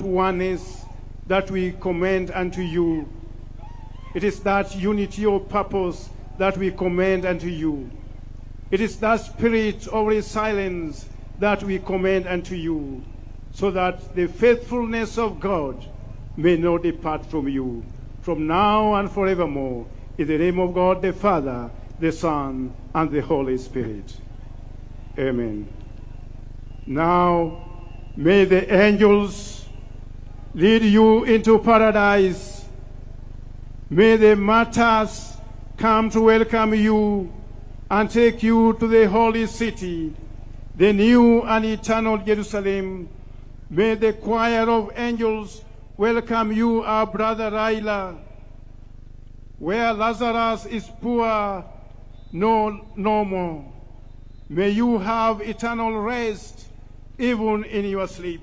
oneness that we commend unto you. It is that unity of purpose that we commend unto you. It is that spirit of resilience that we commend unto you, so that the faithfulness of God may not depart from you, from now and forevermore. In the name of God the Father, the Son, and the Holy Spirit. Amen. Now, may the angels lead you into paradise. May the martyrs come to welcome you and take you to the holy city, the new and eternal Jerusalem. May the choir of angels welcome you, our brother Raila. Where Lazarus is poor, no more. May you have eternal rest, even in your sleep.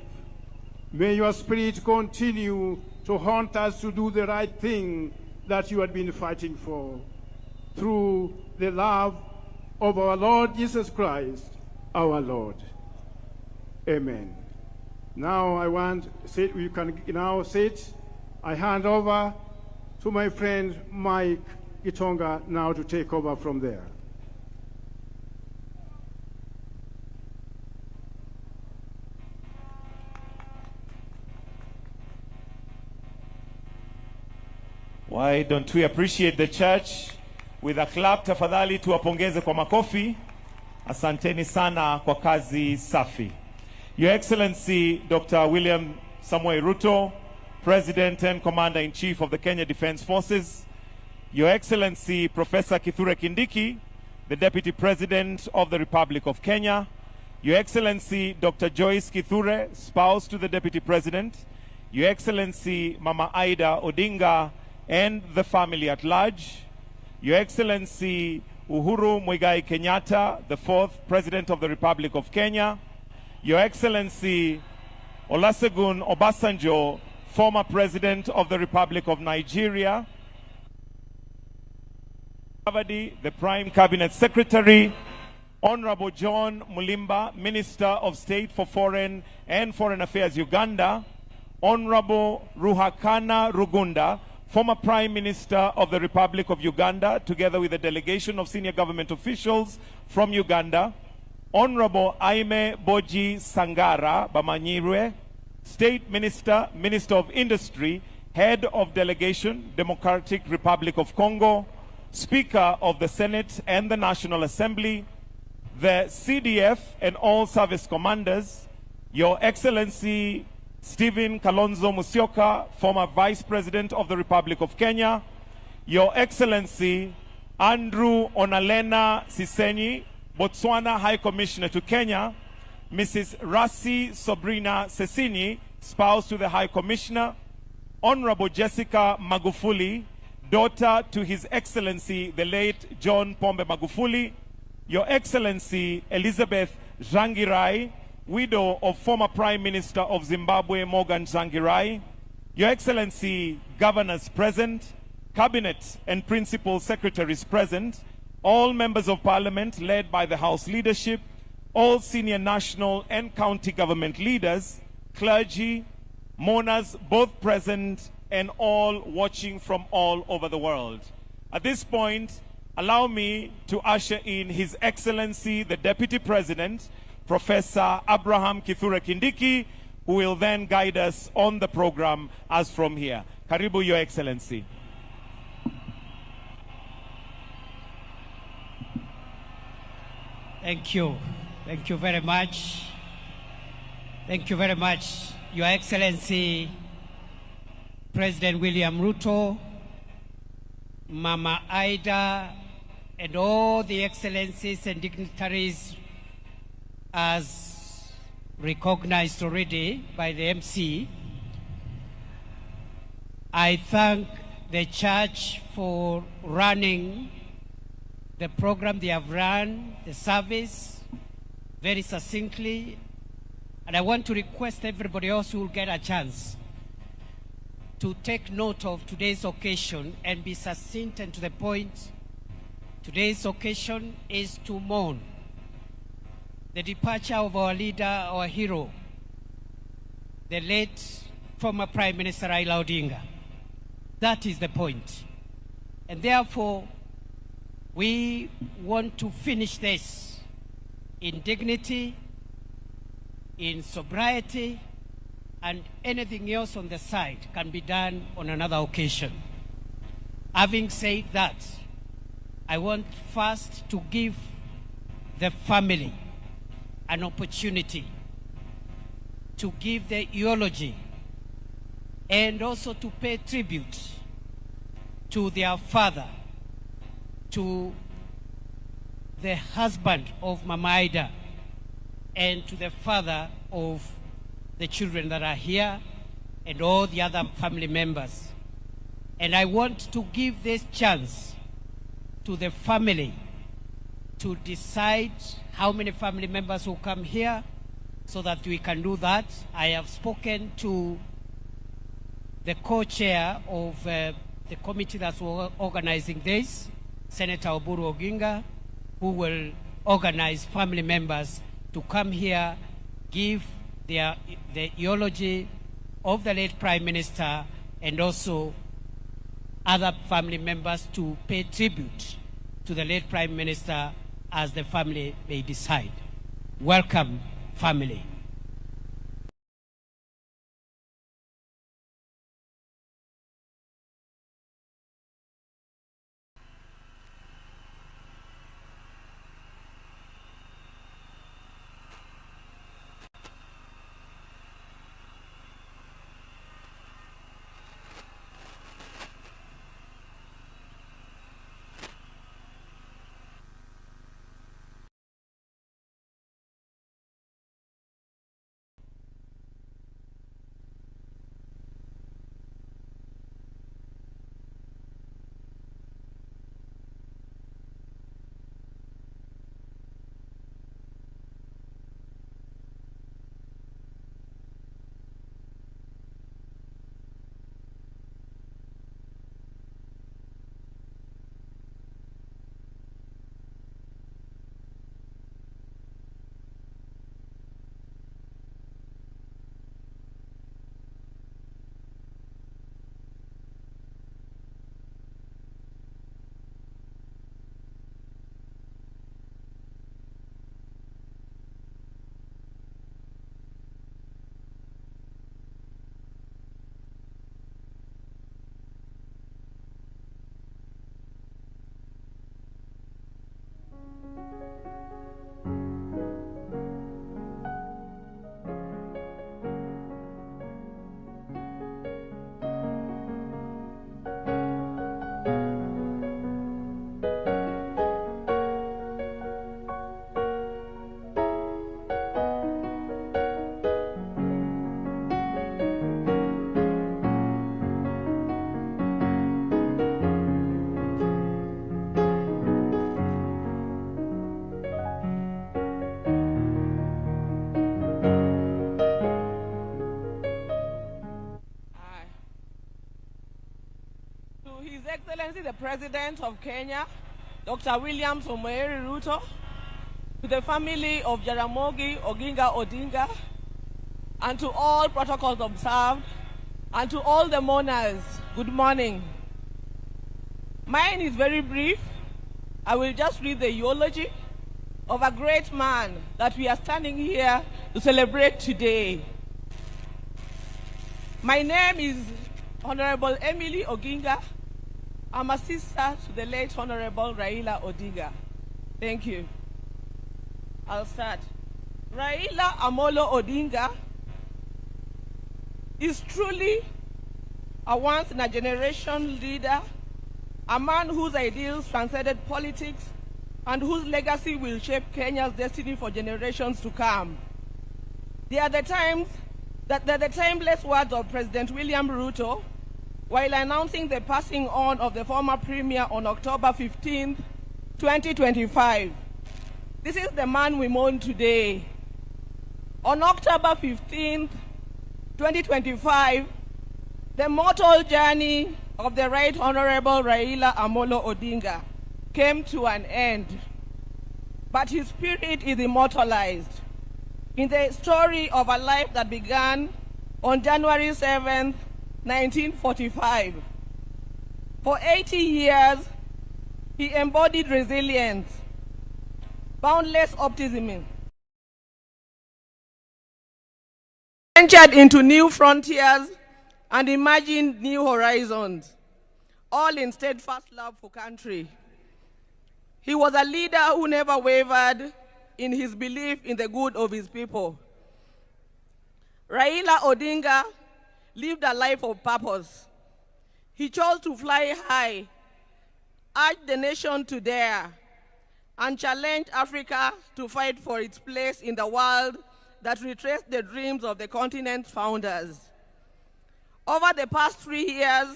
May your spirit continue to haunt us to do the right thing that you have been fighting for. Through the love of our Lord Jesus Christ, our Lord. Amen. Now you can now sit. I hand over to my friend Mike Gitonga now to take over from there. Why don't we appreciate the church with a clap? Tafadhali tuwapongeze kwa makofi. Asanteni sana kwa kazi safi. Your Excellency Dr. William Samoei Ruto, President and Commander-in-Chief of the Kenya Defence Forces. Your Excellency Professor Kithure Kindiki, the Deputy President of the Republic of Kenya. Your Excellency Dr. Joyce Kithure, spouse to the Deputy President. Your Excellency Mama Raila Odinga and the family at large. Your Excellency Uhuru Muigai Kenyatta, the 4th President of the Republic of Kenya. Your Excellency Olusegun Obasanjo, former President of the Republic of Nigeria. The Prime Cabinet Secretary. Honorable John Mulimba, Minister of State for Foreign and Foreign Affairs, Uganda. Honorable Ruhakana Rugunda, former Prime Minister of the Republic of Uganda, together with a delegation of senior government officials from Uganda. Honorable Aime Boji Sangara Bamanyirwe, State Minister, Minister of Industry, Head of Delegation, Democratic Republic of Congo, Speaker of the Senate and the National Assembly, the CDF and all service commanders, Your Excellency Stephen Kalonzo Musyoka, former Vice President of the Republic of Kenya, Your Excellency Andrew Onalena Sisenyi, Botswana High Commissioner to Kenya, Mrs. Rasi Sobrina Sesini, spouse to the High Commissioner, Honorable Jessica Magufuli, daughter to His Excellency the late John Pombe Magufuli, Your Excellency Elizabeth Zangirai, widow of former Prime Minister of Zimbabwe Morgan Tsvangirai, Your Excellency Governors present, Cabinet and Principal Secretaries present, all members of Parliament led by the House leadership, all senior national and county government leaders, clergy, mourners both present, and all watching from all over the world. At this point, allow me to usher in His Excellency the Deputy President, Professor Abraham Kithure Kindiki, who will then guide us on the program as from here. Karibu, Your Excellency. Thank you. Thank you very much. Thank you very much, Your Excellency President William Ruto, Mama Aida, and all the excellencies and dignitaries as recognized already by the MC. I thank the church for running the program they have run, the service, very succinctly. And I want to request everybody else who will get a chance to take note of today's occasion and be succinct and to the point. Today's occasion is to mourn the departure of our leader, our hero, the late former Prime Minister Raila Odinga. That is the point. And therefore, we want to finish this in dignity, in sobriety, and anything else on the side can be done on another occasion. Having said that, I want first to give the family an opportunity to give the eulogy and also to pay tribute to their father, to the husband of Mama Ida, and to the father of the children that are here, and all the other family members. And I want to give this chance to the family to decide how many family members will come here so that we can do that. I have spoken to the co-chair of the committee that's organizing this, Senator Oburu Oginga, who will organize family members to come here, give the eulogy of the late Prime Minister, and also other family members to pay tribute to the late Prime Minister as the family may decide. Welcome, family. Excellency the President of Kenya, Dr. William Samoei Ruto, to the family of Jaramogi Oginga Odinga, and to all protocols observed, and to all the mourners, good morning. Mine is very brief. I will just read the eulogy of a great man that we are standing here to celebrate today. My name is Honorable Emily Oginga. I'm a sister to the late Honorable Raila Odinga. Thank you. I'll start. Raila Amolo Odinga is truly a once-in-a-generation leader, a man whose ideals transcended politics and whose legacy will shape Kenya's destiny for generations to come. They are the timeless words of President William Ruto while announcing the passing on of the former Premier on October 15, 2025. This is the man we mourn today. On October 15, 2025, the mortal journey of the Right Honorable Raila Amolo Odinga came to an end, but his spirit is immortalized in the story of a life that began on January 7th, 1945. For 80 years, he embodied resilience, boundless optimism, ventured into new frontiers and imagined new horizons, all in steadfast love for country. He was a leader who never wavered in his belief in the good of his people. Raila Odinga lived a life of purpose. He chose to fly high, urged the nation to dare, and challenged Africa to fight for its place in the world that retraced the dreams of the continent's founders. Over the past 3 days,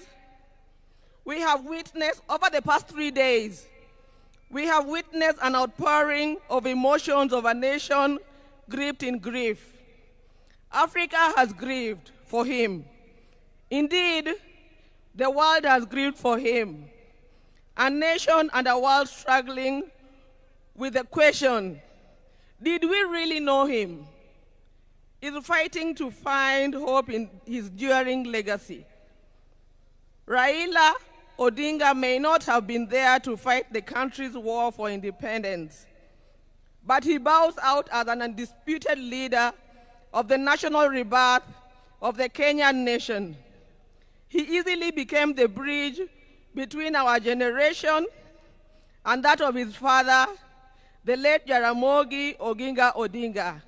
we have witnessed an outpouring of emotions of a nation gripped in grief. Africa has grieved for him. Indeed, the world has grieved for him. A nation and a world struggling with the question, did we really know him? Is fighting to find hope in his enduring legacy. Raila Odinga may not have been there to fight the country's war for independence, but he bows out as an undisputed leader of the national rebirth of the Kenyan nation. He easily became the bridge between our generation and that of his father, the late Jaramogi Oginga Odinga,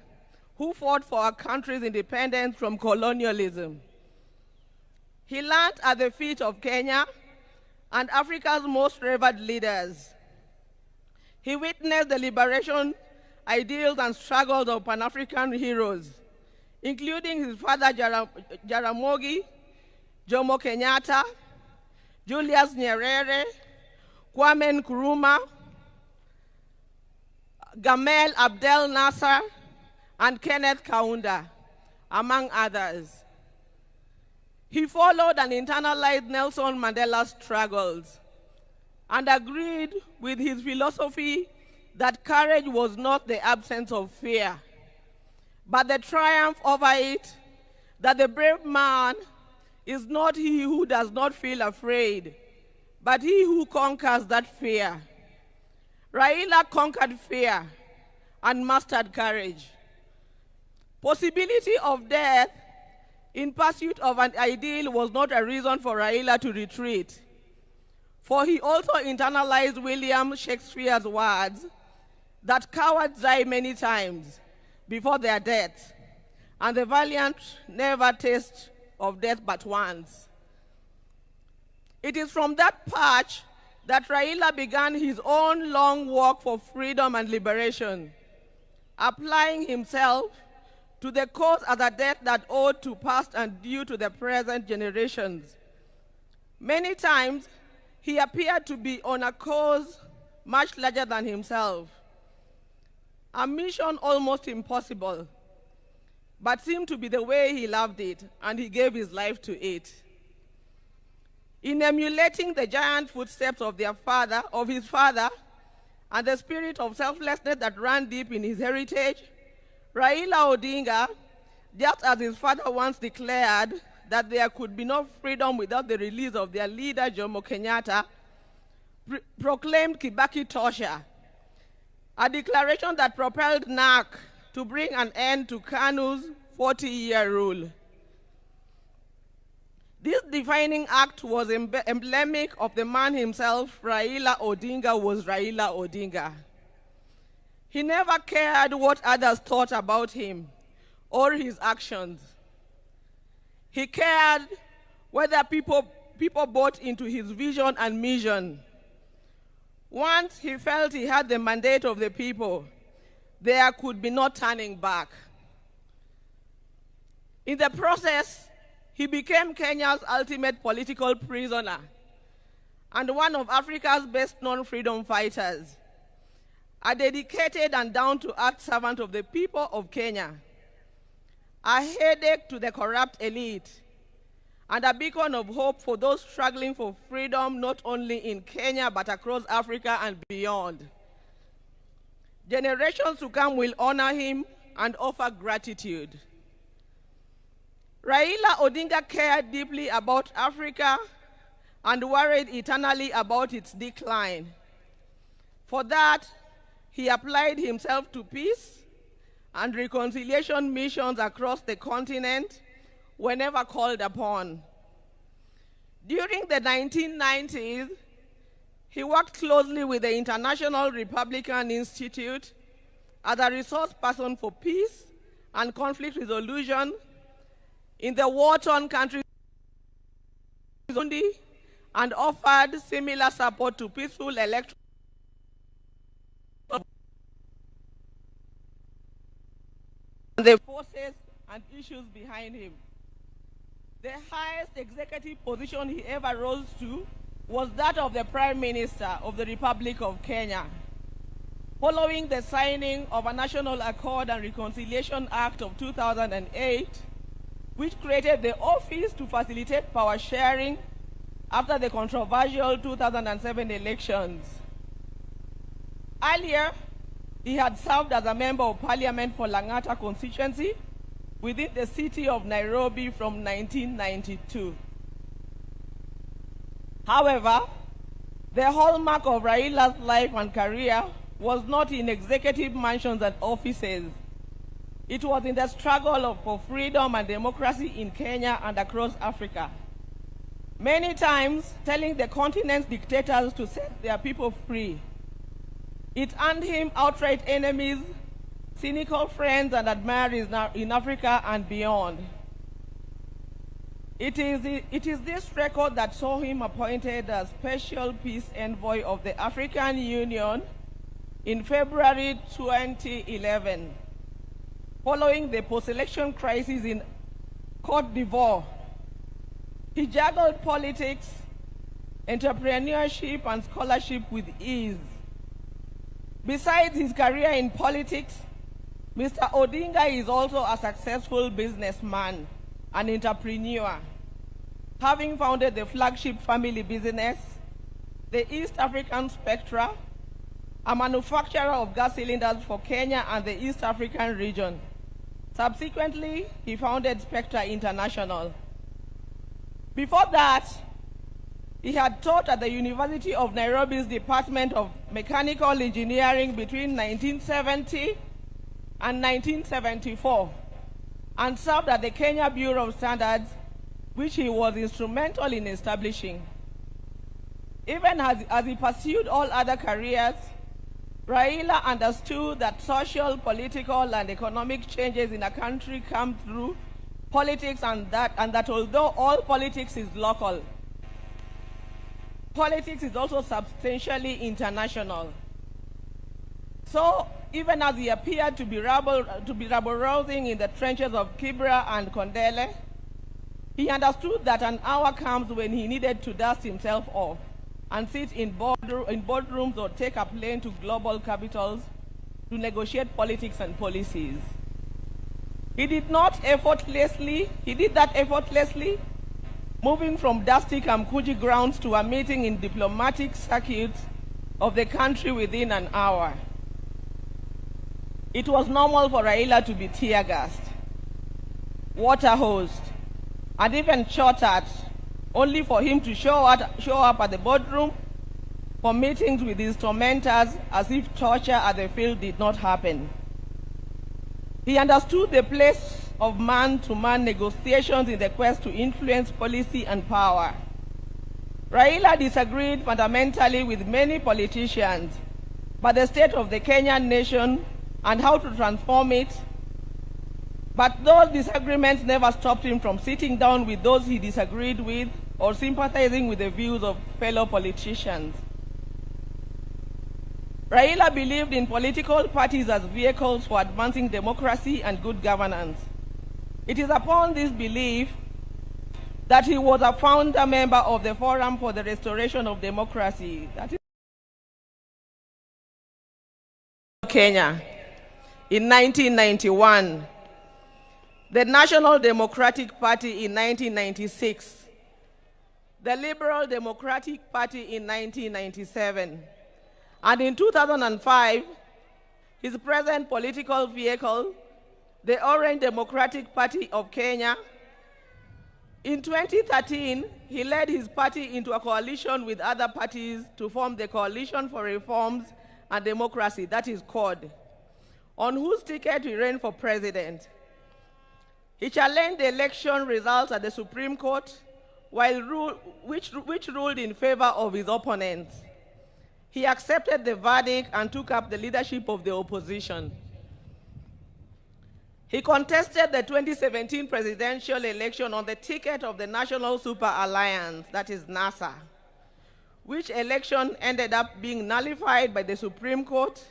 who fought for our country's independence from colonialism. He learned at the feet of Kenya and Africa's most revered leaders. He witnessed the liberation ideals and struggles of Pan-African heroes, including his father Jaramogi, Jomo Kenyatta, Julius Nyerere, Kwame Nkrumah, Gamal Abdel Nasser, and Kenneth Kaunda, among others. He followed and internalized Nelson Mandela's struggles and agreed with his philosophy that courage was not the absence of fear, but the triumph over it, that the brave man is not he who does not feel afraid, but he who conquers that fear. Raila conquered fear and mastered courage. Possibility of death in pursuit of an ideal was not a reason for Raila to retreat, for he also internalized William Shakespeare's words that cowards die many times before their death, and the valiant never taste of death but once. It is from that patch that Raila began his own long walk for freedom and liberation, applying himself to the cause as a debt that owed to past and due to the present generations. Many times, he appeared to be on a cause much larger than himself, a mission almost impossible, but seemed to be the way he loved it, and he gave his life to it. In emulating the giant footsteps of his father, and the spirit of selflessness that ran deep in his heritage, Raila Odinga, just as his father once declared that there could be no freedom without the release of their leader, Jomo Kenyatta, proclaimed Kibaki Tosha, a declaration that propelled NARC to bring an end to KANU's 40-year rule. This defining act was emblematic of the man himself. Raila Odinga was Raila Odinga. He never cared what others thought about him or his actions. He cared whether people bought into his vision and mission. Once he felt he had the mandate of the people, there could be no turning back. In the process, he became Kenya's ultimate political prisoner and one of Africa's best-known freedom fighters, a dedicated and down-to-earth servant of the people of Kenya, a headache to the corrupt elite, and a beacon of hope for those struggling for freedom not only in Kenya but across Africa and beyond. Generations to come will honor him and offer gratitude. Raila Odinga cared deeply about Africa and worried eternally about its decline. For that, he applied himself to peace and reconciliation missions across the continent whenever called upon. During the 1990s, he worked closely with the International Republican Institute as a resource person for peace and conflict resolution in the war-torn countries and offered similar support to peaceful elections. The forces and issues behind him. The highest executive position he ever rose to was that of the Prime Minister of the Republic of Kenya. Following the signing of a National Accord and Reconciliation Act of 2008, which created the office to facilitate power sharing after the controversial 2007 elections. Earlier, he had served as a member of parliament for Lang'ata constituency within the city of Nairobi from 1992. However, the hallmark of Raila's life and career was not in executive mansions and offices. It was in the struggle for freedom and democracy in Kenya and across Africa. Many times telling the continent's dictators to set their people free. It earned him outright enemies, cynical friends and admirers in Africa and beyond. It is this record that saw him appointed as Special Peace Envoy of the African Union in February 2011, following the post-election crisis in Cote d'Ivoire. He juggled politics, entrepreneurship, and scholarship with ease. Besides his career in politics, Mr. Odinga is also a successful businessman and entrepreneur, having founded the flagship family business, the East African Spectra, a manufacturer of gas cylinders for Kenya and the East African region. Subsequently, he founded Spectra International. Before that, he had taught at the University of Nairobi's Department of Mechanical Engineering between 1970 and 1974, and served at the Kenya Bureau of Standards, which he was instrumental in establishing. Even as he pursued all other careers, Raila understood that social, political, and economic changes in a country come through politics, and that although all politics is local, politics is also substantially international. So, even as he appeared to be rabble-rousing in the trenches of Kibra and Kondele, he understood that an hour comes when he needed to dust himself off and sit in boardrooms or take a plane to global capitals to negotiate politics and policies. He did that effortlessly, moving from dusty Kamkuji grounds to a meeting in diplomatic circuits of the country within an hour. It was normal for Raila to be tear-gassed, water-hosed, and even shot at, only for him to show up at the boardroom for meetings with his tormentors as if torture at the field did not happen. He understood the place of man-to-man negotiations in the quest to influence policy and power. Raila disagreed fundamentally with many politicians about the state of the Kenyan nation and how to transform it, but those disagreements never stopped him from sitting down with those he disagreed with or sympathizing with the views of fellow politicians. Raila believed in political parties as vehicles for advancing democracy and good governance. It is upon this belief that he was a founder member of the Forum for the Restoration of Democracy, that is Kenya, in 1991, the National Democratic Party in 1996, the Liberal Democratic Party in 1997, and in 2005, his present political vehicle, the Orange Democratic Party of Kenya, In 2013, he led his party into a coalition with other parties to form the Coalition for Reforms and Democracy, that is CORD, on whose ticket he ran for president. He challenged the election results at the Supreme Court, which ruled in favor of his opponents. He accepted the verdict and took up the leadership of the opposition. He contested the 2017 presidential election on the ticket of the National Super Alliance, that is NASA, which election ended up being nullified by the Supreme Court,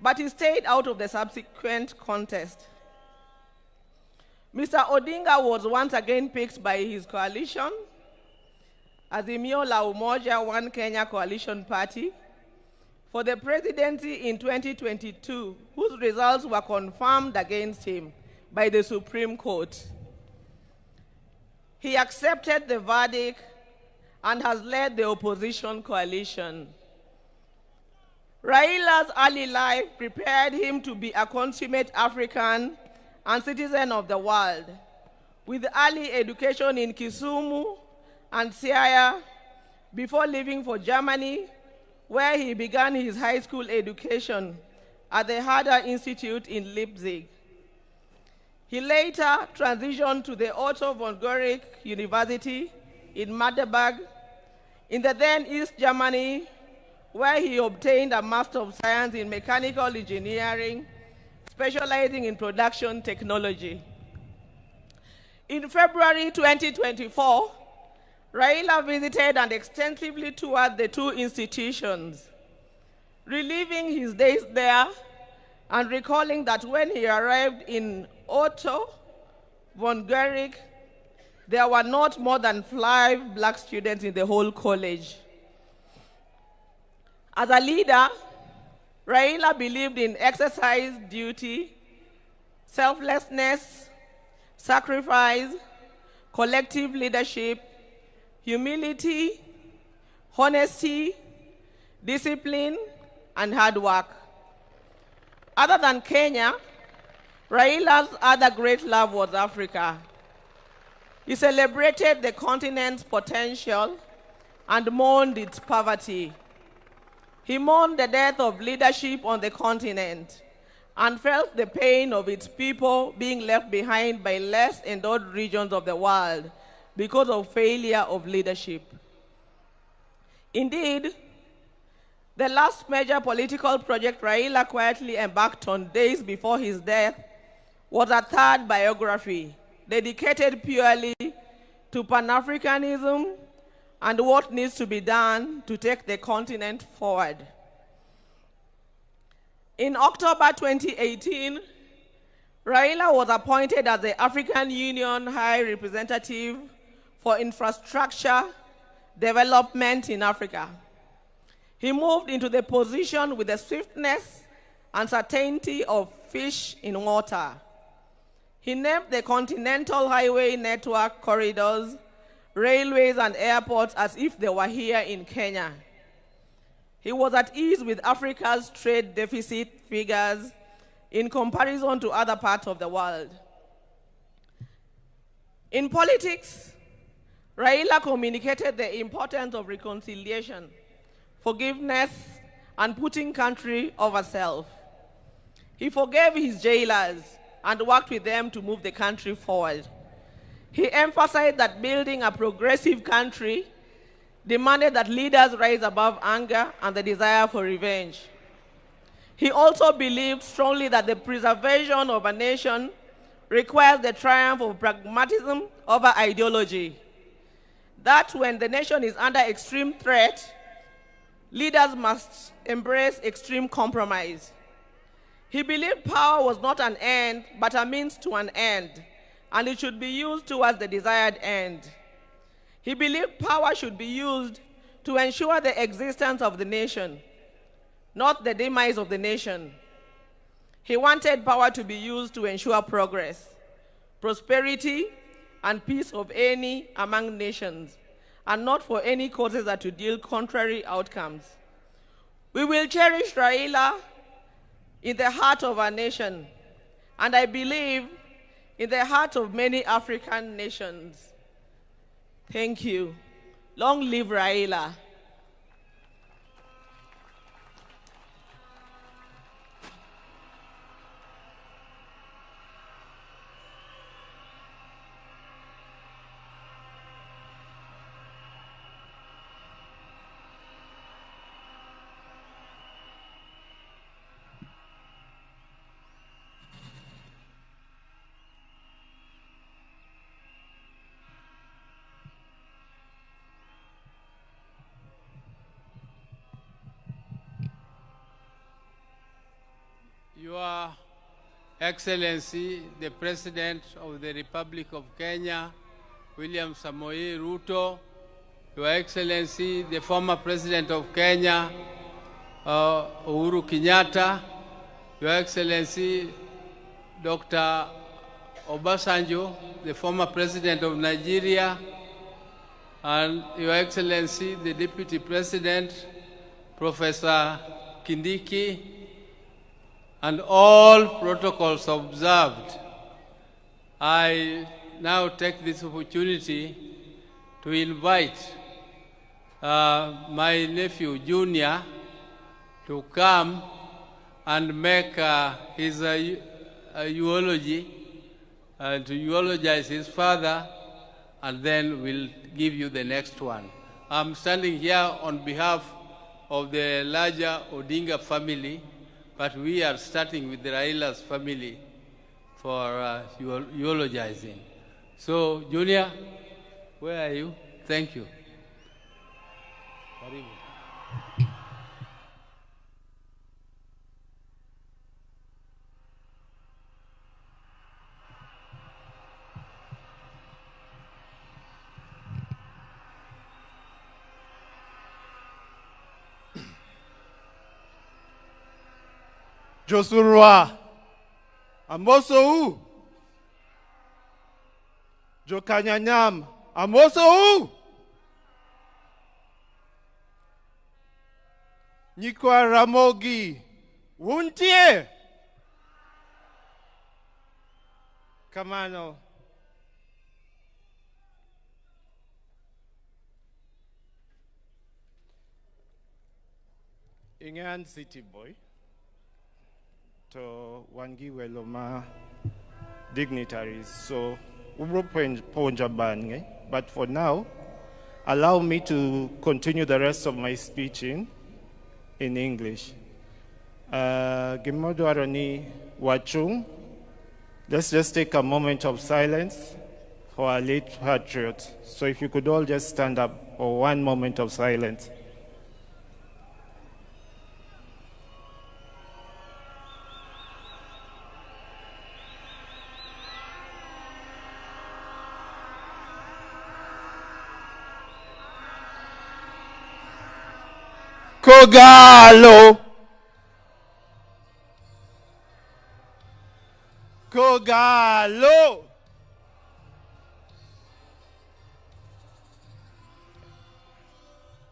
but he stayed out of the subsequent contest. Mr. Odinga was once again picked by his coalition, Azimio la Umoja One Kenya Coalition Party, for the presidency in 2022, whose results were confirmed against him by the Supreme Court. He accepted the verdict and has led the opposition coalition. Raila's early life prepared him to be a consummate African and citizen of the world, with early education in Kisumu and Siaya before leaving for Germany, where he began his high school education at the Herder Institute in Leipzig. He later transitioned to the Otto von Guericke University in Magdeburg, in the then East Germany, where he obtained a Master of Science in Mechanical Engineering, specializing in production technology. In February 2024, Raila visited and extensively toured the two institutions, reliving his days there and recalling that when he arrived in Otto von Guericke, there were not more than 5 black students in the whole college. As a leader, Raila believed in exercise, duty, selflessness, sacrifice, collective leadership, humility, honesty, discipline, and hard work. Other than Kenya, Raila's other great love was Africa. He celebrated the continent's potential and mourned its poverty. He mourned the death of leadership on the continent and felt the pain of its people being left behind by less endowed regions of the world because of failure of leadership. Indeed, the last major political project Raila quietly embarked on days before his death was a third biography dedicated purely to Pan-Africanism and what needs to be done to take the continent forward. In October 2018, Raila was appointed as the African Union High Representative for Infrastructure Development in Africa. He moved into the position with the swiftness and certainty of fish in water. He named the continental highway network corridors, railways, and airports as if they were here in Kenya. He was at ease with Africa's trade deficit figures in comparison to other parts of the world. In politics, Raila communicated the importance of reconciliation, forgiveness, and putting country over self. He forgave his jailers and worked with them to move the country forward. He emphasized that building a progressive country demanded that leaders rise above anger and the desire for revenge. He also believed strongly that the preservation of a nation requires the triumph of pragmatism over ideology. That when the nation is under extreme threat, leaders must embrace extreme compromise. He believed power was not an end, but a means to an end, and it should be used towards the desired end. He believed power should be used to ensure the existence of the nation, not the demise of the nation. He wanted power to be used to ensure progress, prosperity, and peace of any among nations, and not for any causes that would yield contrary outcomes. We will cherish Raila in the heart of our nation, and I believe in the heart of many African nations. Thank you. Long live Raila. Your Excellency, the President of the Republic of Kenya, William Samoei Ruto, Your Excellency, the former President of Kenya, Uhuru Kenyatta, Your Excellency, Dr. Obasanjo, the former President of Nigeria, and Your Excellency, the Deputy President, Professor Kindiki, and all protocols observed. I now take this opportunity to invite my nephew Junior to come and make his eulogy, to eulogize his father, and then we'll give you the next one. I'm standing here on behalf of the larger Odinga family, but we are starting with the Raila's family for eulogizing. So, Junior, where are you? Thank you. Josurwa, Amoso, Jokanyanyam, Amoso, Nikwa Ramogi, Wuntie, Kamano. Ingan City Boy. To wangi weloma dignitaries. So but for now, allow me to continue the rest of my speech in English. Gimodwarani Wachung. Let's just take a moment of silence for our late patriot. So if you could all just stand up for one moment of silence. Kogalo. Kogalo.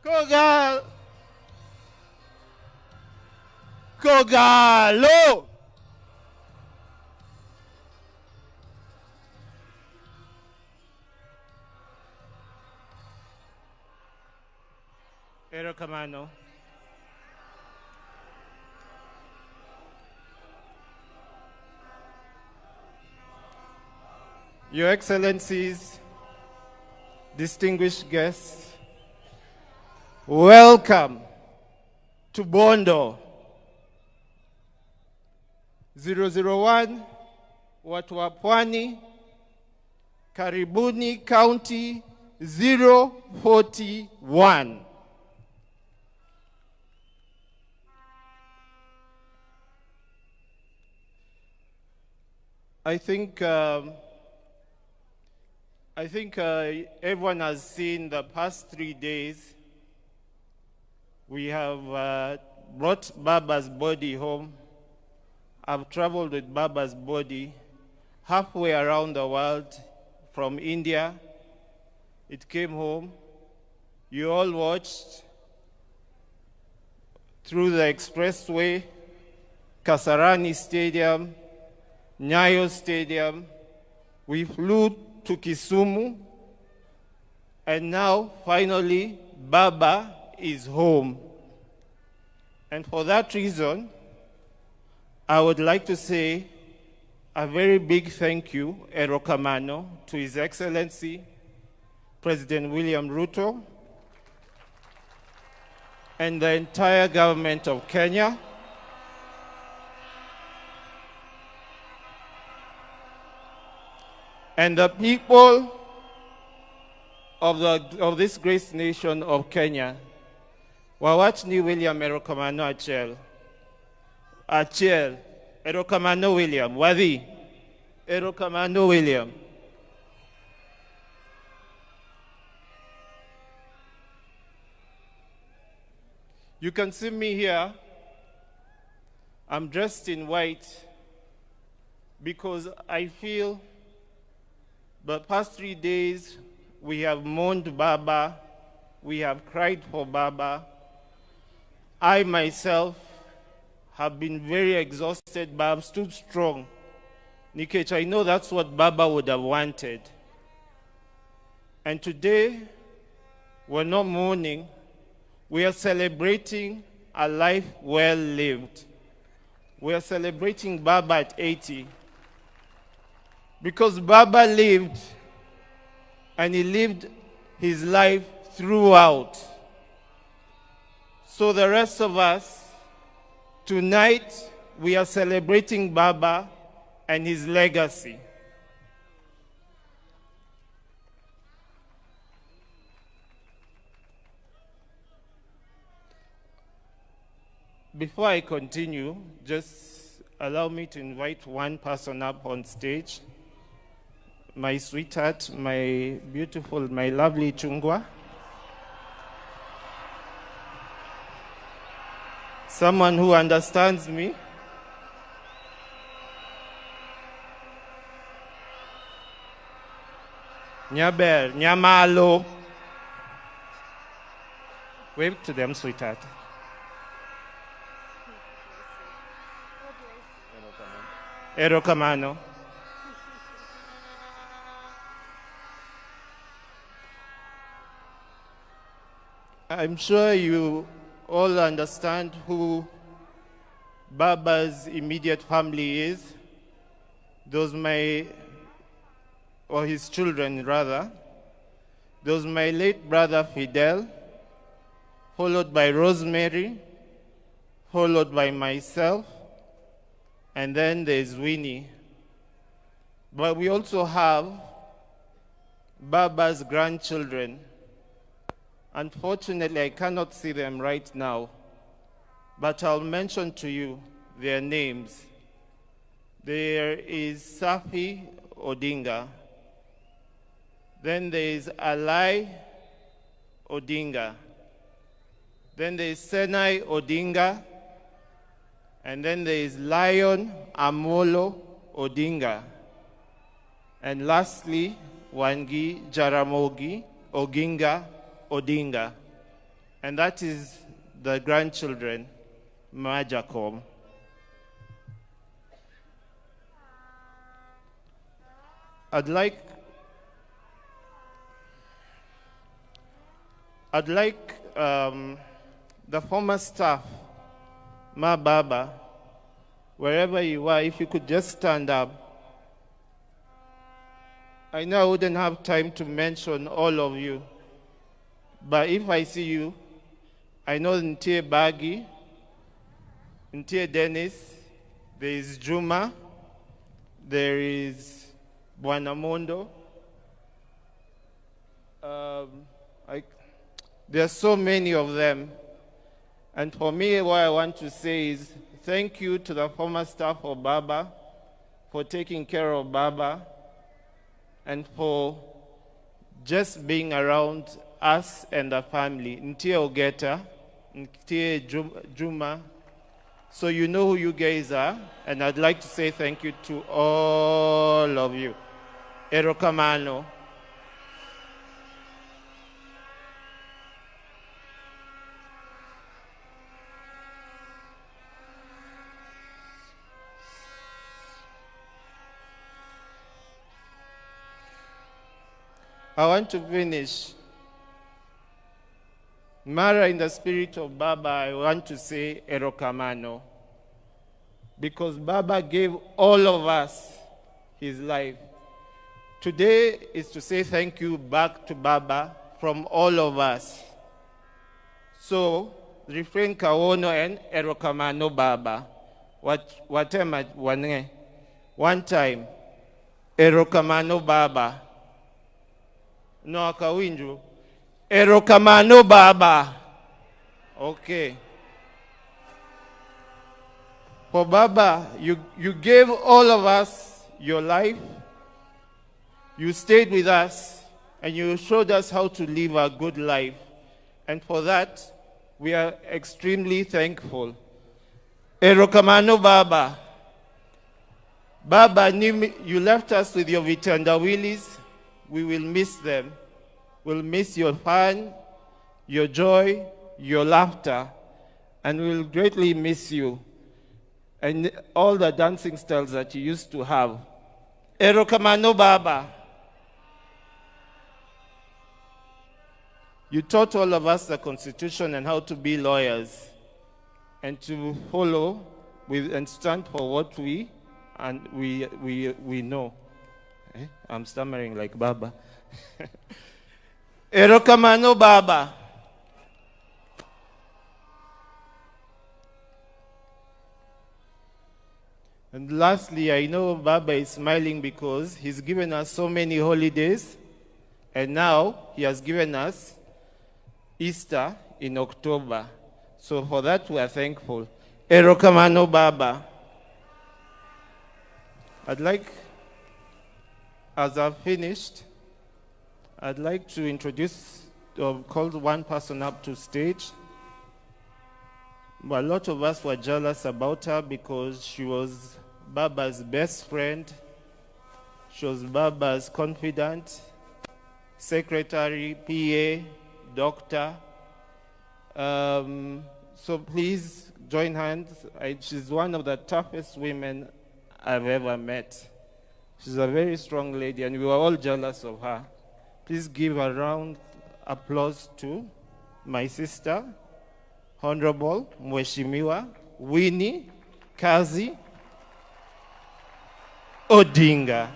Kogalo. Kogalo. Ero Kamano. Your Excellencies, distinguished guests, welcome to Bondo. 001, watu wa Pwani, Karibuni County 041. I think everyone has seen the past 3 days. We have brought Baba's body home. I've traveled with Baba's body halfway around the world from India. It came home. You all watched through the expressway, Kasarani Stadium, Nyayo Stadium, We flew to Kisumu, and now, finally, Baba is home. And for that reason, I would like to say a very big thank you, Erokamano, to His Excellency, President William Ruto, and the entire government of Kenya. And the people of this great nation of Kenya. Wawachni William Erokamano Achel. Achel. Erokamano William. Wadi. Erokamano William. You can see me here. I'm dressed in white because I feel the past 3 days we have mourned Baba, we have cried for Baba. I myself have been very exhausted, but I've stood strong. Nikech, I know that's what Baba would have wanted. And today, we're not mourning, we are celebrating a life well lived. We are celebrating Baba at 80. Because Baba lived, and he lived his life throughout. So the rest of us, tonight, we are celebrating Baba and his legacy. Before I continue, just allow me to invite one person up on stage. My sweetheart, my beautiful, my lovely Chungwa. Someone who understands me. Nyaber, Nyamalo. Wave to them, sweetheart. Erokamano. I'm sure you all understand who Baba's immediate family is. Those or his children rather. Those my late brother Fidel, followed by Rosemary, followed by myself, and then there's Winnie. But we also have Baba's grandchildren. Unfortunately, I cannot see them right now, but I'll mention to you their names. There is Safi Odinga. Then there is Alai Odinga. Then there is Senai Odinga. And then there is Lion Amolo Odinga. And lastly, Wangi Jaramogi Oginga Odinga. And that is the grandchildren, Majakom. I'd like the former staff, Ma Baba, wherever you are, if you could just stand up. I know I wouldn't have time to mention all of you, but if I see you, I know Ntie Bagi, Ntie Dennis, there is Juma, there is Buanamondo. There are so many of them. And for me, what I want to say is thank you to the former staff of Baba for taking care of Baba and for just being around us and the family. Ntie Ogeta, Ntie Juma. So you know who you guys are, and I'd like to say thank you to all of you. Erokamano. I want to finish. Mara, in the spirit of Baba, I want to say Erokamano. Because Baba gave all of us his life. Today is to say thank you back to Baba from all of us. So, refrain kawono and Erokamano Baba. Whatever one time, Erokamano Baba. No akawinju. Erokamano Baba. Okay. For Baba, you gave all of us your life. You stayed with us, and you showed us how to live a good life. And for that, we are extremely thankful. Erokamano Baba. Baba, you left us with your vitandawilis. We will miss them. We'll miss your fun, your joy, your laughter, and we'll greatly miss you and all the dancing styles that you used to have. Erokamano Baba. You taught all of us the Constitution and how to be lawyers and to follow and stand for what we know. I'm stammering like Baba. Erokamano Baba. And lastly, I know Baba is smiling because he's given us so many holidays, and now he has given us Easter in October. So for that we are thankful. Erokamano Baba. I'd like, as I've finished, I'd like to introduce or call one person up to stage. But a lot of us were jealous about her because she was Baba's best friend. She was Baba's confidant, secretary, PA, doctor. So please join hands. She's one of the toughest women I've ever met. She's a very strong lady, and we were all jealous of her. Please give a round applause to my sister, Honorable Mheshimiwa Winnie Kazi Odinga.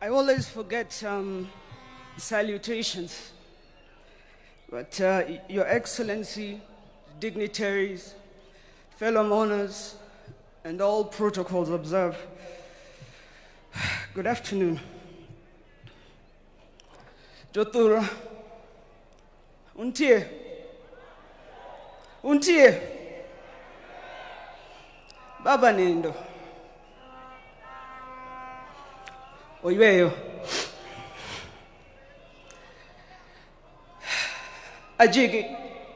I always forget salutations, but Your Excellency, dignitaries, fellow mourners, and all protocols observed, good afternoon. Jotura, untie, Baba Nendo. Oiweyo. Ajigi.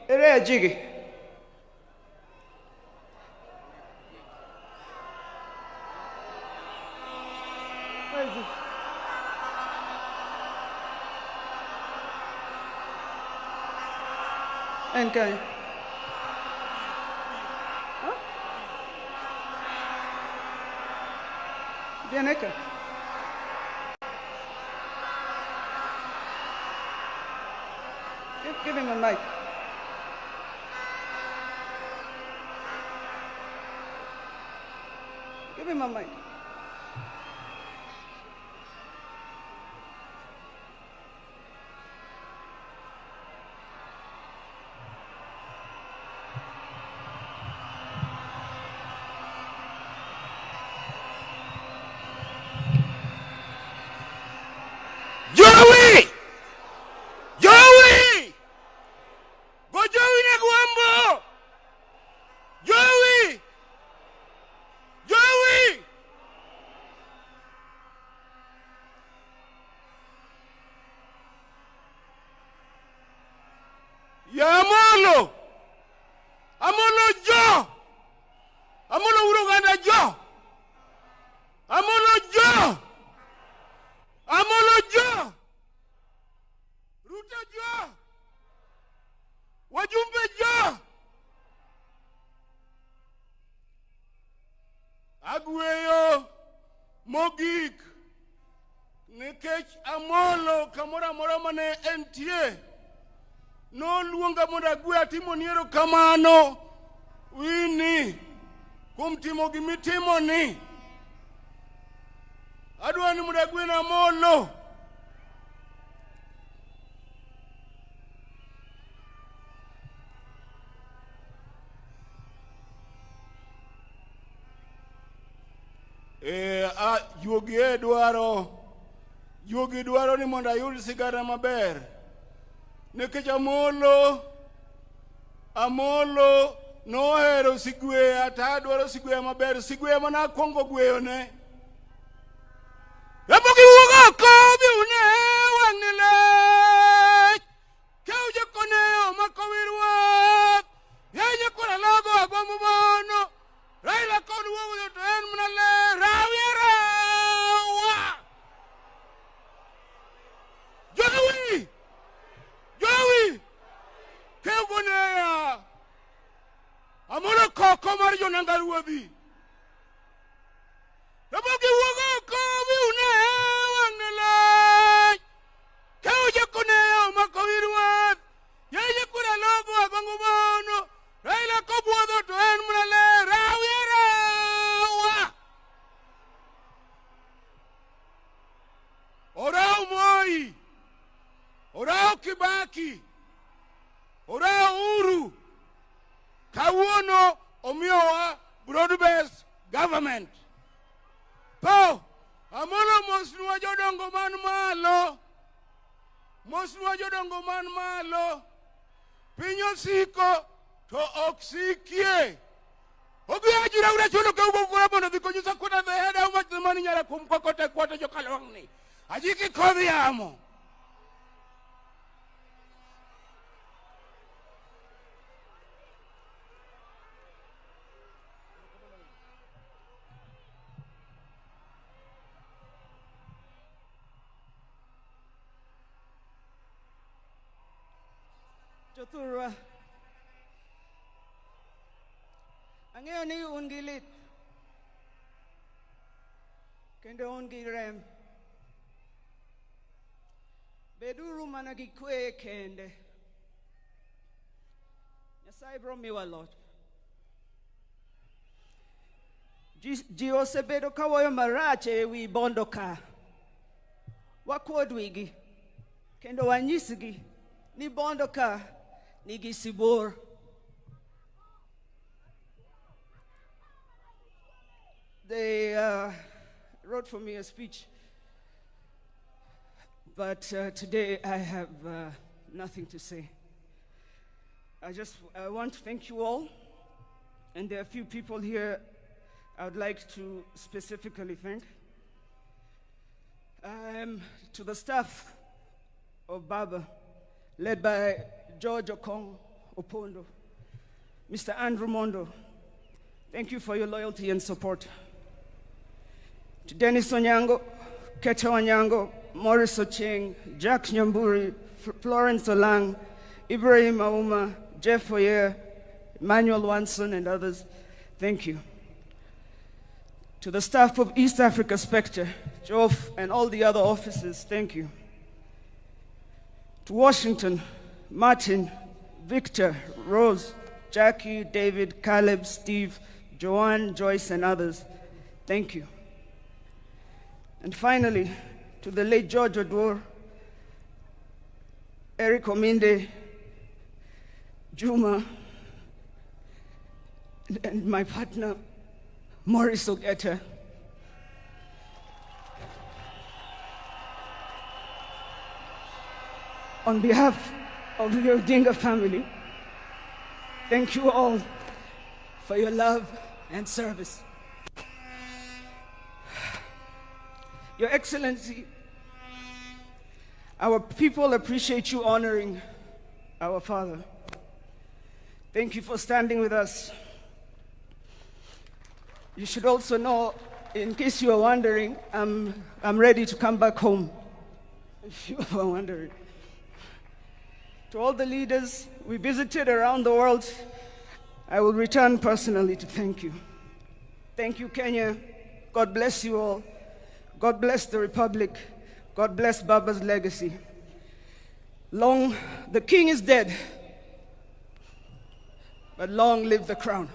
Ere ajigi. Where is it? Okay. Huh? Vieneka. Give him a mic. Give him a mic. Mogik, nikech Amolo kamoro amora mane entie, no luonga mondo agwe atimo niero kamano, wini, kuom timo gimitimo ni. Adwa ni mondo agwe na Amolo. Juogi dwaro ni mondo ayud sigara maber. Nikech Amolo nohero sigweya, to adwaro sigweya maber, sigweya mana akwongo gweyone. Rabogi wuoga oko biune wang'ne lech, keuje koneo makowirwa, yenye kora logo agombo mono, Raila kod wuogo to en mana le, rawiera. Jowi, keugoneya, Amolo koko mar jonanga ruodhi. Rabogi wuoga oko biune wang'ne lech, keuje koneo makowirwa, yenye kora logo agombo mono, Raila kobuodho to en mana le, rawiera. Orao Moi, orao Kibaki, orao Uru, kawuono omiyowa broad-based government. Po, Amolo mosnwa jodongo man malo, piny osiko to ok sikie. Ogia jura ura chulo ka ugo kura mondo dhi konyo sakota the head how much the money nyara kum kokote kwata jo kalwangni. Ajiki kodhi amo. Jothurwa, ang'eyo ni un gi lit kendo un gi rem. Beduru mana gi kwe kende. Nyasaye biro miwa loch. Ji osebedo kawoyo marach ewi Bondo ka. Wakuod wigi kendo wanyisgi ni Bondo ka nigi sibor. They wrote for me a speech, but today I have nothing to say. I want to thank you all, and there are a few people here I would like to specifically thank. To the staff of Baba, led by George Okong Opondo, Mr. Andrew Mondo, thank you for your loyalty and support. To Dennis Onyango, Keta Onyango, Morris Ocheng, Jack Nyamburi, Florence Olang, Ibrahim Auma, Jeff Oyer, Emmanuel Wanson, and others, thank you. To the staff of East Africa Spectre, Joff, and all the other officers, thank you. To Washington, Martin, Victor, Rose, Jackie, David, Caleb, Steve, Joanne, Joyce, and others, thank you. And finally, to the late George Odwor, Eric Ominde, Juma, and my partner, Morris Ogeta. On behalf of the Odinga family, thank you all for your love and service. Your Excellency, our people appreciate you honoring our father. Thank you for standing with us. You should also know, in case you are wondering, I'm ready to come back home, if you were wondering. To all the leaders we visited around the world, I will return personally to thank you. Thank you, Kenya. God bless you all. God bless the Republic. God bless Baba's legacy. Long, the king is dead, but long live the crown.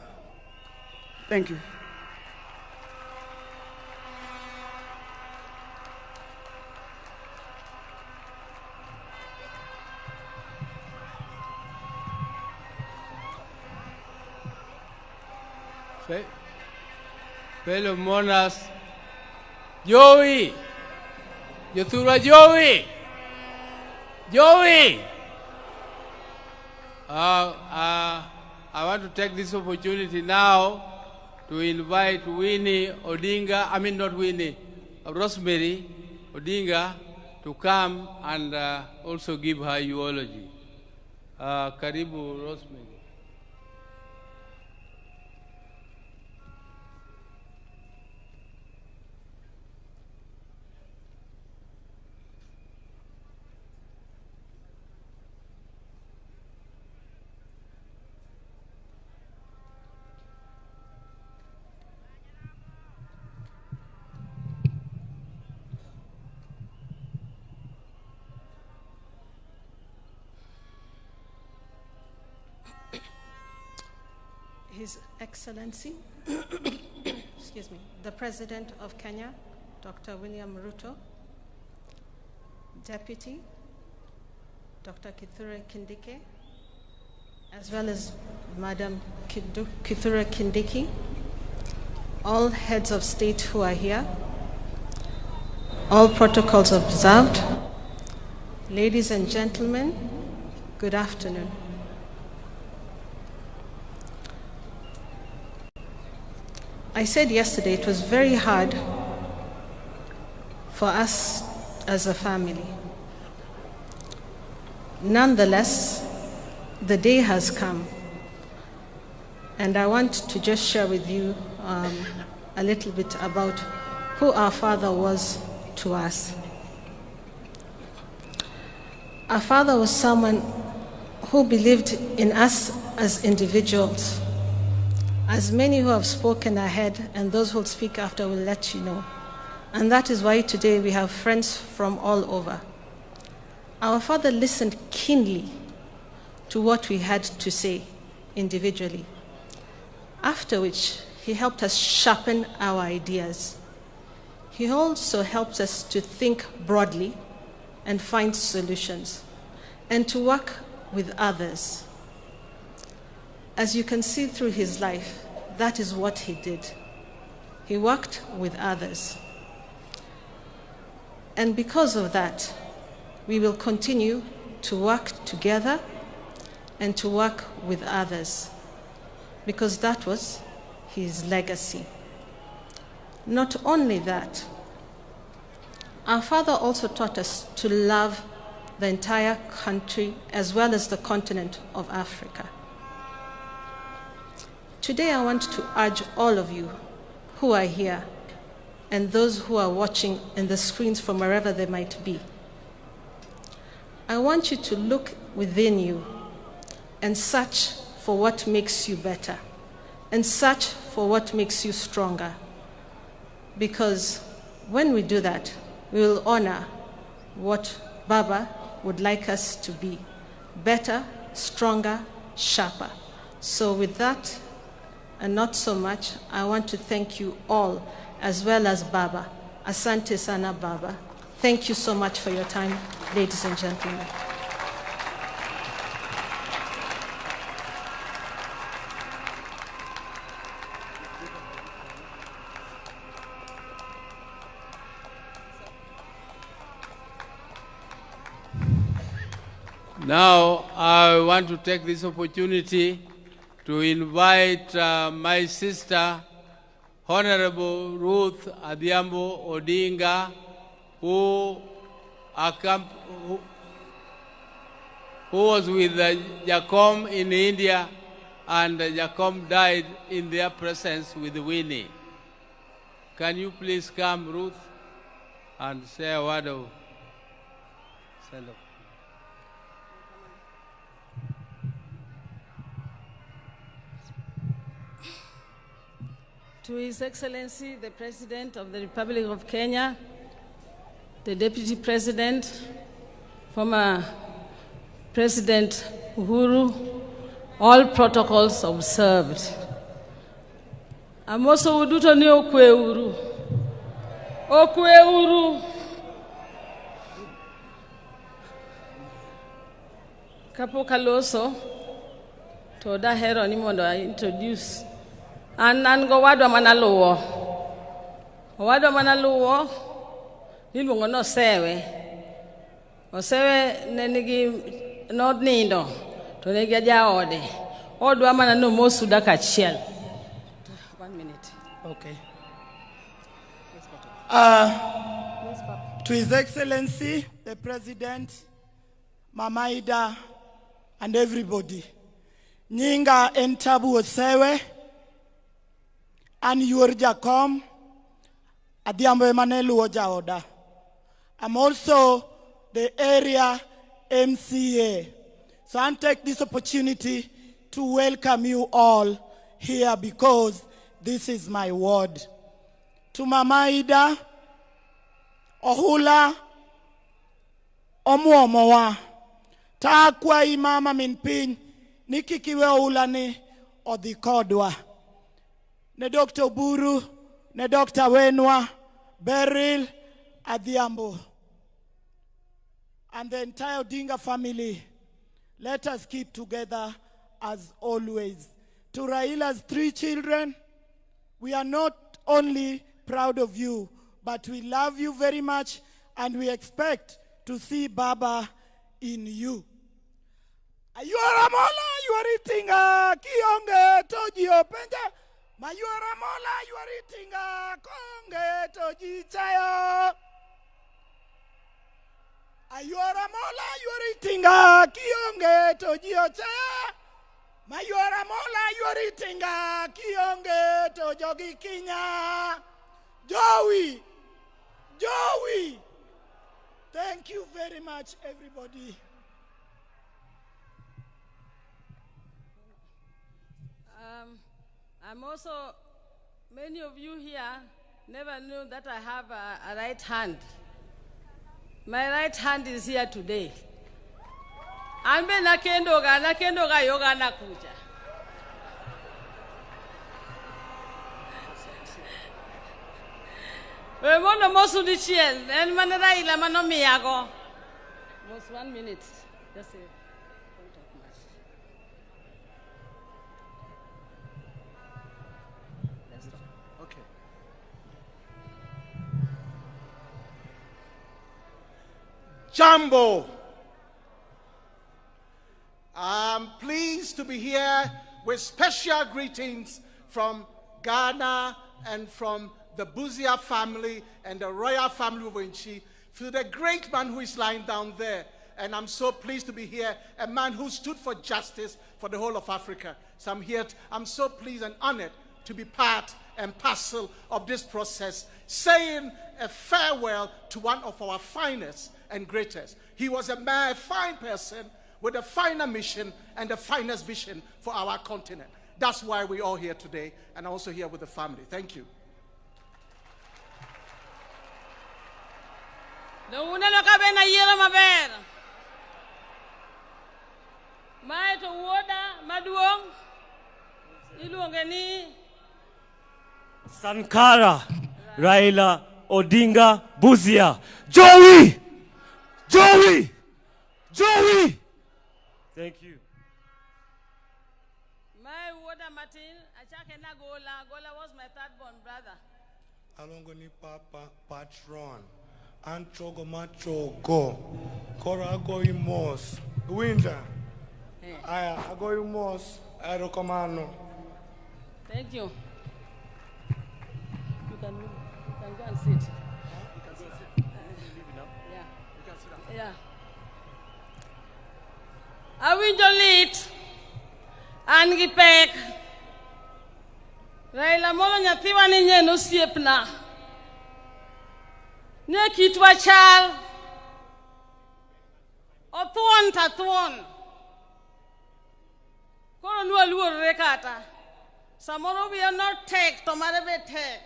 Thank you. Fellow mourners, Joey, Yathura Joey, Joey. I want to take this opportunity now to invite Winnie Odinga, I mean not Winnie, Rosemary Odinga to come and also give her eulogy. Karibu Rosemary. His Excellency, excuse me, the President of Kenya, Dr. William Ruto, Deputy, Dr. Kithure Kindiki, as well as Madam Kithure Kindiki, all heads of state who are here, all protocols observed, ladies and gentlemen, good afternoon. I said yesterday it was very hard for us as a family. Nonetheless, the day has come, and I want to just share with you a little bit about who our father was to us. Our father was someone who believed in us as individuals. As many who have spoken ahead and those who will speak after will let you know. And that is why today we have friends from all over. Our father listened keenly to what we had to say individually, after which he helped us sharpen our ideas. He also helped us to think broadly and find solutions, and to work with others. As you can see through his life, that is what he did. He worked with others. And because of that, we will continue to work together and to work with others, because that was his legacy. Not only that, our father also taught us to love the entire country as well as the continent of Africa. Today I want to urge all of you who are here and those who are watching in the screens from wherever they might be. I want you to look within you and search for what makes you better and search for what makes you stronger. Because when we do that, we will honor what Baba would like us to be: better, stronger, sharper. So with that, and not so much, I want to thank you all, as well as Baba. Asante sana, Baba. Thank you so much for your time, ladies and gentlemen. Now, I want to take this opportunity to invite my sister, Honorable Ruth Adhiambo Odinga, who was with Jacom in India, and Jacom died in their presence with Winnie. Can you please come, Ruth, and say a word of send-off? To His Excellency, the President of the Republic of Kenya, the Deputy President, former President Uhuru, all protocols observed. I'm also uduto ni okwe uru. Okwe uru. Kapo kaloso, to da hero ni mondo I introduce. An go wadwa manaluwo. Wadwa manaluwo niluongo no sewe. Osewe ne nigi nindo to ne gi jaode. Odwa mana no mosu daka achiel. 1 minute. Okay. To His Excellency, the President, Mama Ida, and everybody. Nyinga entabu osewe, and yuor jakom, adiambo emanelu ojaoda. I'm also the area MCA. So I'll take this opportunity to welcome you all here because this is my ward. To Mama Ida, Ohula, Omuomowa, Takwa imama minpin, Nikikiwe Ohulani, Odikodwa. Ne Dr. Buru, ne Dr. Wenwa, Beryl, Adhiambo. And the entire Odinga family, let us keep together as always. To Raila's 3 children, we are not only proud of you, but we love you very much and we expect to see Baba in you. Ayuaramola, you are eating kionge toji openja. Mayuaramola, you are eating konge toji chayo. Ayuaramola, you are eating kionge toji ochaya. Mayuaramola, you are eating kionge tojogi kinya. Joey. Thank you very much, everybody. I'm also, many of you here never knew that I have a right hand. My right hand is here today. Ambe nakendo ga yoga nakuja. We mono mosu di chiel, en manera ila mano miyago. Just 1 minute. Just say, don't talk much. Let's talk. Okay. Jambo. I'm pleased to be here with special greetings from Ghana and from the Buzia family and the royal family of Inchi, to the great man who is lying down there. And I'm so pleased to be here, a man who stood for justice for the whole of Africa. So I'm so pleased and honored to be part and parcel of this process, saying a farewell to one of our finest and greatest. He was a fine person with a finer mission and the finest vision for our continent. That's why we're all here today, and also here with the family. Thank you. Sankara, Raila, Odinga, Buzia. Joey! Thank you. My water Martin, Achakena Gola was my third born brother. Alongoni Papa Patron. Anchogo Machogo. Korago Imos. Winter. I go Imos. Aerocommando. Thank you. You can go and sit. Yeah. I will delete and get back. Raila Molo Nyathiwa ni nyeno siepna. Ne kitwa chal. Othuon ta thuon. Koro nuwa luor rekata. Samoro we are not take, tomare be take.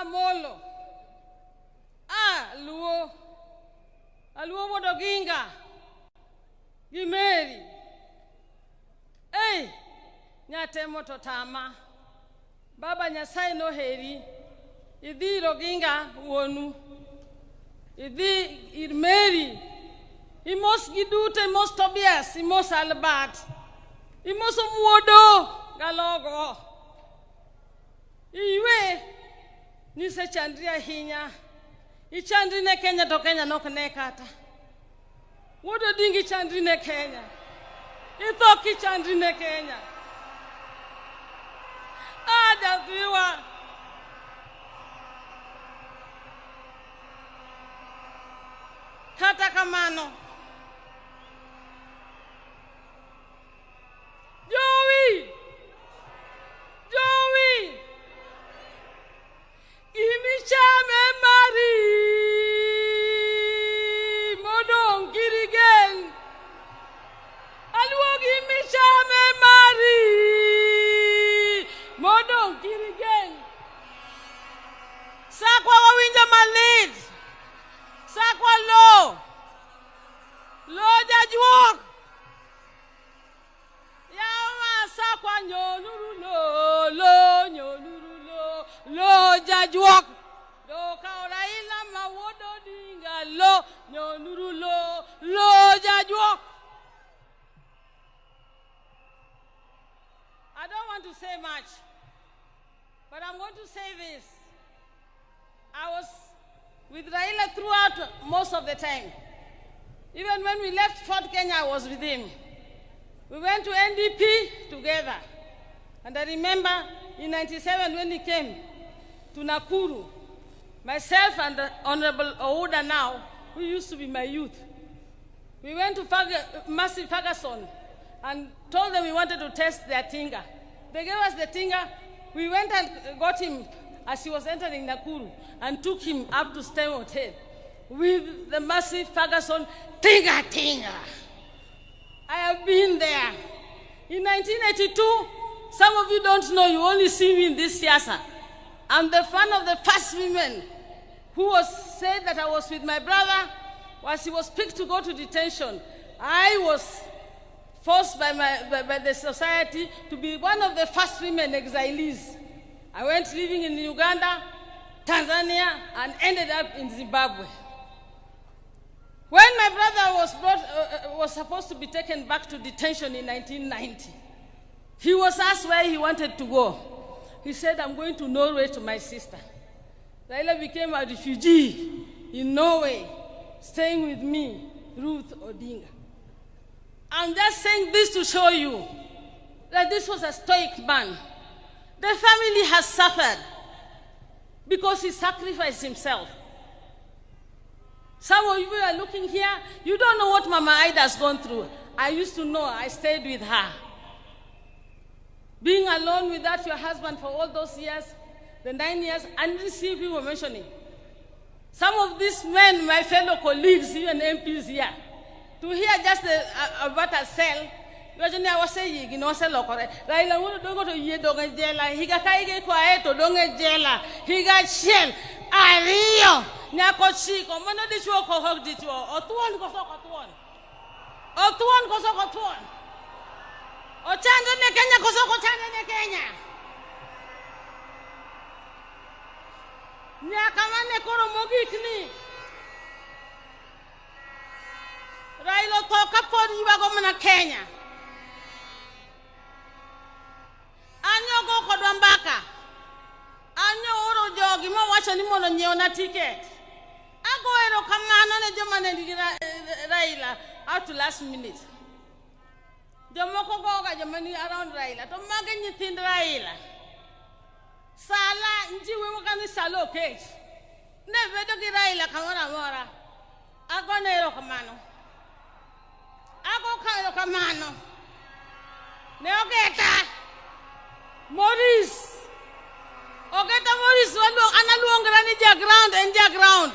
Molo. Luo. Luo Wodoginga. Gimeri. Hey, nyate moto tama. Baba Nyasai no heri. Idi Roginga wonu. Idi Irmeri. Imos Gidute, Imos Tobias, Imos Albert. Imos Mwodo Galogo. Iwe ni se chandria hinya. Ichandri ne Kenya to Kenya no kenekata. Wodo dingi chandri ne Kenya. Ithoki chandri ne Kenya. Javiwa. Kata kamano. Joey. Imichame Mari. Modong Girigen. Alwogi Imichame Mari. Modong Girigen. Sakwa wawinja malid. Sakwa lo. Lo jajuok. Yawa sakwa nyonuru lo nyonuru lo jajuok. Do Raila Odinga'S lo nyonuru lo jajuok. I don't want to say much, but I'm going to say this. I was with Raila throughout most of the time. Even when we left Fort Kenya, I was with him. We went to NDP together. And I remember in 97 when he came to Nakuru, myself and the Honorable Ouda now, who used to be my youth, we went to Massive Ferguson and told them we wanted to test their tinga. They gave us the tinga. We went and got him as he was entering Nakuru and took him up to Stem Hotel with the Massive Ferguson tinga. I have been there. In 1982, some of you don't know, you only see me in this siyasa. I'm the one of the first women who was said that I was with my brother as he was picked to go to detention. I was forced by the society to be one of the first women exilees. I went living in Uganda, Tanzania, and ended up in Zimbabwe. When my brother was supposed to be taken back to detention in 1990, he was asked where he wanted to go. He said, I'm going to Norway to my sister. Raila became a refugee in Norway, staying with me, Ruth Odinga. I'm just saying this to show you that this was a stoic man. The family has suffered because he sacrificed himself. Some of you are looking here, you don't know what Mama Ida has gone through. I used to know, I stayed with her. Being alone without your husband for all those years, the 9 years, I didn't see people mentioning. Some of these men, my fellow colleagues, even MPs here, to hear just about a cell, I was saying, you know, Raila want to go to Yedonga Jela, he got quiet to Donga Jela, he got shell, Ario, Nakochiko, Monodicho, Hogdito, or Tuan Kosokatuan, or Tuan Kosokatuan, or Chandra Kenya Kosokotana Kenya. Nyakamane Koro Mogikni. Raila toka podi wagomana Kenya. Anyo go kodwambaka. Anyo oro jogi mo wacho ni mono nyeona ticket. Ago ero kamano ne joma ne Raila out to last minute. Jomoko go ga joma ni around Raila to mage nyithind Raila. Sala njiwe wakani salo cage. Ne vedo ki Raila kamora mora. Ago ne ero kamano. Ago ka ero kamano. Ne ogeta. Maurice. Ogeta Maurice walo analuongera ni ground and ground.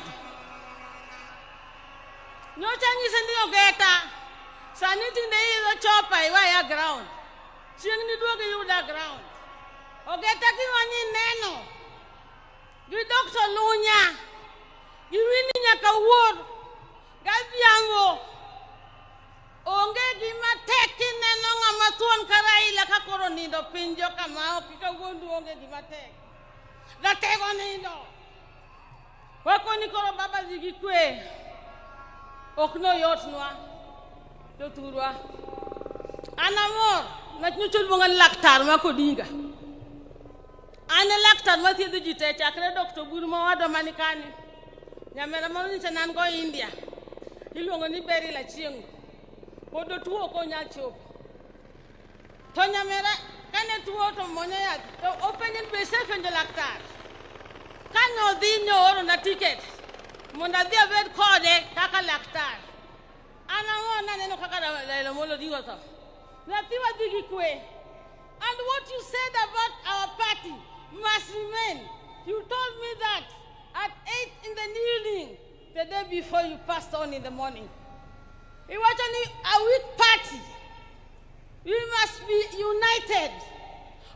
Nyocha ngise ndi ogeta. Saniti ndi izo chopa iwa ya ground. Chieng ni duogi yuda ground. Ogeta ki wani neno. Gi Dr. Lunya. Gi wini nyaka wuor. Gadhiambo. Onge gima tek neno ng'ama thuon ka Raila ka koro nindo piny joka ma ok kawuondo onge gima tek. Ratego nindo. Wakoni koro baba gi kwe. Ok no yotnwa. Joturwa. Anamor na nyuchul bungan laktar ma Odinga. Ane laktar ma thiedho ji te chakre Dr. Burma wado manikani. Nyamera moro ni nan go India. Iluongo ni Beri la chieng'. Podo tuo ko nya chopo. To nyamera kane tuo to monya yath. To openyen be penjo laktar. Kanyo dhi oro na ticket. Monda dhi abed kode kaka laktar. Anango na neno kaka Raila Oding'a to. Natiwa digi kwe. And what you said about our party must remain. You told me that at 8 in the evening, the day before you passed on in the morning. It was only a weak party. We must be united.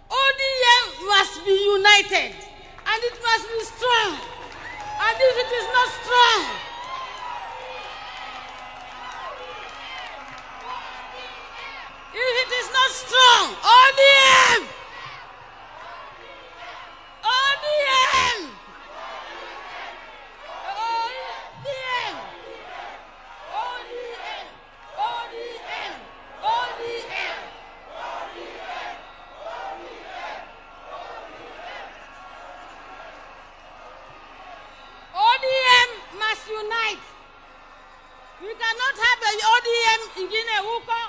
ODM must be united. And it must be strong. And if it is not strong, if it is not strong, ODM! ODM! ODM! ODM! ODM! ODM! ODM must unite. We cannot have an ODM in Guinea-Wuko,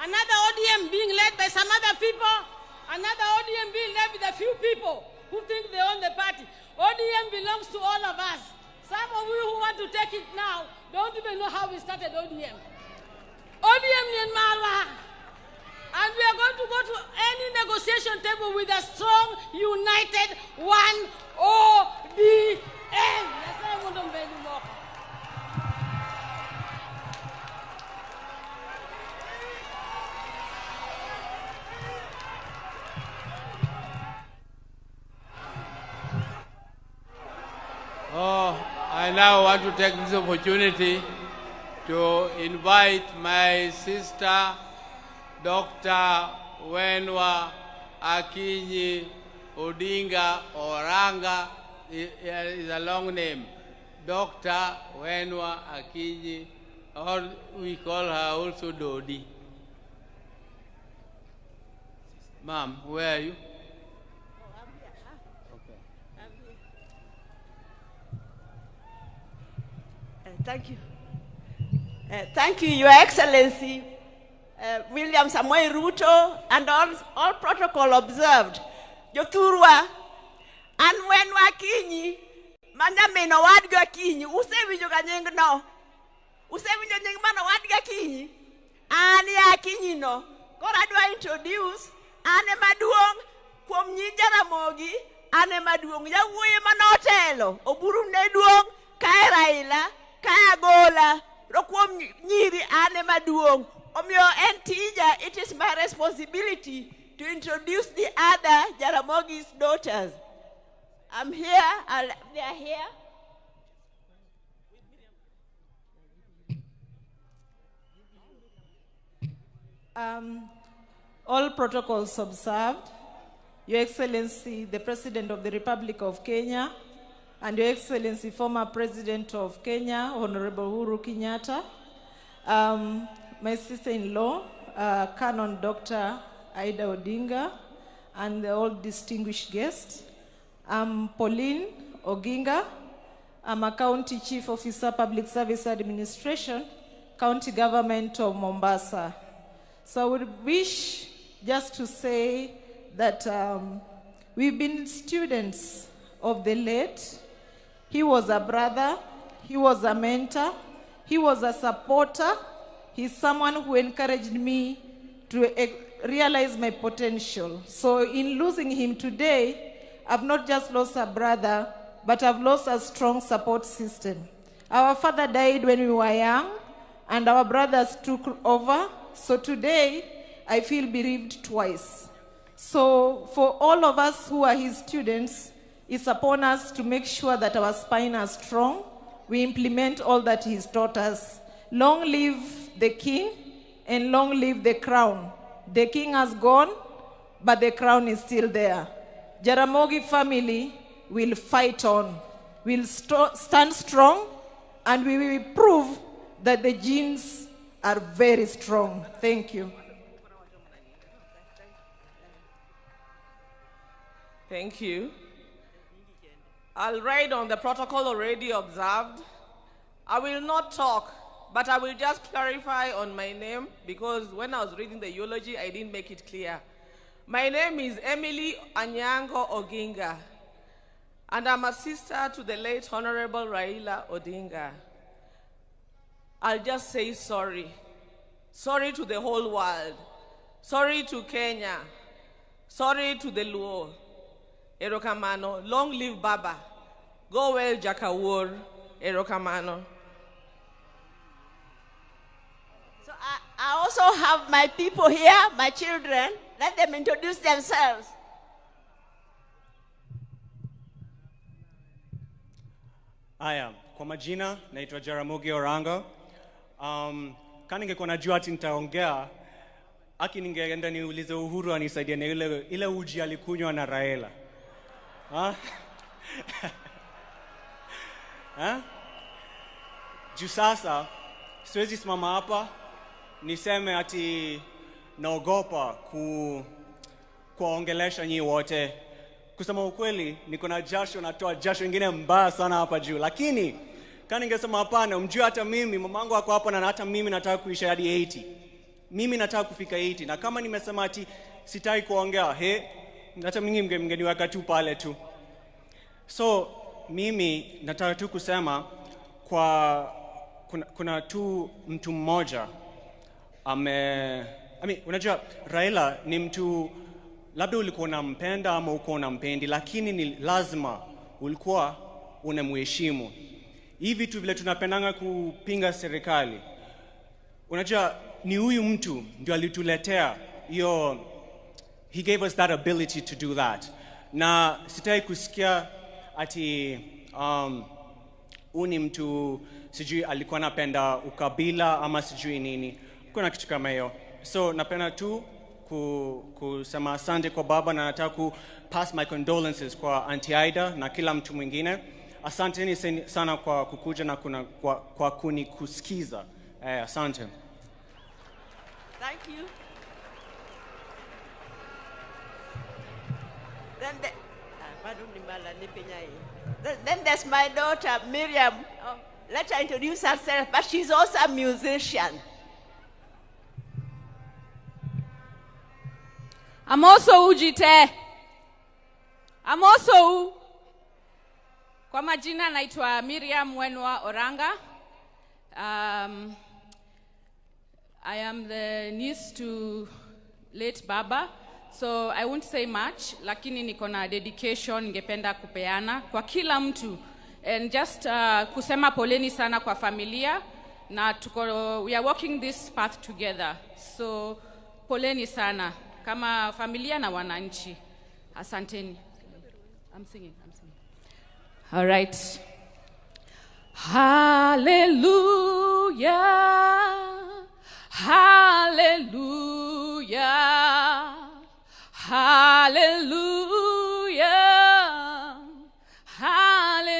another ODM being led by some other people, another ODM being led with a few people who think they own the party. ODM belongs to all of us. Some of you who want to take it now don't even know how we started ODM. ODM in Marwa. And we are going to go to any negotiation table with a strong, united, one ODM. That's why I want to make more. I now want to take this opportunity to invite my sister, Dr. Wenwa Akinyi Odinga Oranga, is a long name. Dr. Wenwa Akinyi, or we call her also Dodi. Ma'am, where are you? Thank you. Thank you, Your Excellency, William Samoei Ruto, and all protocol observed. Joturwa, and when Wakinyi, Mandamino Wadga Kinyi, Usevijo Ganyeng no, Usevijo Nyingmano Wadga Kinyi, and Yakinyi no, Koradwa introduce, Ane Maduong, Kwom Nyinjara Mogi, Ane Maduong, Yawuye Manotelo, Oburu Neduong, Kai Raila, Kaya Gola, Rokwom Nyiri Ane Maduong. Omyo Entija, it is my responsibility to introduce the other Jaramogi's daughters. I'm here, they are here. All protocols observed. Your Excellency, the President of the Republic of Kenya, and Your Excellency, former President of Kenya, Honorable Uhuru Kenyatta, my sister-in-law, Canon Dr. Raila Odinga, and all distinguished guests. I'm Pauline Oginga. I'm a County Chief Officer, Public Service Administration, County Government of Mombasa. So I would wish just to say that we've been students of the late. He was a brother, he was a mentor, he was a supporter. He's someone who encouraged me to realize my potential. So in losing him today, I've not just lost a brother, but I've lost a strong support system. Our father died when we were young, and our brothers took over. So today, I feel bereaved twice. So for all of us who are his students, it's upon us to make sure that our spine is strong. We implement all that he's taught us. Long live the king and long live the crown. The king has gone, but the crown is still there. Jaramogi family will fight on. We'll stand strong, and we will prove that the genes are very strong. Thank you. Thank you. I'll write on the protocol already observed. I will not talk, but I will just clarify on my name, because when I was reading the eulogy, I didn't make it clear. My name is Emily Anyango Oginga, and I'm a sister to the late Honorable Raila Odinga. I'll just say sorry. Sorry to the whole world. Sorry to Kenya. Sorry to the Luo. Erokamano. Long live Baba. Go well, Jakawur. Erokamano. So I also have my people here, my children. Let them introduce themselves. Aya, kwa majina naitwa Jaramogi Orango. Kani ningekuwa najua ati nitaongea, ningeenda niulize Uhuru anisaidie na ile uji alikunywa na Raila. Juu sasa siwezi simama hapa niseme ati naogopa kuongelesha nyinyi wote. Kusema ukweli, niko na jasho, natoa jasho ingine mbaya sana hapa juu. Lakini kani ningesema hapana, mjue hata mimi mamangu wako hapa, na hata mimi nataka kuishi hadi 80. Mimi nataka kufika 80, na kama nimesema ati sitaki kuongea, hata mimi mngeniweka tu pale tu. So mimi nataka tu kusema kuna tu mtu mmoja unajua Raila ni mtu, labda ulikuwa unampenda ama uko unampendi, lakini ni lazima ulikuwa unamheshimu. Hivi tu vile tunapendanga kupinga serikali, unajua ni huyu mtu ndio alituletea hiyo, he gave us that ability to do that. Na sitaki kusikia ati uni mtu sijui alikuwa anapenda ukabila ama sijui nini. Kuna kitu kama hiyo. So napenda tu kusema asante kwa baba, na nataka ku pass my condolences kwa Auntie Aida na kila mtu mwingine. Asanteni sana kwa kukuja na kwa kunikusikiza. Asante. Thank you. Then there's my daughter, Miriam. Oh, let her introduce herself, but she's also a musician. I'm also Ujite. I'm also kwa majina naitwa Miriam Wenwa Oranga. I am the niece to late Baba, so I won't say much, lakini niko na dedication ningependa kupeana kwa kila mtu, and just kusema poleni sana kwa familia, na we are walking this path together, so poleni sana kama familia na wananchi. Asanteni. I'm singing. All right. Hallelujah. Hallelujah. Hallelujah. Hallelujah.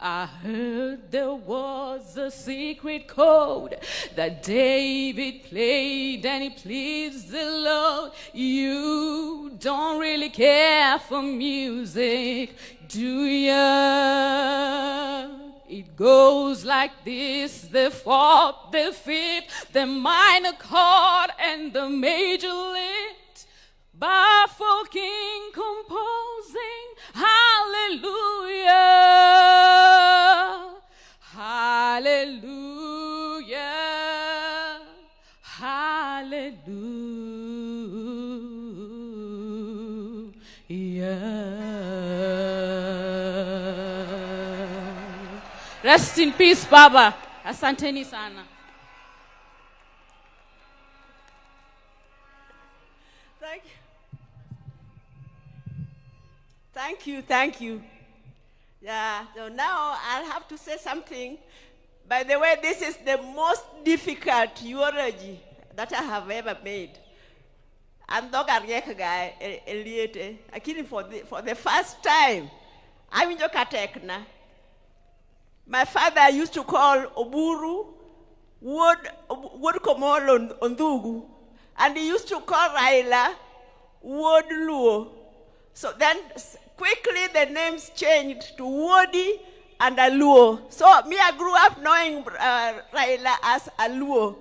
I heard there was a secret chord that David played and it pleased the Lord. You don't really care for music, do ya? It goes like this: the fourth, the fifth, the minor chord, and the major lift. Baffled king composing hallelujah, hallelujah, hallelujah. Rest in peace, Baba. Asanteni sana. Thank you, thank you. Yeah, so now I'll have to say something. By the way, this is the most difficult eulogy that I have ever made. I'm not a guy, Lakini for the first time, I'm in Jokatekna. My father used to call Oburu Wod Komolo Ondugu, and he used to call Raila Wod Luo. So then quickly the names changed to Wodi and Aluo. So me, I grew up knowing Raila as Aluo.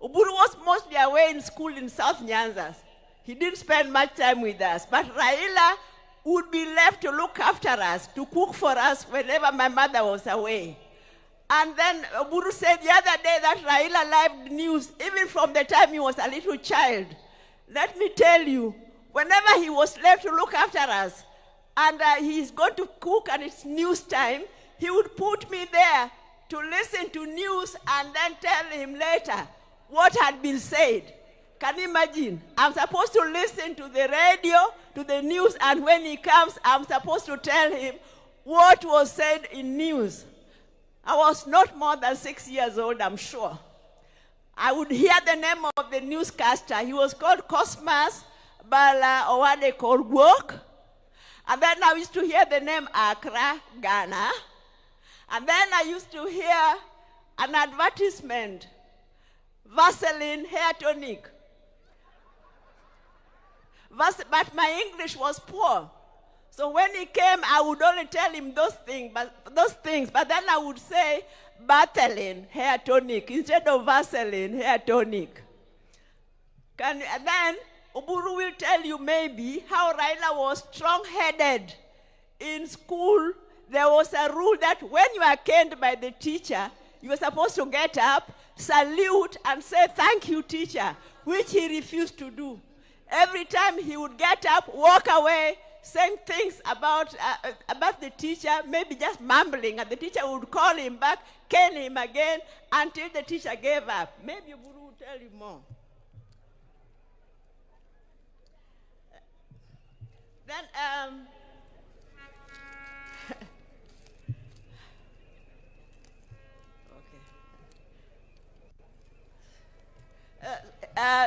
Oburu was mostly away in school in South Nyanza. He didn't spend much time with us, but Raila would be left to look after us, to cook for us whenever my mother was away. And then Oburu said the other day that Raila liked news, even from the time he was a little child. Let me tell you, whenever he was left to look after us, and he's going to cook and it's news time, he would put me there to listen to news and then tell him later what had been said. Can you imagine? I'm supposed to listen to the radio, to the news, and when he comes, I'm supposed to tell him what was said in news. I was not more than 6 years old, I'm sure. I would hear the name of the newscaster. He was called Cosmas Bala Owade Korgwok. And then I used to hear the name Accra, Ghana. And then I used to hear an advertisement, Vaseline hair tonic. But my English was poor. So when he came, I would only tell him those things. But then I would say, Vaseline hair tonic instead of Vaseline hair tonic. And then Oburu will tell you maybe how Raila was strong-headed. In school, there was a rule that when you are caned by the teacher, you were supposed to get up, salute, and say, thank you, teacher, which he refused to do. Every time he would get up, walk away, saying things about the teacher, maybe just mumbling, and the teacher would call him back, cane him again, until the teacher gave up. Maybe Oburu will tell you more. Then,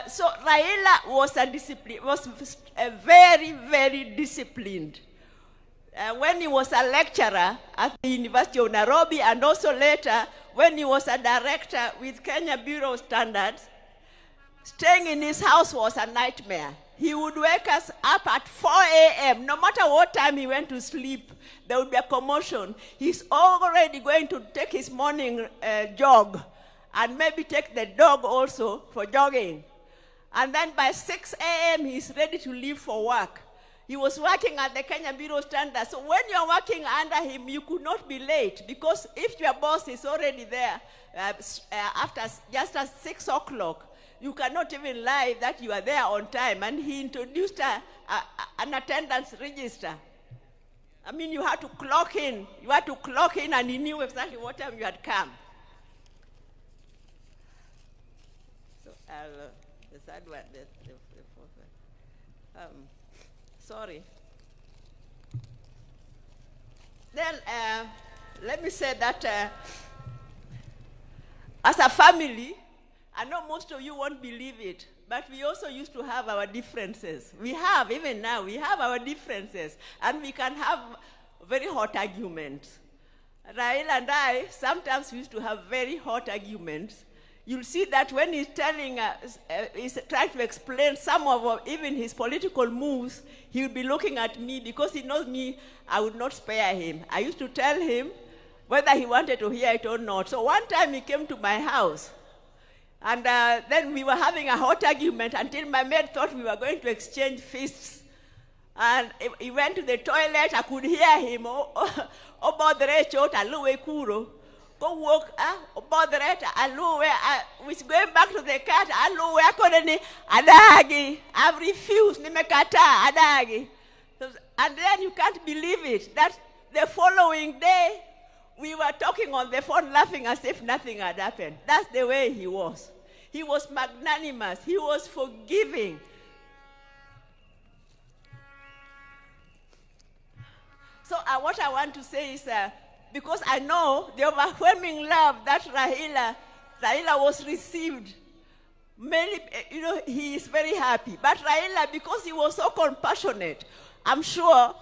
so Raila was a very, very disciplined. When he was a lecturer at the University of Nairobi, and also later when he was a director with Kenya Bureau of Standards, staying in his house was a nightmare. He would wake us up at 4 a.m. No matter what time he went to sleep, there would be a commotion. He's already going to take his morning jog, and maybe take the dog also for jogging. And then by 6 a.m., he's ready to leave for work. He was working at the Kenya Bureau of Standards. So when you're working under him, you could not be late, because if your boss is already there after just at 6 o'clock, you cannot even lie that you are there on time. And he introduced an attendance register. I mean, you had to clock in. You had to clock in, and he knew exactly what time you had come. So the third one, the fourth one. Sorry. Then let me say that as a family, I know most of you won't believe it, but we also used to have our differences. We have, even now, we have our differences, and we can have very hot arguments. Raila and I, sometimes we used to have very hot arguments. You'll see that when he's telling us, he's trying to explain some of even his political moves, he'll be looking at me, because he knows me, I would not spare him. I used to tell him whether he wanted to hear it or not. So one time he came to my house, and then we were having a hot argument until my maid thought we were going to exchange fists. And he went to the toilet. I could hear him. Go walk, was going back to the cat. Adagi. I've refused. Nimekata adagi. And then you can't believe it, that the following day, we were talking on the phone, laughing as if nothing had happened. That's the way he was. He was magnanimous. He was forgiving. So what I want to say is, because I know the overwhelming love that Raila was received, many, he is very happy. But Raila, because he was so compassionate, I'm sure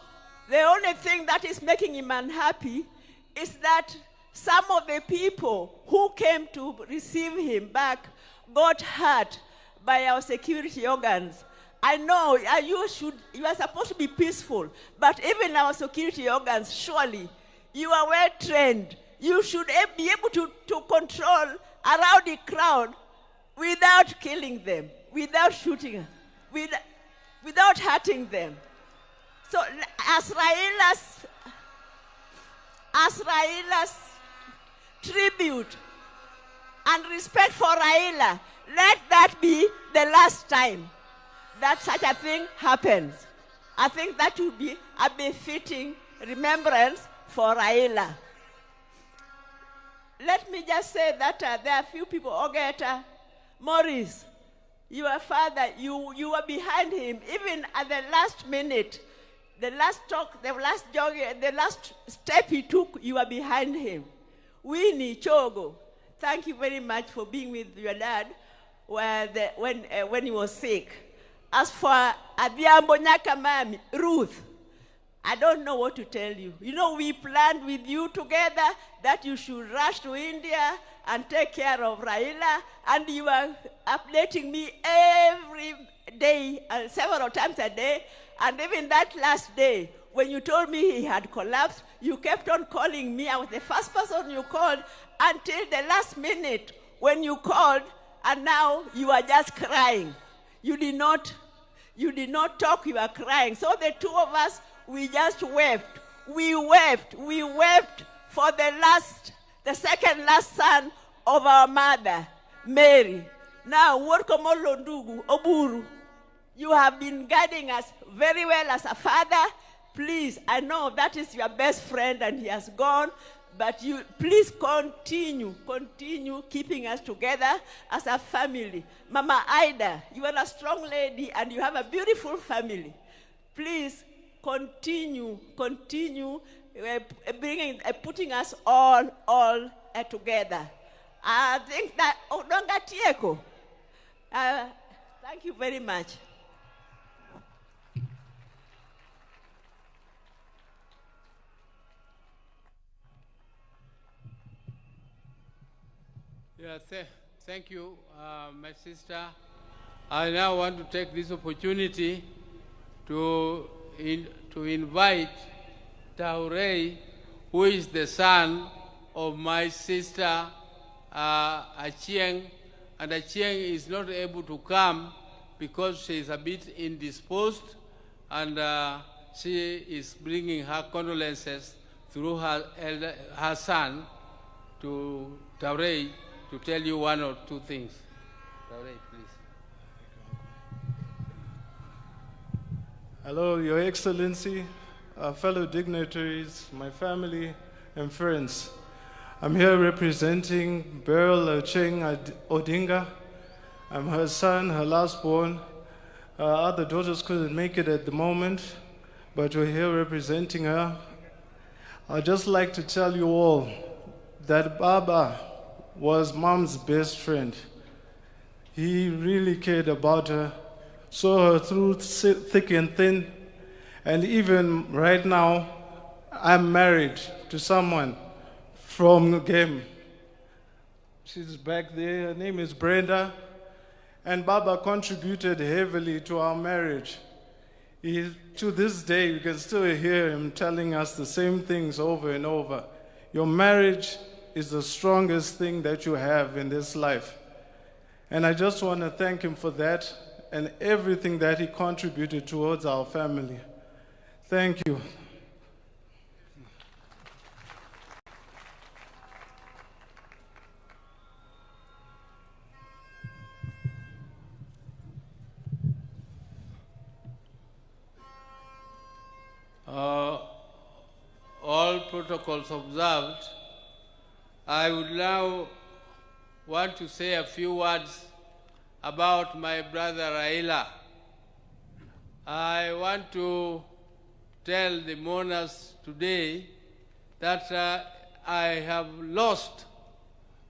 the only thing that is making him unhappy is that some of the people who came to receive him back got hurt by our security organs. I know you are supposed to be peaceful, but even our security organs, surely, you are well trained. You should be able to control around the crowd without killing them, without shooting, without hurting them. So as Raila's tribute and respect for Raila, let that be the last time that such a thing happens. I think that would be a befitting remembrance for Raila. Let me just say that there are a few people. Ogeta, Morris, your father, you were behind him, even at the last minute, the last talk, the last jog, the last step he took, you were behind him. Winnie Chogo, thank you very much for being with your dad when he was sick. As for Adhiambo Nyakamami, Ruth, I don't know what to tell you. We planned with you together that you should rush to India and take care of Raila, and you are updating me every day, several times a day, and even that last day, when you told me he had collapsed, you kept on calling me. I was the first person you called until the last minute when you called, and now you are just crying. You did not talk, you were crying. So the two of us, we just wept. We wept for the second last son of our mother, Mary. Now, Workomolondugu, Oburu, you have been guiding us very well as a father. Please, I know that is your best friend and he has gone, but you please continue keeping us together as a family. Mama Ida, you are a strong lady and you have a beautiful family. Please continue putting us all together. I think that Odonga Tieko. Thank you very much. Yeah, thank you, my sister. I now want to take this opportunity to invite Taurei, who is the son of my sister Achieng, and Achieng is not able to come because she is a bit indisposed, and she is bringing her condolences through her son to Taurei to tell you one or two things. Taurei, please. Hello, Your Excellency, fellow dignitaries, my family and friends. I'm here representing Raila Odinga'S. I'm her son, her lastborn. Other daughters couldn't make it at the moment, but we're here representing her. I'd just like to tell you all that Baba was Mom's best friend. He really cared about her, saw her through thick and thin, and even right now, I'm married to someone from Game. She's back there, her name is Brenda, and Baba contributed heavily to our marriage. To this day, you can still hear him telling us the same things over and over. Your marriage is the strongest thing that you have in this life. And I just want to thank him for that and everything that he contributed towards our family. Thank you. All protocols observed, I would now want to say a few words about my brother Raila. I want to tell the mourners today that I have lost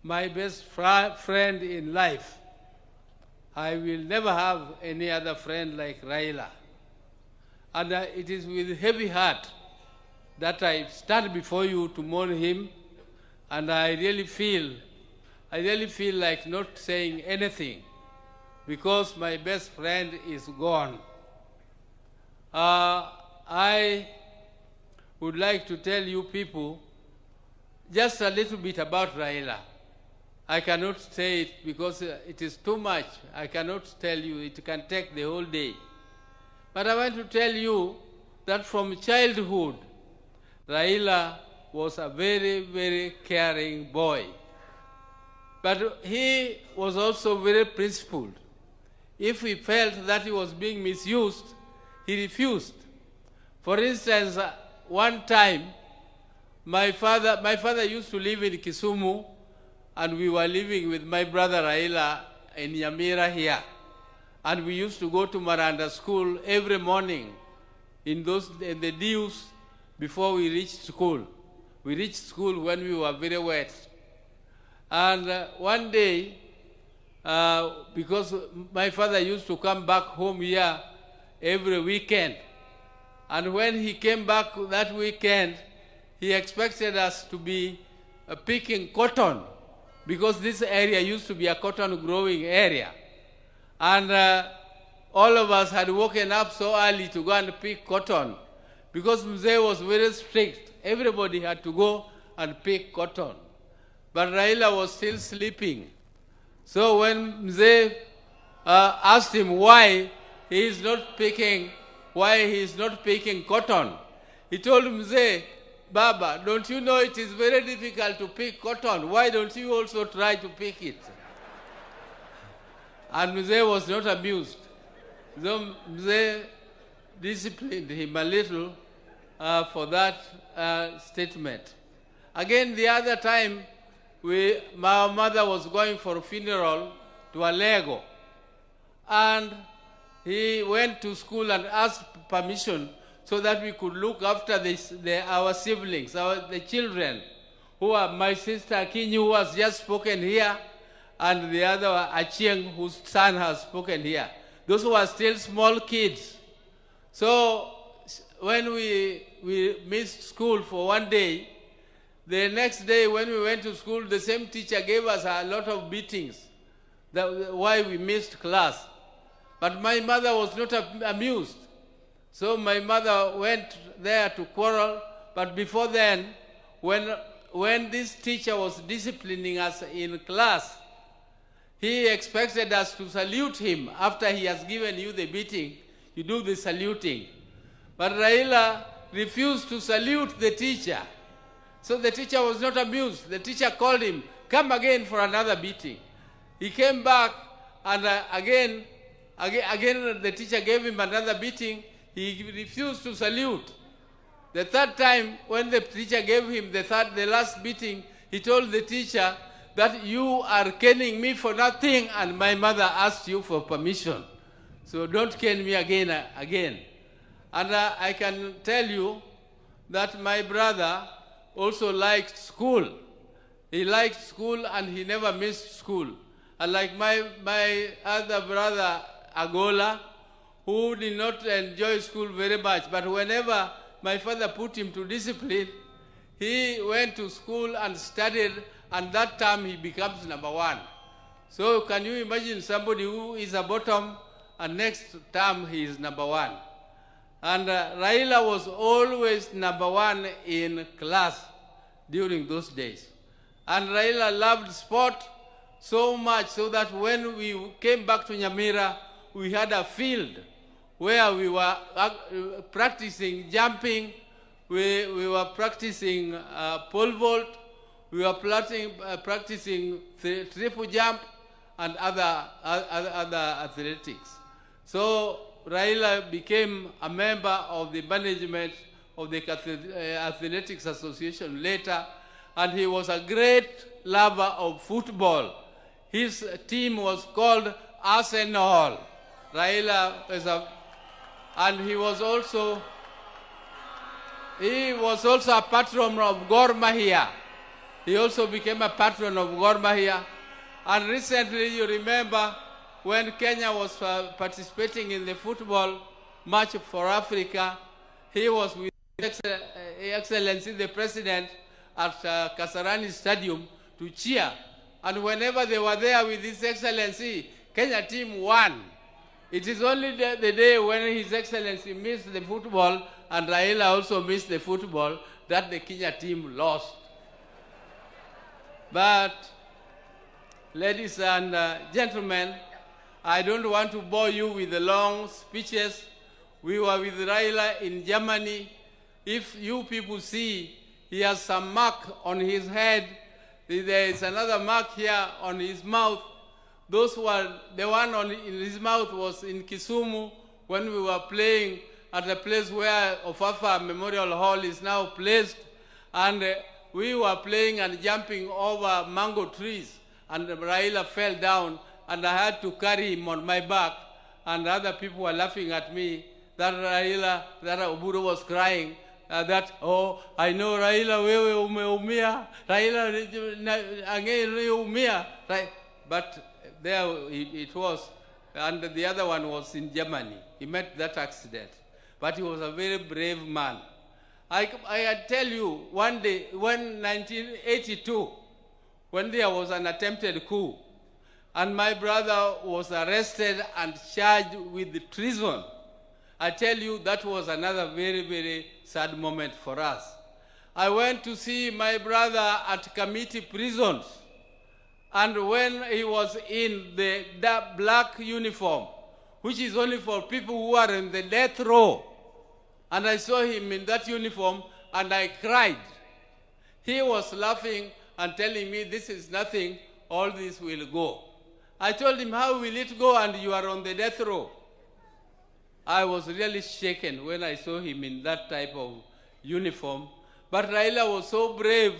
my best friend in life. I will never have any other friend like Raila. And it is with heavy heart that I stand before you to mourn him, and I really feel like not saying anything because my best friend is gone. I would like to tell you people just a little bit about Raila. I cannot say it because it is too much. I cannot tell you. It can take the whole day. But I want to tell you that from childhood, Raila was a very, very caring boy. But he was also very principled. If he felt that he was being misused, he refused. For instance, one time, my father used to live in Kisumu, and we were living with my brother Raila in Nyamira here. And we used to go to Maranda school every morning in the dews before we reached school. We reached school when we were very wet. And one day, because my father used to come back home here every weekend, and when he came back that weekend, he expected us to be picking cotton, because this area used to be a cotton growing area. And all of us had woken up so early to go and pick cotton, because Mzee was very strict. Everybody had to go and pick cotton. But Raila was still sleeping. So when Mzee asked him why he is not picking cotton, he told Mzee, Baba, don't you know it is very difficult to pick cotton? Why don't you also try to pick it? And Mzee was not amused. So Mzee disciplined him a little for that statement. Again, the other time, my mother was going for a funeral to Alego. And he went to school and asked permission so that we could look after our siblings, the children, who are my sister Akinyi, who has just spoken here, and the other Achieng, whose son has spoken here. Those who are still small kids. So when we missed school for one day, the next day when we went to school, the same teacher gave us a lot of beatings, why we missed class. But my mother was not amused. So my mother went there to quarrel, but before then, when this teacher was disciplining us in class, he expected us to salute him. After he has given you the beating, you do the saluting. But Raila refused to salute the teacher. So the teacher was not amused. The teacher called him, come again for another beating. He came back, and again the teacher gave him another beating. He refused to salute. The third time, when the teacher gave him the last beating, he told the teacher that you are caning me for nothing, and my mother asked you for permission. So don't cane me again. And I can tell you that my brother also liked school. He liked school and he never missed school. Unlike my other brother, Agola, who did not enjoy school very much, but whenever my father put him to discipline, he went to school and studied, and that time he becomes number one. So can you imagine somebody who is a bottom and next term he is number one? And Raila was always number one in class during those days. And Raila loved sport so much so that when we came back to Nyamira, we had a field where we were practicing jumping, we were practicing pole vault, we were practicing triple jump and other athletics. So Raila became a member of the management of the Athletics Association later, and he was a great lover of football. His team was called Arsenal. Raila was and he was also He was also a patron of Gor Mahia. He also became a patron of Gor Mahia. And recently, you remember, when Kenya was participating in the football match for Africa, he was with His Excellency the President at Kasarani Stadium to cheer. And whenever they were there with His Excellency, Kenya team won. It is only the day when His Excellency missed the football and Raila also missed the football that the Kenya team lost. But, ladies and gentlemen, I don't want to bore you with the long speeches. We were with Raila in Germany. If you people see, he has some mark on his head. There is another mark here on his mouth. Those were, the one in his mouth was in Kisumu when we were playing at the place where Ofafa Memorial Hall is now placed. And we were playing and jumping over mango trees. And Raila fell down and I had to carry him on my back. And other people were laughing at me that Raila, that Oburu was crying. Oh, I know Raila, wewe umeumia. Raila, umia. But there it was. And the other one was in Germany. He met that accident. But he was a very brave man. I tell you, one day, when 1982, when there was an attempted coup, and my brother was arrested and charged with treason, I tell you, that was another very, very sad moment for us. I went to see my brother at committee prisons, and when he was in the black uniform, which is only for people who are in the death row, and I saw him in that uniform, and I cried. He was laughing and telling me, this is nothing, all this will go. I told him, how will it go and you are on the death row? I was really shaken when I saw him in that type of uniform. But Raila was so brave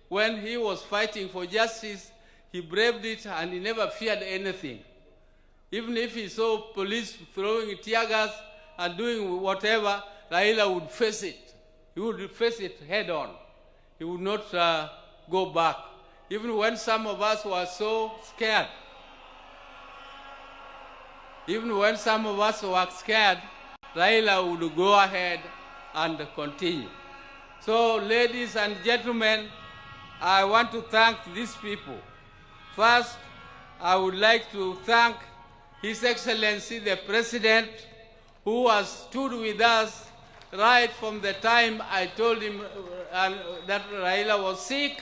when he was fighting for justice. He braved it and he never feared anything. Even if he saw police throwing tear gas and doing whatever, Raila would face it. He would face it head on. He would not go back. Even when some of us were so scared, Raila would go ahead and continue. So, ladies and gentlemen, I want to thank these people. First, I would like to thank His Excellency the President, who has stood with us right from the time I told him that Raila was sick.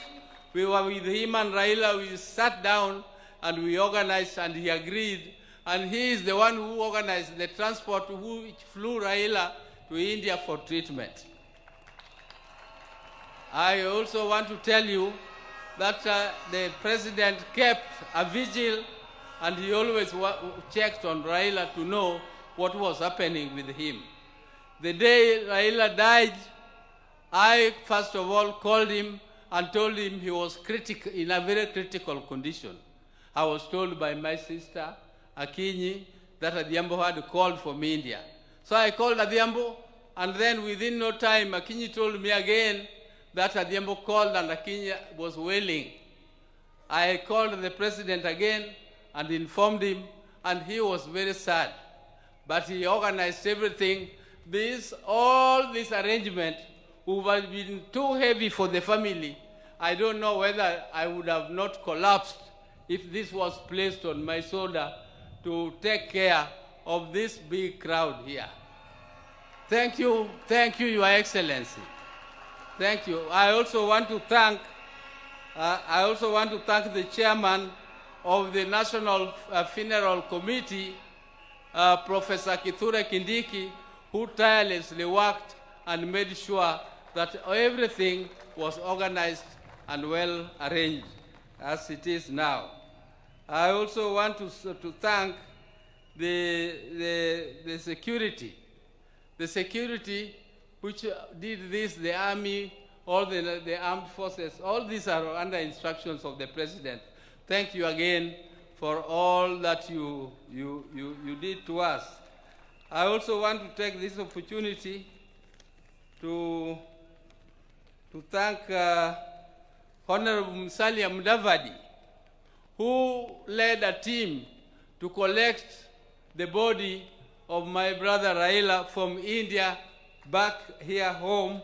We were with him and Raila, we sat down and we organized and he agreed. And he is the one who organized the transport which flew Raila to India for treatment. I also want to tell you that the president kept a vigil and he always checked on Raila to know what was happening with him. The day Raila died, I first of all called him and told him he was in a very critical condition. I was told by my sister, Akinyi, that Adhiambo had called from India. So I called Adhiambo, and then within no time, Akinyi told me again that Adhiambo called and Akinyi was wailing. I called the president again and informed him, and he was very sad. But he organized everything. All this arrangement would have been too heavy for the family. I don't know whether I would have not collapsed if this was placed on my shoulder to take care of this big crowd here. Thank you, Your Excellency. Thank you. I also want to thank the chairman of the National Funeral Committee, Professor Kithure Kindiki, who tirelessly worked and made sure that everything was organized and well arranged as it is now. I also want to thank the security. The security which did this, the army, all the armed forces, all these are under instructions of the president. Thank you again for all that you did to us. I also want to take this opportunity to to thank Honorable Musalia Mudavadi, who led a team to collect the body of my brother Raila from India back here home,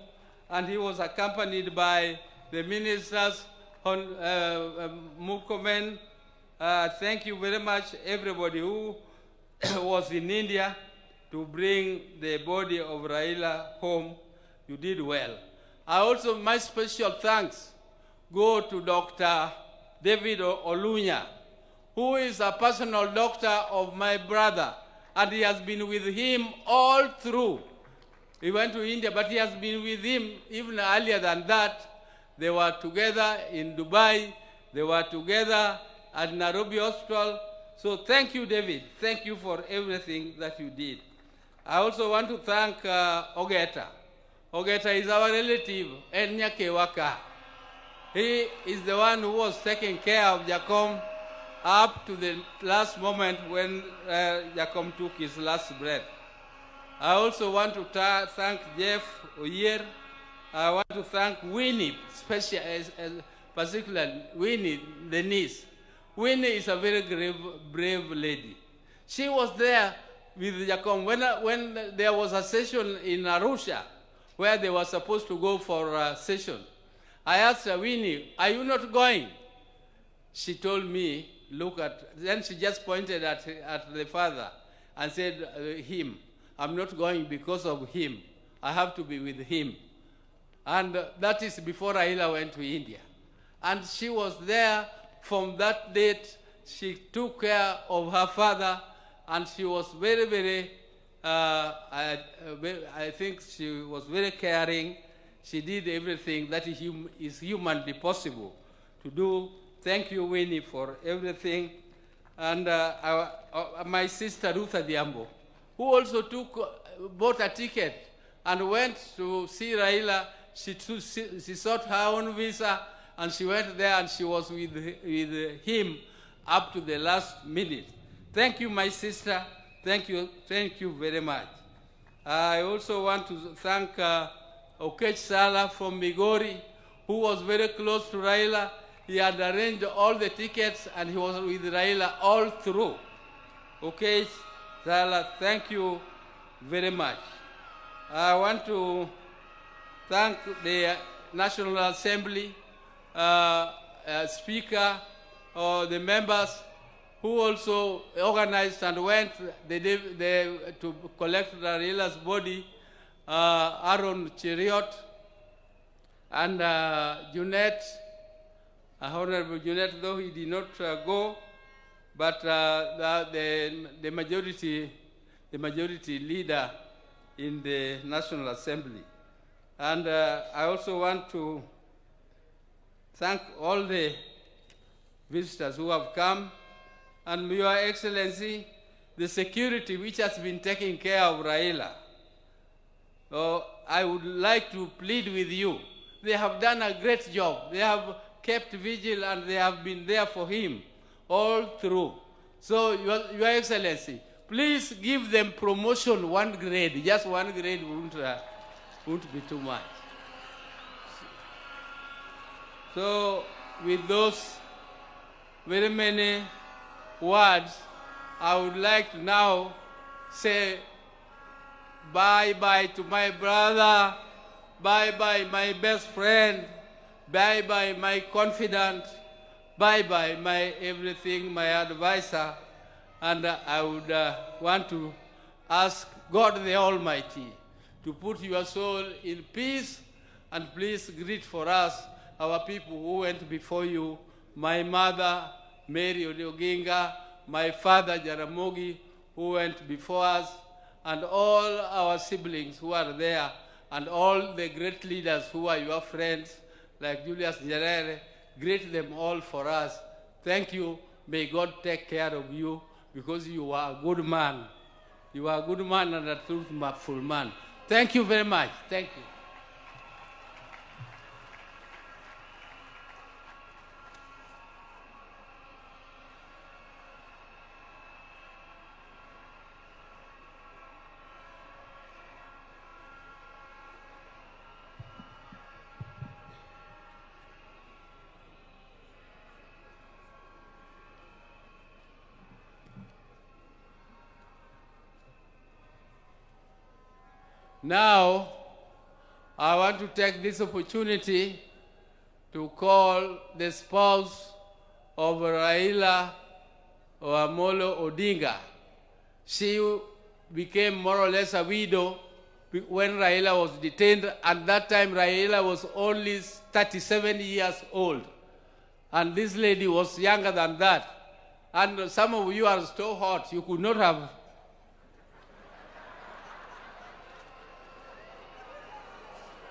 and he was accompanied by the ministers, Murkomen. Thank you very much, everybody who was in India to bring the body of Raila home. You did well. My special thanks go to Dr. David Olunya, who is a personal doctor of my brother, and he has been with him all through. He went to India, but he has been with him even earlier than that. They were together in Dubai. They were together at Nairobi Hospital. So thank you, David. Thank you for everything that you did. I also want to thank Ogeta. Ogeta is our relative, Enyake Waka. He is the one who was taking care of Jacom up to the last moment when Jacom took his last breath. I also want to thank Jeff Oyer. I want to thank Winnie, particularly Winnie, the niece. Winnie is a very brave lady. She was there with Jacom when there was a session in Arusha where they were supposed to go for a session. I asked her, Winnie, are you not going? She told me, then she just pointed at the father and said, him. I'm not going because of him. I have to be with him. And that is before Raila went to India. And she was there from that date. She took care of her father, and she was very, very, I think she was very caring. She did everything that is humanly possible to do. Thank you, Winnie, for everything. And my sister, Ruth Adiambo, who also bought a ticket and went to see Raila. She sought her own visa, and she went there, and she was with him up to the last minute. Thank you, my sister. Thank you very much. I also want to thank Okech Sala from Migori, who was very close to Raila. He had arranged all the tickets, and he was with Raila all through. Okech Sala, thank you very much. I want to thank the National Assembly, Speaker, the members who also organized and went to collect Raila's body, Aaron Cheriot and Junet, Honorable Junet, though he did not go, but the majority leader in the National Assembly. And I also want to thank all the visitors who have come, and Your Excellency, the security which has been taking care of Raila. So I would like to plead with you. They have done a great job. They have kept vigil, and they have been there for him all through. So Your Excellency, please give them promotion 1 grade. Just 1 grade won't be too much. So with those very many words, I would like to now say bye-bye to my brother, bye-bye my best friend, bye-bye my confidant, bye-bye my everything, my advisor. And I would want to ask God the Almighty to put your soul in peace, and please greet for us our people who went before you, my mother, Mary Oginga, my father, Jaramogi, who went before us, and all our siblings who are there, and all the great leaders who are your friends, like Julius Nyerere. Greet them all for us. Thank you. May God take care of you, because you are a good man. You are a good man and a truthful man. Thank you very much. Thank you. Now, I want to take this opportunity to call the spouse of Raila Odinga'S. She became more or less a widow when Raila was detained. At that time, Raila was only 37 years old. And this lady was younger than that. And some of you are so hot, you could not have.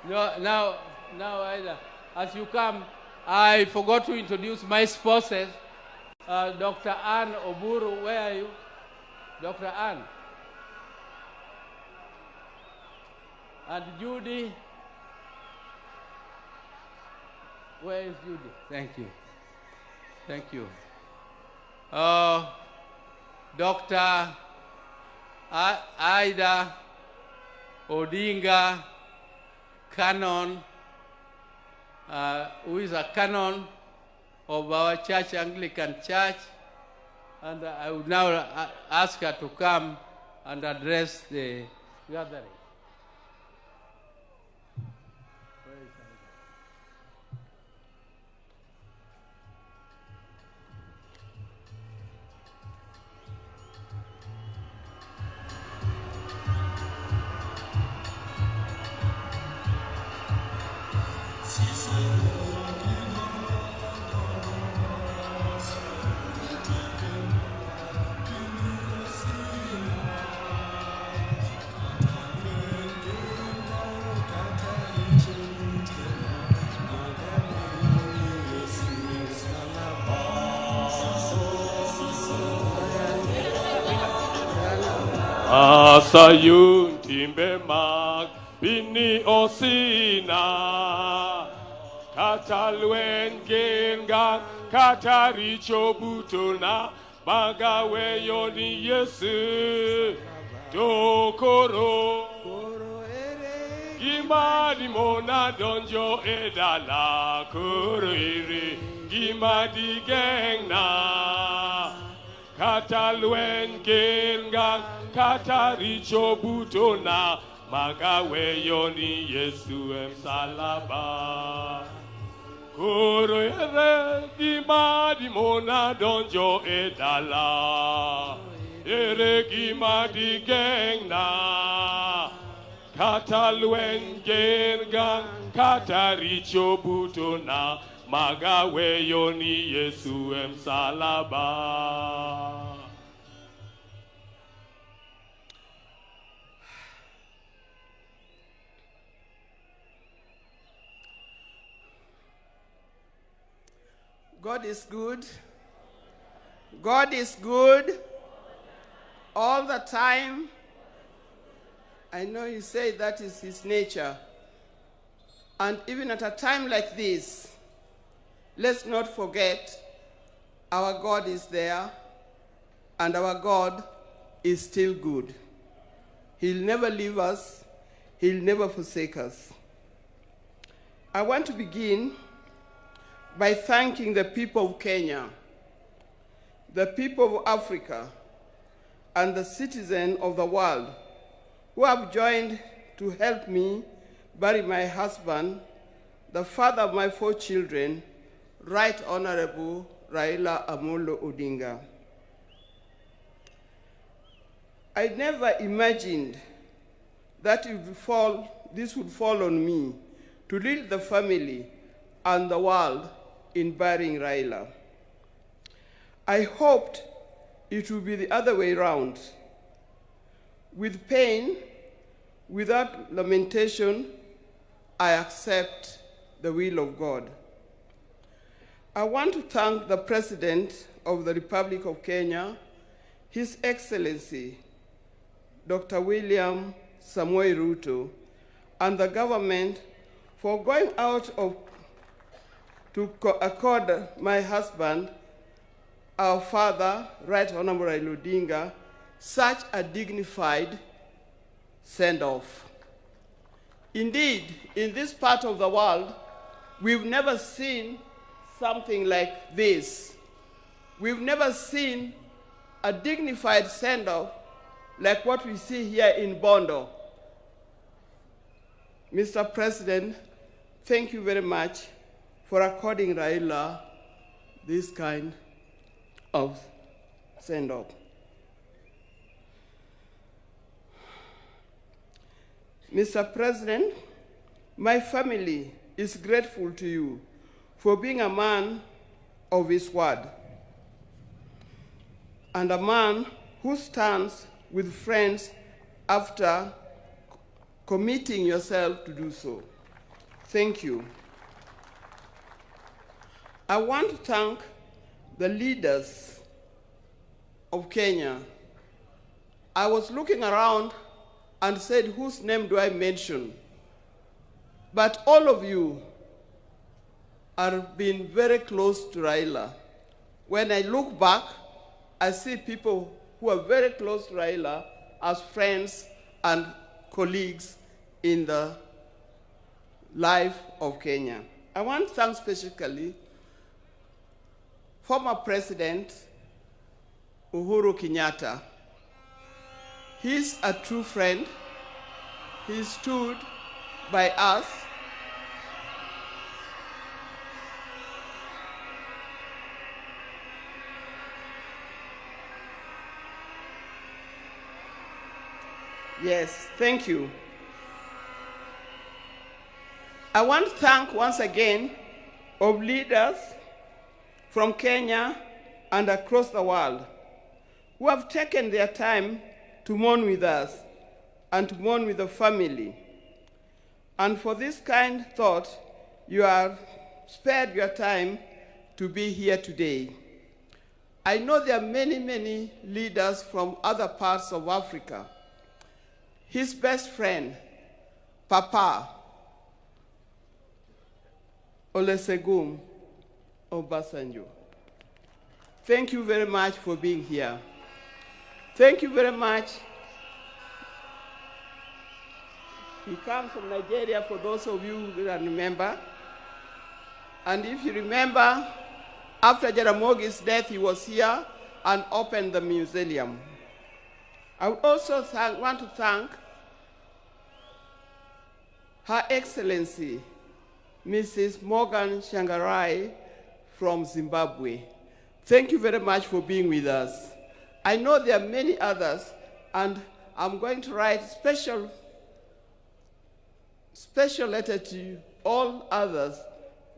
Now, as you come, I forgot to introduce my spouses. Dr. Ann Oburu, where are you? Dr. Ann. And Judy. Where is Judy? Thank you. Thank you. Dr. Ida Odinga, canon, who is a canon of our church, Anglican Church. And I would now ask her to come and address the gathering. Asayun timbe mag bini osina katalwen genga kataricho butona bagawe yoni yesu dokoro gimadi mona donjo edala kuriri gimadi gengna katalwen genga kataricho butona magawe yoni yesu emsalaba koro ere gimadi mona donjo edala ere gimadi gengna katalwen genga kataricho butona magawe yoni yesu emsalaba. God is good. God is good all the time. I know you say that is his nature. And even at a time like this, let's not forget our God is there and our God is still good. He'll never leave us. He'll never forsake us. I want to begin by thanking the people of Kenya, the people of Africa, and the citizens of the world who have joined to help me bury my husband, the father of my 4 children, Right Honorable Raila Odinga'S. I never imagined that this would fall on me to lead the family and the world in burying Raila. I hoped it would be the other way around. With pain, without lamentation, I accept the will of God. I want to thank the President of the Republic of Kenya, His Excellency, Dr. William Samoei Ruto, and the government for going out to accord my husband, our father, Right Honorable Raila Odinga'S, such a dignified send-off. Indeed, in this part of the world, we've never seen something like this. We've never seen a dignified send-off like what we see here in Bondo. Mr. President, thank you very much for according Raila this kind of send-off. Mr. President, my family is grateful to you for being a man of his word and a man who stands with friends after committing yourself to do so. Thank you. I want to thank the leaders of Kenya. I was looking around and said, whose name do I mention? But all of you are being very close to Raila. When I look back, I see people who are very close to Raila as friends and colleagues in the life of Kenya. I want to thank specifically former President Uhuru Kenyatta. He's a true friend. He stood by us. Yes, thank you. I want to thank once again of leaders from Kenya and across the world who have taken their time to mourn with us and to mourn with the family. And for this kind thought, you have spared your time to be here today. I know there are many, many leaders from other parts of Africa. His best friend, Papa Olusegun Obasanjo. Thank you very much for being here. Thank you very much. He comes from Nigeria, for those of you who don't remember. And if you remember, after Jaramogi's death, he was here and opened the museum. I would also want to thank Her Excellency, Mrs. Morgan Shangarai from Zimbabwe. Thank you very much for being with us. I know there are many others, and I'm going to write special letter to all others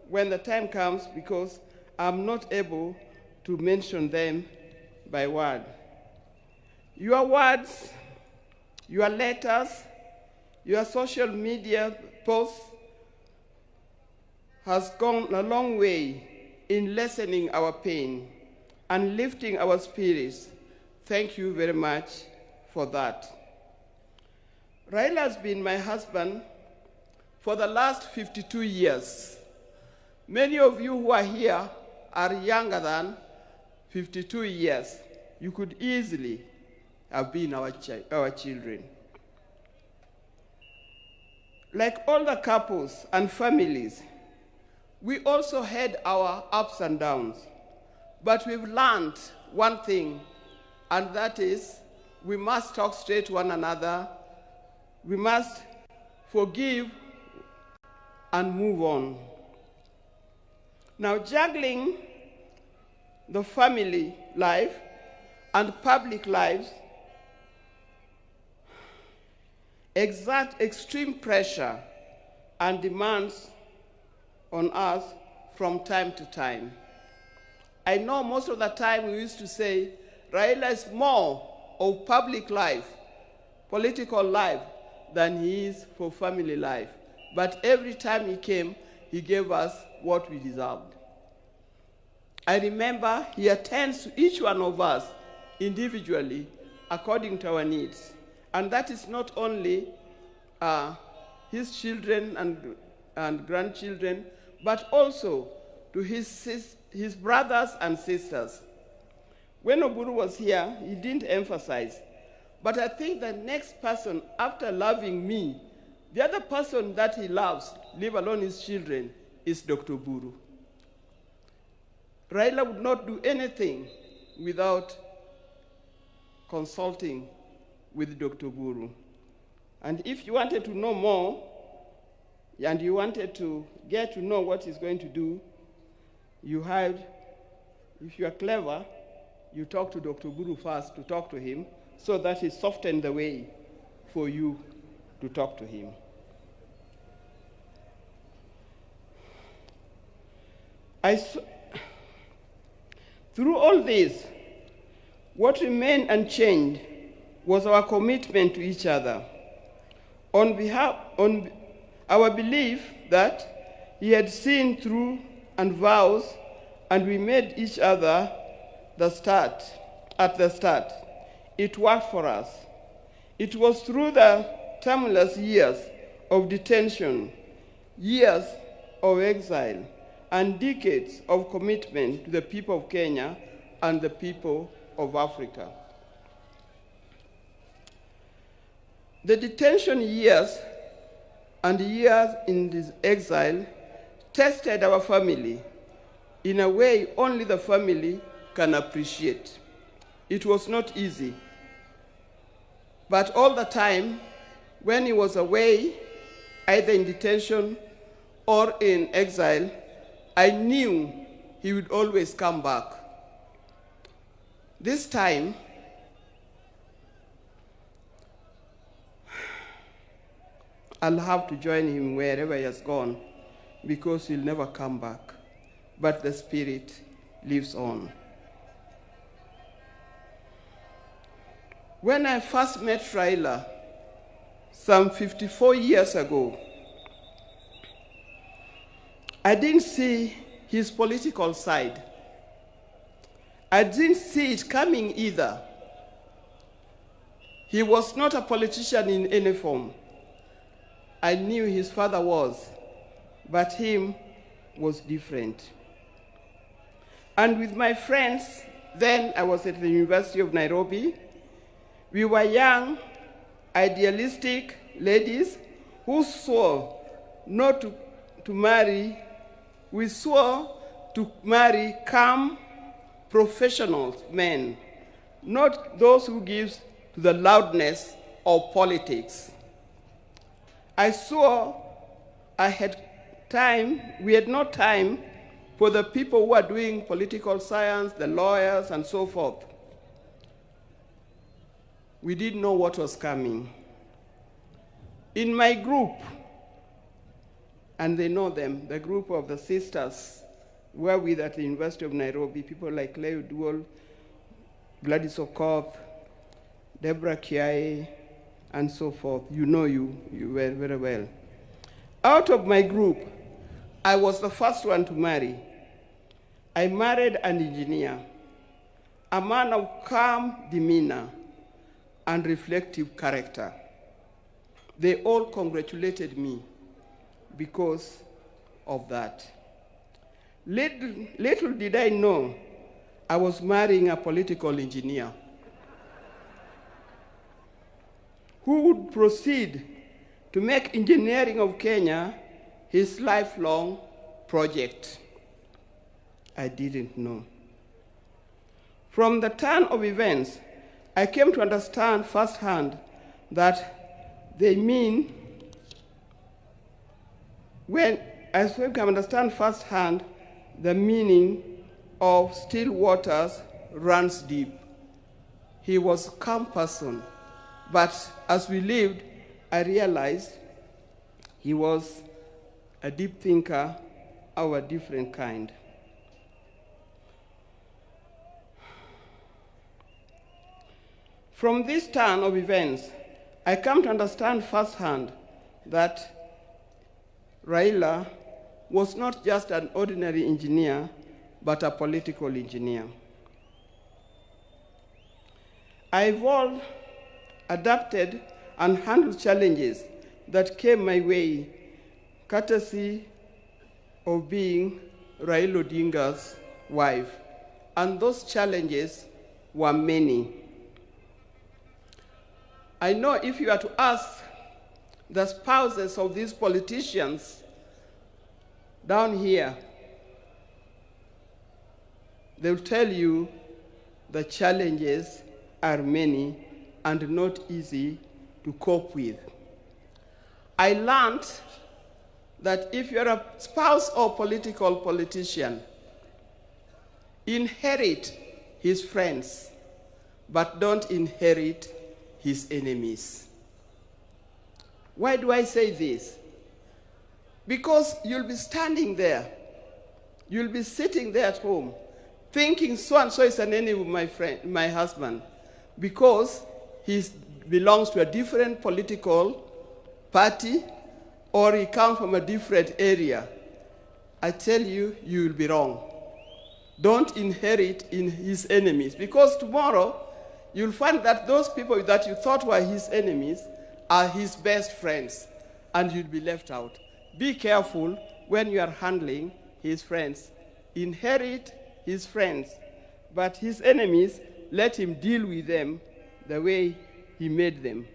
when the time comes, because I'm not able to mention them by word. Your words, your letters, your social media posts has gone a long way in lessening our pain and lifting our spirits. Thank you very much for that. Raila has been my husband for the last 52 years. Many of you who are here are younger than 52 years. You could easily have been our children. Like all the couples and families, we also had our ups and downs. But we've learned one thing, and that is we must talk straight to one another. We must forgive and move on. Now, juggling the family life and public lives exert extreme pressure and demands on us from time to time. I know most of the time we used to say Raila is more of public life, political life, than he is for family life. But every time he came, he gave us what we deserved. I remember he attends to each one of us individually according to our needs. And that is not only his children and grandchildren, but also to his brothers and sisters. When Oburu was here, he didn't emphasize. But I think the next person, after loving me, the other person that he loves, leave alone his children, is Dr. Buru. Raila would not do anything without consulting with Dr. Buru. And if you wanted to know more, and you wanted to get to know what he's going to do, you had, if you are clever, you talk to Dr. Guru first to talk to him, so that he softened the way for you to talk to him. Through all this, what remained unchanged was our commitment to each other. On our belief that he had seen through and vows, and we made each other at the start. It worked for us. It was through the tumultuous years of detention, years of exile, and decades of commitment to the people of Kenya and the people of Africa. The detention years and years in this exile tested our family in a way only the family can appreciate. It was not easy. But all the time, when he was away, either in detention or in exile, I knew he would always come back. This time, I'll have to join him wherever he has gone, because he'll never come back. But the spirit lives on. When I first met Raila, some 54 years ago, I didn't see his political side. I didn't see it coming either. He was not a politician in any form. I knew his father was, but him was different. And with my friends, then I was at the University of Nairobi, we were young, idealistic ladies who swore not to marry. We swore to marry calm, professional men, not those who give to the loudness of politics. I swore we had no time for the people who are doing political science, the lawyers, and so forth. We didn't know what was coming. In my group, and they know them, the group of the sisters were with at the University of Nairobi, people like Leo Duol, Gladys Okoth, Deborah Kiai, and so forth. You know you were very well. Out of my group, I was the first one to marry. I married an engineer, a man of calm demeanor and reflective character. They all congratulated me because of that. Little did I know I was marrying a political engineer who would proceed to make engineering of Kenya his lifelong project. I didn't know. From the turn of events, I came to understand firsthand that they mean, I can understand firsthand the meaning of still waters runs deep. He was a calm person, but as we lived, I realized he was a deep thinker of a different kind. From this turn of events, I come to understand firsthand that Raila was not just an ordinary engineer, but a political engineer. I evolved, adapted, and handled challenges that came my way, courtesy of being Raila Odinga'S wife. And those challenges were many. I know if you are to ask the spouses of these politicians down here, they'll tell you the challenges are many and not easy to cope with. I learned that if you're a spouse or politician, inherit his friends, but don't inherit his enemies. Why do I say this? Because you'll be standing there, you'll be sitting there at home, thinking so-and-so is an enemy of my husband, because he belongs to a different political party, or he comes from a different area. I tell you, you will be wrong. Don't inherit in his enemies, because tomorrow you'll find that those people that you thought were his enemies are his best friends, and you'll be left out. Be careful when you are handling his friends. Inherit his friends, but his enemies, let him deal with them the way he made them.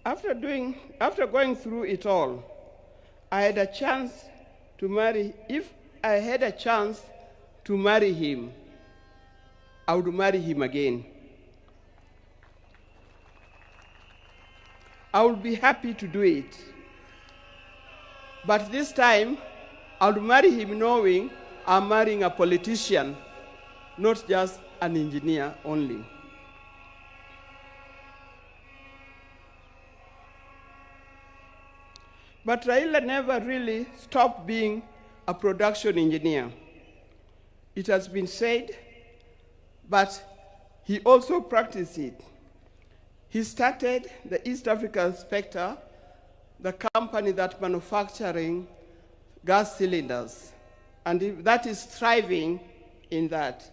After going through it all, I had a chance to marry. If I had a chance to marry him, I would marry him again. I would be happy to do it. But this time, I would marry him knowing I'm marrying a politician, not just an engineer only. But Raila never really stopped being a production engineer. It has been said, but he also practiced it. He started the East African Spectre, the company that manufacturing gas cylinders, and that is thriving in that.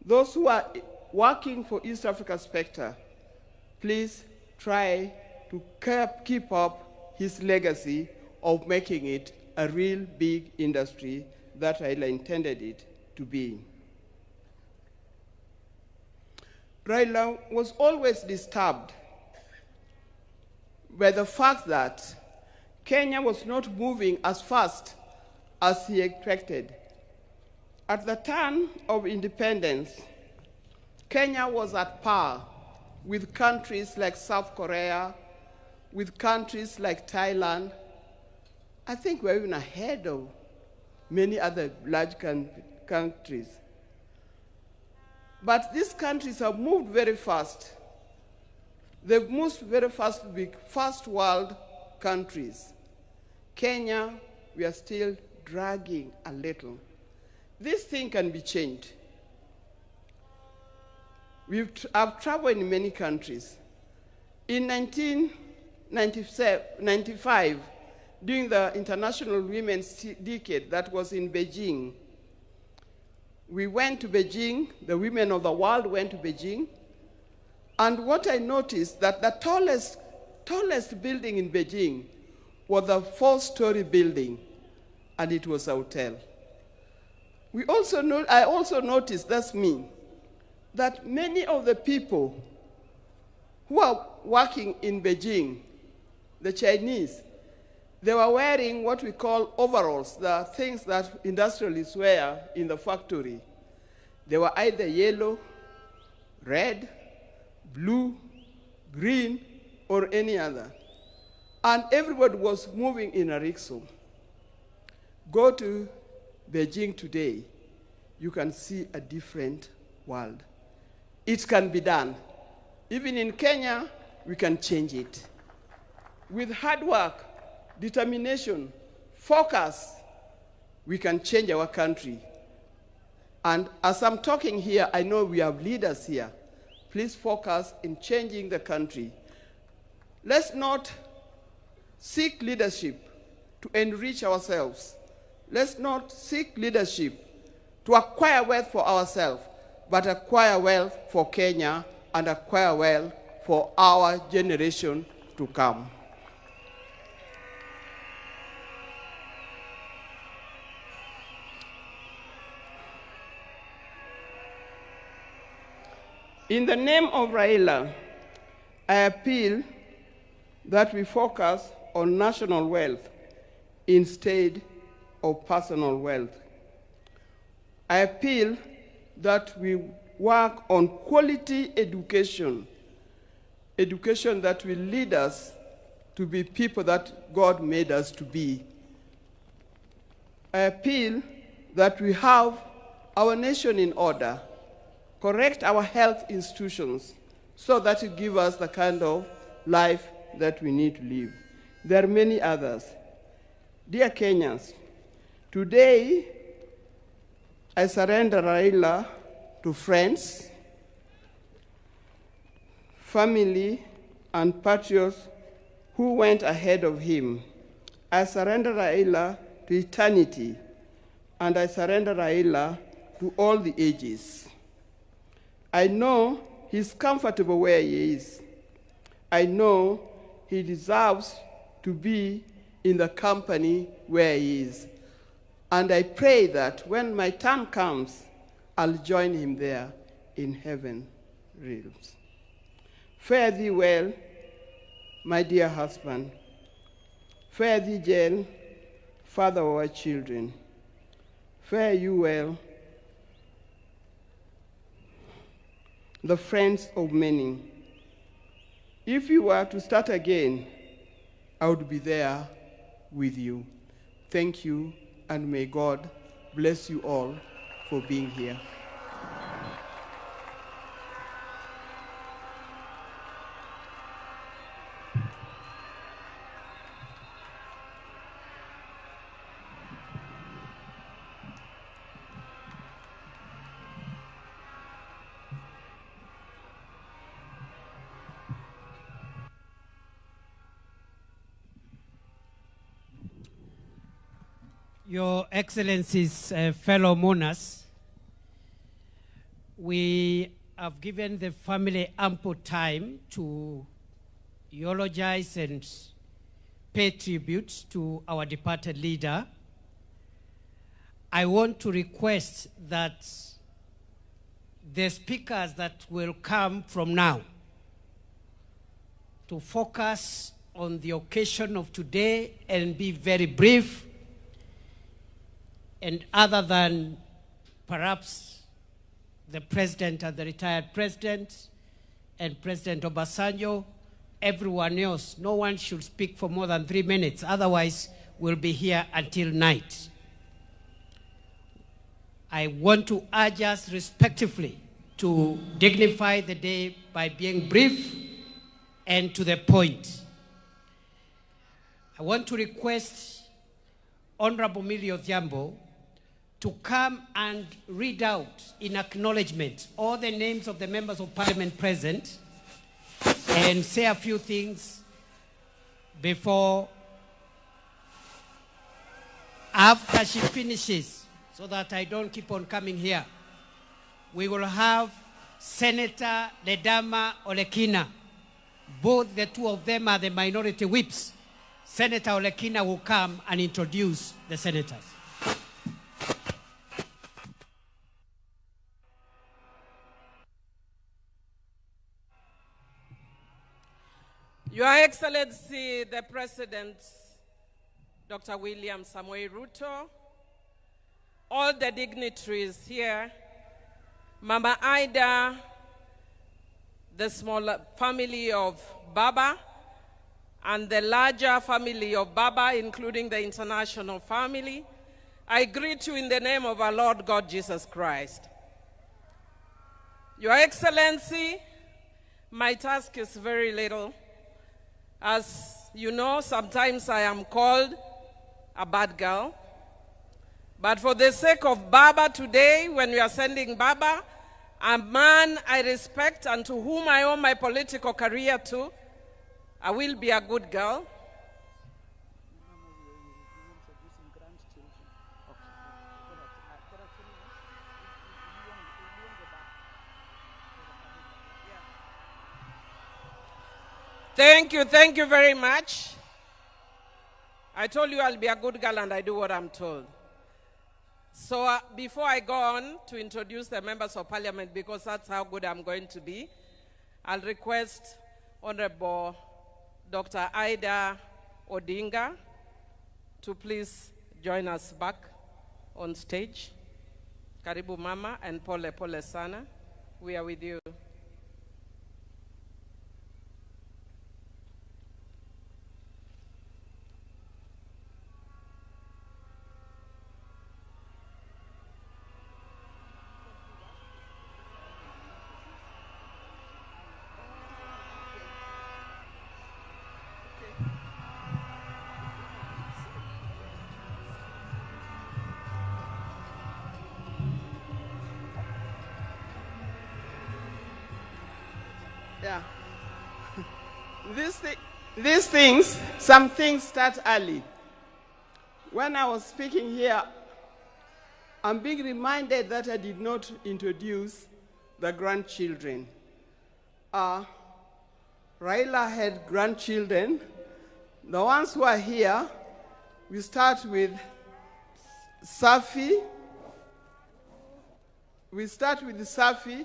Those who are working for East Africa Spectre, please try to keep up his legacy of making it a real big industry that Raila intended it to be. Raila was always disturbed by the fact that Kenya was not moving as fast as he expected. At the turn of independence, Kenya was at par with countries like South Korea, with countries like Thailand. I think we're even ahead of many other large countries. But these countries have moved very fast. They've moved very fast to be first world countries. Kenya, we are still dragging a little. This thing can be changed. I've traveled in many countries. In 1995, during the International Women's Decade that was in Beijing, we went to Beijing, the women of the world went to Beijing, and what I noticed that the tallest building in Beijing was a 4-story building, and it was a hotel. I also noticed, that's me, that many of the people who are working in Beijing, the Chinese, they were wearing what we call overalls, the things that industrialists wear in the factory. They were either yellow, red, blue, green, or any other. And everybody was moving in a rickshaw. Go to Beijing today, you can see a different world. It can be done. Even in Kenya, we can change it. With hard work, determination, focus, we can change our country. And as I'm talking here, I know we have leaders here. Please focus in changing the country. Let's not seek leadership to enrich ourselves. Let's not seek leadership to acquire wealth for ourselves, but acquire wealth for Kenya and acquire wealth for our generation to come. In the name of Raila, I appeal that we focus on national wealth instead of personal wealth. I appeal that we work on quality education that will lead us to be people that God made us to be. I appeal that we have our nation in order, correct our health institutions so that it gives us the kind of life that we need to live. There are many others. Dear Kenyans, today I surrender Raila to friends, family, and patriots who went ahead of him. I surrender Raila to eternity, and I surrender Raila to all the ages. I know he's comfortable where he is. I know he deserves to be in the company where he is. And I pray that when my time comes, I'll join him there in heaven realms. Fare thee well, my dear husband. Fare thee well, father of our children. Fare you well, the friends of many. If you were to start again, I would be there with you. Thank you, and may God bless you all for being here. Your Excellencies, fellow mourners, we have given the family ample time to eulogize and pay tribute to our departed leader. I want to request that the speakers that will come from now to focus on the occasion of today and be very brief, and other than perhaps the president and the retired president and President Obasanjo, everyone else, no one should speak for more than 3 minutes. Otherwise, we'll be here until night. I want to urge us respectively to dignify the day by being brief and to the point. I want to request Honorable Millie Odhiambo to come and read out in acknowledgement all the names of the members of parliament present and say a few things before, after she finishes, so that I don't keep on coming here. We will have Senator Ledama Olekina. Both the two of them are the minority whips. Senator Olekina will come and introduce the senators. Your Excellency, the President, Dr. William Samoei Ruto, all the dignitaries here, Mama Ida, the small family of Baba, and the larger family of Baba, including the international family, I greet you in the name of our Lord God Jesus Christ. Your Excellency, my task is very little. As you know, sometimes I am called a bad girl. But for the sake of Baba today, when we are sending Baba, a man I respect and to whom I owe my political career to, I will be a good girl. Thank you very much. I told you I'll be a good girl and I do what I'm told. So before I go on to introduce the members of parliament, because that's how good I'm going to be, I'll request Honorable Dr. Raila Odinga to please join us back on stage. Karibu Mama, and pole sana. We are with you. Yeah. These things, some things start early. When I was speaking here, I'm being reminded that I did not introduce the grandchildren. Raila had grandchildren. The ones who are here, we start with Safi. Safi.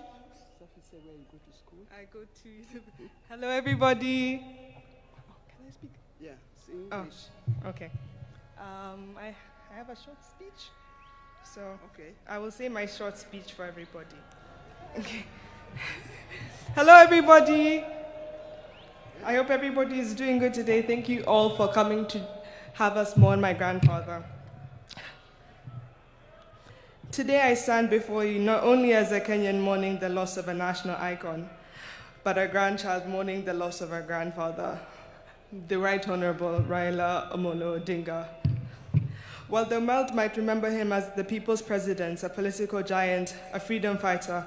I go to. Hello, everybody. Can I speak? Yeah, English. Oh, okay. I have a short speech, so okay. I will say my short speech for everybody. Okay. Hello, everybody. I hope everybody is doing good today. Thank you all for coming to have us mourn my grandfather. Today I stand before you not only as a Kenyan mourning the loss of a national icon, but a grandchild mourning the loss of our grandfather, the Right Honorable Raila Odinga'S. While the world might remember him as the people's president, a political giant, a freedom fighter,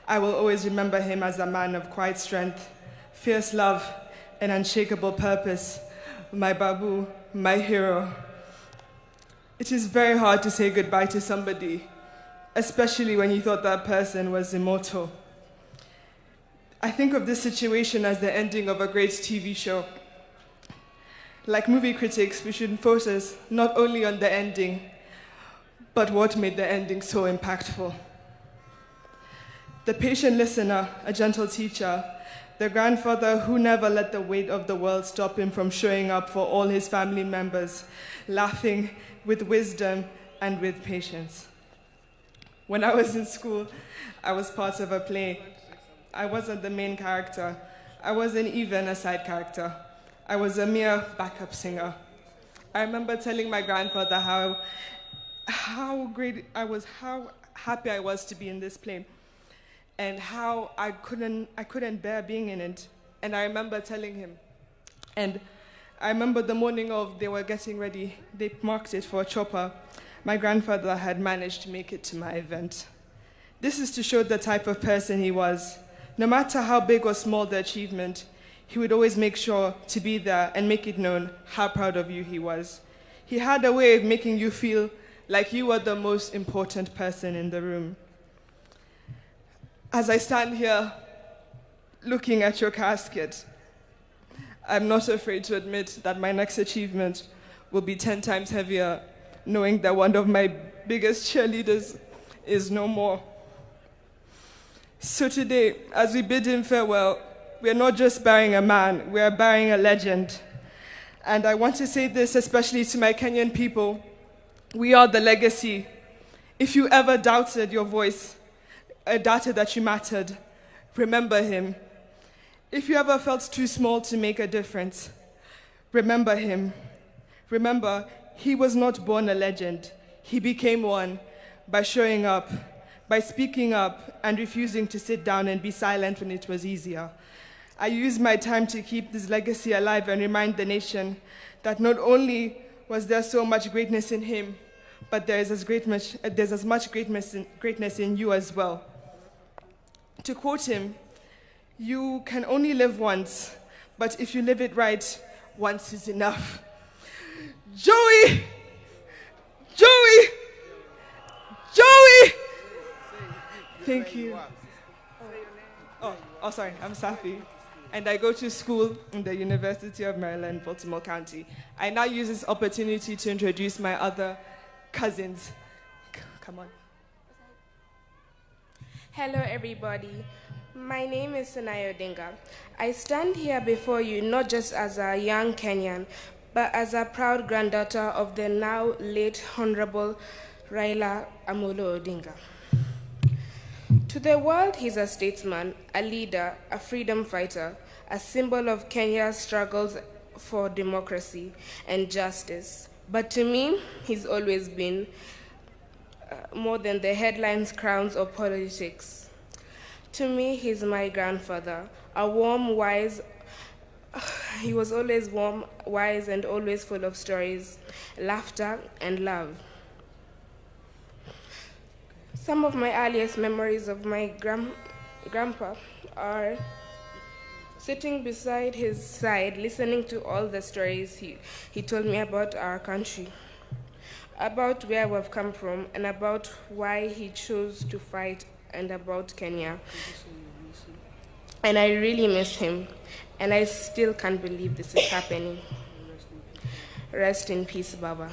I will always remember him as a man of quiet strength, fierce love, and unshakable purpose, my Babu, my hero. It is very hard to say goodbye to somebody, especially when you thought that person was immortal. I think of this situation as the ending of a great TV show. Like movie critics, we should focus not only on the ending, but what made the ending so impactful. The patient listener, a gentle teacher, the grandfather who never let the weight of the world stop him from showing up for all his family members, laughing with wisdom and with patience. When I was in school, I was part of a play. I wasn't the main character. I wasn't even a side character. I was a mere backup singer. I remember telling my grandfather how great I was, how happy I was to be in this play, and how I couldn't bear being in it. And I remember telling him. And I remember the morning of they were getting ready, they marked it for a chopper. My grandfather had managed to make it to my event. This is to show the type of person he was. No matter how big or small the achievement, he would always make sure to be there and make it known how proud of you he was. He had a way of making you feel like you were the most important person in the room. As I stand here looking at your casket, I'm not afraid to admit that my next achievement will be 10 times heavier, knowing that one of my biggest cheerleaders is no more. So today, as we bid him farewell, we are not just burying a man, we are burying a legend. And I want to say this especially to my Kenyan people. We are the legacy. If you ever doubted your voice, doubted that you mattered, remember him. If you ever felt too small to make a difference, remember him. Remember, he was not born a legend. He became one by showing up, by speaking up and refusing to sit down and be silent when it was easier. I used my time to keep this legacy alive and remind the nation that not only was there so much greatness in him, but there's as much greatness in you as well. To quote him, you can only live once, but if you live it right, once is enough. Joey! Joey! Joey! Thank you. Oh, sorry, I'm Safi. And I go to school in the University of Maryland, Baltimore County. I now use this opportunity to introduce my other cousins. Come on. Hello, everybody. My name is Raila Odinga'S. I stand here before you not just as a young Kenyan, but as a proud granddaughter of the now late Honorable Raila Odinga'S. To the world, he's a statesman, a leader, a freedom fighter, a symbol of Kenya's struggles for democracy and justice. But to me, he's always been more than the headlines, crowns, or politics. To me, he's my grandfather, a warm, wise. He was always warm, wise, and always full of stories, laughter, and love. Some of my earliest memories of my grandpa are sitting beside his side, listening to all the stories he told me about our country, about where we've come from, and about why he chose to fight, and about Kenya. And I really miss him, and I still can't believe this is happening. Rest in peace, Baba.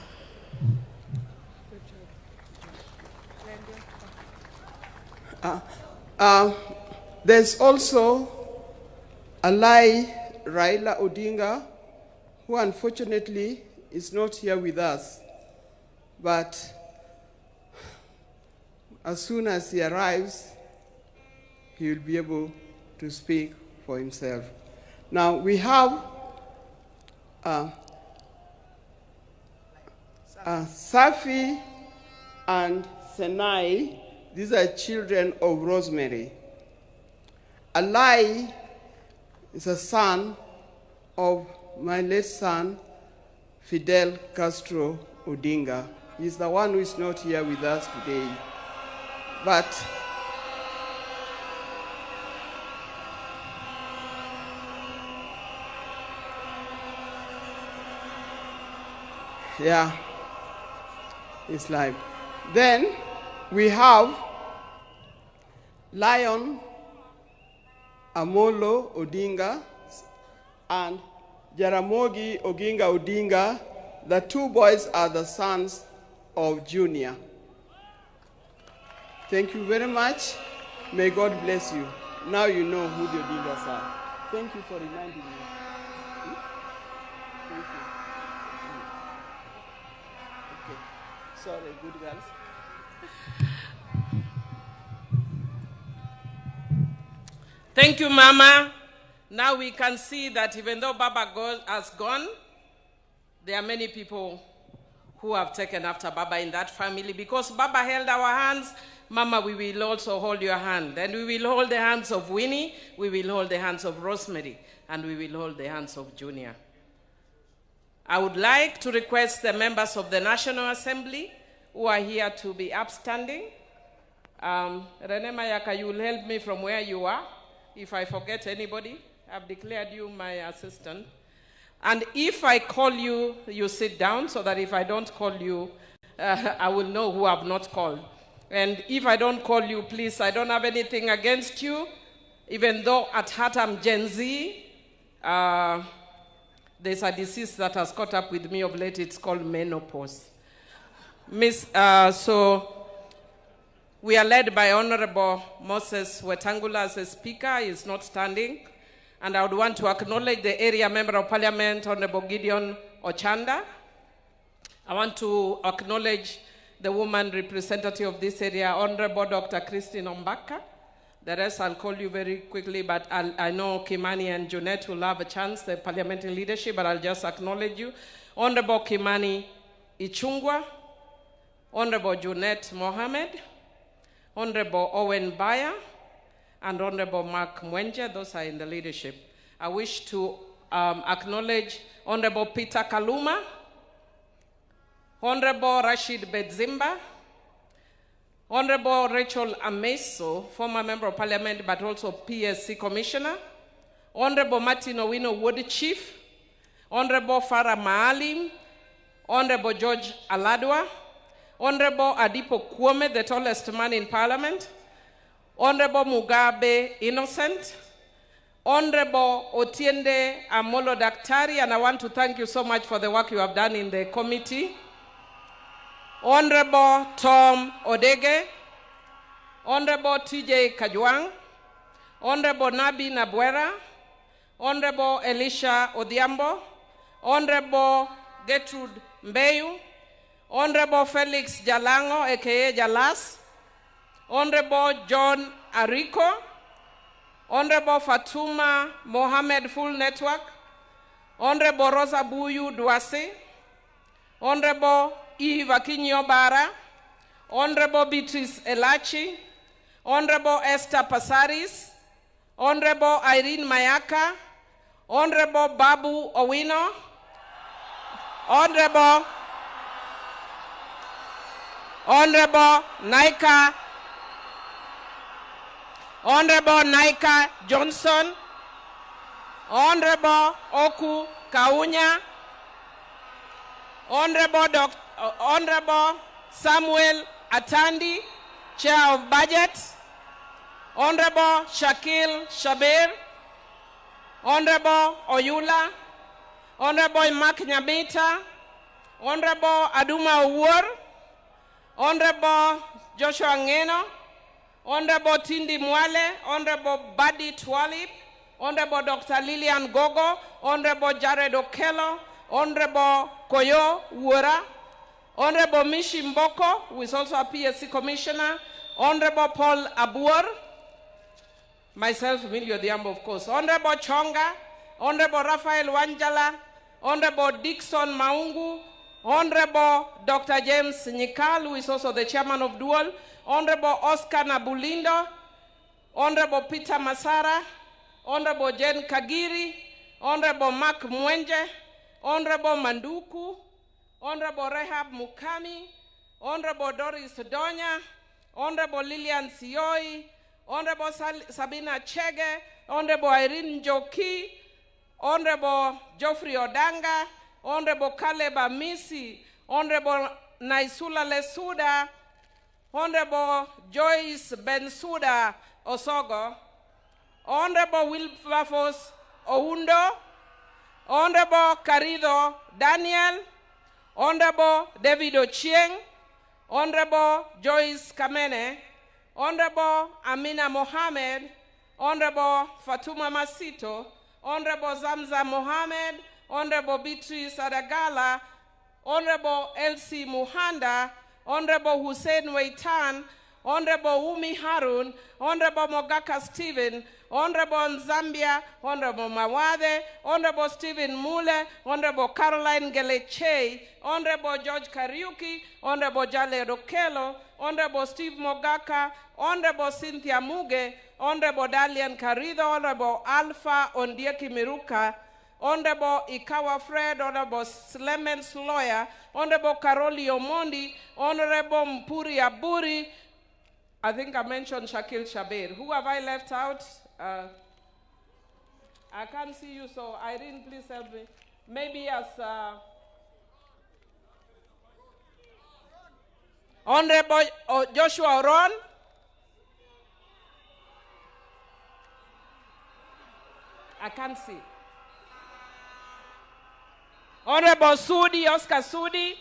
There's also Raila Odinga, who unfortunately is not here with us. But as soon as he arrives, he will be able to speak for himself. Now we have Safi and Senai. These are children of Rosemary. Alai is a son of my late son, Fidel Castro Odinga. He's the one who is not here with us today. But yeah, it's live. Then we have Lion Amolo Odinga and Jaramogi Oginga Odinga. The two boys are the sons of Junior. Thank you very much. May God bless you. Now you know who the Odingas are. Thank you for reminding me. Thank you. Okay. Sorry, good girls. Thank you, Mama. Now we can see that even though Baba has gone, there are many people who have taken after Baba in that family. Because Baba held our hands, Mama, we will also hold your hand. And we will hold the hands of Winnie, we will hold the hands of Rosemary, and we will hold the hands of Junior. I would like to request the members of the National Assembly who are here to be upstanding. Rene Mayaka, you will help me from where you are. If I forget anybody, I've declared you my assistant. And if I call you, you sit down so that if I don't call you, I will know who I've not called. And if I don't call you, please, I don't have anything against you. Even though at heart I'm Gen Z, there's a disease that has caught up with me of late. It's called menopause. So we are led by Honorable Moses Wetangula as a speaker. He is not standing. And I would want to acknowledge the area member of parliament, Honorable Gideon Ochanda. I want to acknowledge the woman representative of this area, Honorable Dr. Christine Ombaka. The rest I'll call you very quickly, but I know Kimani and Junet will have a chance, the parliamentary leadership, but I'll just acknowledge you. Honorable Kimani Ichungwa, Honorable Junet Mohammed, Honorable Owen Baya, and Honorable Mark Mwenje. Those are in the leadership. I wish to acknowledge Honorable Peter Kaluma, Honorable Rashid Bedzimba, Honorable Rachel Ameso, former Member of Parliament but also PSC Commissioner, Honorable Martin Owino Wood Chief, Honorable Farah Maalim, Honorable George Aladwa, Honorable Adipo Kwame, the tallest man in Parliament, Honorable Mugabe Innocent, Honorable Otiende Amolo Daktari, and I want to thank you so much for the work you have done in the committee, Honorable Tom Odege, Honorable TJ Kajwang, Honorable Nabi Nabwera, Honorable Elisha Odhiambo, Honorable Gertrude Mbeyu, Honorable Felix Jalango, aka Jalas, Honorable John Ariko, Honorable Fatuma Mohammed Full Network, Honorable Rosa Buyu Dwasi, Honorable Eve Akinyo Bara, Honorable Beatrice Elachi, Honorable Esther Pasaris, Honorable Irene Mayaka, Honorable Babu Owino, Honorable Naika Johnson, Honorable Oku Kaunya, Honorable Samuel Atandi, Chair of Budget, Honorable Shakil Shabir, Honorable Oyula, Honorable Mark Nyabita, Honorable Aduma Uwar, Honorable Joshua Ngeno, Honorable Tindi Mwale, Honorable Buddy Twalib, Honorable Dr. Lillian Gogo, Honorable Jared Okello, Honorable Koyo Wura, Honorable Mishi Mboko, who is also a PSC Commissioner, Honorable Paul Abuor, myself, Emilio Diambo, of course, Honorable Chonga, Honorable Raphael Wanjala, Honorable Dixon Maungu, Honorable Dr. James Nyikal, who is also the chairman of Dual, Honorable Oscar Nabulindo, Honorable Peter Masara, Honorable Jen Kagiri, Honorable Mark Mwenje, Honorable Manduku, Honorable Rehab Mukami, Honorable Doris Donya, Honorable Lillian Sioi, Honorable Sabina Chege, Honorable Irene Njoki, Honorable Geoffrey Odanga, Honorable Caleb Amisi, Honorable Naisula Lesuda, Honorable Joyce Bensuda Osogo, Honorable Wilberforce Oundo, Honorable Carido Daniel, Honorable David Ochieng, Honorable Joyce Kamene, Honorable Amina Mohammed, Honorable Fatuma Masito, Honorable Zamza Mohammed, Honorable Beatrice Adagala, Honorable Elsie Muhanda, Honorable Hussein Weitan, Honorable Umi Harun, Honorable Mogaka Stephen, Honorable Zambia, Honorable Mawade, Honorable Stephen Mule, Honorable Caroline Geleche, Honorable George Kariuki, Honorable Jale Rokelo, Honorable Steve Mogaka, Honorable Cynthia Muge, Honorable Dalian Karido, Honorable Alpha Ondieki Miruka, Honorable Ikawa Fred, Honorable Clemens Lawyer, Honorable Karoli Omondi, Honorable Mpuri Aburi. I think I mentioned Shakil Shabir. Who have I left out? I can't see you, so Irene, please help me. Maybe as Honorable Joshua Oron. I can't see. Honorable Sudi, Oscar Sudi.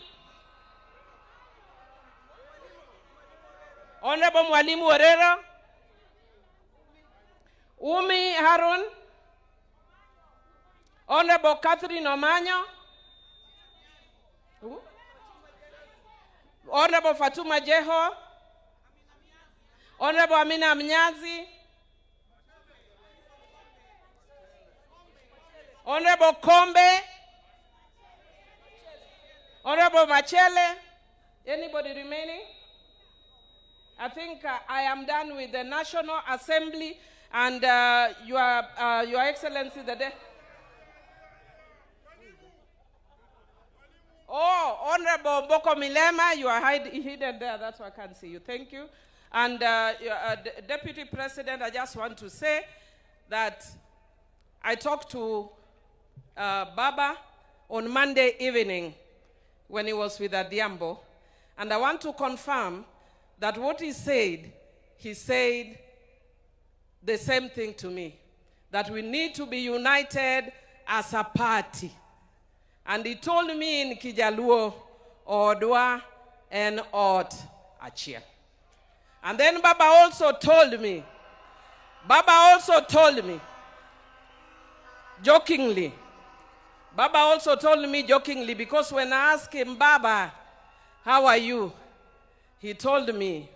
Honorable Mwalimu Warera. Umi Harun. Honorable Catherine Omanyo. Honorable Fatuma Jeho. Honorable Amina Mnyazi. Honorable Kombe. Honorable Machele. Anybody remaining? I think I am done with the National Assembly and Your Excellency the day. Oh, Honorable Boko Milema, you are hidden there. That's why I can't see you. Thank you. And Deputy President, I just want to say that I talked to Baba on Monday evening when he was with Adiambo, and I want to confirm that what he said the same thing to me, that we need to be united as a party. And he told me in Kijaluo, Odwa, and Ot Achia. And then Baba also told me, jokingly, because when I asked him, Baba, how are you? He told me,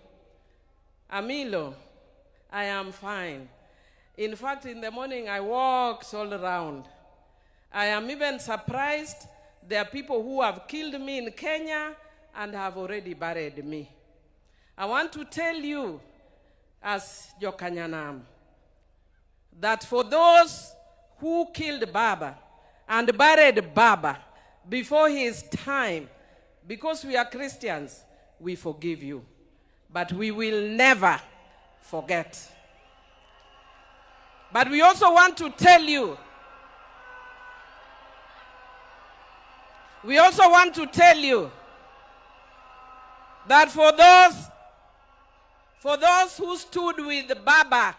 Amilo, I am fine. In fact, in the morning, I walked all around. I am even surprised there are people who have killed me in Kenya and have already buried me. I want to tell you, as Jokanyanam, that for those who killed Baba and buried Baba before his time, because we are Christians, we forgive you. But we will never forget. But we also want to tell you, that for those who stood with Baba,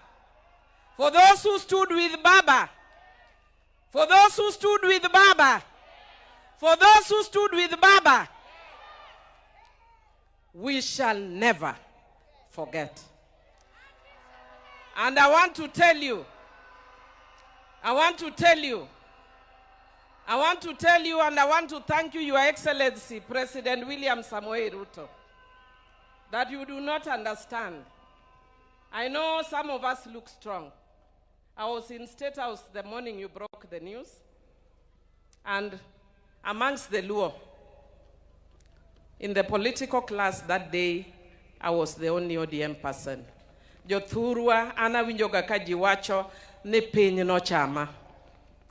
we shall never forget. And I want to tell you, and I want to thank you, Your Excellency, President William Samoei Ruto, that you do not understand. I know some of us look strong. I was in State House the morning you broke the news, and amongst the Luo, in the political class that day, I was the only ODM person. Jothurwa ana winjoga kajiwacho ni piny no chama.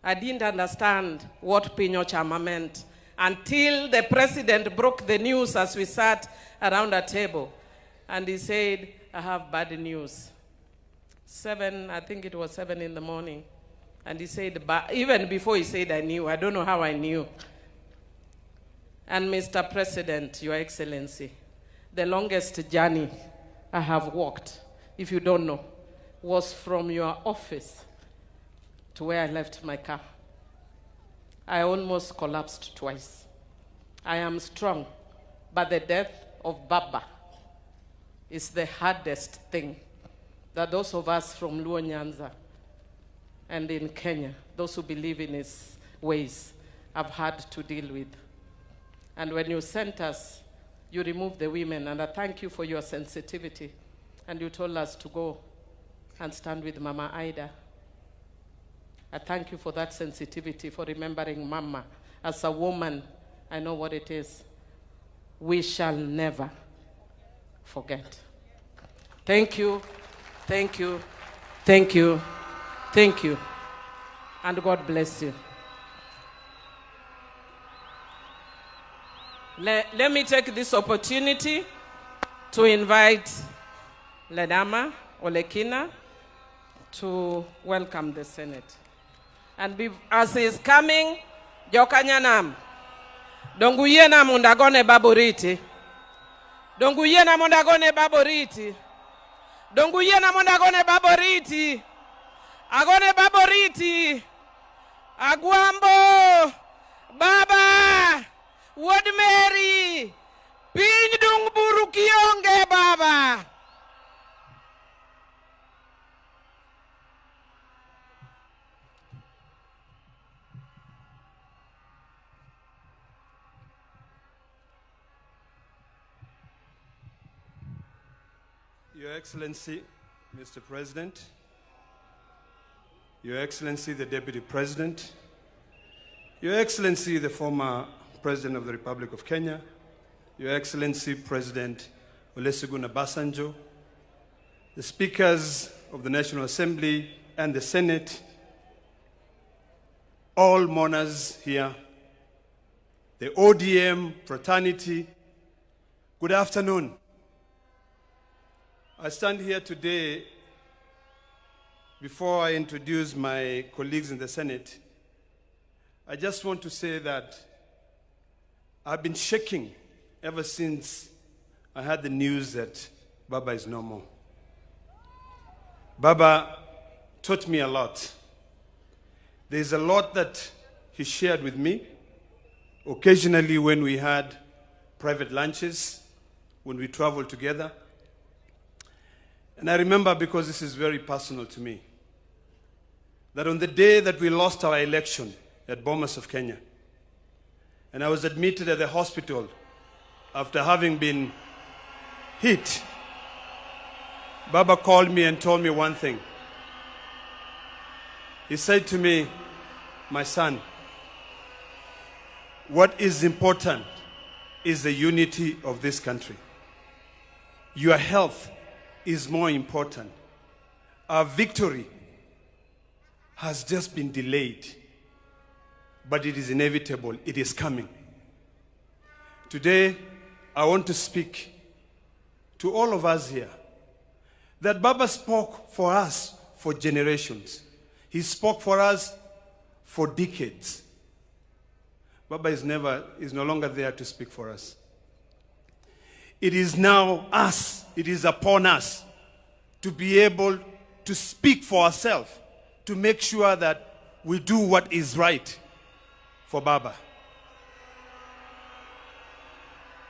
I didn't understand what piny no chama meant until the president broke the news as we sat around a table. And he said, I have bad news. I think it was 7 in the morning. And he said, even before he said I knew, I don't know how I knew. And Mr. President, Your Excellency, the longest journey I have walked, if you don't know, was from your office to where I left my car. I almost collapsed twice. I am strong, but the death of Baba is the hardest thing that those of us from Luo Nyanza and in Kenya, those who believe in his ways, have had to deal with. And when you sent us, you removed the women, and I thank you for your sensitivity. And you told us to go and stand with Mama Ida. I thank you for that sensitivity, for remembering Mama. As a woman, I know what it is. We shall never forget. Thank you, thank you, thank you, thank you. And God bless you. Let me take this opportunity to invite Ledama Olekina to welcome the Senate. And as he is coming, Jokanyanam, Donguyena mundagone baboriti. Donguyena mundagone baboriti. Donguyena mundagone baboriti. Agone baboriti. Agwambo. Baba. Wod Mary. Piny dung buru kionge Baba. Your Excellency, Mr. President, Your Excellency, the Deputy President, Your Excellency, the former President of the Republic of Kenya, Your Excellency, President Olusegun Obasanjo, the Speakers of the National Assembly and the Senate, all mourners here, the ODM fraternity, good afternoon. I stand here today, before I introduce my colleagues in the Senate, I just want to say that I've been shaking ever since I had the news that Baba is no more. Baba taught me a lot. There's a lot that he shared with me, occasionally when we had private lunches, when we traveled together. And I remember, because this is very personal to me, that on the day that we lost our election at Bomas of Kenya, and I was admitted at the hospital after having been hit Baba called me and told me one thing. He said to me, my son, what is important is the unity of this country. Your health is more important. Our victory has just been delayed, but it is inevitable. It is coming. Today, I want to speak to all of us here that Baba spoke for us for generations. He spoke for us for decades. Baba is no longer there to speak for us. It is now us, it is upon us to be able to speak for ourselves, to make sure that we do what is right for Baba.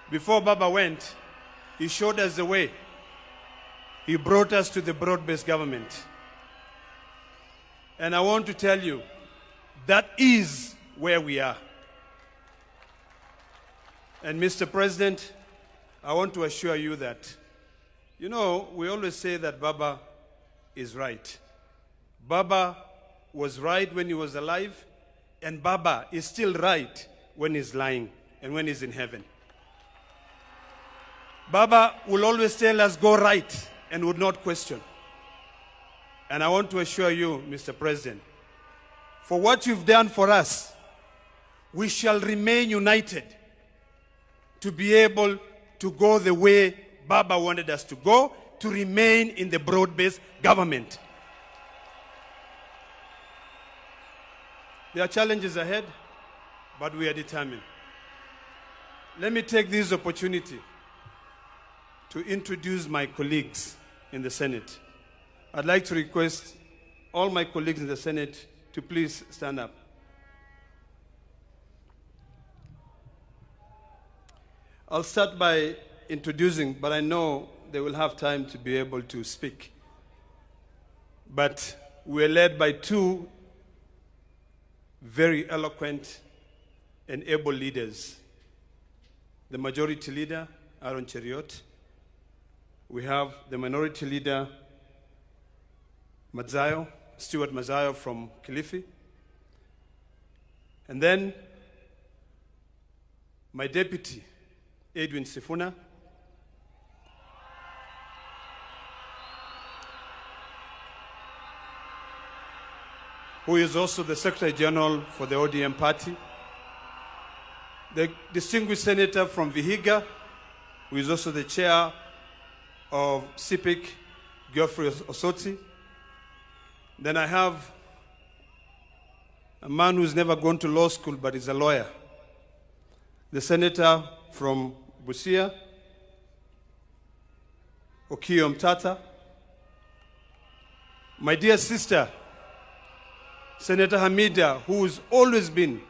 Before Baba went, he showed us the way. He brought us to the broad-based government. And I want to tell you, that is where we are. And Mr. President, I want to assure you that, you know, we always say that Baba is right. Baba was right when he was alive, and Baba is still right when he's lying and when he's in heaven. Baba will always tell us, go right, and would not question. And I want to assure you, Mr. President, for what you've done for us, we shall remain united to be able to go the way Baba wanted us to go, to remain in the broad-based government. There are challenges ahead, but we are determined. Let me take this opportunity to introduce my colleagues in the Senate. I'd like to request all my colleagues in the Senate to please stand up. I'll start by introducing, but I know they will have time to be able to speak. But we're led by two very eloquent and able leaders. The majority leader, Aaron Cheriot. We have the minority leader, Stuart Mazayo from Kilifi. And then my deputy, Edwin Sifuna. Who is also the Secretary General for the ODM party. The distinguished senator from Vihiga, who is also the chair of CIPIC, Geoffrey Osoti. Then I have a man who's never gone to law school but is a lawyer. The senator from Busia, Okiya Mtata. My dear sister, Senator Hamida, who's always been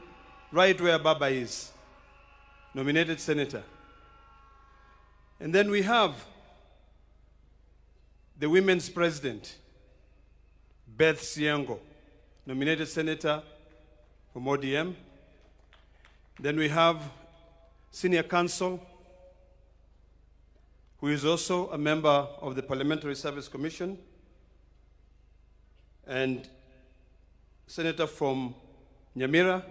right where Baba is, nominated senator. And then we have the women's president, Beth Siango, nominated senator from ODM. Then we have senior counsel, who is also a member of the Parliamentary Service Commission, and senator from Nyamira,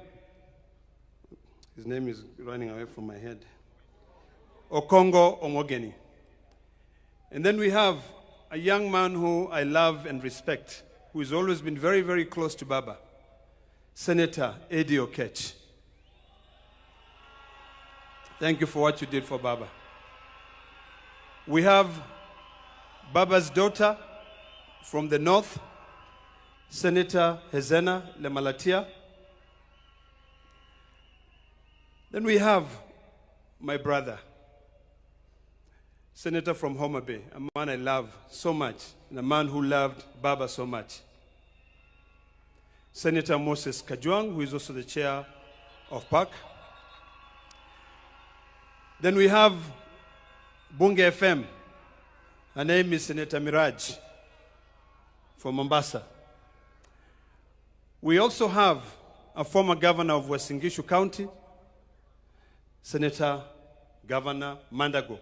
his name is running away from my head, Okongo Omogeni. And then we have a young man who I love and respect, who has always been very, very close to Baba, Senator Eddie Okech. Thank you for what you did for Baba. We have Baba's daughter from the north, Senator Hezena Lemalatia. Then we have my brother, Senator from Homa Bay, a man I love so much, and a man who loved Baba so much. Senator Moses Kajwang, who is also the chair of PAC. Then we have Bunge FM. Her name is Senator Miraj from Mombasa. We also have a former governor of Western Gishu County, Senator Governor Mandago.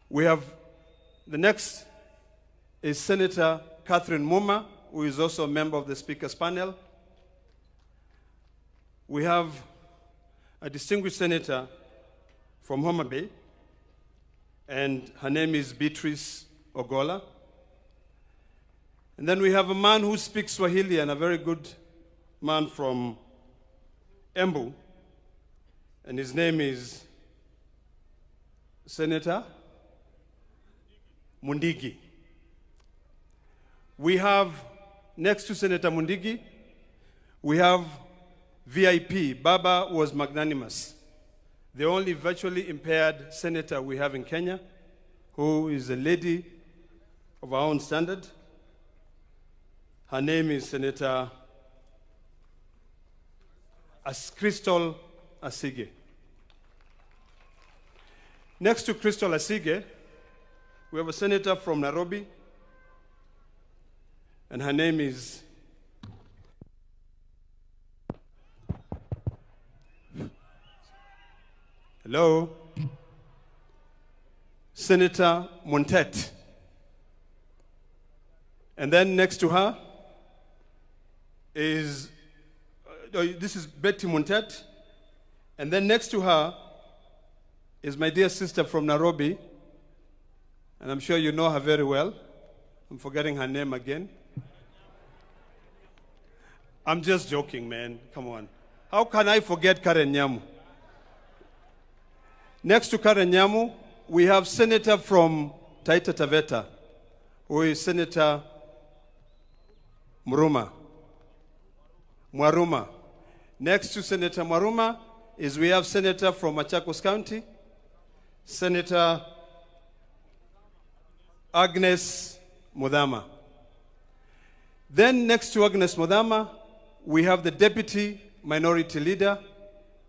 We have The next is Senator Catherine Muma, who is also a member of the Speaker's panel. We have a distinguished senator from Homa Bay, and her name is Beatrice Ogola. And then we have a man who speaks Swahili, and a very good man from Embu, and his name is Senator Mundigi. We have, next to Senator Mundigi, we have VIP. Baba was magnanimous. The only virtually impaired senator we have in Kenya, who is a lady of our own standard. Her name is Senator Crystal Asige. Next to Crystal Asige, we have a senator from Nairobi, and her name is Senator Montet. And then next to her is, this is Betty Montet. And then next to her is my dear sister from Nairobi, and I'm sure you know her very well. I'm forgetting her name again. I'm just joking, man. Come on. How can I forget Karen Nyamu? Next to Karen Nyamu, we have Senator from Taita Taveta, who is Senator Mwaruma. Next to Senator Mwaruma is we have Senator from Machakos County, Senator Agnes Mudhama. Then next to Agnes Mudhama, we have the Deputy Minority Leader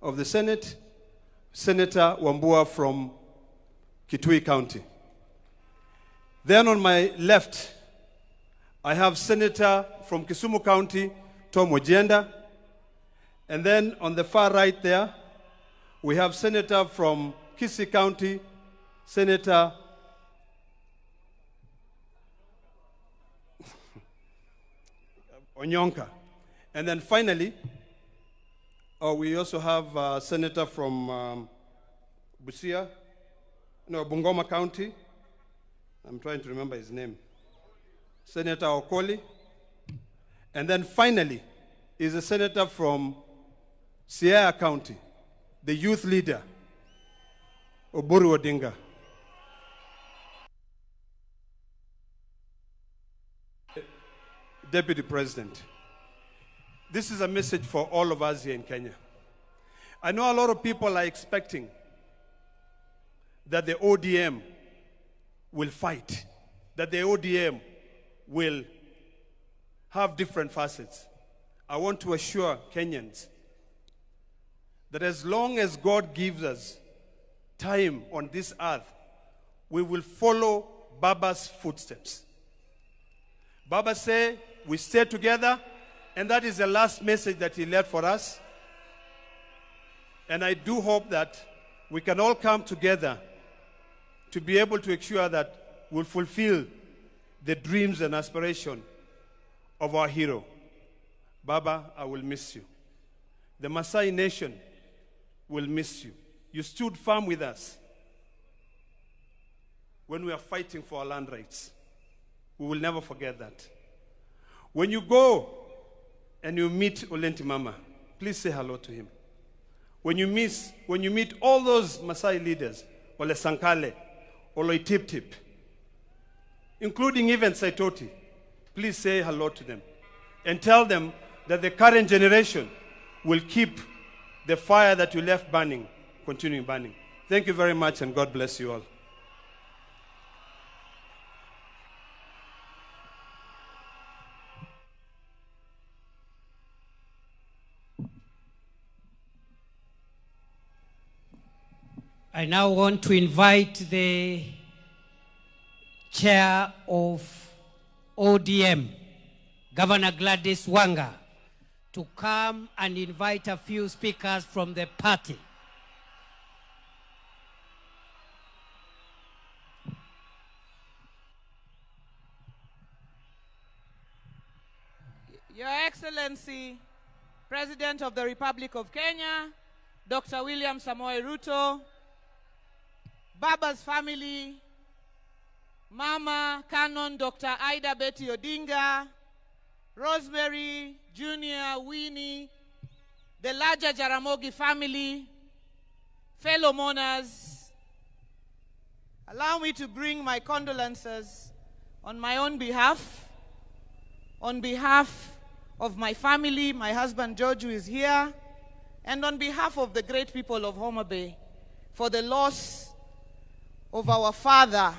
of the Senate, Senator Wambua from Kitui County. Then on my left, I have Senator from Kisumu County, Tom Ojenda. And then on the far right there, we have Senator from Kisii County, Senator Onyonka. And then finally, we also have a senator from Bungoma County. I'm trying to remember his name. Senator Okoli. And then finally is a senator from Siaya County, the youth leader, Oburu Odinga. Deputy President, this is a message for all of us here in Kenya. I know a lot of people are expecting that the ODM will fight, that the ODM will have different facets. I want to assure Kenyans that as long as God gives us time on this earth, we will follow Baba's footsteps. Baba said, we stay together, and that is the last message that he left for us. And I do hope that we can all come together to be able to ensure that we'll fulfill the dreams and aspirations of our hero. Baba, I will miss you. The Maasai nation will miss you. You stood firm with us when we are fighting for our land rights. We will never forget that. When you go and you meet Olenti Mama, please say hello to him. When you meet all those Maasai leaders, Ole Sankale, Ole Tip Tip, including even Saitoti, please say hello to them and tell them that the current generation will keep the fire that you left burning, continuing burning. Thank you very much, and God bless you all. I now want to invite the chair of ODM, Governor Gladys Wanga, to come and invite a few speakers from the party. Your Excellency, President of the Republic of Kenya, Dr. William Samoei Ruto, Baba's family, Mama Canon Dr. Ida Betty Odinga, Rosemary, Junior, Winnie, the larger Jaramogi family, fellow mourners, allow me to bring my condolences on my own behalf, on behalf of my family, my husband George, who is here, and on behalf of the great people of Homa Bay, for the loss of our father,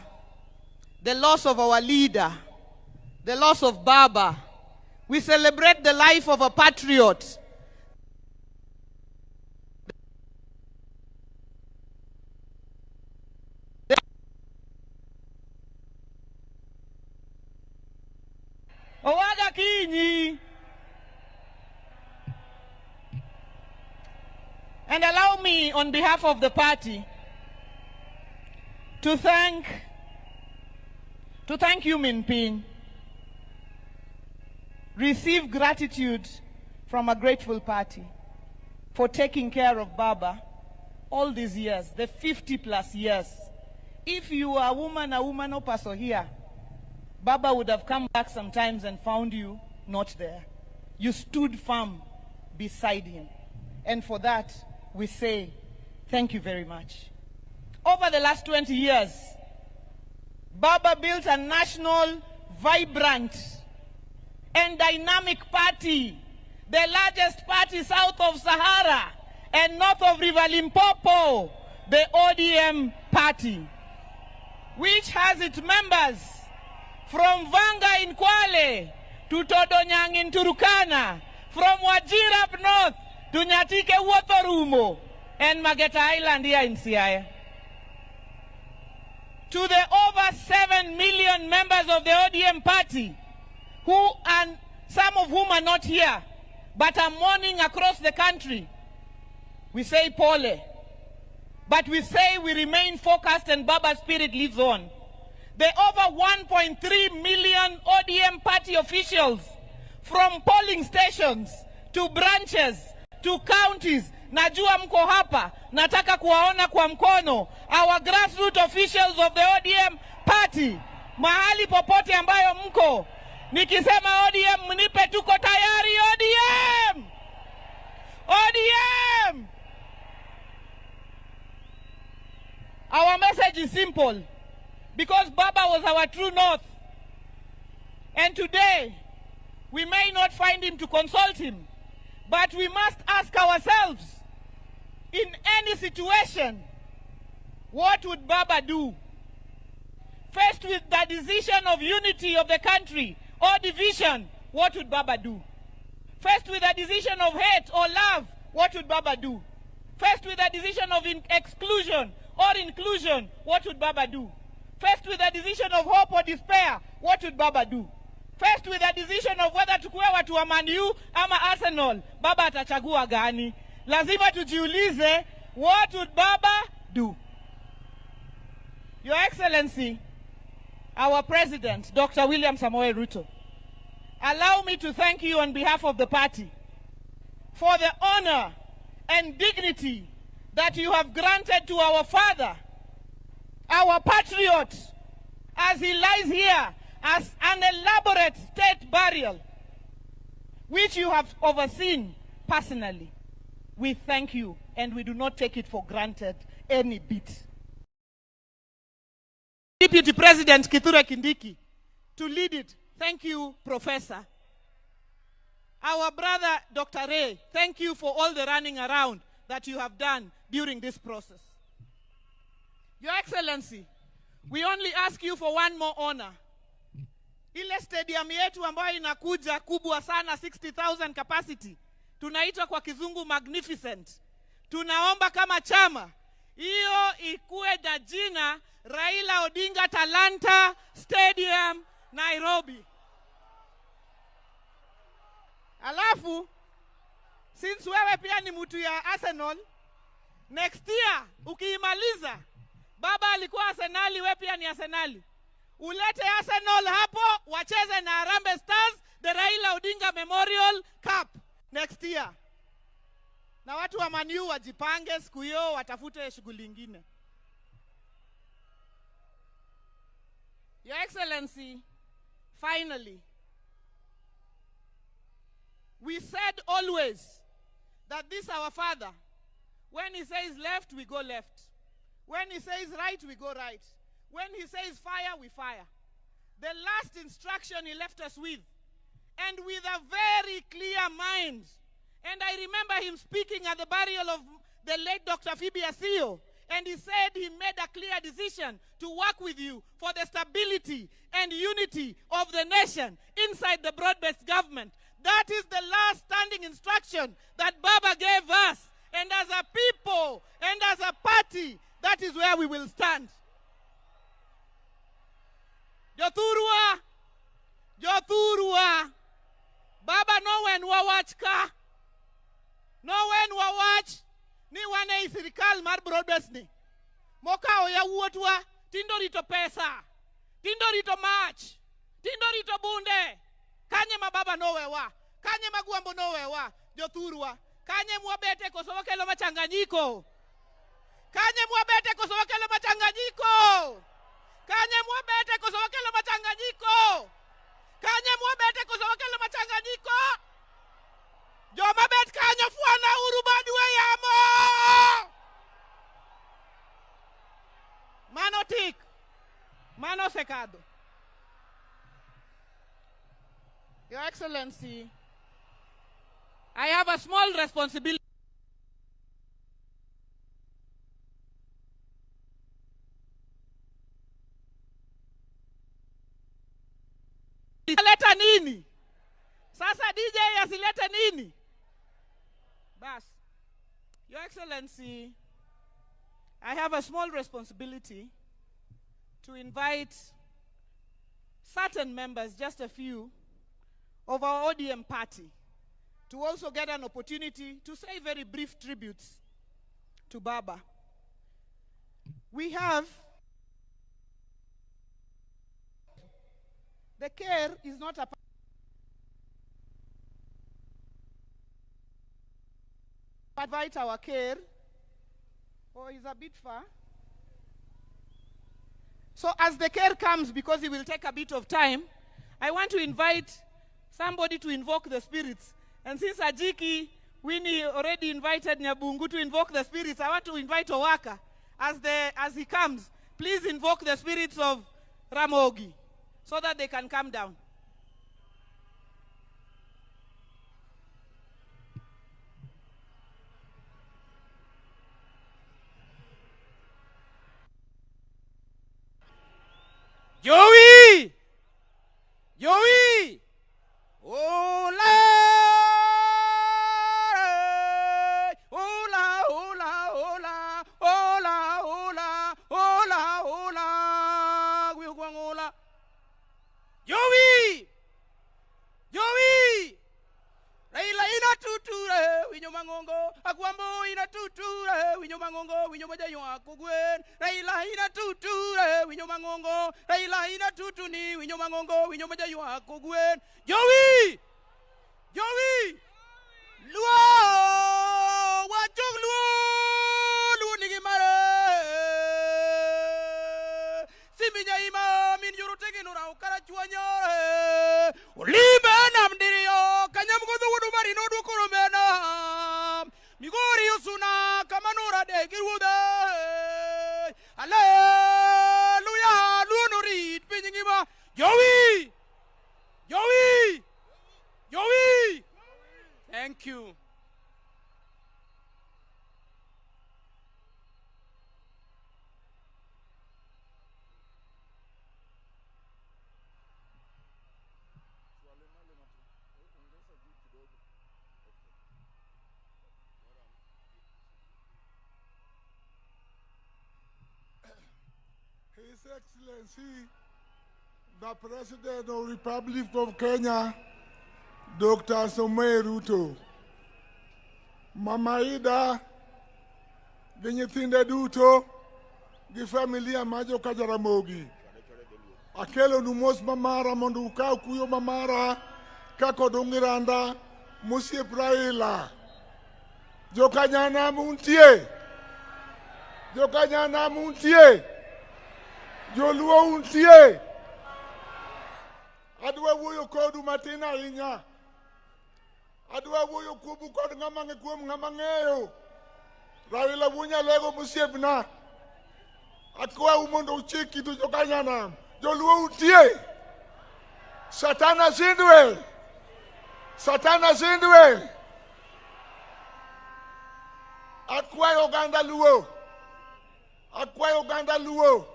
the loss of our leader, the loss of Baba. We celebrate the life of a patriot. Owada Kinyi. And allow me, on behalf of the party, to thank you, Min Ping. Receive gratitude from a grateful party for taking care of Baba all these years, the 50+ years. If you are a woman or person here, Baba would have come back sometimes and found you not there. You stood firm beside him. And for that, we say, thank you very much. Over the last 20 years, Baba built a national, vibrant, and dynamic party, the largest party south of Sahara and north of River Limpopo, the ODM party, which has its members from Vanga in Kwale to Todonyang in Turkana, from Wajir up north to Nyatike Wotorumo and Mageta Island here in Siaya. To the over 7 million members of the ODM party, who and some of whom are not here, but are mourning across the country, we say pole. But we say we remain focused and Baba's spirit lives on. The over 1.3 million ODM party officials, from polling stations to branches to counties, najua mko hapa, nataka kuwaona kwa mkono, our grassroots officials of the ODM party, mahali popote ambayo mko, nikisema ODM mnipe tuko tayari. ODM! ODM! Our message is simple, because Baba was our true north. And today, we may not find him to consult him, but we must ask ourselves, in any situation, what would Baba do? Faced with the decision of unity of the country or division, what would Baba do? Faced with a decision of hate or love, what would Baba do? Faced with a decision of exclusion or inclusion, what would Baba do? Faced with a decision of hope or despair, what would Baba do? Faced with a decision of whether tukue watu wa Man U ama Arsenal, Baba atachagua gani? Lazima tujiulize, what would Baba do? Your Excellency, our President, Dr. William Samoei Ruto, allow me to thank you on behalf of the party for the honor and dignity that you have granted to our father, our patriot, as he lies here as an elaborate state burial, which you have overseen personally. We thank you, and we do not take it for granted any bit. Deputy President Kithure Kindiki, to lead it. Thank you, Professor. Our brother, Dr. Ray, thank you for all the running around that you have done during this process. Your Excellency, we only ask you for one more honor. Ile stadium yetu ambayo inakuja kubwa sana, 60,000 capacity, tunaita kwa kizungu magnificent. Tunaomba kama chama, hiyo ikuwe na jina Raila Odinga Talanta Stadium, Nairobi. Alafu, since wewe pia ni mtu ya Arsenal, next year, ukiimaliza, Baba alikuwa Arsenali, wewe pia ni Arsenali. Ulete Arsenal hapo, wacheze na Harambee Stars, the Raila Odinga Memorial Cup next year. Na watu wa Man U wajipange siku hiyo watafute shughuli nyingine. Your Excellency, finally, we said always that this our father, when he says left, we go left. When he says right, we go right. When he says fire, we fire. The last instruction he left us with, and with a very clear mind. And I remember him speaking at the burial of the late Dr. Phoebe Asio, and he said he made a clear decision to work with you for the stability and unity of the nation inside the broad-based government. That is the last standing instruction that Baba gave us. And as a people and as a party, that is where we will stand. Jothurwa, Jothurwa, Baba no when wawach ka, no when wawach, ni wane isirikal mar broadbased ni. Moka oya wuotwa, tindo rito pesa, tindo rito mach, tindo rito bunde. Kanye mababa no wewa, kanye magwambo no wewa, Jothurwa. Kanye mwabete koso wakelo machanganyiko. Kanye mwabete koso wakelo machanganyiko. Kanye mwabete koso wakelo machanganyiko. Kanye mwabete koso wakelo machanganyiko. Joma bet kanye fuana urubadwe yamo. Mano tik. Mano secado. Your Excellency, I have a small responsibility. Asileta nini? Sasa DJ asileta nini? Bas. Your Excellency, I have a small responsibility to invite certain members, just a few, of our ODM party, to also get an opportunity to say very brief tributes to Baba. We have, the care is not a invite our care, or is a bit far. So as the care comes, because it will take a bit of time, I want to invite somebody to invoke the spirits. And since Ajiki, Winnie already invited Nyabungu to invoke the spirits, I want to invite Owaka. As he comes, please invoke the spirits of Ramogi so that they can come down. Joey! Joey! Hola! Hola, hola, hola, hola, hola, hola, hola, hola. Joey! Joey! Raila ina tuture, winyo mangongo, akwambo ina tuture, winyo mangongo, winyo majayo akugwen. Raila ina tuture, winyo mangongo, Raila ina tutuni, winyo mangongo, winyo majayo akugwen. Joey! Joey! Luo! Wachuk luo! Luo nigi mare! Siminya ima, min yuru tegi nura ukara chuanyore. Olibe namdirio, kanyam kudu wudu mari nodu kurumena. Migori usuna, kamanura degi wuda. Hallelujah, luo nurit, pinyingima. Joey! Joey! Joey! Thank you. His Excellency, the President of the Republic of Kenya, Dr. Samuel Ruto, Mama Ida, the nyithinde duto, the familia majo kajaramogi. Akelo numos mamara mondo ukau kuyo mamara, kakodungiranda musiep Raila. Jokanyana muntie. Jokanyana muntie. Joluo untie. Adwa wuoyo kodu matin ahinya. Adwa wuoyo kuomu kod ng'ama kuom ng'ama ng'eyo. Raila wuonya lego musiepna. Akwa mondo uchiki tu jokanyana. Joluo untie. Satana zindwe. Satana zindwe. Akwayo ganda luo. Akwayo ganda luo.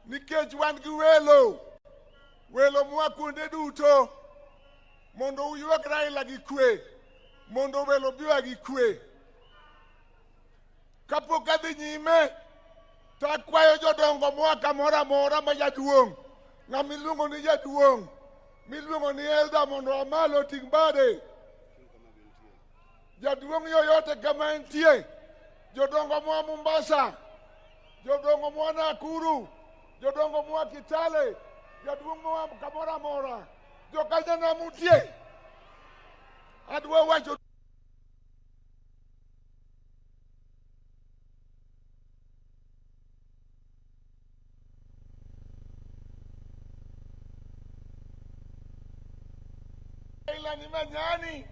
Nikech wan gi welo. Welo mwa kuonde duto. Mondo uyuak Raila gi kwe. Mondo welo biwa gi kwe. Kapok adhi nyime, to akwayo jodongo mwa kamoro amora ma jaduong'. Ng'ama iluongo ni jaduong'. Miluongo ni elda mondo amalo ting' bade. Jaduong' yoyote kama entie. Jodongo mwa Mombasa. Jodongo mwa Nakuru. Jodongo mwa Kitale. Jaduong' mwa kamoro amora. Jokanyana mutie. Adwa wacho Raila ni manyani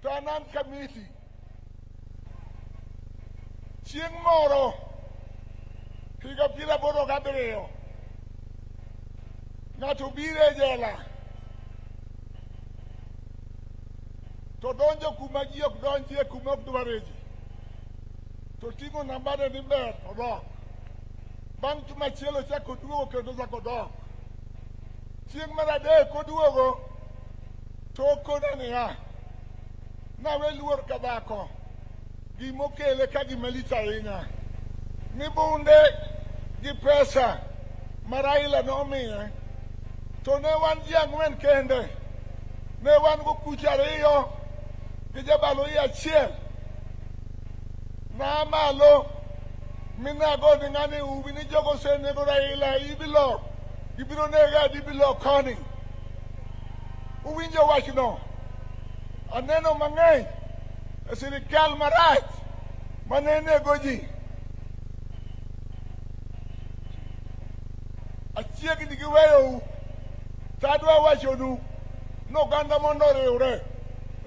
to anan kamiti. Chieng' moro higa 87 ng'ato biro e jela to donjo kuma ji ok donjie, kuma ok dware ji, to ting'o nambane ni ber odok. Bang' juma achiel ochako duogo kendo ochako dok. Chieng' mar adek oduogo to okona niya, nawe luor ka dhako, gimokele ka gimalich ahinya ni bunde gi pesa ma Raila nomiye, to ne wan ji 4 kende. Ne wan go kucha 2 gi jabalo achiel. Na malo minago ni ng'ani ubi ni jogo senego Raila ibilo. Ibiro nega dibilo koni. Uwinjo wachno. Aneno mang'eny e sirikal marach manenego ji. Achiegni gi weyou. Tadwa wachonu noganda mondo riwre.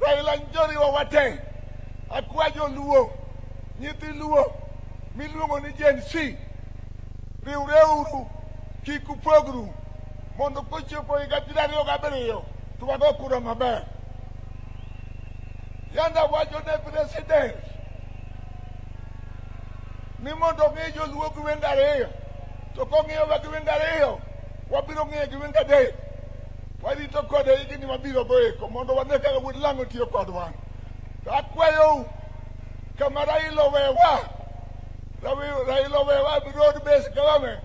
Raila njoriwa wate. Akwa joluo, nyithi luo, miluongo ni Gen Z. Riwre uru, kik upogru. Mondo kochopo higa 27 to wago kura maber. Yanda wacho ne president ni mondo ng'e joluo gi wenge 2. To kong'iyo wa gi wenge 2, wabiro ng'iyo gi wenge 3. Warito kode higni mabiro goeko mondo wane kaka wuod lang'o tiyo kodwa. Akwayo kama Raila wewa. Raila wewa broad base government.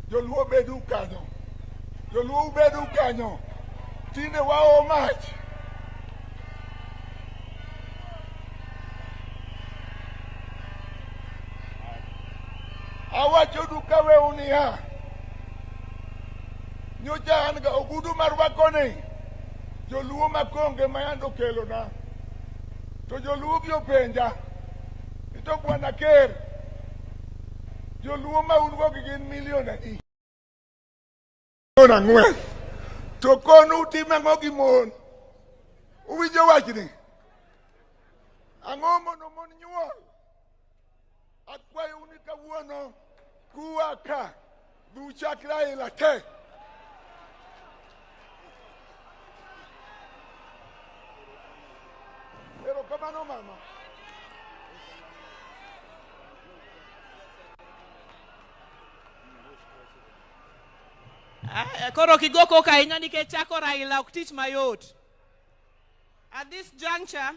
Joluo bedu kanyo. Joluo bedu kanyo. Tine wao mach. Awacho duka we unia. Nyocha an ga ogudu mar wakoni. Joluo makonge mayando kelo na. To joluo gi openja. Ito bwana ker. Joluo ma ungo gi gin milion adi. Milion 4. To konu time ang'o gi mon. Uwinjo wachni. Ang'o mondo mon nyuol. Akwayo uni kawuono kuwa ka duchak Raila te. Pero kamano mama. Koro kigoko kainya nikech chako Raila ok tich mayot. At this juncture,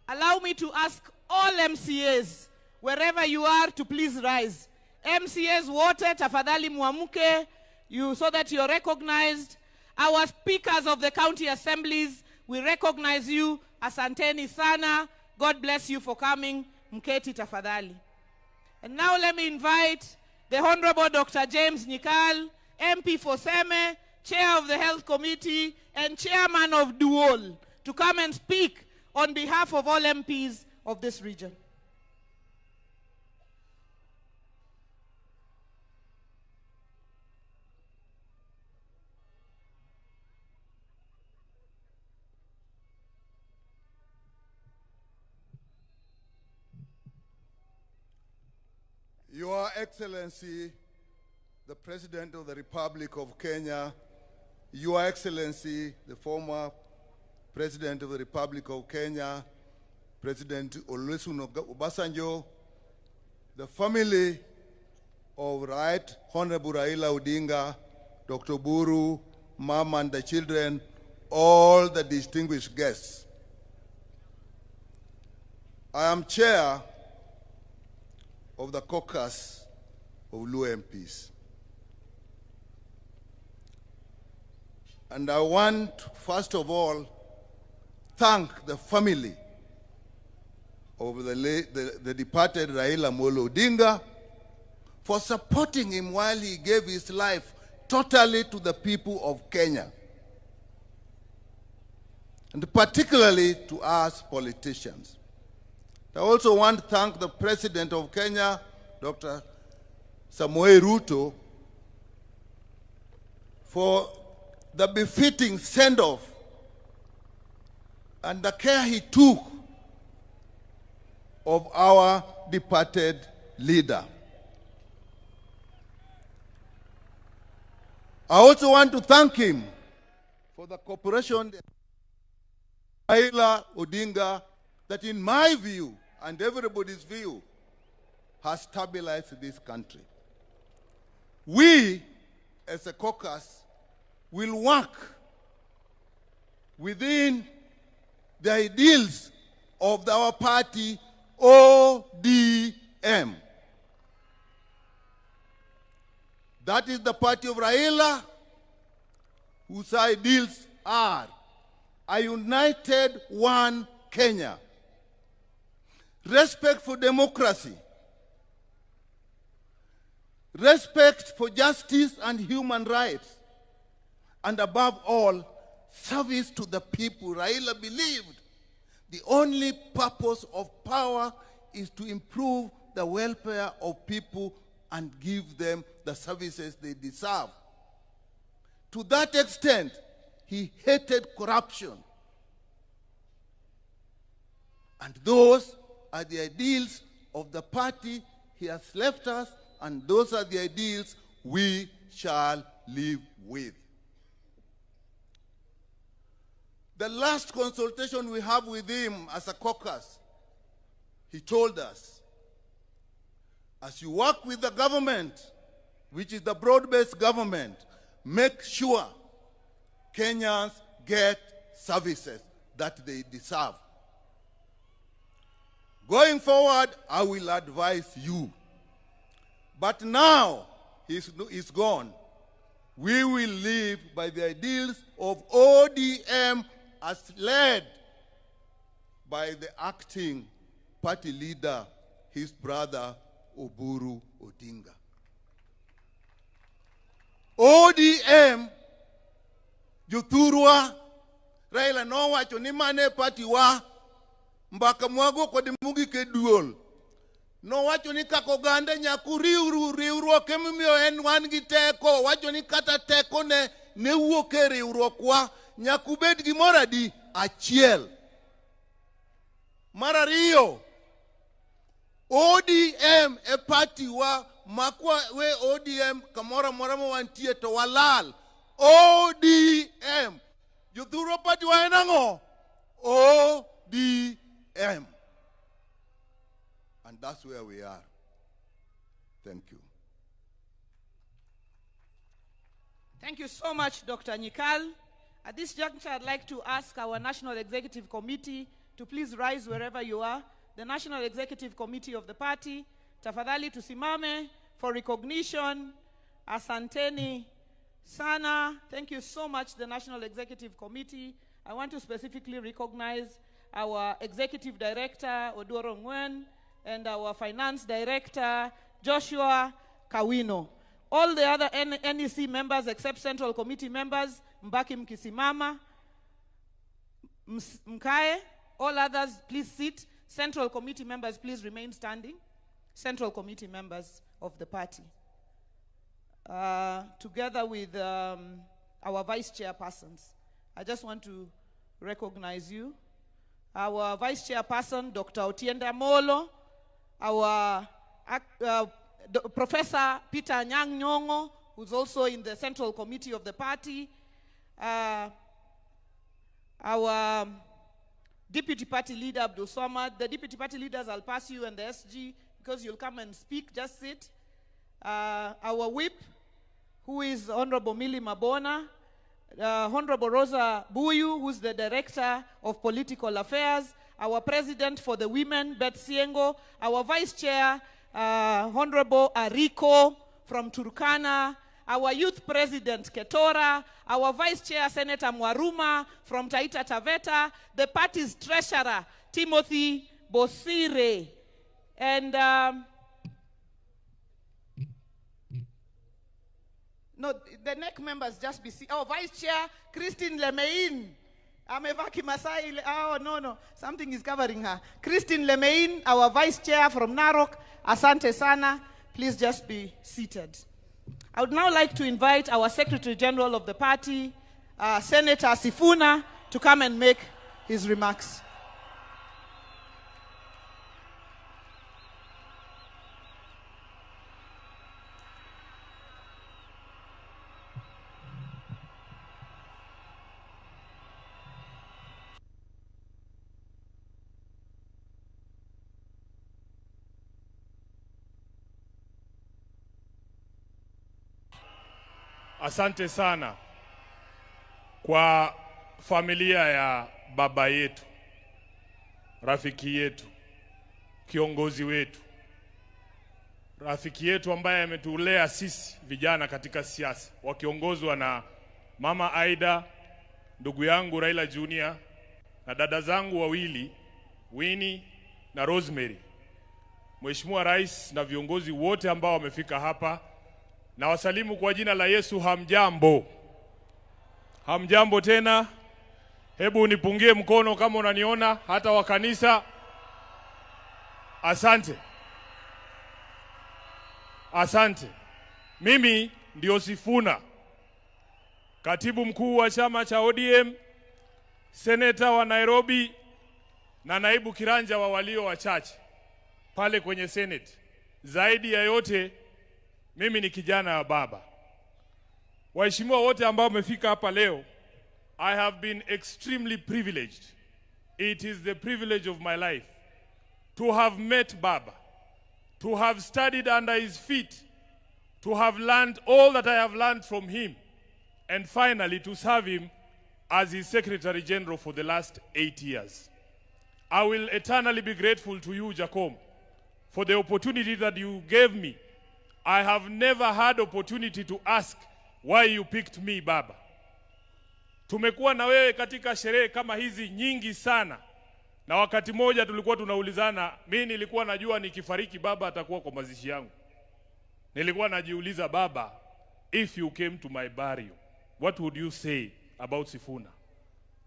allow me to ask all MCAs, wherever you are, to please rise. MCAs wote tafadhali muamuke, so that you're recognized. Our speakers of the county assemblies, we recognize you. Asanteni sana. God bless you for coming. Mketi tafadhali. And now let me invite the Honorable Dr. James Nyikal, MP for Seme, Chair of the Health Committee, and Chairman of Duol to come and speak on behalf of all MPs of this region. Your Excellency, the President of the Republic of Kenya, Your Excellency, the former President of the Republic of Kenya, President Olusegun Obasanjo, the family of Right Honorable Raila Odinga, Dr. Buru, Mom and the children, all the distinguished guests. I am chair of the caucus of Luo MPs. And I want, first of all, thank the family of the departed Raila Odinga for supporting him while he gave his life totally to the people of Kenya, and particularly to us politicians. I also want to thank the President of Kenya, Dr. Samoei Ruto, for the befitting send-off and the care he took of our departed leader. I also want to thank him for the cooperation Raila Odinga that, in my view and everybody's view, has stabilized this country. We, as a caucus, will work within the ideals of our party, ODM. That is the party of Raila, whose ideals are a united one Kenya, respect for democracy, respect for justice and human rights, and above all, service to the people. Raila believed the only purpose of power is to improve the welfare of people and give them the services they deserve. To that extent, he hated corruption. And those are the ideals of the party he has left us, and those are the ideals we shall live with. The last consultation we have with him as a caucus, he told us, as you work with the government, which is the broad-based government, make sure Kenyans get services that they deserve. Going forward, I will advise you. But now he's gone. We will live by the ideals of ODM as led by the acting party leader, his brother, Oburu Odinga. ODM, Jothurwa, Raila no wacho ni mane party wa, mbaka mwago kod mugi ke duol. No wacho ni kako gande nyaku riwruok emimiyo en wan gi teko, wacho ni kata teko ne wuok e riwruok wa, nyaku bed gi moradi achiel. Mar ariyo, ODM e party wa makwa we ODM kamora mora mo wantie to walal. ODM. Jothurwa party wa enango. ODM. And that's where we are. Thank you. Thank you so much, Dr. Nyikal. At this juncture, I'd like to ask our National Executive Committee to please rise wherever you are. The National Executive Committee of the party, tafadhali tusimame for recognition. Asanteni sana. Thank you so much, the National Executive Committee. I want to specifically recognize our Executive Director, Odoro Ngwen, and our Finance Director, Joshua Kawino. All the other NEC members except Central Committee members, mbaki mkisimama, mkae. All others, please sit. Central Committee members, please remain standing. Central Committee members of the party. Together with our vice chairpersons, I just want to recognize you. Our vice chairperson, Dr. Otienda Molo, our Professor Peter Nyang Nyongo, who's also in the Central Committee of the party, our Deputy Party Leader, Abdul Somad. The Deputy Party Leaders, I'll pass you, and the SG, because you'll come and speak, just sit. Our whip, who is Honorable Millie Mabona, Honorable Rosa Buyu, who's the Director of Political Affairs, our President for the Women, Beth Siengo, our Vice Chair, Honorable Ariko from Turkana, our Youth President Ketora, our Vice Chair Senator Mwaruma from Taita Taveta, the party's Treasurer Timothy Bosire, and no, the NEC members just be Vice Chair Christine Lemein. Oh, no, something is covering her. Christine Lemein, our Vice Chair from Narok. Asante sana. Please just be seated. I would now like to invite our Secretary General of the party, Senator Sifuna, to come and make his remarks. Asante sana kwa familia ya baba yetu, rafiki yetu, kiongozi wetu, rafiki yetu ambaye ametulea sisi vijana katika siasa, wakiongozwa na Mama Aida, ndugu yangu Raila Junior, na dada zangu wawili Winnie na Rosemary. Mheshimiwa Rais na viongozi wote ambao wamefika hapa, na wasalimu kwa jina la Yesu. Hamjambo? Hamjambo tena? Hebu unipungie mkono kama unaniona, hata wa kanisa. Asante. Asante. Mimi ndio Sifuna, katibu mkuu wa chama cha ODM, seneta wa Nairobi na naibu kiranja wa walio wachache pale kwenye Senate. Zaidi ya yote, mimi ni kijana wa baba. Waheshimiwa wote ambao wamefika hapa leo, I have been extremely privileged. It is the privilege of my life to have met Baba, to have studied under his feet, to have learned all that I have learned from him, and finally to serve him as his Secretary General for the last 8 years. I will eternally be grateful to you, Jacom, for the opportunity that you gave me. I have never had opportunity to ask why you picked me, Baba. Tumekuwa na wewe katika sherehe kama hizi nyingi sana, na wakati moja tulikuwa tunaulizana, mimi nilikuwa najua nikifariki Baba atakuwa kwa mazishi yangu. Nilikuwa najiuliza, Baba, if you came to my burial, what would you say about Sifuna?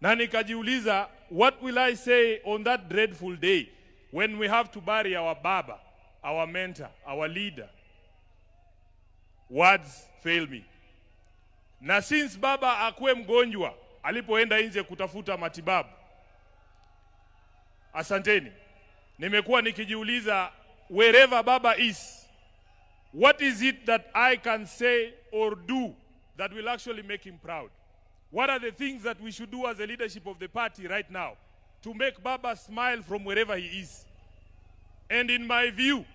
Na nikajiuliza, what will I say on that dreadful day when we have to bury our Baba, our mentor, our leader? Words fail me. Na since Baba akuwe mgonjwa alipoenda nje kutafuta matibabu, asanteni, nimekuwa nikijiuliza, wherever Baba is, what is it that I can say or do that will actually make him proud? What are the things that we should do as the leadership of the party right now to make Baba smile from wherever he is? And in my view,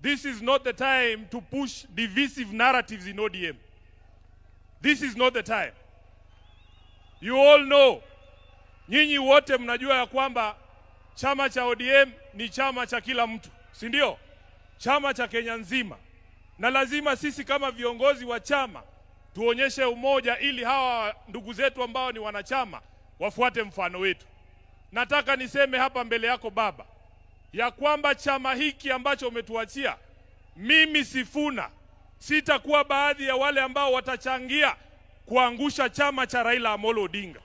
this is not the time to push divisive narratives in ODM. This is not the time. You all know, nyinyi wote mnajua ya kwamba chama cha ODM ni chama cha kila mtu, si ndio? Chama cha Kenya nzima. Na lazima sisi kama viongozi wa chama tuonyeshe umoja ili hawa ndugu zetu ambao ni wanachama wafuate mfano wetu. Nataka niseme hapa mbele yako Baba, ya kwamba chama hiki ambacho umetuachia, mimi Sifuna sitakuwa baadhi ya wale ambao watachangia kuangusha chama cha Raila Amolo Odinga.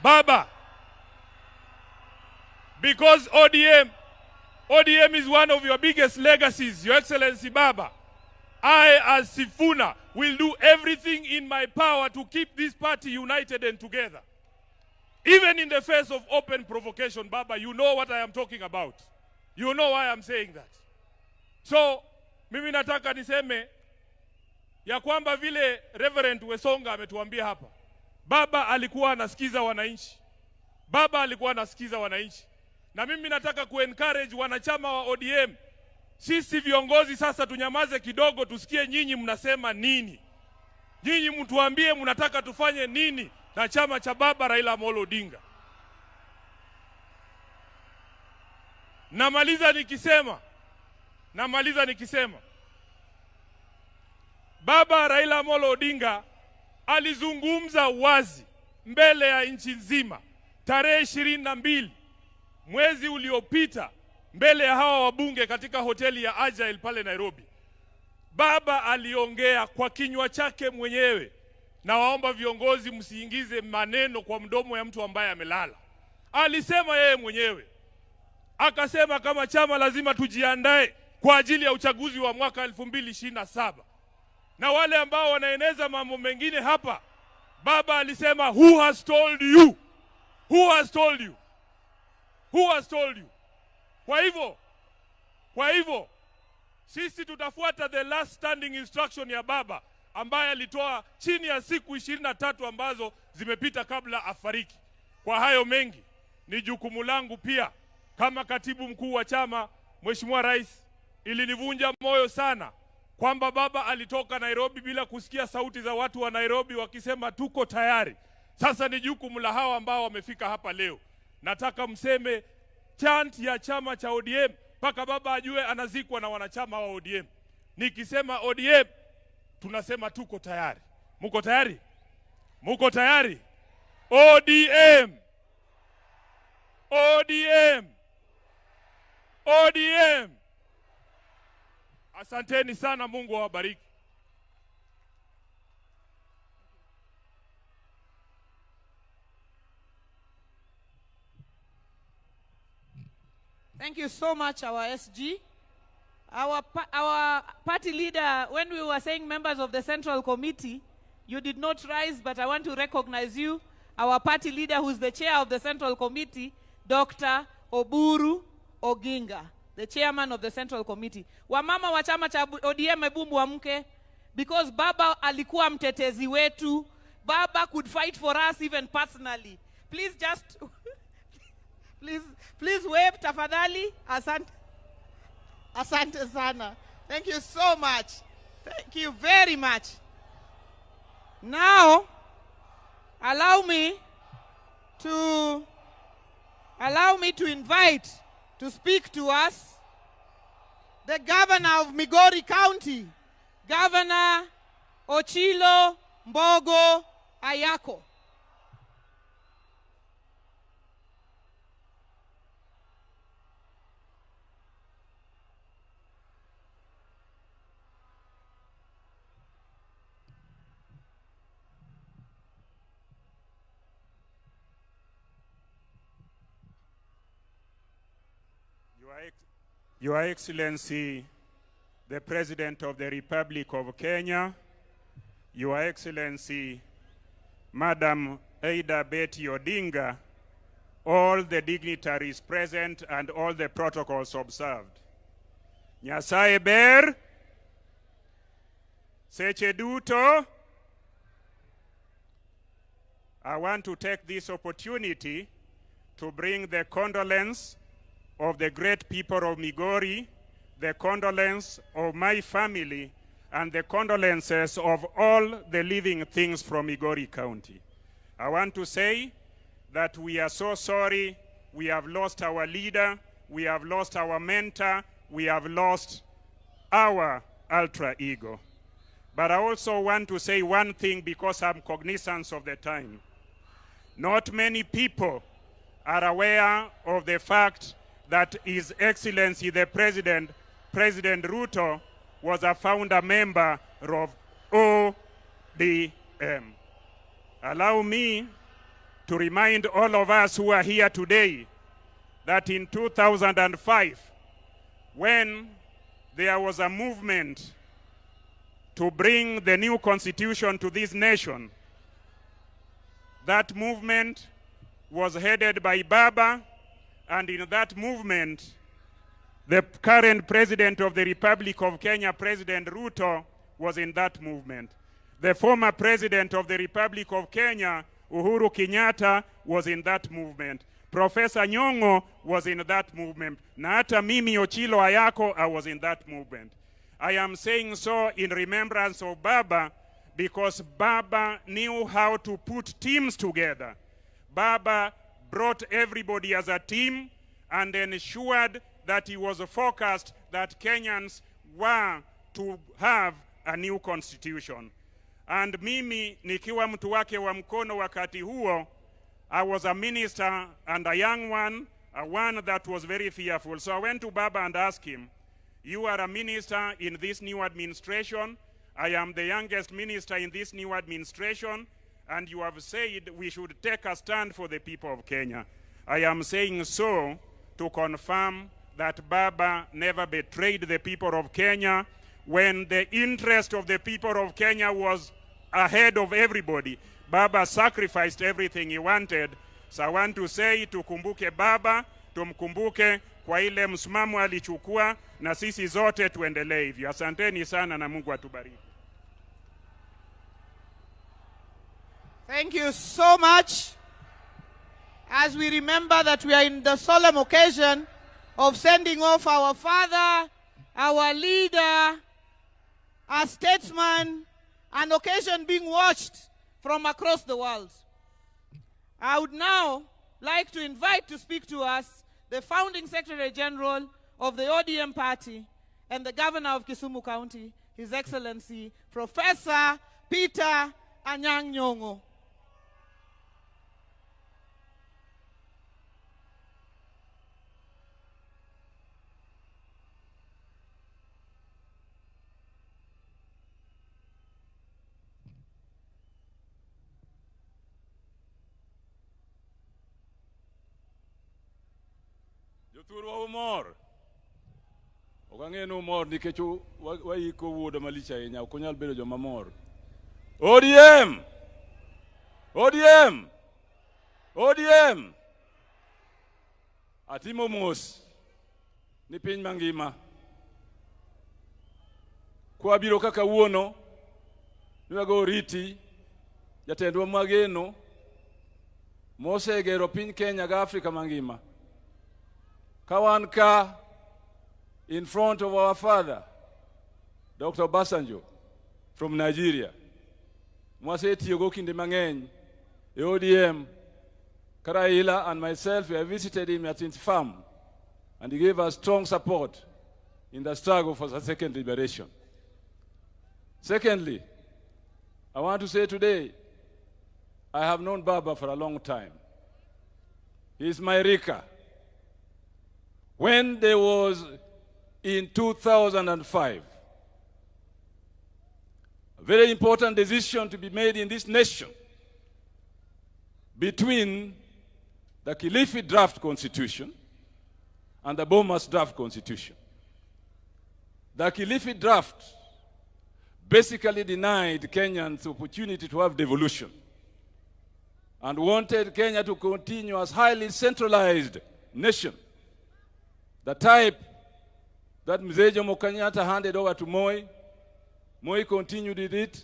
Baba, because ODM is one of your biggest legacies, Your Excellency Baba, I as Sifuna will do everything in my power to keep this party united and together. Even in the face of open provocation, Baba, you know what I am talking about. You know why I'm saying that. So, mimi nataka niseme ya kwamba vile Reverend Wesonga ametuambia hapa, Baba alikuwa anasikiza wananchi. Baba alikuwa anasikiza wananchi. Na mimi nataka kuencourage wanachama wa ODM. Sisi viongozi sasa tunyamaze kidogo, tusikie nyinyi mnasema nini. Nyinyi mtuambie mnataka tufanye nini na chama cha Baba Raila Amolo Odinga. Namaliza nikisema Baba Raila Amolo Odinga alizungumza wazi mbele ya nchi nzima tarehe 22 mwezi uliopita mbele ya hawa wabunge katika hoteli ya Agile pale Nairobi. Baba aliongea kwa kinywa chake mwenyewe, na waomba viongozi msiingize maneno kwa mdomo ya mtu ambaye amelala. Alisema yeye mwenyewe, akasema kama chama lazima tujiandae kwa ajili ya uchaguzi wa mwaka 2027. Na wale ambao wanaeneza mambo mengine hapa, Baba alisema, who has told you? Who has told you? Who has told you? Kwa hivyo sisi tutafuata the last standing instruction ya Baba ambaye alitoa chini ya siku 23 ambazo zimepita kabla afariki. Kwa hayo mengi, ni jukumu langu pia kama katibu mkuu wa chama, Mheshimiwa Rais, ilinivunja moyo sana kwamba Baba alitoka Nairobi bila kusikia sauti za watu wa Nairobi wakisema tuko tayari. Sasa ni jukumu la hawa ambao wamefika hapa leo. Nataka mseme chant ya chama cha ODM mpaka Baba ajue anazikwa na wanachama wa ODM. Nikisema ODM, tunasema tuko tayari. Muko tayari? Muko tayari? ODM! ODM! ODM! Asanteni sana, Mungu awabariki. Thank you so much, our SG. Our party leader, when we were saying members of the Central Committee, you did not rise, but I want to recognize you. Our party leader, who is the chair of the Central Committee, Dr. Oburu Oginga, the chairman of the Central Committee. Wamama wa chama cha ODM ebu muamke, because Baba alikuwa mtetezi wetu. Baba could fight for us even personally. Please just... Please wave tafadhali. Asante sana. Thank you so much. Thank you very much. Now, allow me to invite to speak to us the governor of Migori County, Governor Ochilo Mbogo Ayako. Your Excellency, the President of the Republic of Kenya, Your Excellency, Madam Aida Betty Odinga, all the dignitaries present and all the protocols observed. Nyasaye ber, seche duto. I want to take this opportunity to bring the condolence of the great people of Migori, the condolence of my family, and the condolences of all the living things from Migori County. I want to say that we are so sorry. We have lost our leader, we have lost our mentor, we have lost our alter ego. But I also want to say one thing because I'm cognizant of the time. Not many people are aware of the fact that His Excellency the President Ruto, was a founder member of ODM. Allow me to remind all of us who are here today that in 2005, when there was a movement to bring the new constitution to this nation, that movement was headed by Baba, and in that movement, the current President of the Republic of Kenya, President Ruto, was in that movement. The former President of the Republic of Kenya, Uhuru Kenyatta, was in that movement. Professor Nyong'o was in that movement. Na hata mimi Ochilo Ayako, I was in that movement. I am saying so in remembrance of Baba, because Baba knew how to put teams together. Baba brought everybody as a team and ensured that he was focused that Kenyans were to have a new constitution. And mimi nikiwa mtu wake wa mkono wakati huo, I was a minister and a young one, a one that was very fearful. So I went to Baba and asked him, you are a minister in this new administration. I am the youngest minister in this new administration, and you have said we should take a stand for the people of Kenya. I am saying so to confirm that Baba never betrayed the people of Kenya when the interest of the people of Kenya was ahead of everybody. Baba sacrificed everything he wanted. So I want to say, tukumbuke Baba, tumkumbuke kwa ile msimamo alichukua, na sisi zote tuendelee hivyo. Asanteni sana na Mungu atubariki. Thank you so much. As we remember that we are in the solemn occasion of sending off our father, our leader, our statesman, an occasion being watched from across the world. I would now like to invite to speak to us the founding Secretary General of the ODM party and the Governor of Kisumu County, His Excellency Professor Peter Anyang' Nyong'o. Jothurwa umor. Okang'eno umor nikech waiko wuoda malich ahinya, ok onyal bedo joma mor. ODM! ODM! ODM! Atimo mos ni piny mangima. Kwa biro kaka wuono, niwago oriti, jatendwa mageno, mosegero piny Kenya ga Afrika mangima. Kawanka in front of our father, Dr. Basanjo from Nigeria. Mwase tiyogo kinde mang'eny, ODM, Raila and myself, we have visited him at his farm, and he gave us strong support in the struggle for the second liberation. Secondly, I want to say today, I have known Baba for a long time. He is my Rika. When there was, in 2005, a very important decision to be made in this nation between the Kilifi draft constitution and the Bomas draft constitution. The Kilifi draft basically denied Kenyans the opportunity to have devolution and wanted Kenya to continue as highly centralized nation. The type that Mzee Jomo Kenyatta handed over to Moi, Moi continued with it.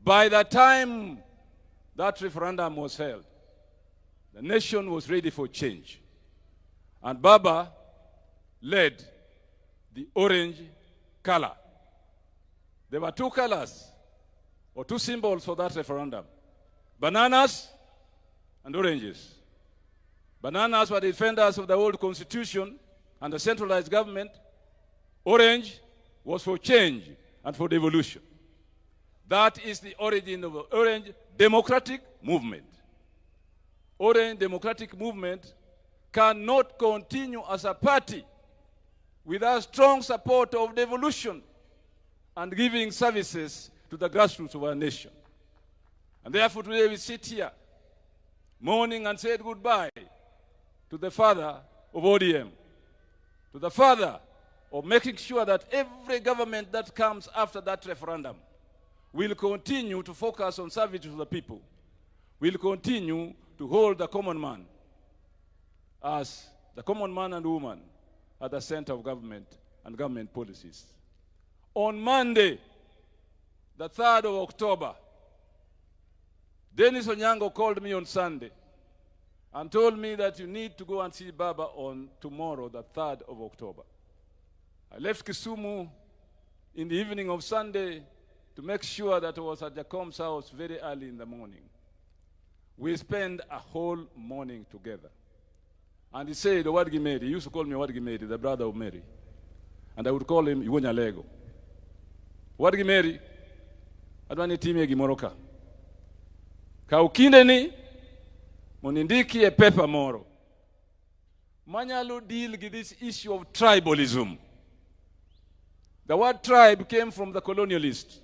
By the time that referendum was held, the nation was ready for change. And Baba led the orange color. There were two colors, or two symbols for that referendum: bananas and oranges. Bananas were defenders of the old constitution and the centralized government. Orange was for change and for devolution. That is the origin of the Orange Democratic Movement. Orange Democratic Movement cannot continue as a party without strong support of devolution and giving services to the grassroots of our nation. And therefore today we sit here mourning and said goodbye to the father of ODM, to the father of making sure that every government that comes after that referendum will continue to focus on service to the people, will continue to hold the common man as the common man and woman at the center of government and government policies. On Monday, the 3rd of October, Dennis Onyango called me on Sunday and told me that you need to go and see Baba on tomorrow, the 3rd of October. I left Kisumu in the evening of Sunday to make sure that I was at Jacom's house very early in the morning. We spent a whole morning together. And he said, Owadgi Mary, he used to call me Owadgi Mary, the brother of Mary. And I would call him Iwonya Lego. Owadgi Mary, adwani timi gimoroka. Kaukinde ni, monindiki e pepa moro. Manyalo deal with this issue of tribalism. The word tribe came from the colonialists.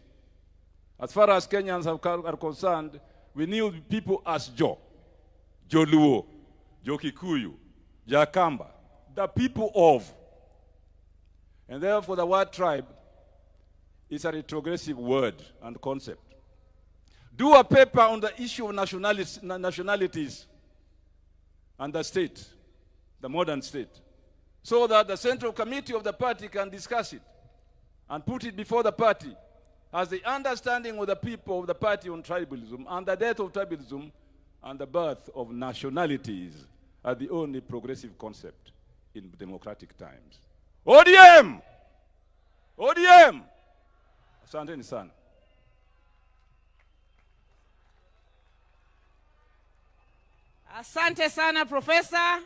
As far as Kenyans are concerned, we knew people as Jo, Jo Luo, Jo Kikuyu, Jakamba, the people of. And therefore the word tribe is a retrogressive word and concept. Do a paper on the issue of nationalities and the state, the modern state, so that the Central Committee of the party can discuss it and put it before the party as the understanding of the people of the party on tribalism and the death of tribalism and the birth of nationalities are the only progressive concept in democratic times. ODM! ODM! Asanteni sana. Asante sana, Professor.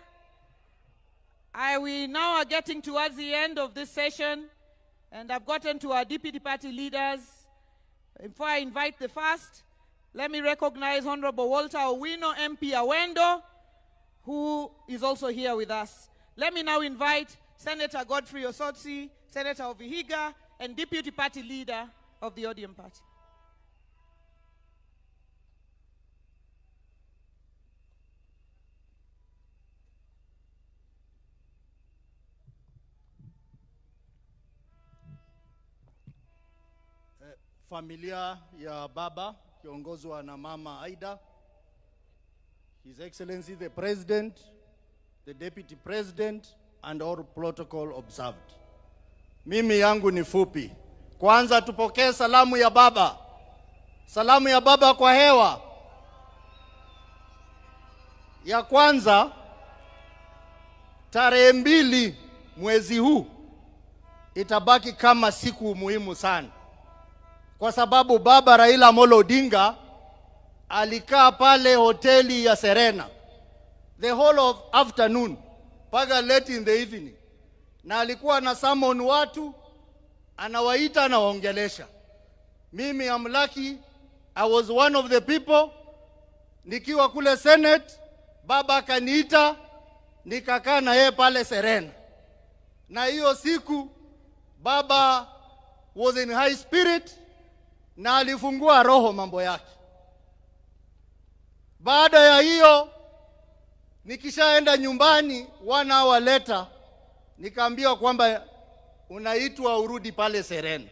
We now are getting towards the end of this session, and I've gotten to our deputy party leaders. Before I invite the first, let me recognize Honorable Walter Owino, MP Awendo, who is also here with us. Let me now invite Senator Godfrey Osotsi, Senator of Vihiga, and deputy party leader of the ODM party. Familia ya baba kiongozwa na mama Aida, His Excellency the President, the Deputy President, and all protocol observed. Mimi yangu ni fupi. Kwanza tupokee salamu ya baba. Salamu ya baba kwa hewa. Ya kwanza, tarehe 2 mwezi huu itabaki kama siku muhimu sana. Kwa sababu baba Raila Odinga alikaa pale hoteli ya Serena the whole of afternoon mpaka late in the evening, na alikuwa na summon watu, anawaita na waongelesha. Mimi am lucky, I was one of the people. Nikiwa kule Senate, baba akaniita, nikakaa na yeye pale Serena. Na hiyo siku baba was in high spirit na alifungua roho mambo yake. Baada ya hiyo, nikishaenda nyumbani 1 hour later, nikaambiwa kwamba unaitwa urudi pale Serena.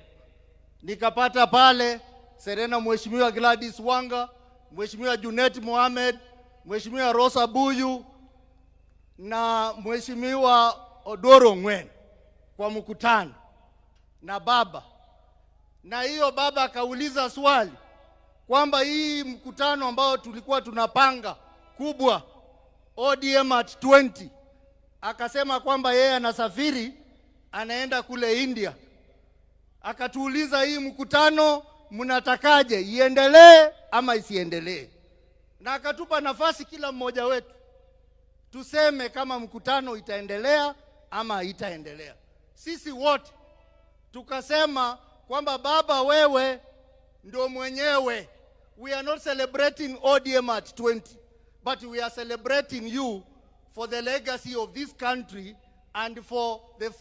Nikapata pale Serena Mheshimiwa Gladys Wanga, Mheshimiwa Junet Mohamed, Mheshimiwa Rosa Buyu na Mheshimiwa Odoro Ngwen kwa mkutano na baba. Na hiyo baba akauliza swali kwamba hii mkutano ambao tulikuwa tunapanga kubwa ODM at 20, akasema kwamba yeye anasafiri anaenda kule India. Akatuuliza hii mkutano mnatakaje, iendelee ama isiendelee? Na akatupa nafasi kila mmoja wetu tuseme kama mkutano itaendelea ama haitaendelea. Sisi wote tukasema kwamba baba, wewe ndio mwenyewe. We are not celebrating ODM at 20, but we are celebrating you for the legacy of this country and for the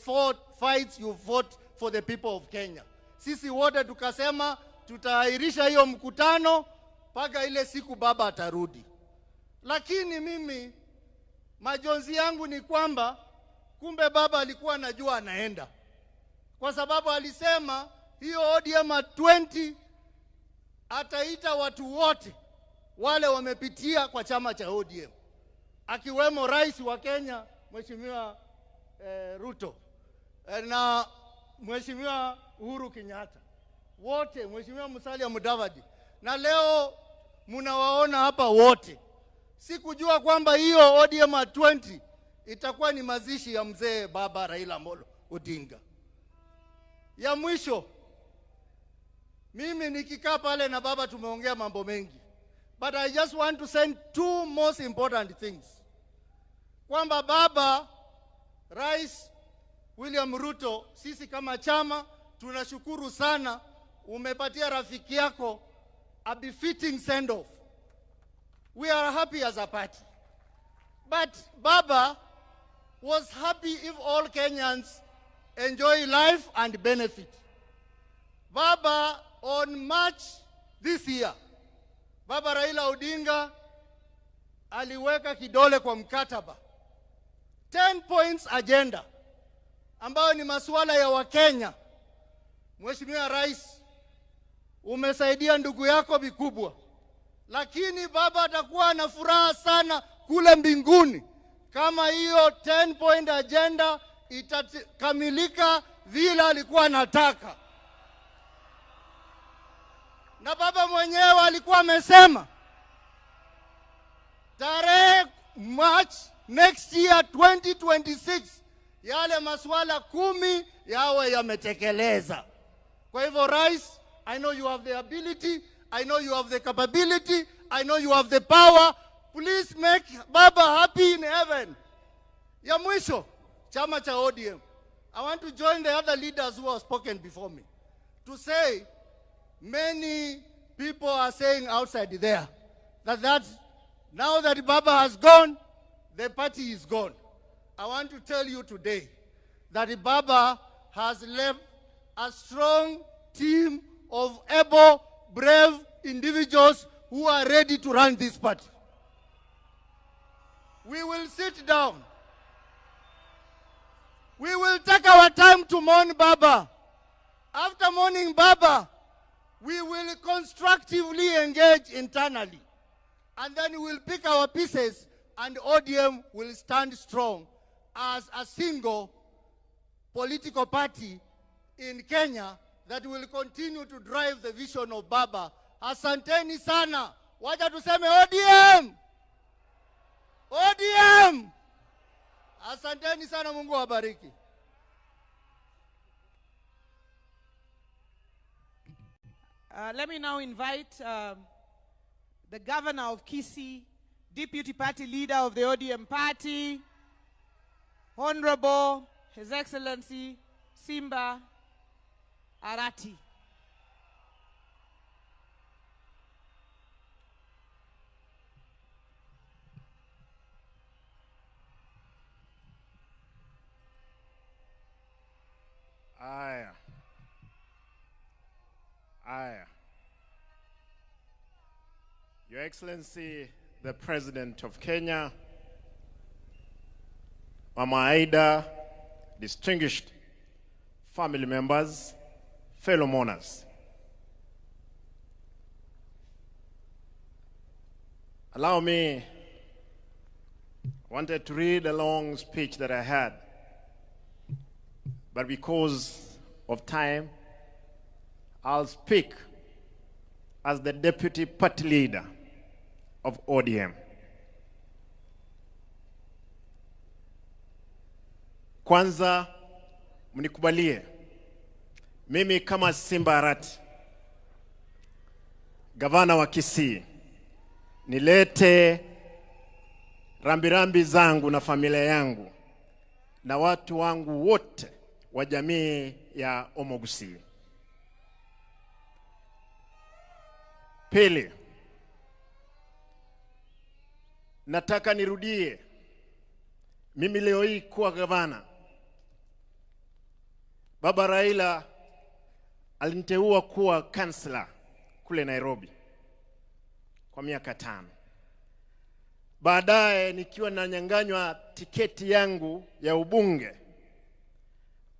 fights you fought for the people of Kenya. Sisi wote tukasema tutaahirisha hiyo mkutano mpaka ile siku baba atarudi. Lakini mimi majonzi yangu ni kwamba kumbe baba alikuwa anajua anaenda. Kwa sababu alisema hiyo ODM at 20 ataita watu wote wale wamepitia kwa chama cha ODM. Akiwemo rais wa Kenya Mheshimiwa Ruto na Mheshimiwa Uhuru Kenyatta. Wote, Mheshimiwa Musalia Mudavadi. Na leo mnawaona hapa wote. Sikujua kwamba hiyo ODM at 20 itakuwa ni mazishi ya mzee baba Raila Odinga. Ya mwisho, mimi nikikaa pale na baba tumeongea mambo mengi. But I just want to send two most important things. Kwamba baba, Rais William Ruto, sisi kama chama, tunashukuru sana umepatia rafiki yako a befitting send-off. We are happy as a party. But Baba was happy if all Kenyans enjoy life and benefit. Baba, on March this year, Baba Raila Odinga aliweka kidole kwa mkataba 10 points agenda ambayo ni masuala ya Wakenya. Mheshimiwa Rais, umesaidia ndugu yako vikubwa, lakini baba atakuwa na furaha sana kule mbinguni kama hiyo 10 point agenda itakamilika vile alikuwa anataka. Na baba mwenyewe alikuwa amesema tarehe March next year 2026 yale masuala 10 yawe yametekeleza. Kwa hivyo Rais, I know you have the ability, I know you have the capability, I know you have the power. Please make Baba happy in heaven. Ya mwisho, chama cha ODM. I want to join the other leaders who have spoken before me to say many people are saying outside there that now that Baba has gone, the party is gone. I want to tell you today that Baba has left a strong team of able, brave individuals who are ready to run this party. We will sit down. We will take our time to mourn Baba. After mourning Baba, we will constructively engage internally. And then we will pick our pieces and ODM will stand strong as a single political party in Kenya that will continue to drive the vision of Baba. Asanteni sana. Wacha tuseme ODM! ODM! Asanteni sana, Mungu wabariki. Let me now invite the governor of Kisii, deputy party leader of the ODM party, Honorable His Excellency Simba Arati. Your Excellency, the President of Kenya, Mama Aida, distinguished family members, fellow mourners. Allow me, I wanted to read a long speech that I had, but because of time, I'll speak as the deputy party leader of ODM. Kwanza, mnikubalie, mimi kama Simba Arati, gavana wa Kisii, nilete rambirambi zangu na familia yangu na watu wangu wote wa jamii ya Omogusi. Pili, nataka nirudie mimi leo hii kuwa gavana, Baba Raila aliniteua kuwa kansela kule Nairobi kwa miaka 5. Baadaye nikiwa nanyang'anywa tiketi yangu ya ubunge,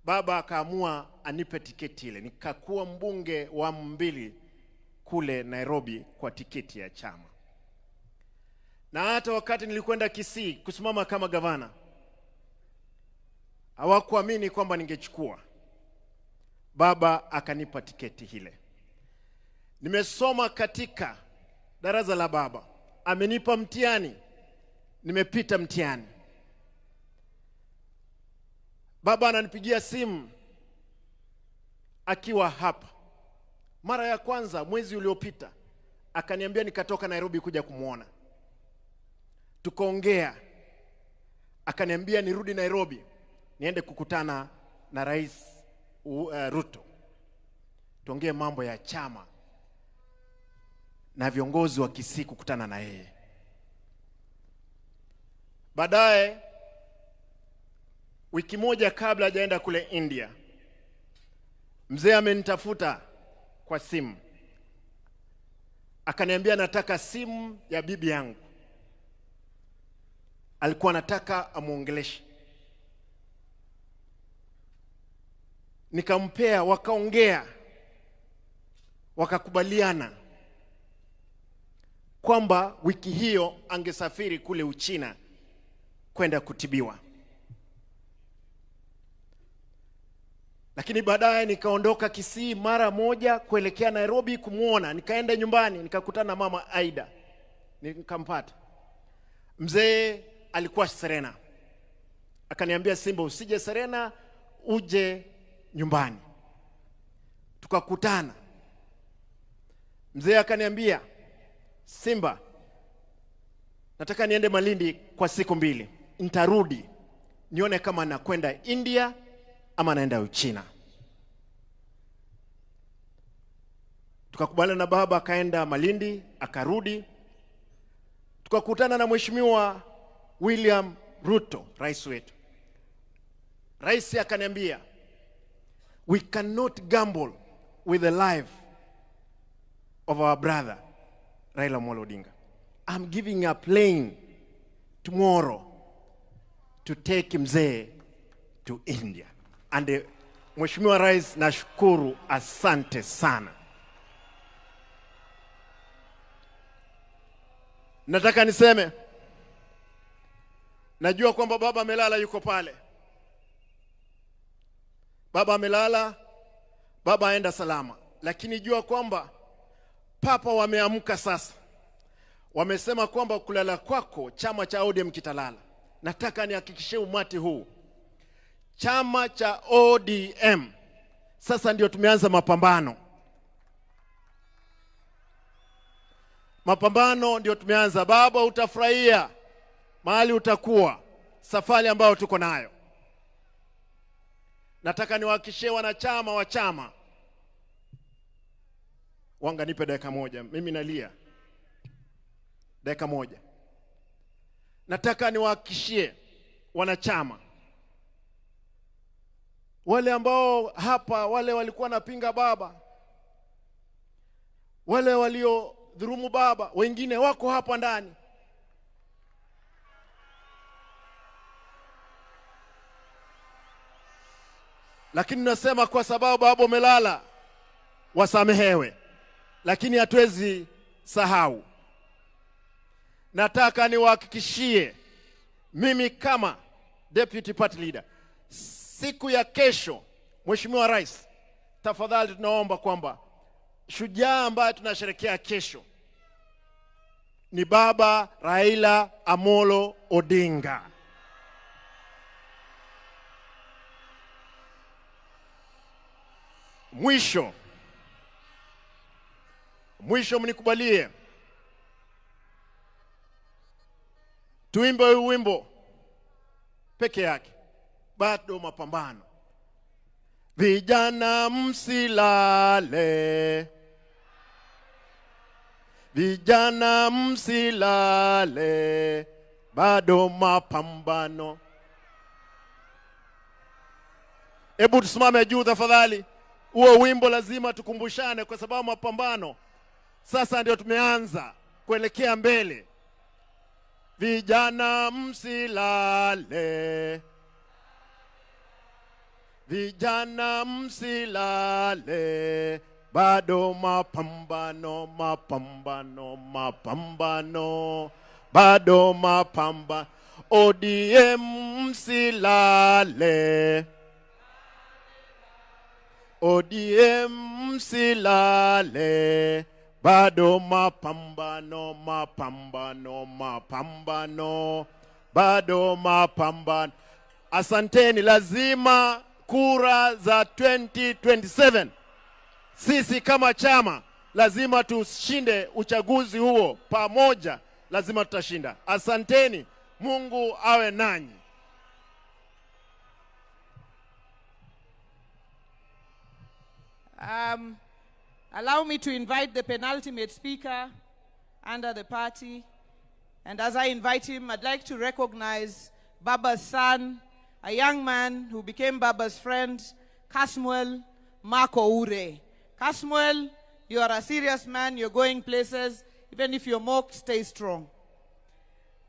baba akaamua anipe tiketi ile. Nikakuwa mbunge wa 2 kule Nairobi kwa tiketi ya chama. Na hata wakati nilikwenda Kisii kusimama kama gavana, hawakuamini kwamba ningechukua. Baba akanipa tiketi ile. Nimesoma katika darasa la baba. Amenipa mtihani. Nimepita mtihani. Baba ananipigia simu akiwa hapa. Mara ya kwanza mwezi uliopita akaniambia nikatoka Nairobi kuja kumuona. Tukaongea. Akaniambia nirudi Nairobi niende kukutana na Rais Ruto. Tuongee mambo ya chama na viongozi wa Kisii kukutana na yeye. Baadaye wiki moja kabla hajaenda kule India, mzee amenitafuta kwa simu. Akaniambia nataka simu ya bibi yangu. Alikuwa anataka amuongeleshe. Nikampea, wakaongea. Wakakubaliana kwamba wiki hiyo angesafiri kule Uchina kwenda kutibiwa. Lakini baadaye nikaondoka Kisii mara moja kuelekea Nairobi kumuona. Nikaenda nyumbani, nikakutana na mama Aida. Nikampata. Mzee alikuwa Serena. Akaniambia, Simba, usije Serena, uje nyumbani. Tukakutana. Mzee akaniambia, Simba, nataka niende Malindi kwa siku 2. Nitarudi nione kama nakwenda India ama naenda Uchina. Tukakubaliana na baba, akaenda Malindi, akarudi. Tukakutana na Mheshimiwa William Ruto, rais wetu. Rais akaniambia, we cannot gamble with the life of our brother Raila Odinga. I'm giving a plane tomorrow to take mzee to India. And Mheshimiwa Rais, nashukuru, asante sana. Nataka niseme, najua kwamba baba amelala, yuko pale. Baba amelala, baba aenda salama. Lakini jua kwamba papa wameamka sasa. Wamesema kwamba kulala kwako chama cha ODM kitalala. Nataka nihakikishie umati huu, chama cha ODM sasa ndio tumeanza mapambano. Mapambano ndio tumeanza. Baba, utafurahia mahali utakuwa, safari ambayo tuko nayo. Nataka niwahakikishie wanachama wa chama. Wanga, nipe dakika moja, mimi nalia. Dakika moja. Nataka niwahakikishie wanachama, wale ambao hapa, wale walikuwa napinga baba, wale walio dhurumu baba, wengine wako hapa ndani. Lakini nasema kwa sababu baba umelala, wasamehewe. Lakini hatuwezi sahau. Nataka niwahakikishie, mimi kama deputy party leader, siku ya kesho, Mheshimiwa Rais, tafadhali tunaomba kwamba shujaa ambaye tunasherehekea kesho ni Baba Raila Amolo Odinga. Mwisho mnikubalie tuimbe wimbo peke yake, bado mapambano. Vijana msilale, vijana msilale, bado mapambano. Hebu tusimame juu tafadhali. Huo wimbo lazima tukumbushane kwa sababu mapambano sasa ndio tumeanza kuelekea mbele. Vijana msilale. Vijana msilale. Bado mapambano, mapambano, mapambano. Bado mapambano. ODM msilale. ODM msilale. Bado mapambano, mapambano, mapambano. Bado mapambano. Asanteni. Lazima kura za 2027 sisi kama chama lazima tushinde uchaguzi huo pamoja. Lazima tutashinda. Asanteni. Mungu awe nanyi. Allow me to invite the penultimate speaker under the party. And as I invite him, I'd like to recognize Baba's son, a young man who became Baba's friend, Kasmuel Marco Ure. Kasmuel, you are a serious man. You're going places. Even if you're mocked, stay strong.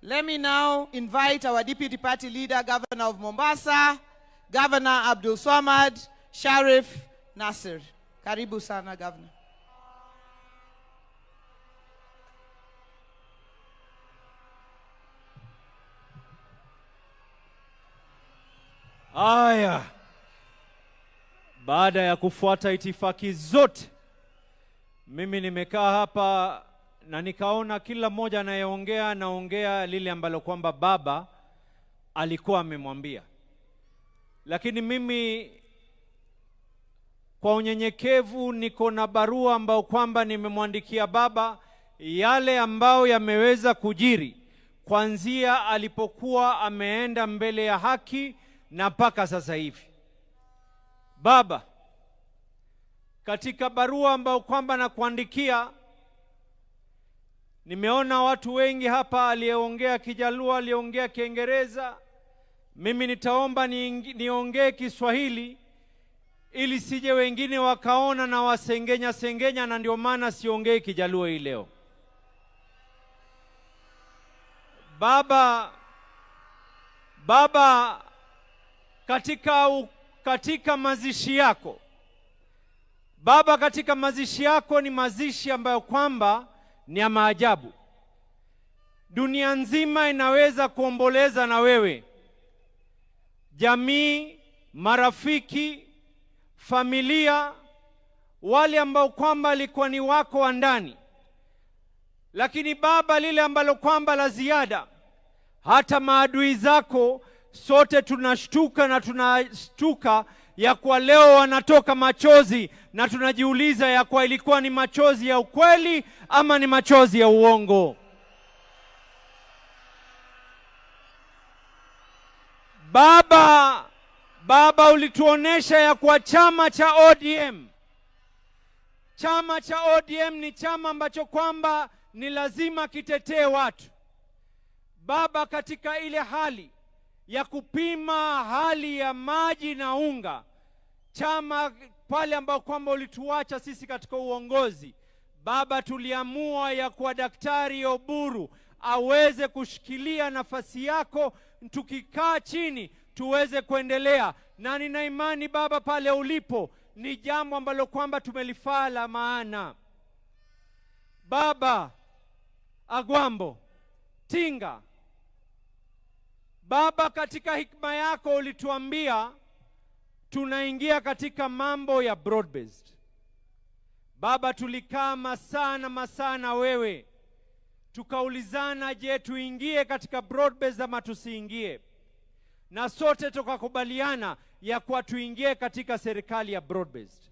Let me now invite our deputy party leader, Governor of Mombasa, Governor Abdul Swamad Sharif Nasir. Karibu sana, Governor. Aya, baada ya kufuata itifaki zote, mimi nimekaa hapa na nikaona kila mmoja anaongea lile ambalo kwamba baba alikuwa amemwambia. Lakini mimi kwa unyenyekevu niko na barua ambao kwamba nimemwandikia baba, yale ambao yameweza kujiri kuanzia alipokuwa ameenda mbele ya haki na mpaka sasa hivi. Baba, katika barua ambao kwamba nakuandikia, nimeona watu wengi hapa, aliyeongea Kijaluo, aliyeongea Kiingereza. Mimi nitaomba niongee Kiswahili ili sije wengine wakaona na wasengenya, na ndio maana siongei Kijaluo hii leo. Baba, katika mazishi yako, baba, katika mazishi yako ni mazishi ambayo kwamba ni ya maajabu. Dunia nzima inaweza kuomboleza na wewe. Jamii, marafiki, familia, wale ambao kwamba alikuwa ni wako wa ndani. Lakini baba, lile ambalo kwamba la ziada, hata maadui zako sote tunashtuka na tunashtuka ya kwa leo wanatoka machozi, na tunajiuliza ya kwa ilikuwa ni machozi ya ukweli ama ni machozi ya uongo. Baba, ulituonesha ya kwa chama cha ODM ni chama ambacho kwamba ni lazima kitetee watu. Baba, katika ile hali ya kupima hali ya maji na unga, chama pale ambao kwamba ulituacha sisi katika uongozi, baba, tuliamua ya kwa Daktari Oburu aweze kushikilia nafasi yako, tukikaa chini tuweze kuendelea. Na nina imani baba, pale ulipo ni jambo ambalo kwamba tumelifaa la maana. Baba Agwambo Tinga, baba, katika hikma yako ulituambia tunaingia katika mambo ya broad based. Baba, tulikaa masaa na wewe tukaulizana, je, tuingie katika broad based ama tusiingie? Na sote tukakubaliana ya kuwa tuingie katika serikali ya broad based.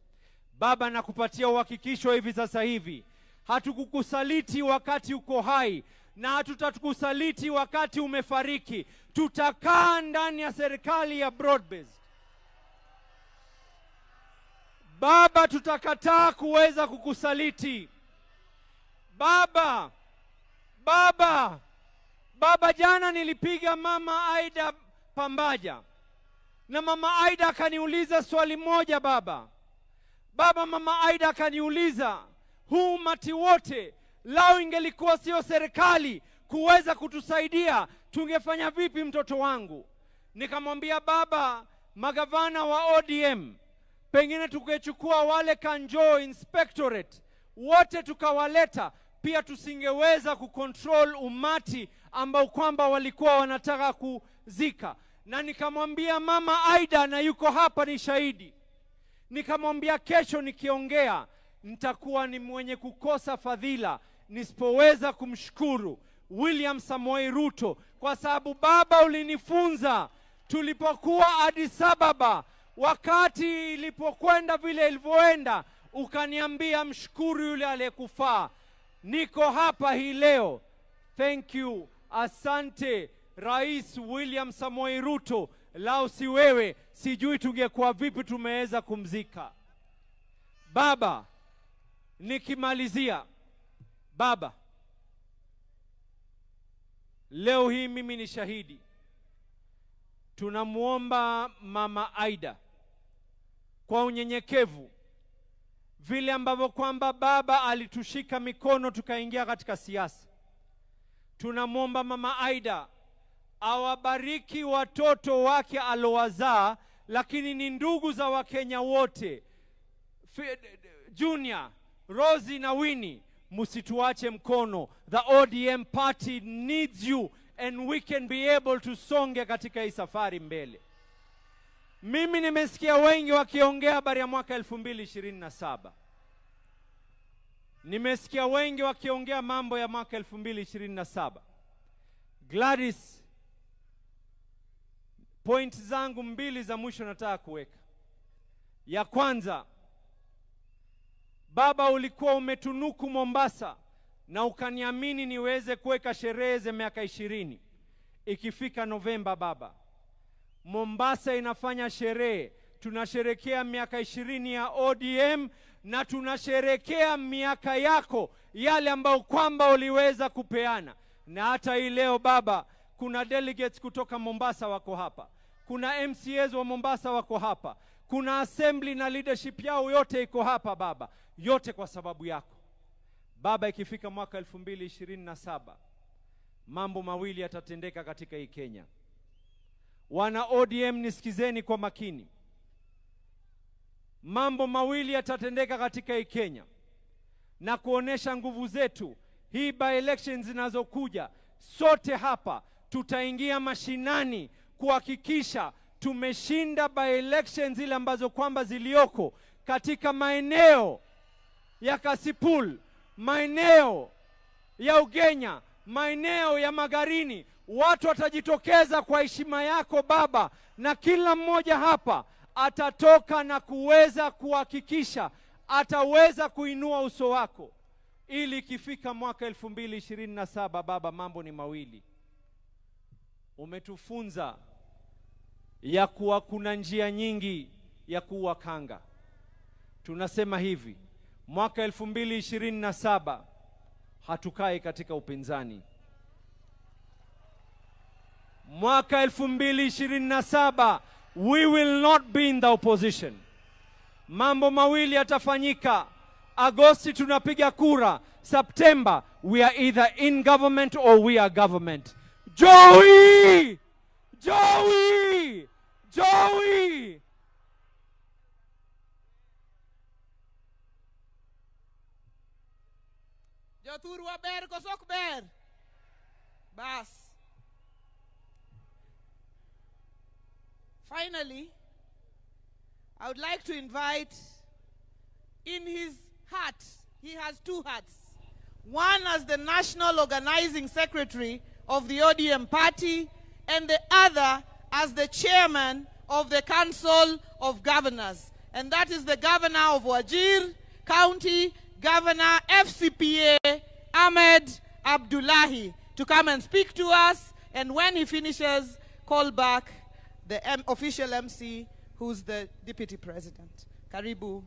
Baba, nakupatia uhakikisho hivi sasa hivi, hatukukusaliti wakati uko hai na hatutakusaliti wakati umefariki. Tutakaa ndani ya serikali ya broad based. Baba, tutakataa kuweza kukusaliti. Baba, jana nilipiga mama Aida Pambaja Na mama Aida akaniuliza swali moja baba. Baba, mama Aida akaniuliza, huu umati wote lao ingelikuwa sio serikali kuweza kutusaidia, tungefanya vipi mtoto wangu? Nikamwambia baba, magavana wa ODM pengine tukechukua wale Kanjo Inspectorate wote tukawaleta, pia tusingeweza kucontrol umati ambao kwamba walikuwa wanataka kuzika. Na nikamwambia mama Aida, na yuko hapa ni shahidi, nikamwambia kesho nikiongea nitakuwa ni mwenye kukosa fadhila nisipoweza kumshukuru William Samoei Ruto, kwa sababu baba ulinifunza tulipokuwa Addis Ababa, wakati ilipokwenda vile ilivyoenda, ukaniambia mshukuru yule aliyekufaa. Niko hapa hii leo. Thank you. Asante Rais William Samoei Ruto. Lao si wewe, sijui tungekuwa vipi tumeweza kumzika. Baba, nikimalizia, baba, leo hii mimi ni shahidi. Tunamuomba mama Aida kwa unyenyekevu, vile ambavyo kwamba baba alitushika mikono tukaingia katika siasa. Tunamuomba mama Aida awabariki watoto wake alowazaa, lakini ni ndugu za Wakenya wote. Junior, Rosie na Winnie, musituache mkono. The ODM party needs you and we can be able to songe katika hii safari mbele. Mimi nimesikia wengi wakiongea habari ya mwaka 2027. Nimesikia wengi wakiongea mambo ya mwaka 2027. Gladys, point zangu mbili za mwisho nataka kuweka. Ya kwanza, baba ulikuwa umetunuku Mombasa na ukaniamini niweze kuweka sherehe za miaka 20. Ikifika Novemba baba, Mombasa inafanya sherehe. Tunasherekea miaka 20 ya ODM na tunasherekea miaka yako yale ambao kwamba uliweza kupeana. Na hata hii leo baba, kuna delegates kutoka Mombasa wako hapa. Kuna MCAs wa Mombasa wako hapa. Kuna assembly na leadership yao yote iko hapa baba. Yote kwa sababu yako. Baba, ikifika mwaka 2027, mambo mawili yatatendeka katika hii Kenya. Wana ODM nisikizeni kwa makini. Mambo mawili yatatendeka katika hii Kenya na kuonesha nguvu zetu. Hii by elections zinazokuja, sote hapa tutaingia mashinani kuhakikisha tumeshinda by elections zile ambazo kwamba zilioko katika maeneo ya Kasipul, maeneo ya Ugenya, maeneo ya Magarini. Watu watajitokeza kwa heshima yako baba, na kila mmoja hapa atatoka na kuweza kuhakikisha ataweza kuinua uso wako, ili ikifika mwaka 2027 baba, mambo ni mawili. Umetufunza ya kuwa kuna njia nyingi ya kuwa kanga. Tunasema hivi, mwaka 2027 hatukai katika upinzani. Mwaka 2027 we will not be in the opposition. Mambo mawili yatafanyika. Agosti tunapiga kura. September we are either in government or we are government. Joey! Joey! Joey! Joturwa ber kosok ber. Bas. Finally, I would like to invite, in his hat, he has two hats. One as the National Organizing Secretary of the ODM party, and the other as the Chairman of the Council of Governors. And that is the Governor of Wajir County, Governor FCPA Ahmed Abdullahi, to come and speak to us. And when he finishes, call back the official MC, who's the Deputy President. Karibu,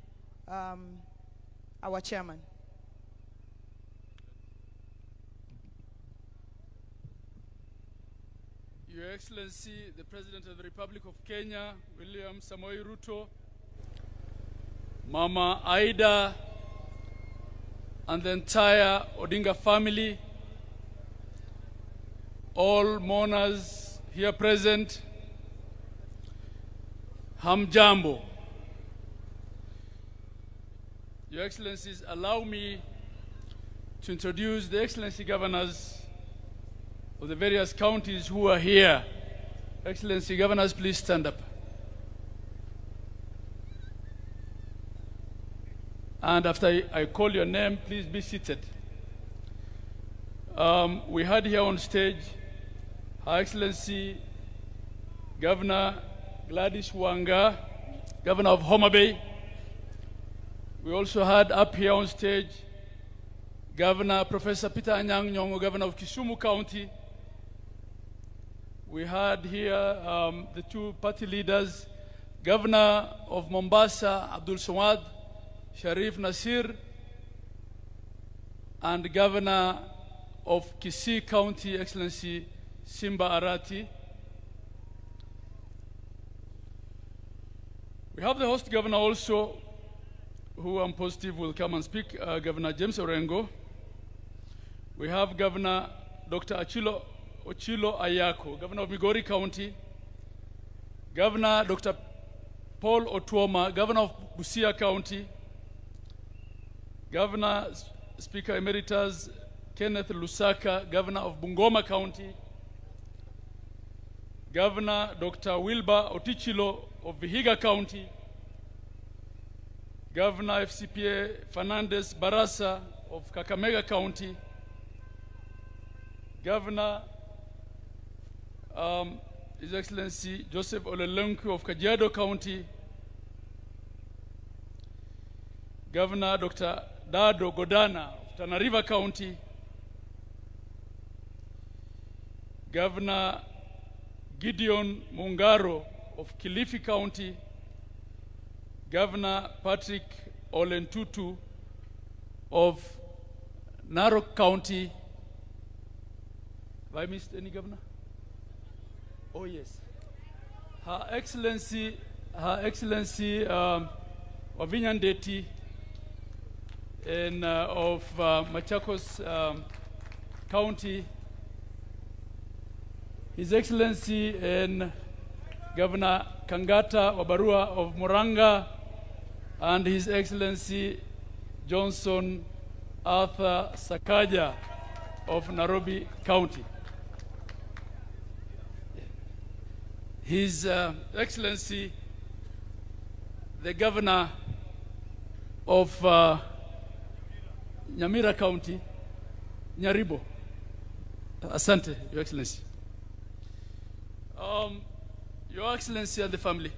our Chairman. Your Excellency, the President of the Republic of Kenya, William Samoei Ruto, Mama Aida, and the entire Odinga family, all mourners here present, Hamjambo. Your Excellencies, allow me to introduce the Excellency Governors of the various counties who are here. Excellency Governors, please stand up. And after I call your name, please be seated. We had here on stage Her Excellency Governor Gladys Wanga, Governor of Homa Bay. We also had up here on stage Governor Professor Peter Anyang' Nyong'o, Governor of Kisumu County. We had here the two party leaders, Governor of Mombasa, Abdul Samad Sharif Nasir, and Governor of Kisii County, Excellency Simba Arati. We have the host governor also, who I'm positive will come and speak, Governor James Orengo. We have Governor Dr. Ochilo Ayako, Governor of Migori County. Governor Dr. Paul Otuoma, Governor of Busia County. Governor Speaker Emeritus Kenneth Lusaka, Governor of Bungoma County. Governor Dr. Wilbur Otichilo of Vihiga County. Governor FCPA Fernandez Barasa of Kakamega County. Governor His Excellency Joseph Olelenku of Kajiado County. Governor Dr. Dado Godana of Tana River County. Governor Gideon Mungaro of Kilifi County. Governor Patrick Olentutu of Narok County. Have I missed any governor? Oh yes. Her Excellency Wavinya Ndeti of Machakos County. His Excellency Governor Kangata Wabarua of Muranga, and His Excellency Johnson Arthur Sakaja of Nairobi County. His Excellency the Governor of Nyamira County, Nyaribo. Asante, Your Excellency. Your Excellency and the family.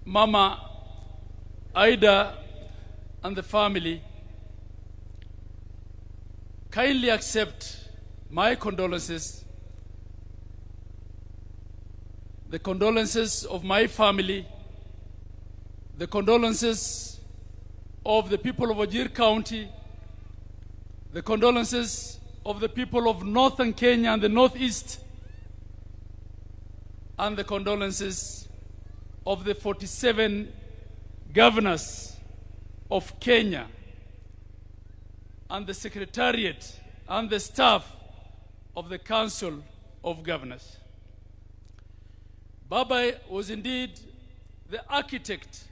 Mama Aida and the family, kindly accept my condolences, the condolences of my family, the condolences of the people of Wajir County, the condolences of the people of northern Kenya and the northeast, and the condolences of the 47 governors of Kenya and the secretariat and the staff of the Council of Governors. Baba was indeed the architect,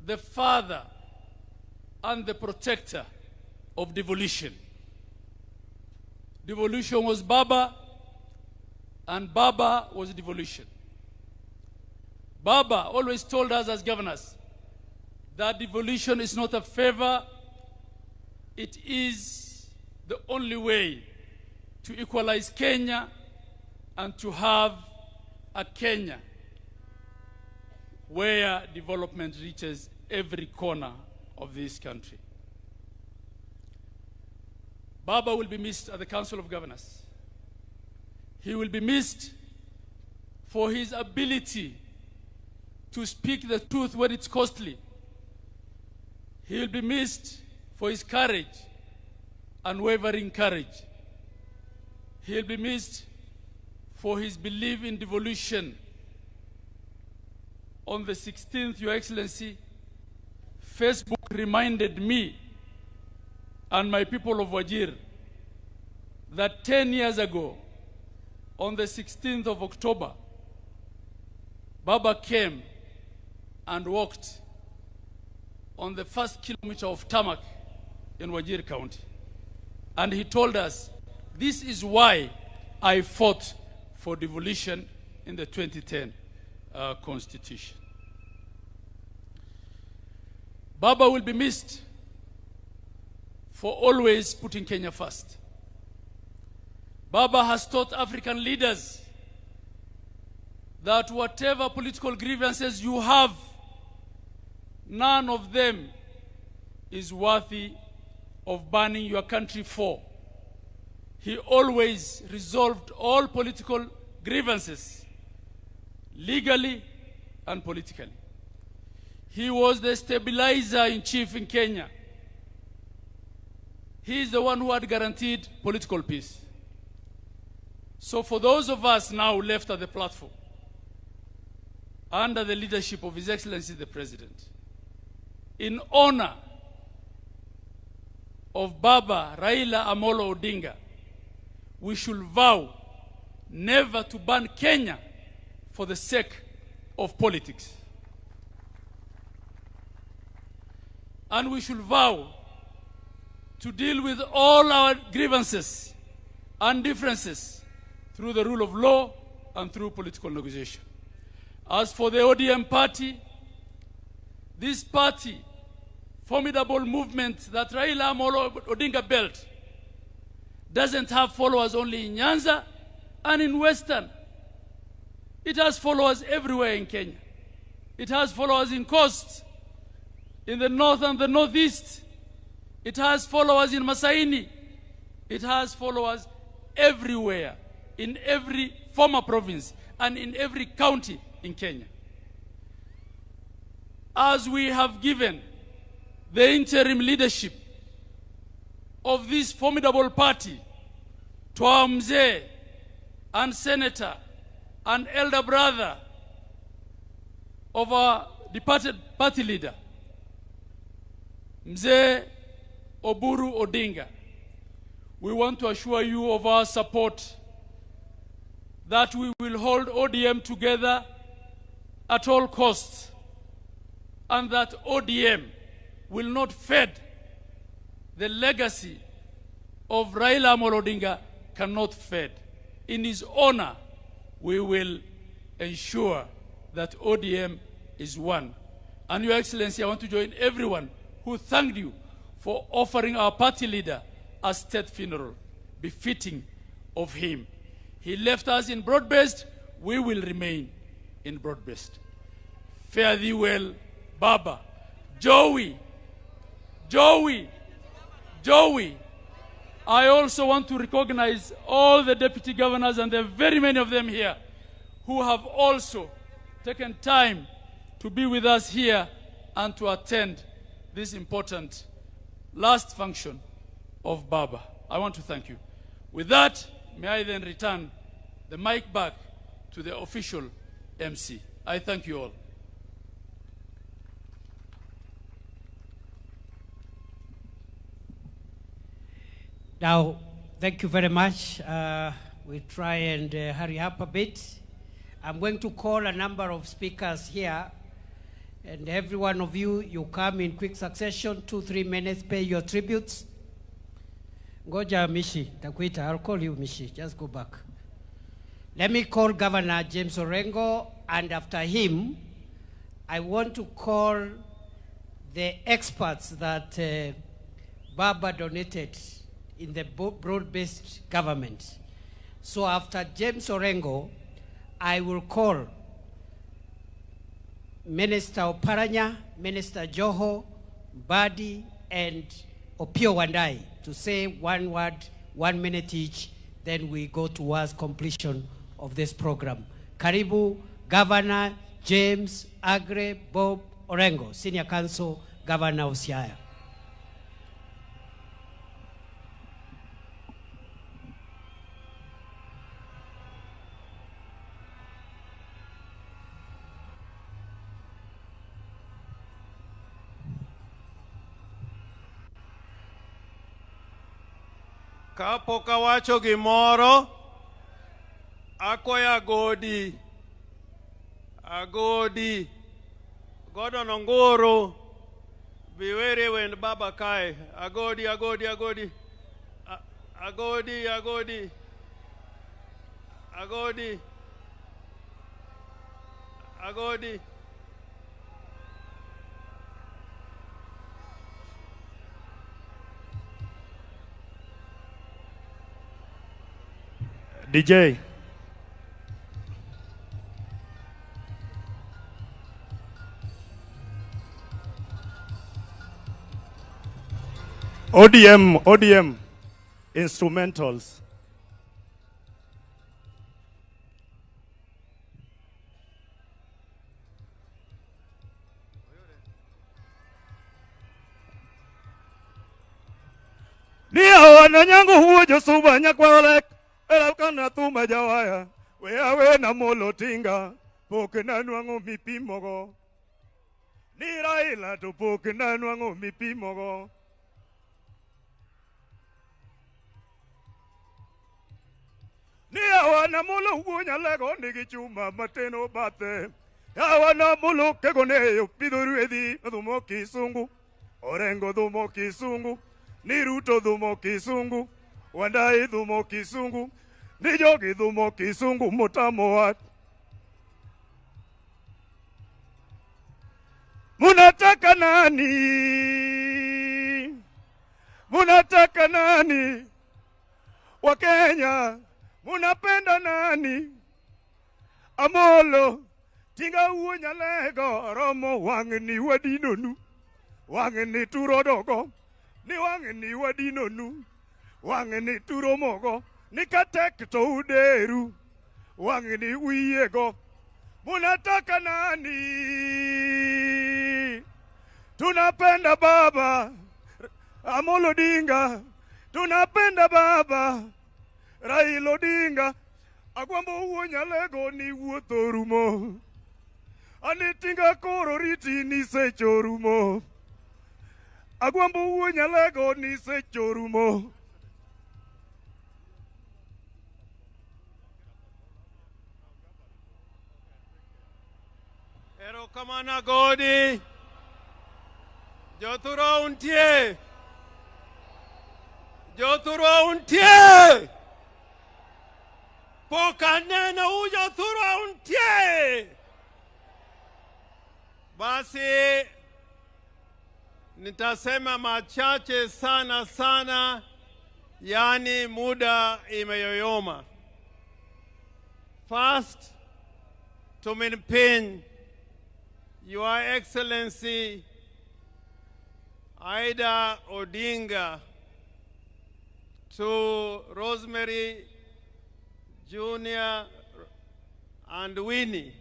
the father, and the protector of devolution. Devolution was Baba, and Baba was devolution. Baba always told us as governors that devolution is not a favor, it is the only way to equalize Kenya and to have a Kenya where development reaches every corner of this country. Baba will be missed at the Council of Governors. He will be missed for his ability to speak the truth when it's costly. He will be missed for his courage, unwavering courage, He'll be missed for his belief in devolution. On the 16th, Your Excellency, Facebook reminded me and my people of Wajir that 10 years ago, on the 16th of October, Baba came and walked on the first kilometer of tarmac in Wajir County. And he told us, this is why I fought for devolution in the 2010 Constitution. Baba will be missed for always putting Kenya first. Baba has taught African leaders that whatever political grievances you have, none of them is worthy of burning your country for. He always resolved all political grievances legally and politically. He was the stabilizer in chief in Kenya. He is the one who had guaranteed political peace. So for those of us now left at the platform, under the leadership of His Excellency the President, in honor of Baba Raila Amolo Odinga, we should vow never to burn Kenya for the sake of politics. And we should vow to deal with all our grievances and differences through the rule of law and through political negotiation. As for the ODM party, this party, formidable movement that Raila Amolo Odinga built, doesn't have followers only in Nyanza and in Western. It has followers everywhere in Kenya. It has followers in Coast, in the north and the northeast. It has followers in Masaini. It has followers everywhere, in every former province and in every county in Kenya. As we have given the interim leadership of this formidable party to our mzee and senator and elder brother of our departed party leader, Mzee Oburu Odinga, we want to assure you of our support, that we will hold ODM together at all costs, and that ODM will not fade. The legacy of Raila Amolo Odinga cannot fade. In his honor, we will ensure that ODM is one. And Your Excellency, I want to join everyone who thanked you for offering our party leader a state funeral befitting of him. He left us in broad-based, we will remain in broad-based. Fare thee well, Baba. Joey. I also want to recognize all the deputy governors, and there are very many of them here, who have also taken time to be with us here and to attend this important last function of Baba. I want to thank you. With that, may I then return the mic back to the official MC. I thank you all. Now, thank you very much. We'll try and hurry up a bit. I'm going to call a number of speakers here, and every one of you, you come in quick succession, 2-3 minutes, pay your tributes. Ngoja Mishi, takuita, I'll call you Mishi, just go back. Let me call Governor James Orengo, and after him, I want to call the experts that Baba donated in the broad-based government. So after James Orengo, I will call Minister Oparanya, Minister Joho, Badi, and Opio Wandai to say one word, 1 minute each, then we go towards completion of this program. Karibu, Governor James Agre Bob Orengo, Senior Counsel, Governor of Siaya. Kapok awacho gimoro, akwayo agodi, Gordon Ongoro, biwere wend baba kae, agodi, agodi. DJ. ODM instrumentals. Nia wana nyangu huo josuba nyakwalek elakana tuma jawaya we awe na molotinga poke na nwango mipimogo ni Raila to poke na nwango mipimogo Nia wana mulo huo nyalego nigi chuma mateno bate wana mulo kegoneyo pidoruedi dhumo kisungu Orengo dhumo kisungu ni Ruto dhumo kisungu Wandai dhumo kisungu ni Jogi dhumo kisungu mutamo wat Munataka nani Wakenya munapenda nani Amolo tinga uonya lego romo wangni wadinonu wangni turodogo ni wangni wadinonu wangni turomogo ni katek to uderu wangni wiyego munataka nani tunapenda baba Amolo Odinga tunapenda baba Raila Odinga agwambo uonya lego ni wuothorumo anitinga koro riti ni sechorumo agwambo uonya lego ni sechorumo Ero kamana godi Jothuro untie Pokanena ujothuro untie Basi nitasema machache sana yani muda imeyoyoma. First, to maintain Your Excellency Raila Odinga, to Rosemary Jr. and Winnie,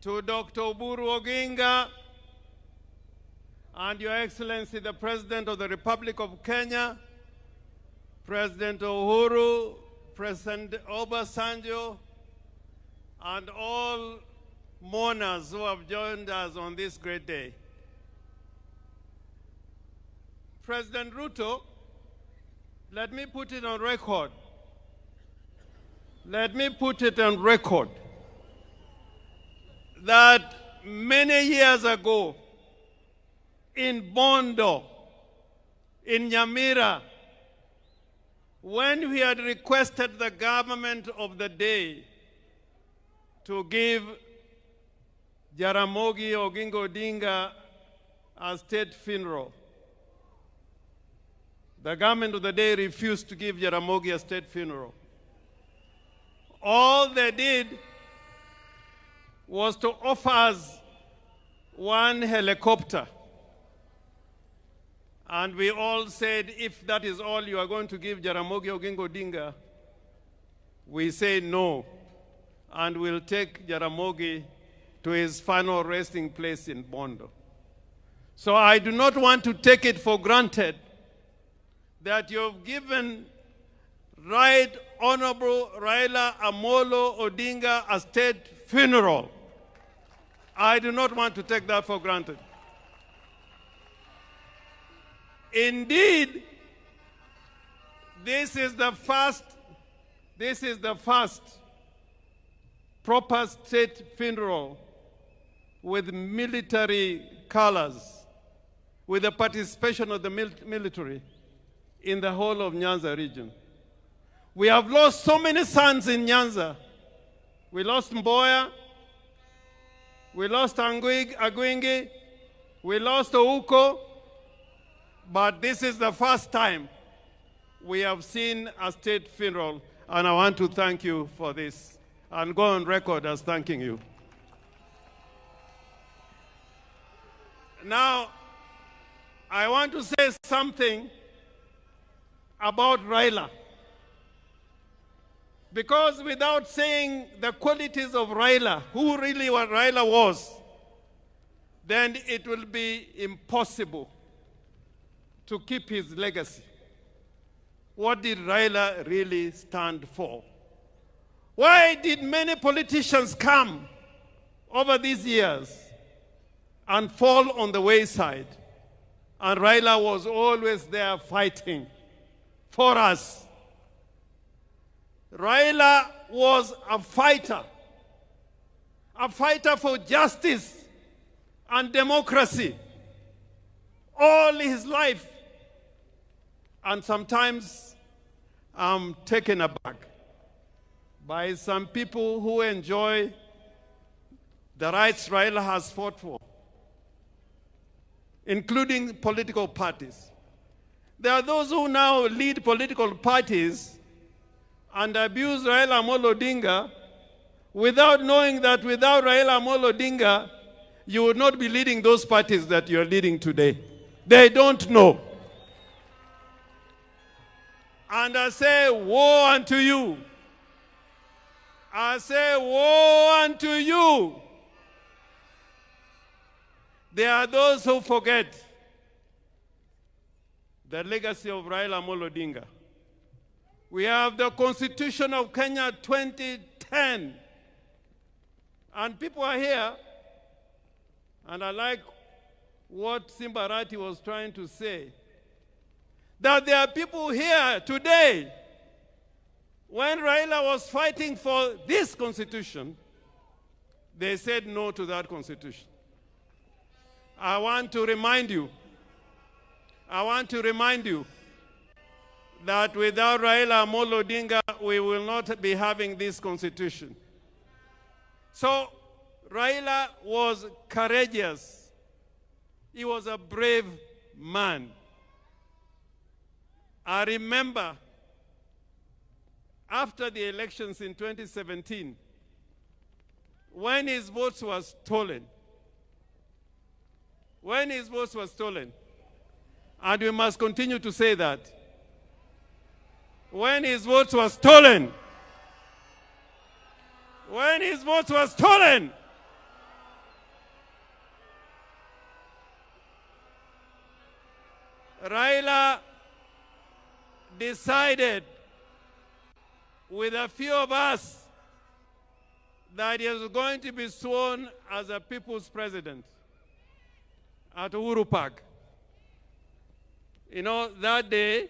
to Dr. Oburu Oginga, and Your Excellency the President of the Republic of Kenya, President Uhuru, President Obasanjo, and all mourners who have joined us on this great day. President Ruto, let me put it on record. Let me put it on record that many years ago in Bondo, in Nyamira, when we had requested the government of the day to give Jaramogi Oginga Odinga a state funeral, the government of the day refused to give Jaramogi a state funeral. All they did was to offer us one helicopter. And we all said, if that is all you are going to give Jaramogi Oginga Odinga, we say no, and we'll take Jaramogi to his final resting place in Bondo. So I do not want to take it for granted that you've given Right Honorable Raila Amolo Odinga a state funeral. I do not want to take that for granted. Indeed, This is the first proper state funeral with military colors, with the participation of the military in the whole of Nyanza region. We have lost so many sons in Nyanza. We lost Mboya, we lost Agwingi, we lost Ouko, but this is the first time we have seen a state funeral, and I want to thank you for this and go on record as thanking you. Now, I want to say something about Raila. Because without saying the qualities of Raila, who really what Raila was, then it will be impossible to keep his legacy. What did Raila really stand for? Why did many politicians come over these years and fall on the wayside? And Raila was always there fighting for us. Raila was a fighter for justice and democracy all his life. And sometimes I'm taken aback by some people who enjoy the rights Raila has fought for, including political parties. There are those who now lead political parties and abuse Raila Amolo Odinga without knowing that without Raila Amolo Odinga, you would not be leading those parties that you're leading today. They don't know. And I say, woe unto you. I say, woe unto you. There are those who forget the legacy of Raila Amolo Odinga. We have the Constitution of Kenya 2010. And people are here, and I like what Simbarati was trying to say, that there are people here today, when Raila was fighting for this Constitution, they said no to that Constitution. I want to remind you that without Raila Amolo Odinga, we will not be having this Constitution. So Raila was courageous. He was a brave man. I remember after the elections in 2017, when his votes were stolen, and we must continue to say that, when his votes were stolen, Raila decided with a few of us that he was going to be sworn as a people's president at Uhuru Park. You know, that day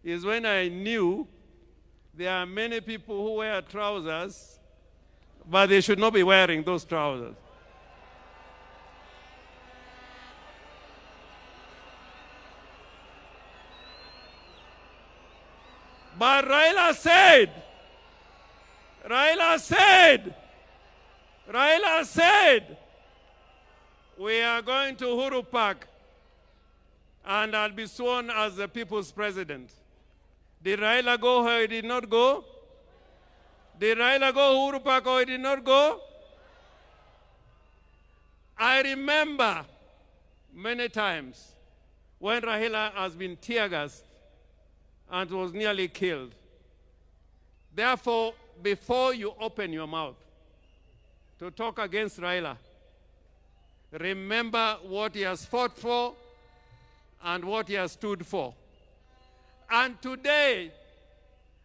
is when I knew there are many people who wear trousers, but they should not be wearing those trousers. But Raila said, we are going to Uhuru Park and I'll be sworn as the people's president. Did Raila go or he did not go? Did Raila go Uhuru Park or he did not go? I remember many times when Raila has been tear-gassed and was nearly killed. Therefore, before you open your mouth to talk against Raila, remember what he has fought for and what he has stood for. And today,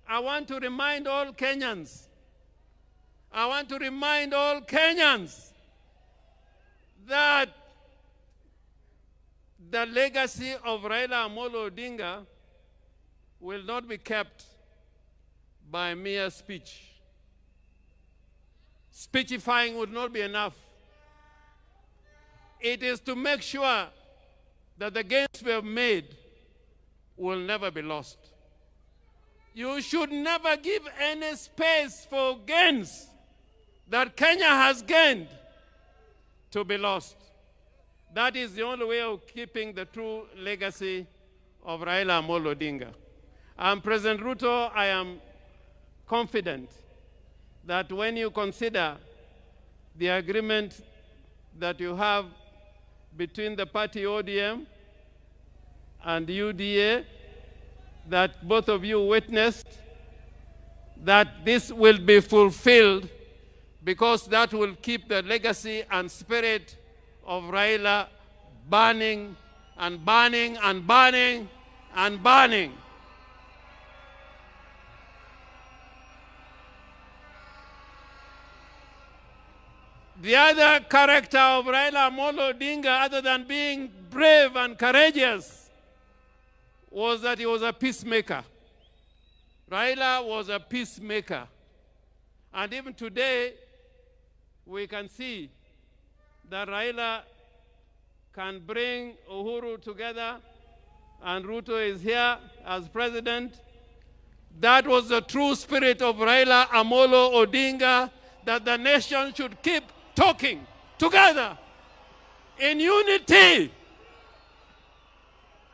I want to remind all Kenyans, that the legacy of Raila Amolo Odinga will not be kept by mere speech. Speechifying would not be enough. It is to make sure that the gains we have made will never be lost. You should never give any space for gains that Kenya has gained to be lost. That is the only way of keeping the true legacy of Raila Amolo Odinga. And President Ruto, I am confident that when you consider the agreement that you have between the party ODM and UDA, that both of you witnessed, that this will be fulfilled, because that will keep the legacy and spirit of Raila burning and burning and burning and burning. The other character of Raila Amolo Odinga, other than being brave and courageous, was that he was a peacemaker. Raila was a peacemaker. And even today, we can see that Raila can bring Uhuru together, and Ruto is here as president. That was the true spirit of Raila Amolo Odinga, that the nation should keep talking together in unity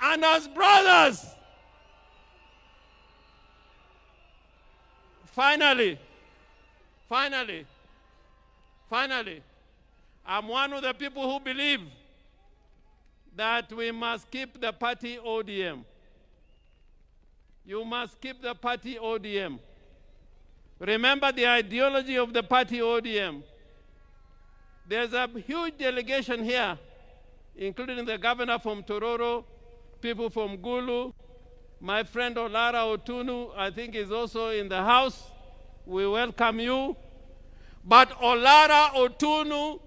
and as brothers. Finally, I'm one of the people who believe that we must keep the party ODM. You must keep the party ODM. Remember the ideology of the party ODM. There's a huge delegation here, including the governor from Tororo, people from Gulu, my friend Olara Otunu, I think is also in the house. We welcome you. But Olara Otunu,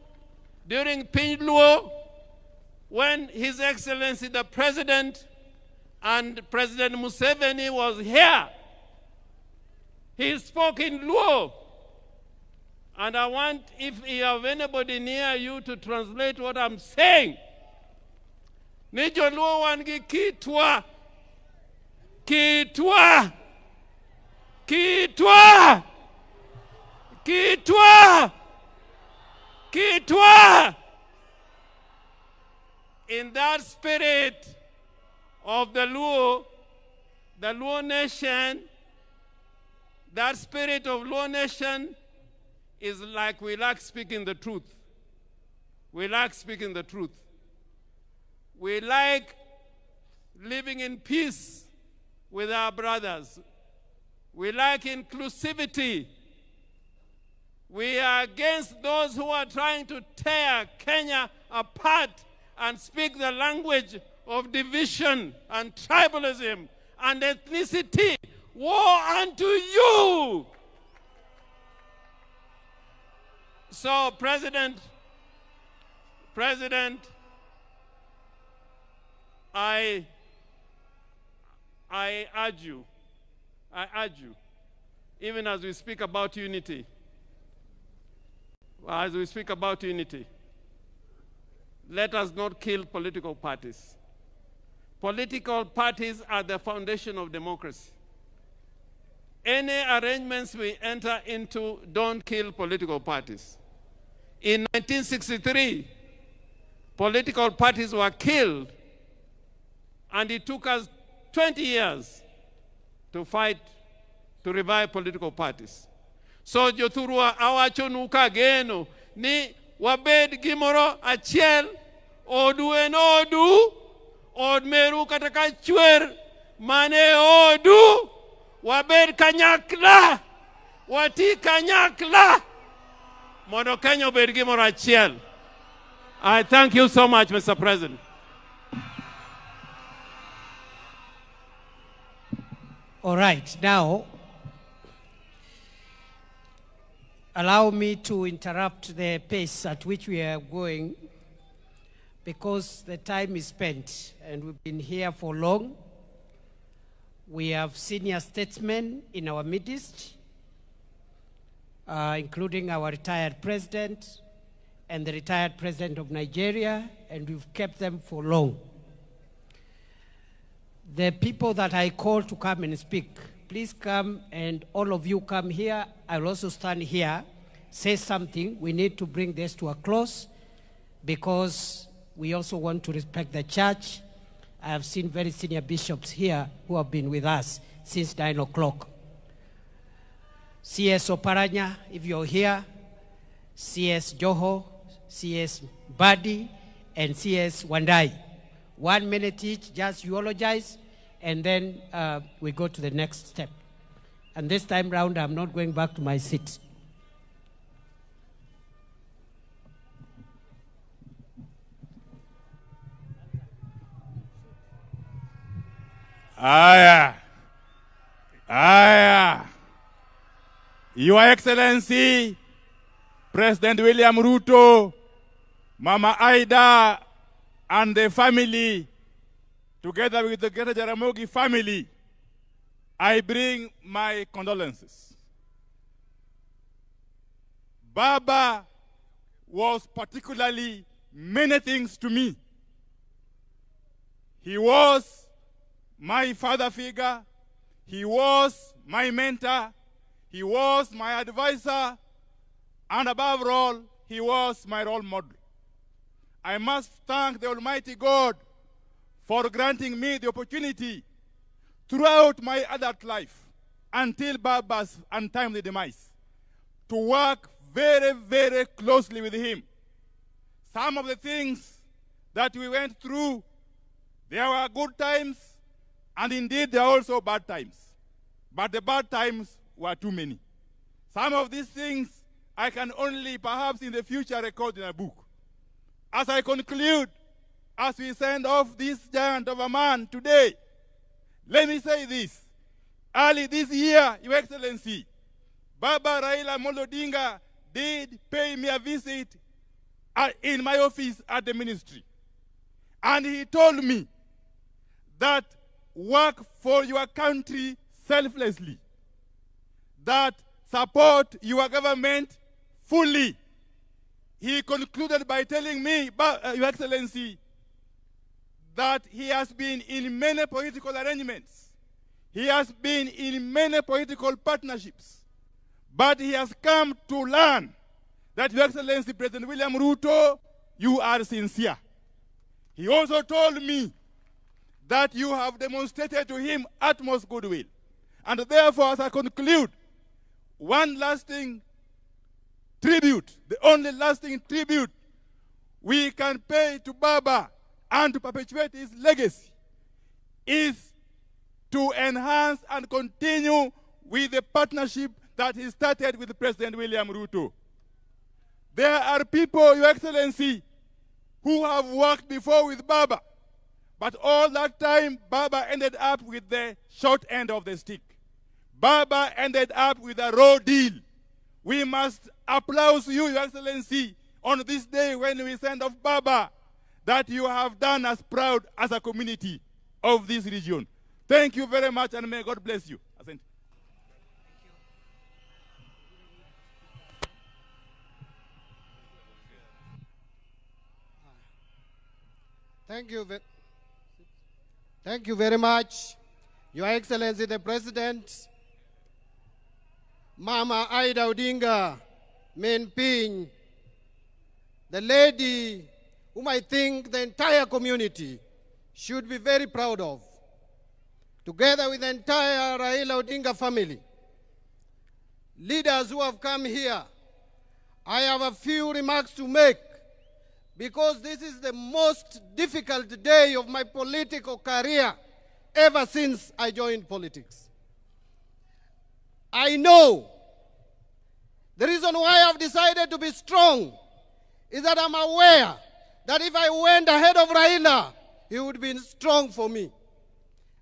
during Pinluo, when His Excellency the President and President Museveni was here, he spoke in Luo. And I want, if you have anybody near you, to translate what I'm saying. Nijo Luo wangi kitwa. Kitwa. Kitwa. Kitwa. Kitwa. In that spirit of the Luo nation, that spirit of Luo nation is like we like speaking the truth. We like speaking the truth. We like living in peace with our brothers. We like inclusivity. We are against those who are trying to tear Kenya apart and speak the language of division and tribalism and ethnicity. Woe unto you! So, President, I urge you, even as we speak about unity, let us not kill political parties. Political parties are the foundation of democracy. Any arrangements we enter into don't kill political parties. In 1963, political parties were killed, and it took us 20 years to fight to revive political parties. So jothurwa awachonuka geno ni wabed gimoro achiel odu en odu od meru kataka chwer mane odu wabed kanyakla wati kanyakla mondo Kenya obed gimoro achiel. I thank you so much, Mr. President. All right, now, allow me to interrupt the pace at which we are going, because the time is spent and we've been here for long. We have senior statesmen in our midst, including our retired president and the retired president of Nigeria, and we've kept them for long. The people that I call to come and speak, please come, and all of you come here. I'll also stand here, say something. We need to bring this to a close because we also want to respect the church. I have seen very senior bishops here who have been with us since 9 o'clock. CS Oparanya, if you're here, CS Joho, CS Badi, and CS Wandai. 1 minute each, just eulogize, and then we go to the next step. And this time round, I'm not going back to my seat. Your Excellency, President William Ruto, Mama Aida, and the family, together with the Greater Jaramogi family, I bring my condolences. Baba was particularly many things to me. He was my father figure. He was my mentor. He was my advisor. And above all, he was my role model. I must thank the Almighty God for granting me the opportunity throughout my adult life until Baba's untimely demise to work very, very closely with him. Some of the things that we went through, there were good times, and indeed there are also bad times. But the bad times were too many. Some of these things I can only perhaps in the future record in a book. As I conclude, as we send off this giant of a man today, let me say this. Early this year, Your Excellency, Baba Raila Odinga'S did pay me a visit in my office at the ministry. And he told me that work for your country selflessly, that support your government fully. He concluded by telling me, Your Excellency, that he has been in many political arrangements. He has been in many political partnerships. But he has come to learn that, Your Excellency, President William Ruto, you are sincere. He also told me that you have demonstrated to him utmost goodwill. And therefore, as I conclude, one lasting tribute, the only lasting tribute we can pay to Baba and to perpetuate his legacy is to enhance and continue with the partnership that he started with President William Ruto. There are people, Your Excellency, who have worked before with Baba, but all that time, Baba ended up with the short end of the stick. Baba ended up with a raw deal. We must applaud you, Your Excellency, on this day when we send off Baba, that you have done us proud as a community of this region. Thank you very much, and may God bless you. Thank you very much, Your Excellency the President, Mama Aida Odinga, Menping, the lady whom I think the entire community should be very proud of, together with the entire Raila Odinga family, leaders who have come here. I have a few remarks to make because this is the most difficult day of my political career ever since I joined politics. I know the reason why I've decided to be strong is that I'm aware that if I went ahead of Raila, he would be strong for me.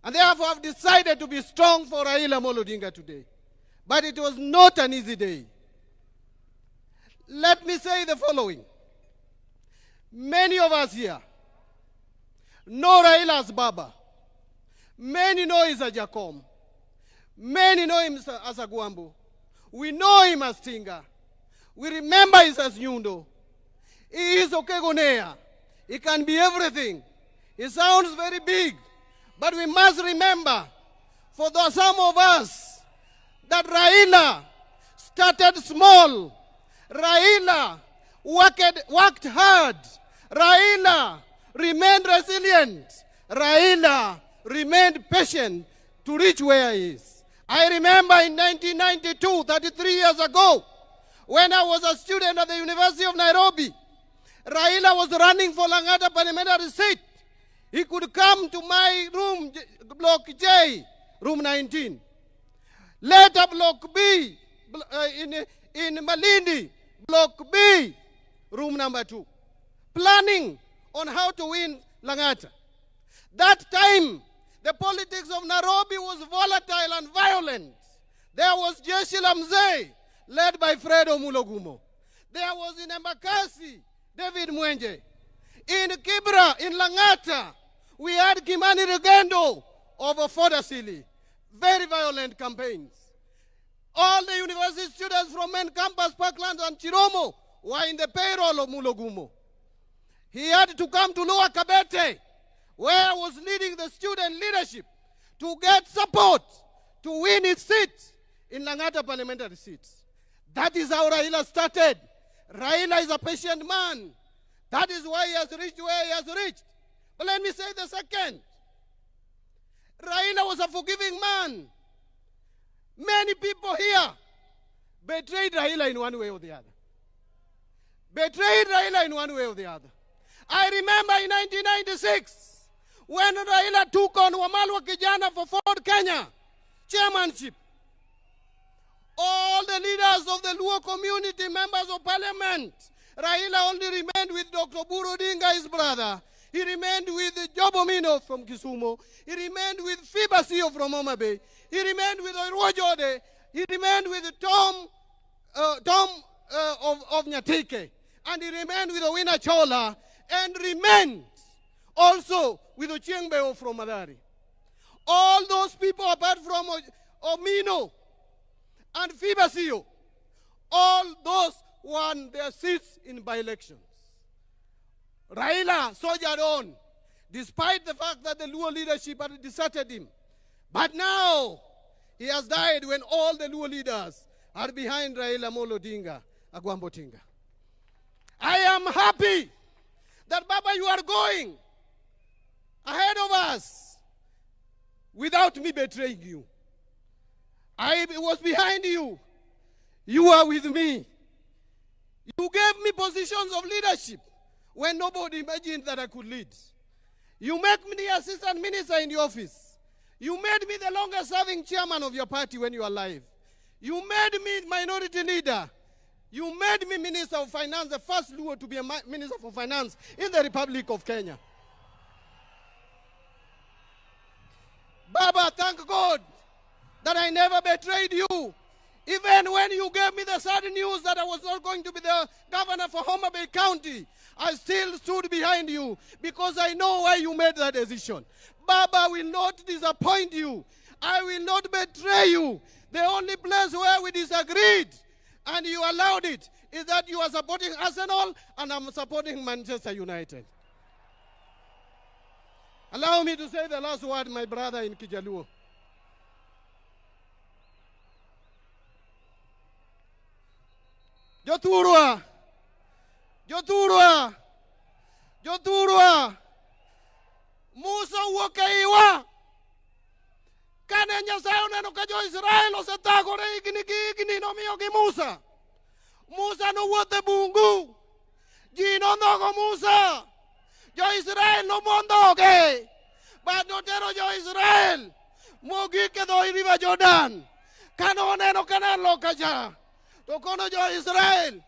And therefore I've decided to be strong for Raila Odinga today. But it was not an easy day. Let me say the following. Many of us here know Raila as Baba. Many know him as Jacom. Many know him as Agwambo. We know him as Tinga. We remember him as Nyundo. He is Okegonea. He can be everything. He sounds very big. But we must remember, for some of us, that Raila started small. Raila worked hard. Raila remained resilient. Raila remained patient to reach where he is. I remember in 1992, 33 years ago, when I was a student at the University of Nairobi, Raila was running for Lang'ata parliamentary seat. He could come to my room, Block J, room 19. Later, Block B, in Malindi, Block B, room number 2. Planning on how to win Lang'ata. That time, the politics of Nairobi was volatile and violent. There was Jeshi la Mzee, led by Fredo Mulogumo. There was in Embakasi, David Mwenje. In Kibra, in Lang'ata, we had Kimani Rugendo over Fodasili. Very violent campaigns. All the university students from main campus, Parkland and Chiromo were in the payroll of Mulogumo. He had to come to Lower Kabete, where I was leading the student leadership, to get support to win his seat in Lang'ata parliamentary seats. That is how Raila started. Raila is a patient man. That is why he has reached where he has reached. But let me say the second. Raila was a forgiving man. Many people here betrayed Raila in one way or the other. Betrayed Raila in one way or the other. I remember in 1996, when Raila took on Wamalwa Kijana for Ford Kenya chairmanship, all the leaders of the Luo community, members of parliament, Raila only remained with Dr. Raila Odinga'S brother. He remained with Jobomino from Kisumu. He remained with Fibasio from Homa Bay. He remained with Orwojode. He remained with Tom of Nyatike. And he remained with Owina Chola. And remained also with Ochiengbeo from Madari. All those people, apart from Omino and Fibasio, all those won their seats in by-elections. Raila soldiered on, despite the fact that the Luo leadership had deserted him. But now, he has died when all the Luo leaders are behind Raila Odinga, Agwambo Tinga. I am happy that, Baba, you are going ahead of us without me betraying you. I was behind you. You are with me. You gave me positions of leadership when nobody imagined that I could lead. You made me the assistant minister in the office. You made me the longest serving chairman of your party when you were alive. You made me minority leader. You made me Minister of Finance, the first Luo to be a Minister for Finance in the Republic of Kenya. Baba, thank God that I never betrayed you. Even when you gave me the sad news that I was not going to be the governor for Homa Bay County, I still stood behind you because I know why you made that decision. Baba, will not disappoint you. I will not betray you. The only place where we disagreed and you allowed it is that you are supporting Arsenal and I'm supporting Manchester United. Allow me to say the last word, my brother in Kijaluo. Joturwa, Joturwa, Joturwa, Musa wakaiwa. Kane Nyasaye oneno ka jo-Israel osetagore higni nomiyo gi Musa. Musa nowuotho e bungu. Ji nondhogo Musa. Jo-Israel nomondhoge. But notero jo-Israel mogik e dho river Jordan. Kane oneno Kanaan loka cha. To kono jo-Israel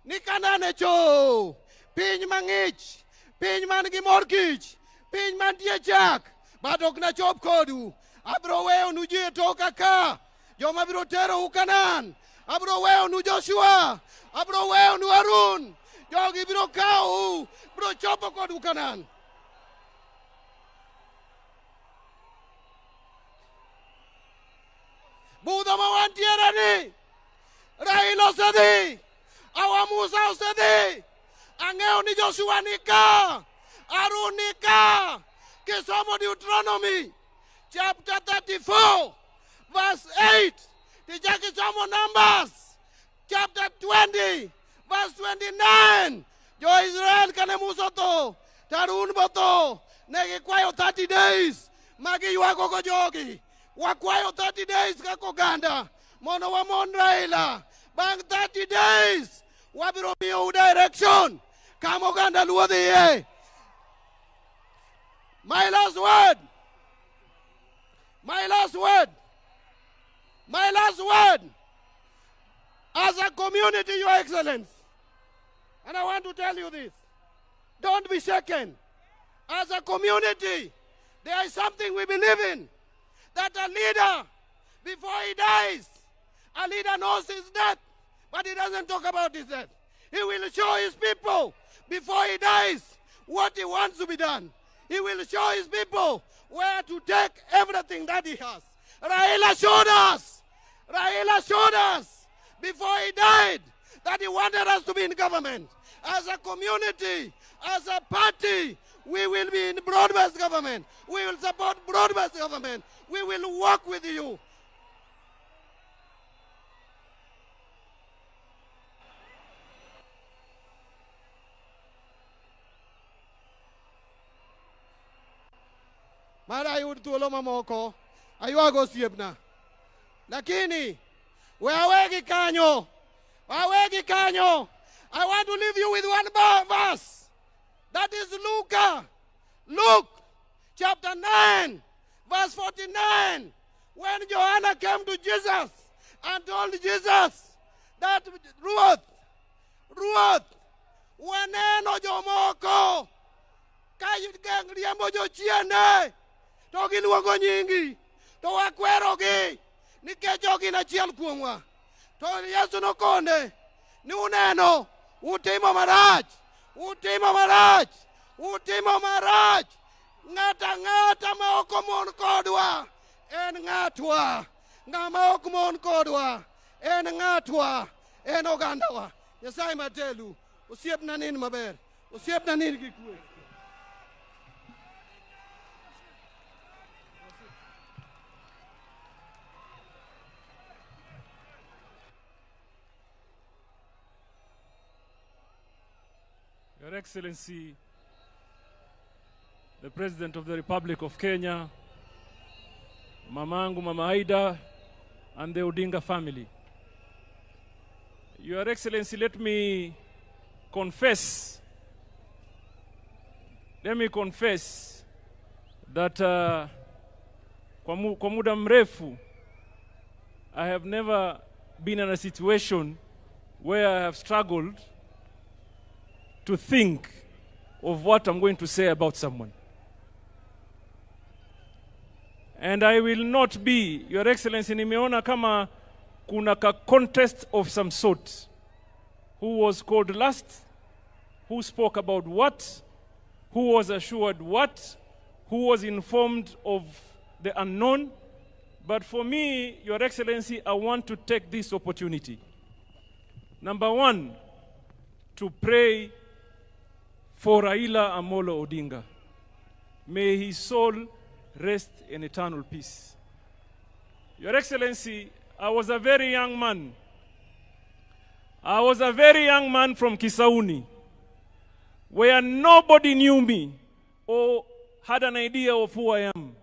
ni Kanaan e cho. Piny mang'ich. Piny man gi mor kich. Piny mantie chak. But ok nachop kodu. Abro weo nu ji toka ka. Joma biro tero u Kanaan. Abro weo nu Joshua. Abro weo nu Harun. Jogi biro kao. Biro chopo kod u Kanaan. osedhi, Awa Musa osedhi, ang'eyo ni Joshua nika, Harun nika. Kisomo Deuteronomy chapter 34 verse 8, kisomo Numbers chapter 20 verse 29. Jo Israel kane Musa to, Harun boto, negi kwayo 30 days, magi yuago go jogi, wakwayo 30 days kako ganda, mono wamon Raila, bang 30 days, wabiro miyo direction, kamo ganda luodhi ye. My last word. As a community, Your Excellency, and I want to tell you this, don't be shaken. As a community, there is something we believe in, that a leader, before he dies, a leader knows his death, but he doesn't talk about his death. He will show his people, before he dies, what he wants to be done. He will show his people where to take everything that he has. Raila showed us before he died that he wanted us to be in government. As a community, as a party, we will be in broad-based government. We will support broad-based government. We will work with you. Mara yud tuolo mamoko, ayuago siebna. Lakini, wawegi kanyo. I want to leave you with one verse. That is Luke chapter 9, verse 49. When Joanna came to Jesus and told Jesus that Ruth, waneno jomoko, kayudgang riembo jochiende, to giluongo nyingi, to wakwerogi, nikech ok gin achiel kuomwa. To Yesu nokone, ni uneno, utimo marach. Ng'ata ma ok omon kodwa, en ng'atwa. Ng'ama ok mon kodwa, en ng'atwa, en ogandawa. Nyasaye matelu, osiepna nin maber, osiepna nin gi kwe. Your Excellency, the President of the Republic of Kenya, Mamangu, Mama Aida, and the Odinga family. Your Excellency, let me confess that kwa muda mrefu, I have never been in a situation where I have struggled to think of what I'm going to say about someone. And I will not be, Your Excellency, nimeona kama kuna ka contest of some sort. Who was called last? Who spoke about what? Who was assured what? Who was informed of the unknown? But for me, Your Excellency, I want to take this opportunity. Number one, to pray for Raila Amolo Odinga. May his soul rest in eternal peace. Your Excellency, I was a very young man. From Kisauni, where nobody knew me or had an idea of who I am.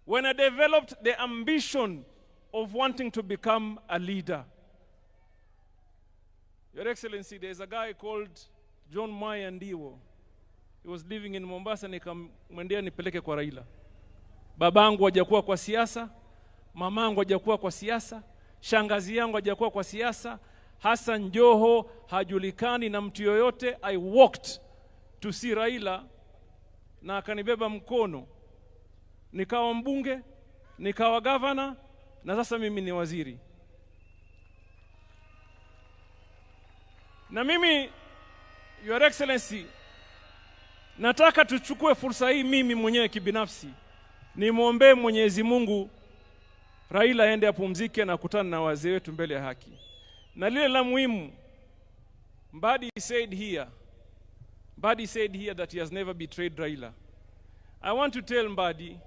When I developed the ambition of wanting to become a leader. Your Excellency, there's a guy called John Maya Ndiwo. He was living in Mombasa, nikamwendea nipeleke kwa Raila. Babangu hajakuwa kwa siasa, mamangu hajakuwa kwa siasa, shangazi yangu hajakuwa kwa siasa, Hassan Joho hajulikani na mtu yoyote. I walked to see Raila na akanibeba mkono. Nikawa mbunge, nikawa governor, na sasa mimi ni waziri. Na mimi, Your Excellency, nataka tuchukue fursa hii mimi mwenyewe kibinafsi. Nimwombee Mwenyezi Mungu Raila aende apumzike na kukutana na wazee wetu mbele ya haki. Na lile la muhimu, Mbadi said here that he has never betrayed Raila. I want to tell Mbadi,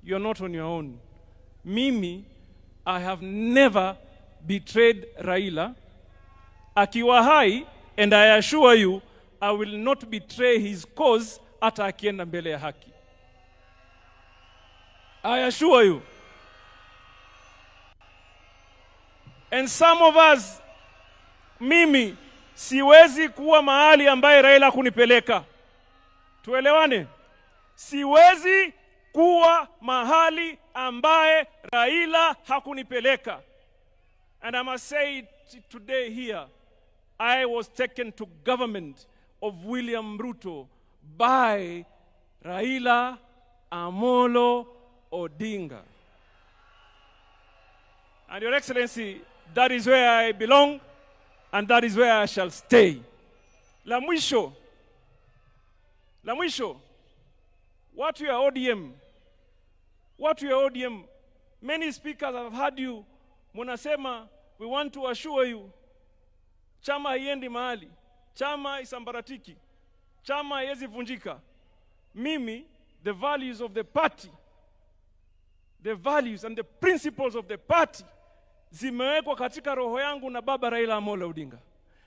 you are not on your own. Mimi, I have never betrayed Raila. Akiwa hai, and I assure you, I will not betray his cause hata akienda mbele ya haki. I assure you. And some of us, mimi, siwezi kuwa mahali ambaye Raila kunipeleka. Tuelewane? Siwezi kuwa mahali ambaye Raila hakunipeleka. And I must say it today here, I was taken to government of William Ruto by Raila Amolo Odinga. And Your Excellency, that is where I belong, and that is where I shall stay. La mwisho, what you are ODM, many speakers have heard you, munasema, we want to assure you, chama haiendi mahali, chama isambaratiki, chama haiwezi vunjika. Mimi, the values of the party, the values and the principles of the party, zimewekwa katika roho yangu na baba Raila Amolo Odinga.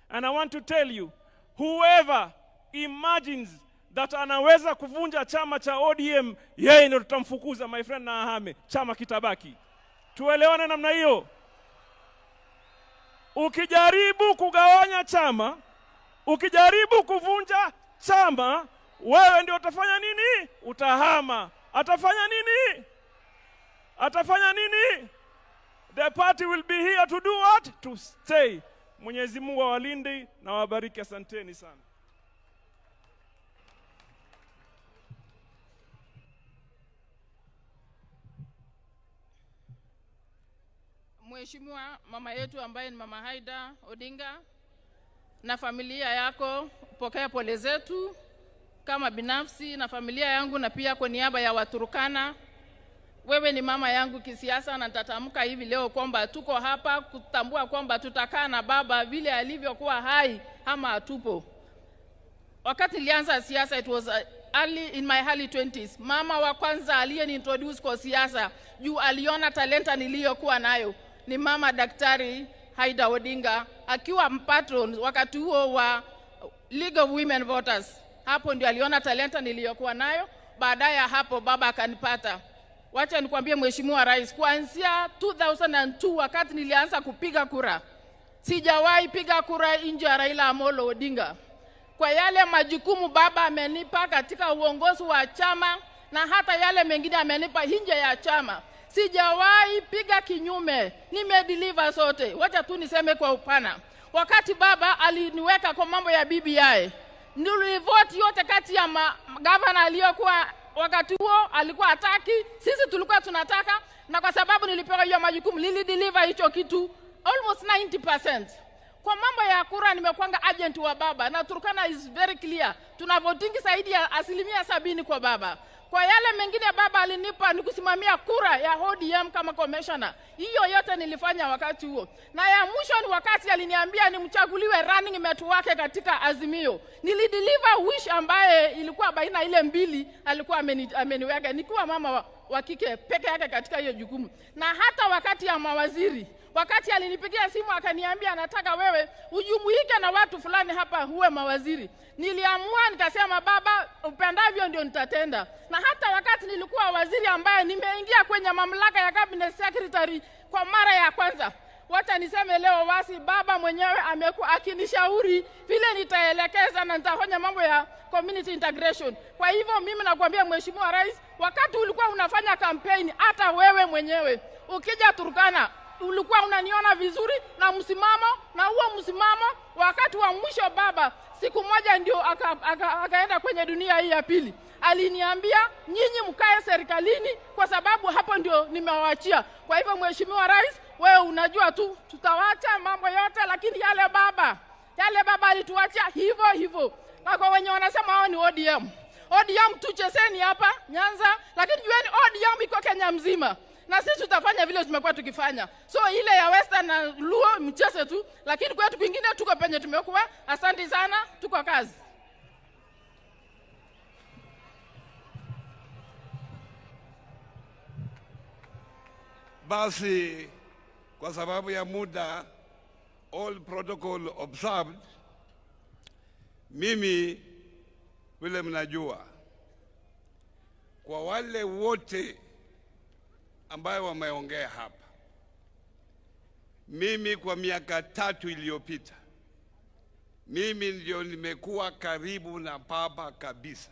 And I want to tell you, whoever imagines that anaweza kuvunja chama cha ODM, yeye ndio tutamfukuza, my friend, na ahame, chama kitabaki. Tuelewane namna hiyo. Ukijaribu kugawanya chama, ukijaribu kuvunja chama, wewe ndio utafanya nini? Utahama. Atafanya nini? Atafanya nini? The party will be here to do what? To stay. Mwenyezi Mungu awalinde na wabariki. Asanteni sana. Mheshimiwa mama yetu ambaye ni Mama Raila Odinga na familia yako, pokea pole zetu kama binafsi na familia yangu na pia kwa niaba ya Waturkana. Wewe ni mama yangu kisiasa na nitatamka hivi leo kwamba tuko hapa kutambua kwamba tutakaa na baba vile alivyokuwa hai ama atupo. Wakati nilianza siasa, it was early in my early 20s. Mama wa kwanza aliyeniintroduce kwa siasa juu aliona talenta niliyokuwa nayo ni mama Daktari Raila Odinga, akiwa mpatron wakati huo wa League of Women Voters. Hapo ndio aliona talenta niliyokuwa nayo. Baadaye hapo baba akanipata. Wacha nikwambie Mheshimiwa Rais, kuanzia 2002 wakati nilianza kupiga kura, sijawahi piga kura nje ya Raila Amolo Odinga. Kwa yale majukumu baba amenipa katika uongozi wa chama na hata yale mengine amenipa nje ya chama, sijawahi piga kinyume, nimedeliver sote. Wacha tu niseme kwa upana. Wakati baba aliniweka kwa mambo ya BBI, nilivote yote kati ya governor aliyokuwa wakati huo alikuwa hataki, sisi tulikuwa tunataka, na kwa sababu nilipewa hiyo majukumu nilideliver hicho kitu almost 90%. Kwa mambo ya kura nimekuanga agent wa baba na Turkana is very clear. Tuna voting zaidi ya 70% kwa baba. Kwa yale mengine baba alinipa ni kusimamia kura ya ODM kama commissioner. Hiyo yote nilifanya wakati huo. Na ya mwisho ni wakati aliniambia nimchaguliwe running mate wake katika Azimio. Nilideliver wish ambaye ilikuwa baina ile mbili alikuwa ameniweka. Nikiwa mama wa kike peke yake katika hiyo jukumu. Na hata wakati ya mawaziri, wakati alinipigia simu akaniambia anataka wewe ujumuike na watu fulani hapa uwe mawaziri, niliamua nikasema baba upendavyo ndio nitatenda. Na hata wakati nilikuwa waziri ambaye nimeingia kwenye mamlaka ya cabinet secretary kwa mara ya kwanza, wacha niseme leo wasi baba mwenyewe amekuwa akinishauri vile nitaelekeza na nitafanya mambo ya community integration. Kwa hivyo mimi nakwambia Mheshimiwa Rais, wakati ulikuwa unafanya campaign, hata wewe mwenyewe ukija Turkana ulikuwa unaniona vizuri na msimamo, na huo msimamo wakati wa mwisho baba siku moja ndio akaenda kwenye dunia hii ya pili, aliniambia nyinyi mkae serikalini kwa sababu hapo ndio nimewaachia. Kwa hivyo Mheshimiwa Rais, wewe unajua tu tutawacha mambo yote, lakini yale baba alituacha hivyo hivyo. Na kwa wenye wanasema hao ni ODM tucheseni hapa Nyanza, lakini jueni ODM iko Kenya mzima. na sisi tutafanya vile tumekuwa tukifanya. So ile ya Western na Luo mchezo tu, lakini kwetu kwingine tuko penye tumekuwa. Asante sana, tuko kazi. Basi kwa sababu ya muda, all protocol observed, mimi vile mnajua, kwa wale wote ambayo wameongea hapa, mimi kwa miaka 3 iliyopita, mimi ndio nimekuwa karibu na baba kabisa.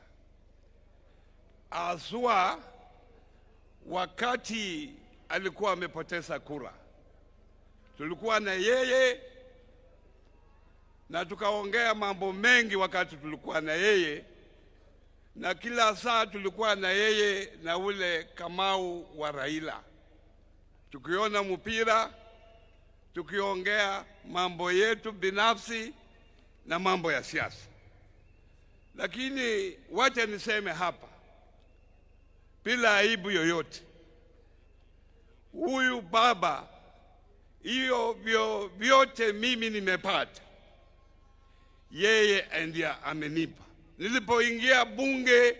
Aswa wakati alikuwa amepoteza kura, tulikuwa na yeye na tukaongea mambo mengi wakati tulikuwa na yeye, na kila saa tulikuwa na yeye na ule Kamau wa Raila, tukiona mpira, tukiongea mambo yetu binafsi na mambo ya siasa. Lakini wacha niseme hapa bila aibu yoyote, huyu baba, hiyo vyote mimi nimepata, yeye ndiye amenipa. Nilipoingia bunge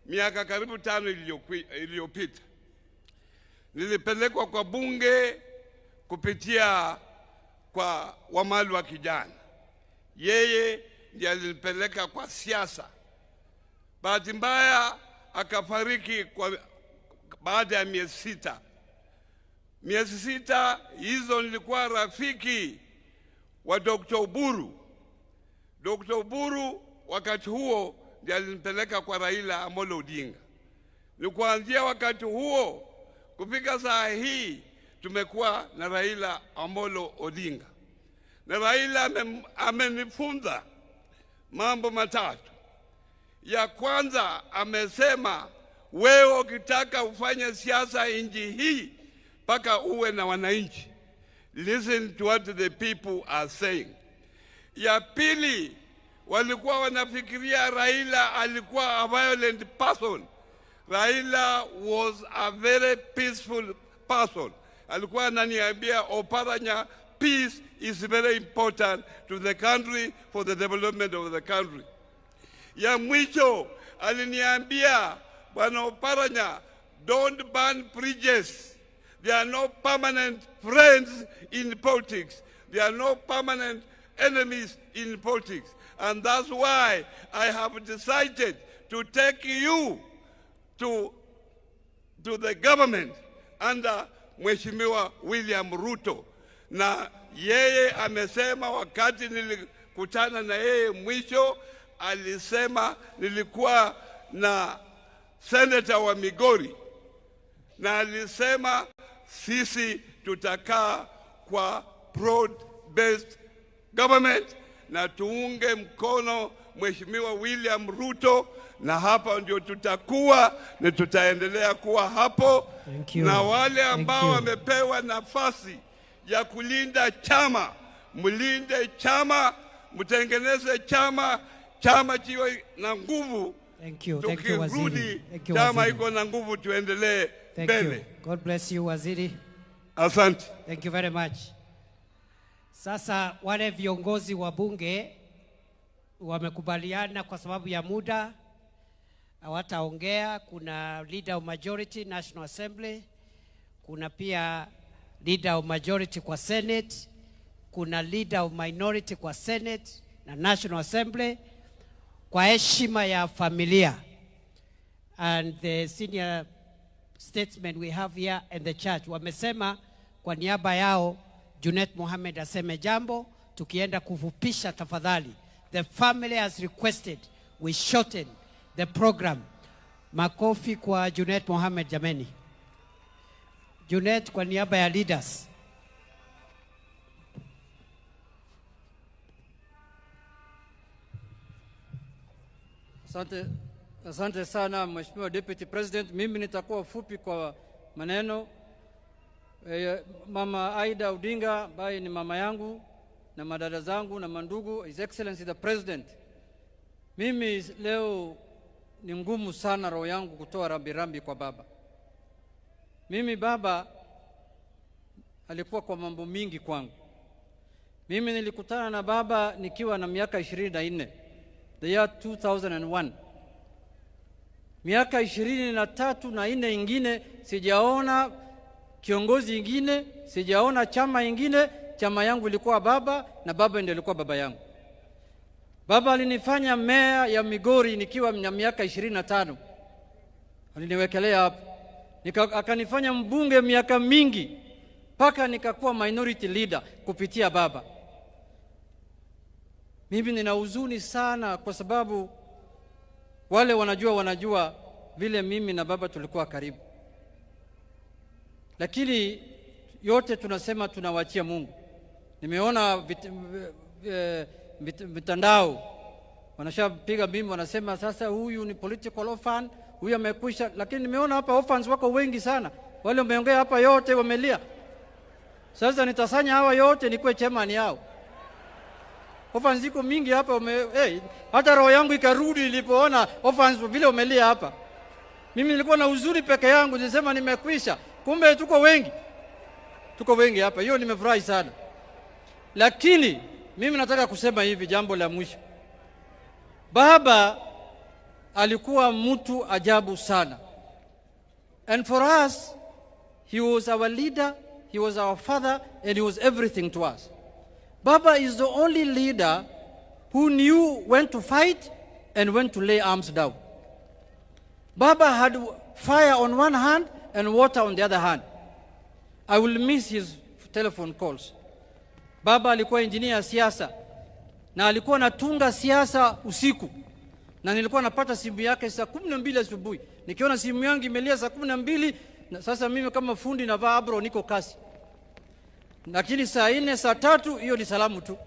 miaka karibu 5 iliyopita, nilipelekwa kwa bunge kupitia kwa Wamali wa Kijana. Yeye ndiye alinipeleka kwa siasa. Bahati mbaya akafariki baada ya miezi 6. Miezi 6 hizo nilikuwa rafiki wa Dr. Oburu. Dr. Oburu wakati huo ndiye alinipeleka kwa Raila Amolo Odinga. Ni kuanzia wakati huo kufika saa hii tumekuwa na Raila Amolo Odinga. Na Raila amenifunza mambo matatu. Ya kwanza amesema, wewe ukitaka ufanye siasa nchi hii mpaka uwe na wananchi. Listen to what the people are saying. Ya pili, walikuwa wanafikiria Raila alikuwa a violent person. Raila was a very peaceful person. Alikuwa ananiambia, Oparanya, peace is very important to the country for the development of the country. Ya mwisho aliniambia, Bwana Oparanya, don't burn bridges. There are no permanent friends in politics. There are no permanent enemies in politics. And that's why I have decided to take you to the government under Mheshimiwa William Ruto. Na yeye amesema wakati nilikutana na yeye mwisho, alisema nilikuwa na senator wa Migori, na alisema sisi tutakaa kwa broad-based government na tuunge mkono Mheshimiwa William Ruto, na hapa ndio tutakuwa na tutaendelea kuwa hapo. Na wale ambao wamepewa nafasi ya kulinda chama, mlinde chama, mtengeneze chama chiwe na nguvu. Tukirudi chama iko na nguvu, tuendelee mbele. God bless you, Waziri. Asante. Thank you very much. Sasa wale viongozi wa bunge wamekubaliana kwa sababu ya muda hawataongea. Kuna leader of majority National Assembly, kuna pia leader of majority kwa Senate, kuna leader of minority kwa Senate na National Assembly, kwa heshima ya familia and the senior statesmen we have here and the church. Wamesema kwa niaba yao Junet Mohamed aseme jambo, tukienda kufupisha tafadhali. The family has requested we shorten the program. Makofi kwa Junet Mohamed jameni. Junet kwa niaba ya leaders. Asante sana Mheshimiwa Deputy President. Mimi nitakuwa fupi kwa maneno. Mama Aida Odinga ambaye ni mama yangu na madada zangu na mandugu, His Excellency the President. Mimi leo ni ngumu sana roho yangu kutoa rambirambi kwa baba. Mimi baba alikuwa kwa mambo mingi kwangu. Mimi nilikutana na baba nikiwa na miaka 24, the year 2001. Miaka 23 na 4 ingine sijaona kiongozi ingine, sijaona chama ingine. Chama yangu ilikuwa baba na baba ndiye alikuwa baba yangu. Baba alinifanya meya ya Migori nikiwa na miaka 25. Aliniwekelea hapo. Akanifanya mbunge miaka mingi mpaka nikakuwa minority leader kupitia baba. Mimi nina huzuni sana kwa sababu wale wanajua vile mimi na baba tulikuwa karibu. Lakini yote tunasema tunawachia Mungu. Nimeona mitandao wanashapiga bimbo, wanasema sasa huyu ni political orphan, huyu amekwisha. Lakini nimeona hapa orphans wako wengi sana. Wale wameongea hapa yote wamelia. Sasa nitasanya hawa yote nikuwe chairman yao. Orphans ziko mingi hapa hata roho yangu ikarudi nilipoona orphans vile wamelia hapa. Mimi nilikuwa na huzuni peke yangu, nilisema nimekwisha. Kumbe tuko wengi. Tuko wengi hapa. Hiyo nimefurahi sana. Lakini mimi nataka kusema hivi, jambo la mwisho. Baba alikuwa mtu ajabu sana. And for us, he was our leader, he was our father, and he was everything to us. Baba is the only leader who knew when to fight and when to lay arms down. Baba had fire on one hand and water on the other hand. I will miss his telephone calls. Baba alikuwa engineer ya siasa na alikuwa anatunga siasa usiku, na nilikuwa napata simu yake saa 12 asubuhi. Nikiona simu yangu imelia saa 12, na sasa mimi kama fundi navaa abro niko kasi. Lakini saa 4 saa 3 hiyo ni salamu tu.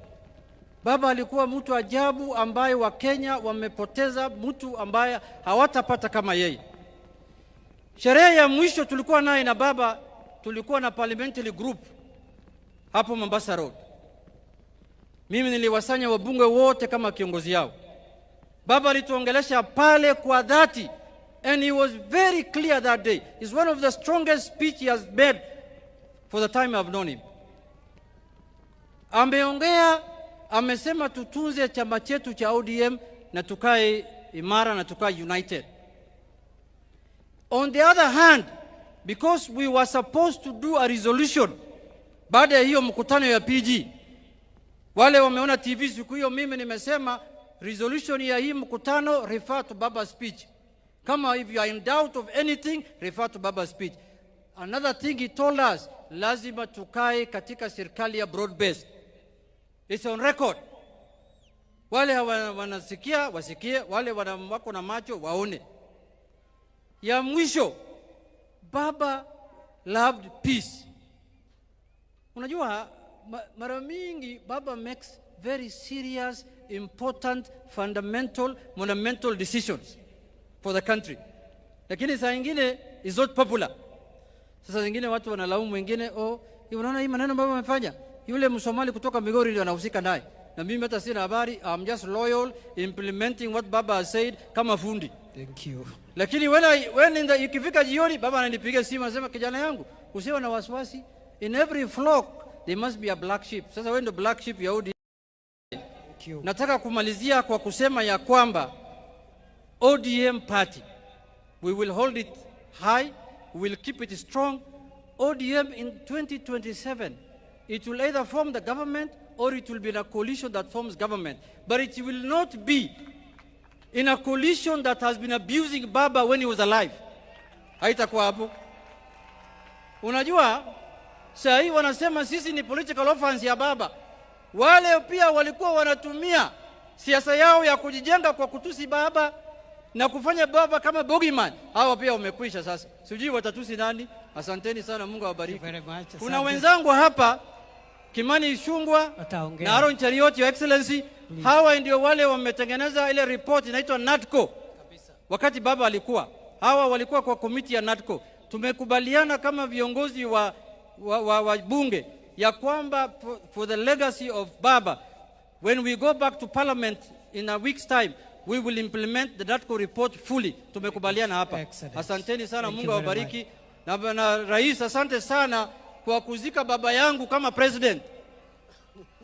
Baba alikuwa mtu ajabu ambaye wa Kenya wamepoteza mtu ambaye hawatapata kama yeye. Sherehe ya mwisho tulikuwa naye na baba, tulikuwa na parliamentary group hapo Mombasa Road. Mimi niliwasanya wabunge wote kama kiongozi yao. Baba alituongelesha pale kwa dhati, and he was very clear that day. It's one of the strongest speech he has made for the time I've known him. Ameongea, amesema tutunze chama chetu cha ODM na tukae imara na tukae united. On the other hand, because we were supposed to do a resolution baada ya hiyo mkutano ya PG, wale wameona TV siku hiyo, mimi nimesema resolution ya hii mkutano refer to Baba's speech. Kama if you are in doubt of anything, refer to Baba's speech. Another thing he told us, lazima tukae katika serikali ya broad based. It's on record. Wale wanasikia wasikie, wale wako na macho waone. Ya mwisho, Baba loved peace. Unajua mara mingi Baba makes very serious, important, fundamental, monumental decisions for the country. Lakini saa nyingine is not popular. Sasa zingine watu wanalaumu wengine, unaona hii maneno Baba amefanya, yule Msomali kutoka Migori ndio anahusika naye. Na mimi hata sina habari, I'm just loyal, implementing what Baba has said kama fundi. Thank you. Lakini ikifika jioni Baba ananipigia simu anasema, kijana yangu usiwe na wasiwasi, in every flock there must be a black sheep. Sasa wewe ndio black sheep ya ODM. Nataka kumalizia kwa kusema ya kwamba ODM party, we will hold it high, we will keep it strong. ODM in 2027, it will either form the government or it will be in a coalition that forms government. But it will not be in a coalition that has been abusing Baba when he was alive. Haitakuwa hapo. Unajua, saa hii wanasema sisi ni political offense ya Baba. Wale pia walikuwa wanatumia siasa yao ya kujijenga kwa kutusi Baba na kufanya Baba kama bogeyman. Hawa pia wamekwisha sasa. Sijui watatusi nani. Asanteni sana, Mungu awabariki. Kuna wenzangu hapa, Kimani Ichung'wah na Aaron Cheriot, Your Excellency. Hawa ndio wale wametengeneza ile report inaitwa NADCO. Wakati Baba alikuwa, hawa walikuwa kwa komiti ya NADCO. Tumekubaliana kama viongozi wa bunge ya kwamba for the legacy of Baba, when we go back to parliament in a week's time, we will implement the NADCO report fully. Tumekubaliana hapa. Asanteni sana, Mungu awabariki. Na bwana rais, asante sana kwa kuzika baba yangu kama president.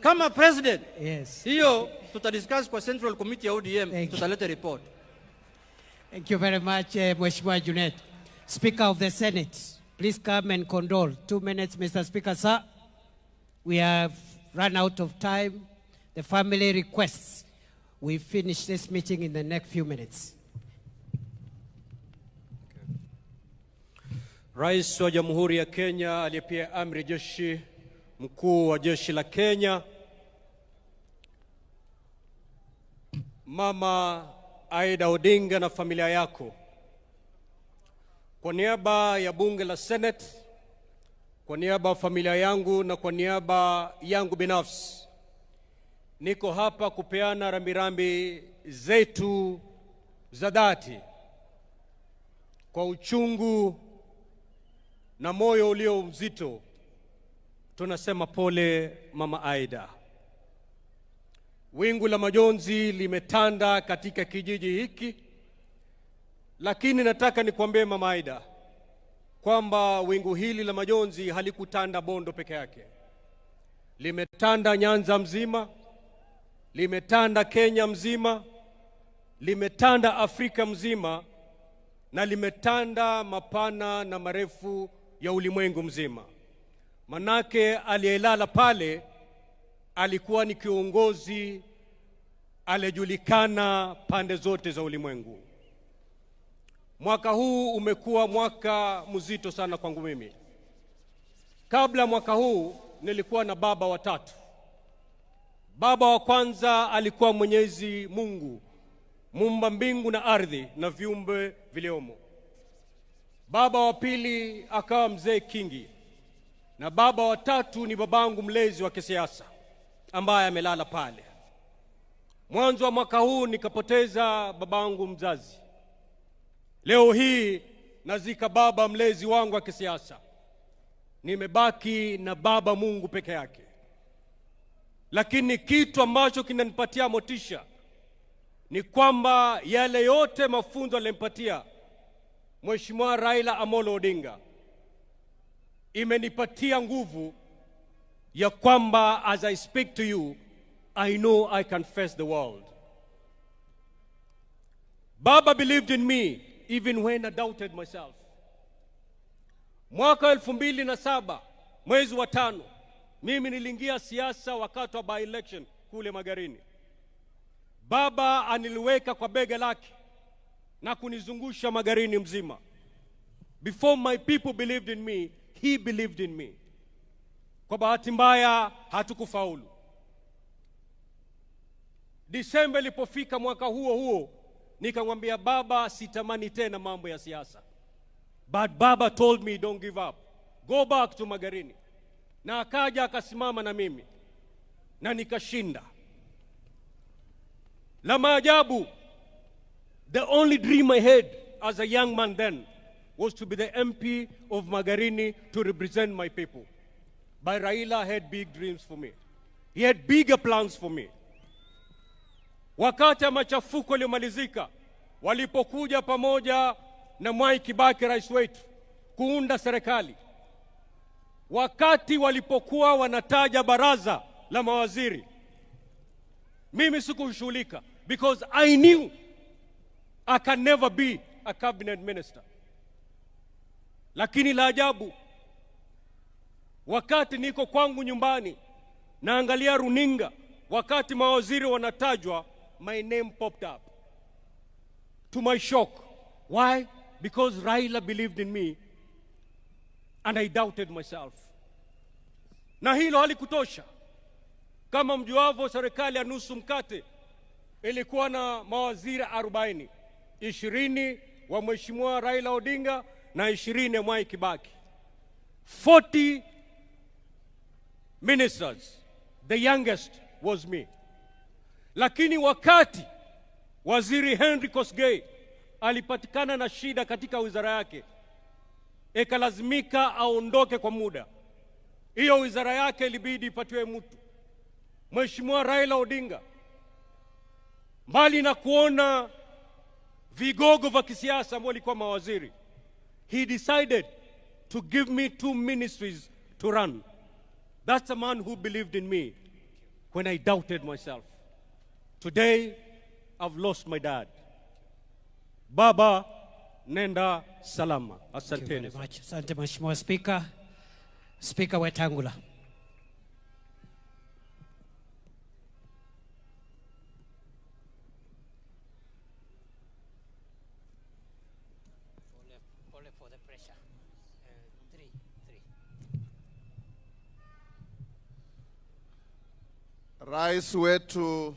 Kama president. Yes. Hiyo tutadiscuss kwa Central Committee ya ODM, tutaleta report. Thank you very much, Mheshimiwa Junet. Speaker of the Senate, please come and condole. 2 minutes, Mr. Speaker, sir. We have run out of time. The family requests we finish this meeting in the next few minutes. Rais wa Jamhuri ya Kenya aliyepia amri jeshi mkuu wa jeshi la Kenya, Mama Raila Odinga na familia yako, kwa niaba ya bunge la Senate, kwa niaba ya familia yangu na kwa niaba yangu binafsi, niko hapa kupeana rambirambi zetu za dhati kwa uchungu na moyo ulio mzito. Tunasema pole Mama Aida. Wingu la majonzi limetanda katika kijiji hiki, lakini nataka nikwambie Mama Aida kwamba wingu hili la majonzi halikutanda Bondo peke yake. Limetanda Nyanza mzima, limetanda Kenya mzima, limetanda Afrika mzima, na limetanda mapana na marefu ya ulimwengu mzima. Manake aliyelala pale alikuwa ni kiongozi aliyejulikana pande zote za ulimwengu. Mwaka huu umekuwa mwaka mzito sana kwangu mimi. Kabla mwaka huu nilikuwa na baba watatu. Baba wa kwanza alikuwa Mwenyezi Mungu, muumba mbingu na ardhi na viumbe viliomo. Baba wa pili akawa Mzee Kingi, na baba wa tatu ni babangu mlezi wa kisiasa ambaye amelala pale. Mwanzo wa mwaka huu nikapoteza babangu mzazi. Leo hii nazika baba mlezi wangu wa kisiasa. Nimebaki na baba Mungu peke yake. Lakini kitu ambacho kinanipatia motisha ni kwamba yale yote mafunzo alimpatia Mheshimiwa Raila Amolo Odinga imenipatia nguvu ya kwamba as I speak to you, I know I can face the world. Baba believed in me even when I doubted myself. Mwaka 2007 mwezi wa 5 mimi niliingia siasa wakati wa by election kule Magarini. Baba aniliweka kwa bega lake na kunizungusha Magarini mzima. Before my people believed in me, he believed in me. Kwa bahati mbaya hatukufaulu. Disemba ilipofika mwaka huo nikamwambia baba sitamani tena mambo ya siasa. But baba told me don't give up. Go back to Magarini. Na akaja akasimama na mimi na nikashinda. La maajabu, the only dream I had as a young man then was to be the MP of Magarini to represent my people. But Raila had big dreams for me. He had bigger plans for me. Wakati machafuko yalipomalizika, walipokuja pamoja na Mwai Kibaki rais wetu kuunda serikali, wakati walipokuwa wanataja baraza la mawaziri, mimi sikushughulika because I knew I can never be a cabinet minister. Lakini la ajabu, wakati niko kwangu nyumbani naangalia runinga, wakati mawaziri wanatajwa, my name popped up. To my shock. Why? Because Raila believed in me and I doubted myself. Na hilo halikutosha. Kama mjuavyo, serikali ya nusu mkate ilikuwa na mawaziri 40. 20 wa Mheshimiwa Raila Odinga na 20 ya Mwai Kibaki. 40 ministers. The youngest was me. Lakini wakati waziri Henry Kosgei alipatikana na shida katika wizara yake, ikalazimika aondoke kwa muda. Hiyo wizara yake ilibidi ipatiwe mtu. Mheshimiwa Raila Odinga, mbali na kuona vigogo vya kisiasa ambao walikuwa mawaziri, he decided to give me 2 ministries to run. That's a man who believed in me when I doubted myself. Today, I've lost my dad. Baba, nenda salama. Thank you very Asanteni. much. Asante Mheshimiwa Speaker. Speaker Wetangula. Rais wetu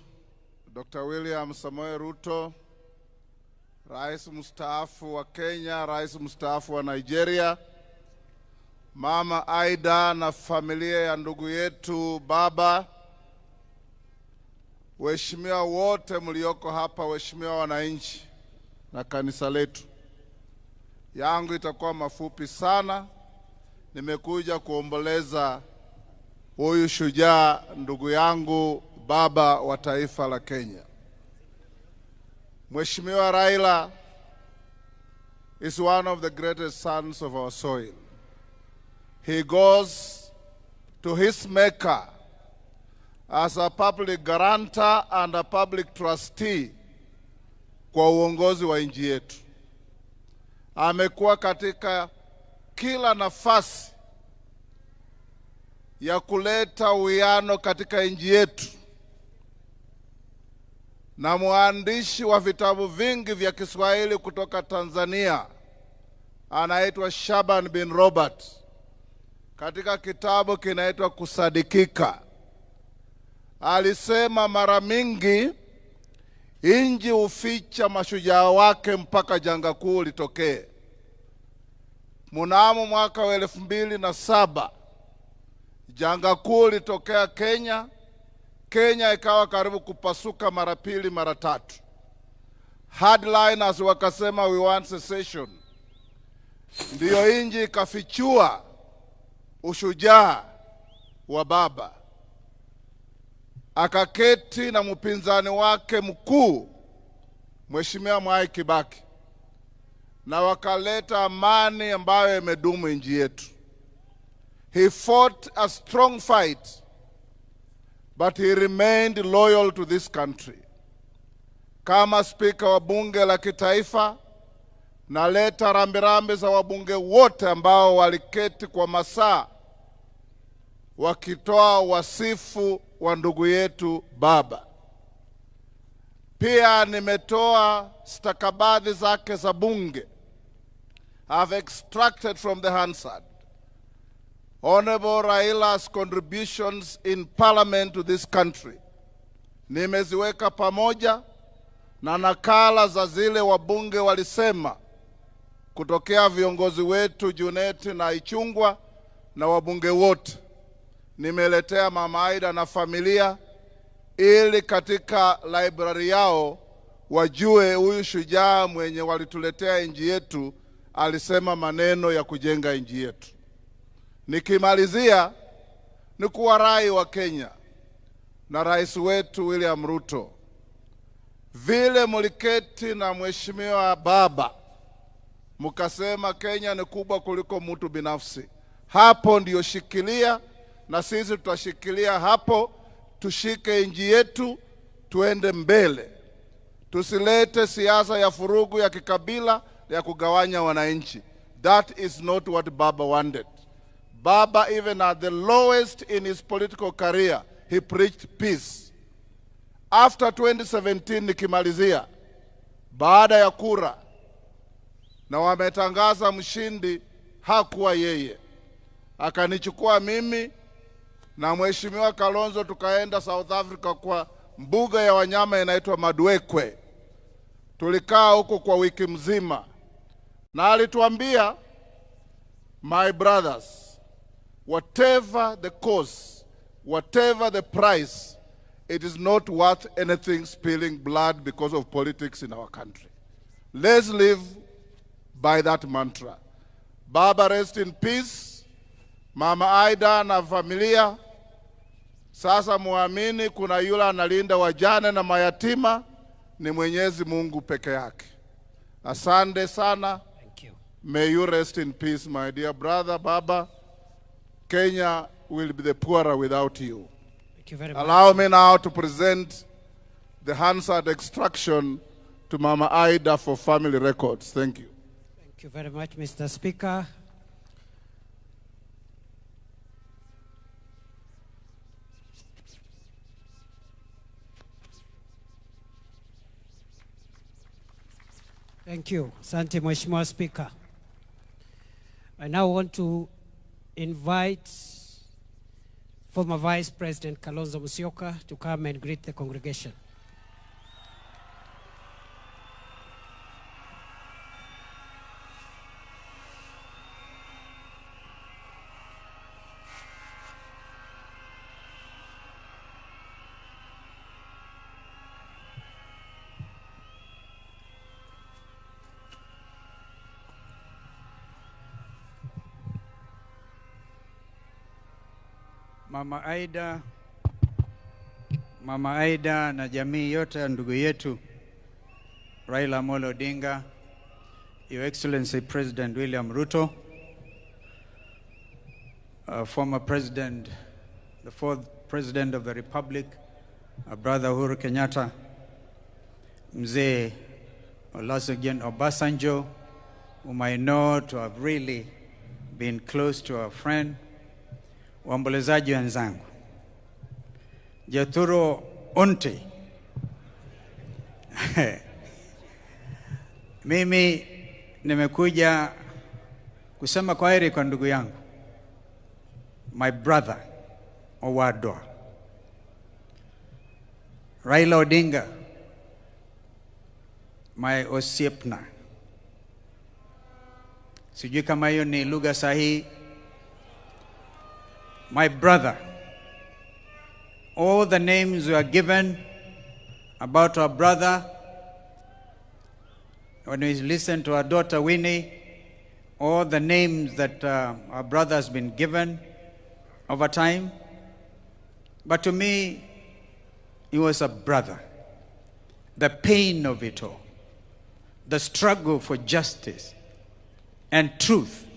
Dr. William Samoei Ruto, Rais mstaafu wa Kenya, Rais mstaafu wa Nigeria, Mama Aida na familia ya ndugu yetu baba, waheshimiwa wote mlioko hapa, waheshimiwa wananchi na kanisa letu. Yangu itakuwa mafupi sana. Nimekuja kuomboleza huyu shujaa ndugu yangu, baba wa taifa la Kenya. Mheshimiwa Raila is one of the greatest sons of our soil. He goes to his maker as a public guarantor and a public trustee kwa uongozi wa nchi yetu. Amekuwa katika kila nafasi ya kuleta uwiano katika nchi yetu, na mwandishi wa vitabu vingi vya Kiswahili kutoka Tanzania anaitwa Shaban bin Robert, katika kitabu kinaitwa Kusadikika, alisema mara mingi nchi huficha mashujaa wake mpaka janga kuu litokee. Mnamo mwaka wa 2007 janga kuu litokea Kenya. Kenya ikawa karibu kupasuka mara pili mara tatu. Hardliners wakasema we want secession. Ndiyo nchi ikafichua ushujaa wa baba. Akaketi na mpinzani wake mkuu Mheshimiwa Mwai Kibaki, na wakaleta amani ambayo imedumu nchi yetu. He fought a strong fight, but he remained loyal to this country. Kama spika wa bunge la kitaifa, naleta rambirambi za wabunge wote ambao waliketi kwa masaa wakitoa wasifu wa ndugu yetu baba. Pia nimetoa stakabadhi zake za bunge. I've extracted from the Hansard Honorable Raila's contributions in parliament to this country. Nimeziweka pamoja na nakala za zile wabunge walisema kutokea viongozi wetu Juneti na Ichungwa na wabunge wote. Nimeletea Mama Aida na familia ili katika library yao wajue huyu shujaa mwenye walituletea nchi yetu alisema maneno ya kujenga nchi yetu. Nikimalizia ni kuwarai wa Kenya na rais wetu William Ruto, vile muliketi na mheshimiwa baba mukasema Kenya ni kubwa kuliko mtu binafsi, hapo ndiyo shikilia, na sisi tutashikilia hapo. Tushike nchi yetu, tuende mbele. Tusilete siasa ya furugu ya kikabila ya kugawanya wananchi. That is not what Baba wanted. Baba, even at the lowest in his political career, he preached peace. After 2017, nikimalizia, baada ya kura na wametangaza mshindi, hakuwa yeye. Akanichukua mimi na mheshimiwa Kalonzo tukaenda South Africa kwa mbuga ya wanyama inaitwa Madwekwe. Tulikaa huko kwa wiki mzima, na alituambia, my brothers, whatever the cause, whatever the price, it is not worth anything spilling blood because of politics in our country. Let's live by that mantra. Baba, rest in peace. Mama Aida na familia, sasa muamini kuna yule analinda wajane na mayatima, ni Mwenyezi Mungu peke yake. Asante sana. Thank you. May you rest in peace, my dear brother, Baba. Kenya will be the poorer without you. Thank you very much. Allow me now to present the Hansard extraction to Mama Ida for family records. Thank you. Thank you very much, Mr. Speaker. Thank you. Asante Mheshimiwa Speaker. I now want to invite former Vice President Kalonzo Musyoka to come and greet the congregation. Mama Aida na jamii yote ya ndugu yetu Raila Odinga, Your Excellency President William Ruto, former President, the fourth President of the Republic, Brother Uhuru Kenyatta, Mzee Olusegun Obasanjo, whom I know to have really been close to our friend, waombolezaji wenzangu, Jaturo Onte, mimi nimekuja kusema kwaheri kwa ndugu yangu, my brother Owadwa Raila Odinga, my osiepna. Sijui kama hiyo ni lugha sahihi. My brother. All the names were given about our brother. When we listen to our daughter Winnie, all the names that our brother has been given over time. But to me, he was a brother. The pain of it all, the struggle for justice and truth,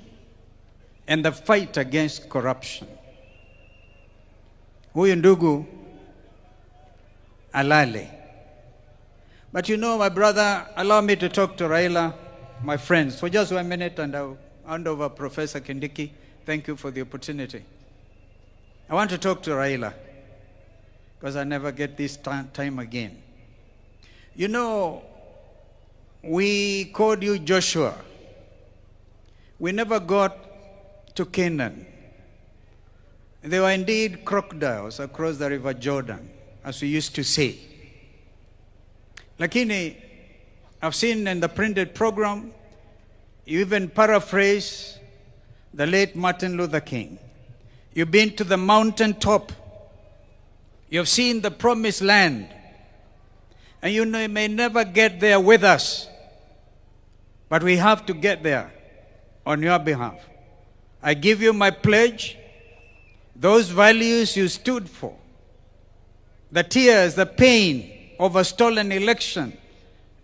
and the fight against corruption. Huyu ndugu alale. But you know, my brother, allow me to talk to Raila, my friends, for just 1 minute, and I'll hand over Professor Kindiki. Thank you for the opportunity. I want to talk to Raila, because I never get this time again. You know, we called you Joshua. We never got to Canaan. There were indeed crocodiles across the river Jordan, as we used to say. Lakini, I've seen in the printed program, you even paraphrase the late Martin Luther King. You've been to the mountaintop. You've seen the promised land. And you know you may never get there with us. But we have to get there on your behalf. I give you my pledge. Those values you stood for, the tears, the pain of a stolen election,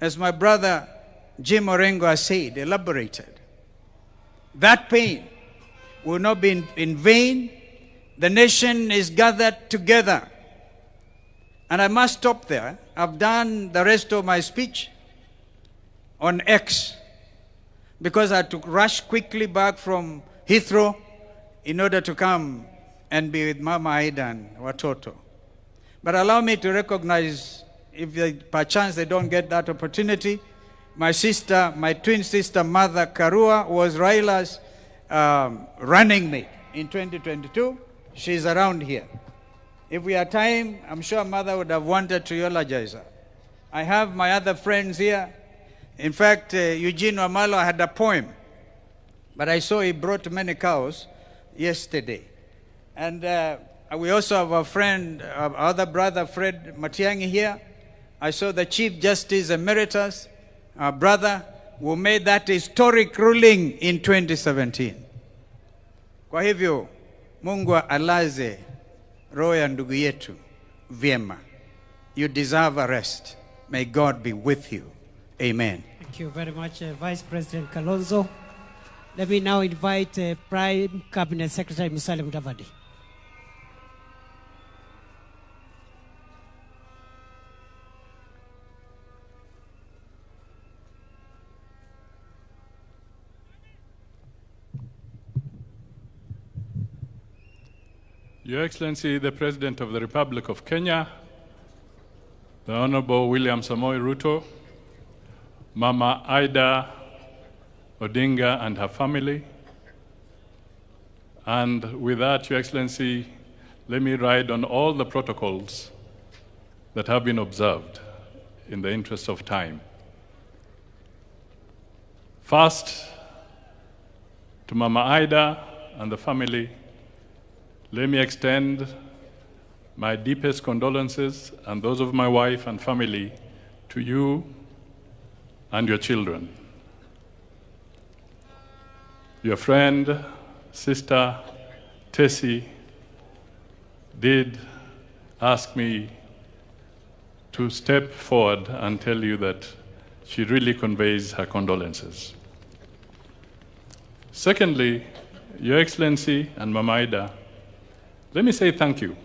as my brother Jim Orengo has said, elaborated. That pain will not be in vain. The nation is gathered together. And I must stop there. I've done the rest of my speech on X because I had to rush quickly back from Heathrow in order to come and be with Mama Aida and Watoto. But allow me to recognize, if perchance they don't get that opportunity, my sister, my twin sister, Mother Karua, was Raila's running mate in 2022. She's around here. If we had time, I'm sure Mother would have wanted to eulogize her. I have my other friends here. In fact, Eugene Wamalo had a poem, but I saw he brought many cows yesterday. And we also have a friend, our other brother, Fred Matiang'i here. I saw the Chief Justice Emeritus, our brother, who made that historic ruling in 2017. Kwa hivyo, Mungu alaze roho ya ndugu yetu vyema. You deserve a rest. May God be with you. Amen. Thank you very much, Vice President Kalonzo. Let me now invite Prime Cabinet Secretary Musalia Mudavadi. Your Excellency, the President of the Republic of Kenya, the Honorable William Samoei Ruto, Mama Raila Odinga and her family, and with that, Your Excellency, let me ride on all the protocols that have been observed in the interest of time. First, to Mama Raila and the family, let me extend my deepest condolences and those of my wife and family to you and your children. Your friend, sister, Tessie, did ask me to step forward and tell you that she really conveys her condolences. Secondly, Your Excellency and Mama Raila, let me say thank you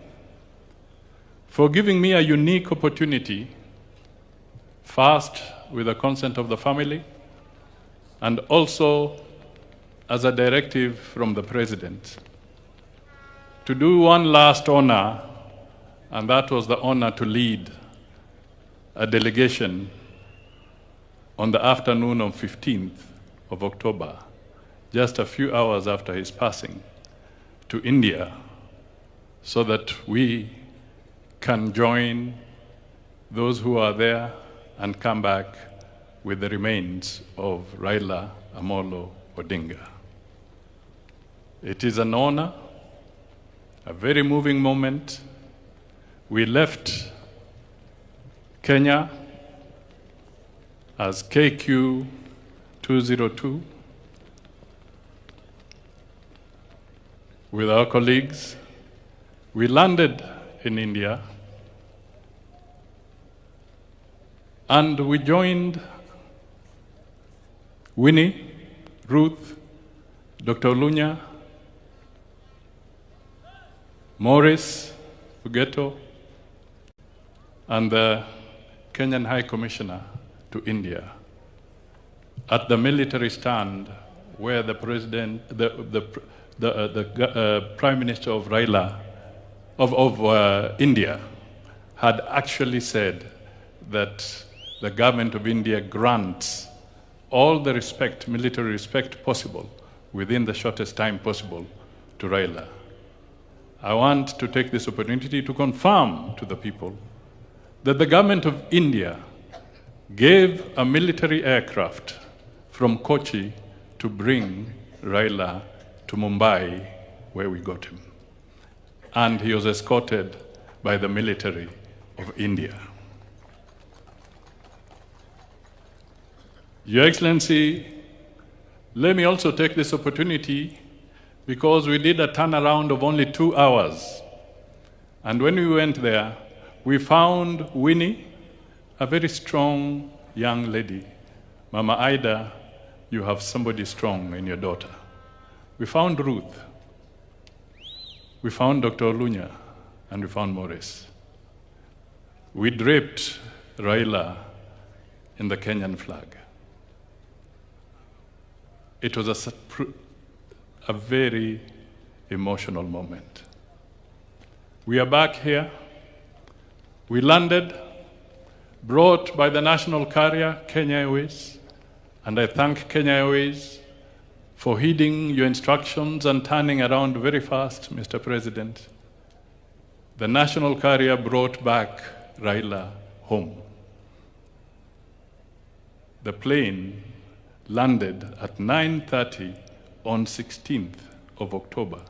for giving me a unique opportunity, first with the consent of the family, and also as a directive from the President, to do one last honor, and that was the honor to lead a delegation on the afternoon of 15th of October, just a few hours after his passing, to India, so that we can join those who are there and come back with the remains of Raila Amolo Odinga. It is an honor, a very moving moment. We left Kenya as KQ 202 with our colleagues. We landed in India and we joined Winnie, Ruth, Dr. Lunya, Morris, Ugeto, and the Kenyan High Commissioner to India at the military stand where the President, the Prime Minister of India had actually said that the government of India grants all the respect, military respect possible within the shortest time possible to Raila. I want to take this opportunity to confirm to the people that the government of India gave a military aircraft from Kochi to bring Raila to Mumbai, where we got him. And he was escorted by the military of India. Your Excellency, let me also take this opportunity because we did a turnaround of only 2 hours. And when we went there, we found Winnie, a very strong young lady. Mama Raila, you have somebody strong in your daughter. We found Ruth. We found Dr. Lunya, and we found Morris. We draped Raila in the Kenyan flag. It was a very emotional moment. We are back here. We landed, brought by the national carrier, Kenya Airways, and I thank Kenya Airways for heeding your instructions and turning around very fast, Mr. President. The national carrier brought back Raila home. The plane landed at 9:30 on 16th of October,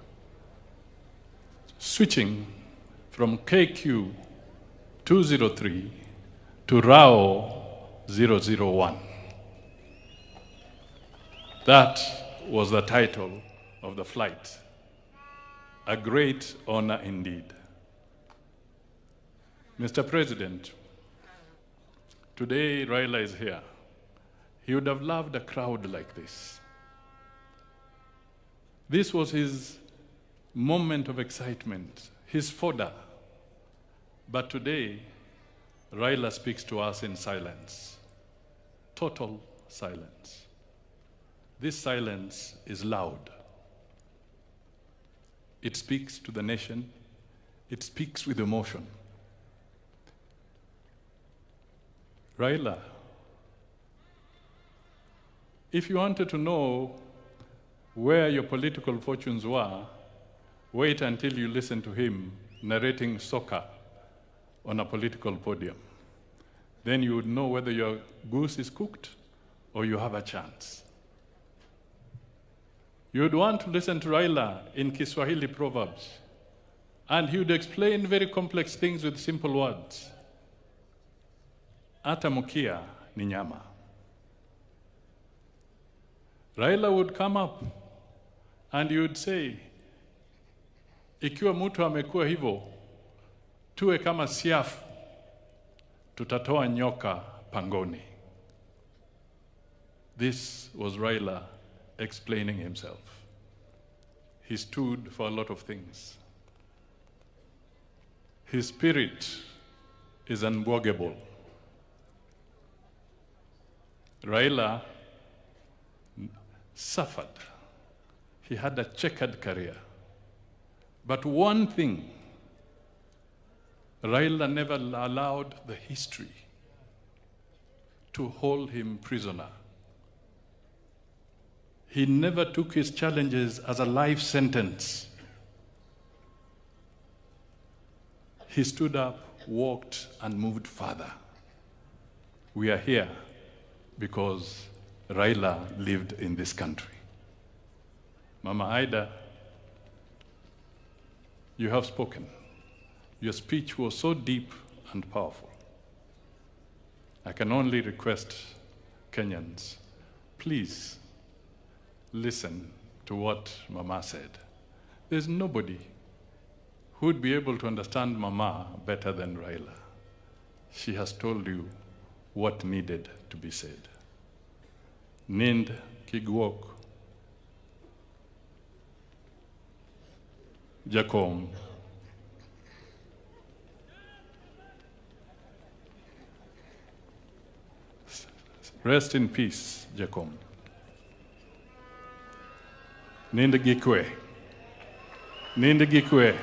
switching from KQ 203 to RAO 001. That was the title of the flight. A great honor indeed. Mr. President, today Raila is here. He would have loved a crowd like this. This was his moment of excitement, his fodder. But today, Raila speaks to us in silence, total silence. This silence is loud. It speaks to the nation. It speaks with emotion. Raila, if you wanted to know where your political fortunes were, wait until you listen to him narrating soccer on a political podium. Then you would know whether your goose is cooked or you have a chance. You would want to listen to Raila in Kiswahili proverbs, and he would explain very complex things with simple words. Ata mukia ni nyama. Raila would come up and you would say, ikiwa mtu amekuwa hivyo, tuwe kama siafu, tutatoa nyoka pangoni. This was Raila explaining himself. He stood for a lot of things. His spirit is unbogable. Raila suffered. He had a checkered career. But one thing, Raila never allowed the history to hold him prisoner. He never took his challenges as a life sentence. He stood up, walked, and moved further. We are here because Raila lived in this country. Mama Ida, you have spoken. Your speech was so deep and powerful. I can only request Kenyans, please listen to what Mama said. There's nobody who would be able to understand Mama better than Raila. She has told you what needed to be said. Nind kigwok, Jakom. Rest in peace, Jakom. Nind gikwe. Nind gikwe.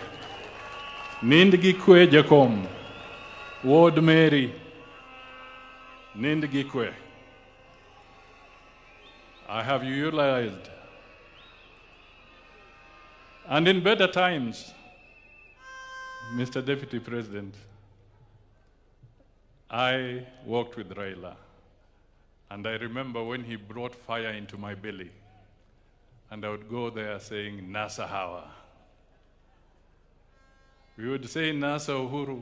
Nind gikwe, Jakom. Ward Mary. Nind gikwe. I have utilized. And in better times, Mr. Deputy President, I worked with Raila. And I remember when he brought fire into my belly, and I would go there saying, Nasa Hawa. We would say, Nasa Uhuru,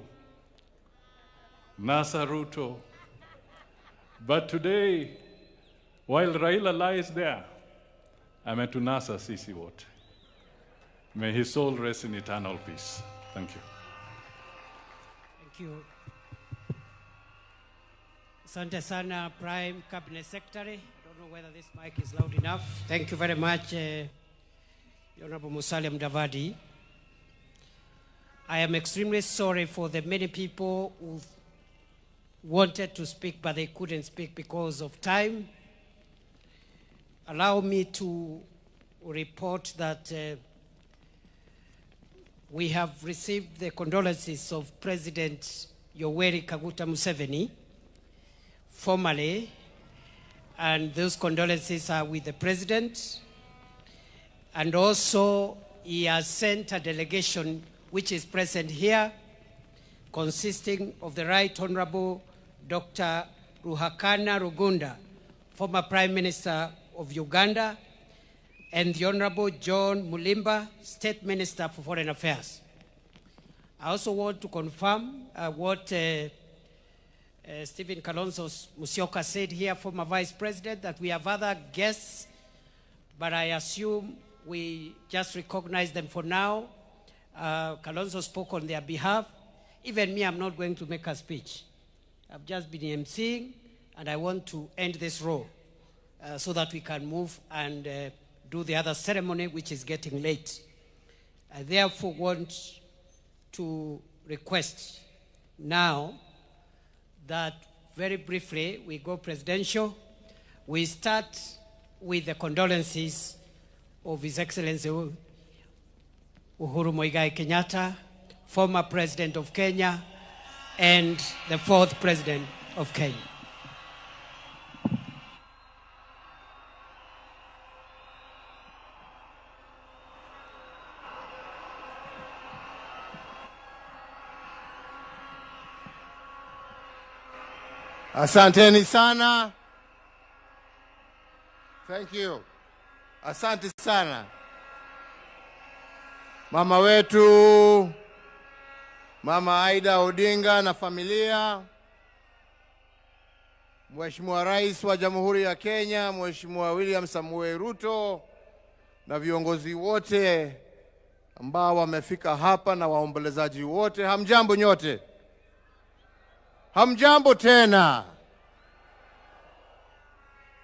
Nasa Ruto. But today, while Raila lies there, I'm at Nasa Sisi Wote. May his soul rest in eternal peace. Thank you. Thank you. Asante sana, Prime Cabinet Secretary. I don't know whether this mic is loud enough. Thank you very much, Honorable Musalia Mudavadi. I am extremely sorry for the many people who wanted to speak, but they couldn't speak because of time. Allow me to report that we have received the condolences of President Yoweri Kaguta Museveni formally, and those condolences are with the President. And also, he has sent a delegation which is present here, consisting of the Right Honorable Dr. Ruhakana Rugunda, former Prime Minister of Uganda, and the Honorable John Mulimba, State Minister for Foreign Affairs. I also want to confirm what Stephen Kalonzo Musyoka said here, former Vice President, that we have other guests, but I assume we just recognize them for now. Kalonzo spoke on their behalf. Even me, I'm not going to make a speech. I've just been emceeing, and I want to end this row so that we can move and do the other ceremony, which is getting late. I therefore want to request now that very briefly we go presidential. We start with the condolences of His Excellency Uhuru Muigai Kenyatta, former President of Kenya, and the 4th President of Kenya. Asanteni sana. Thank you. Asante sana. Mama wetu, Mama Raila Odinga na familia, Mheshimiwa Rais wa Jamhuri ya Kenya, Mheshimiwa William Samoei Ruto, na viongozi wote ambao wamefika hapa na waombolezaji wote, hamjambo nyote. Hamjambo tena.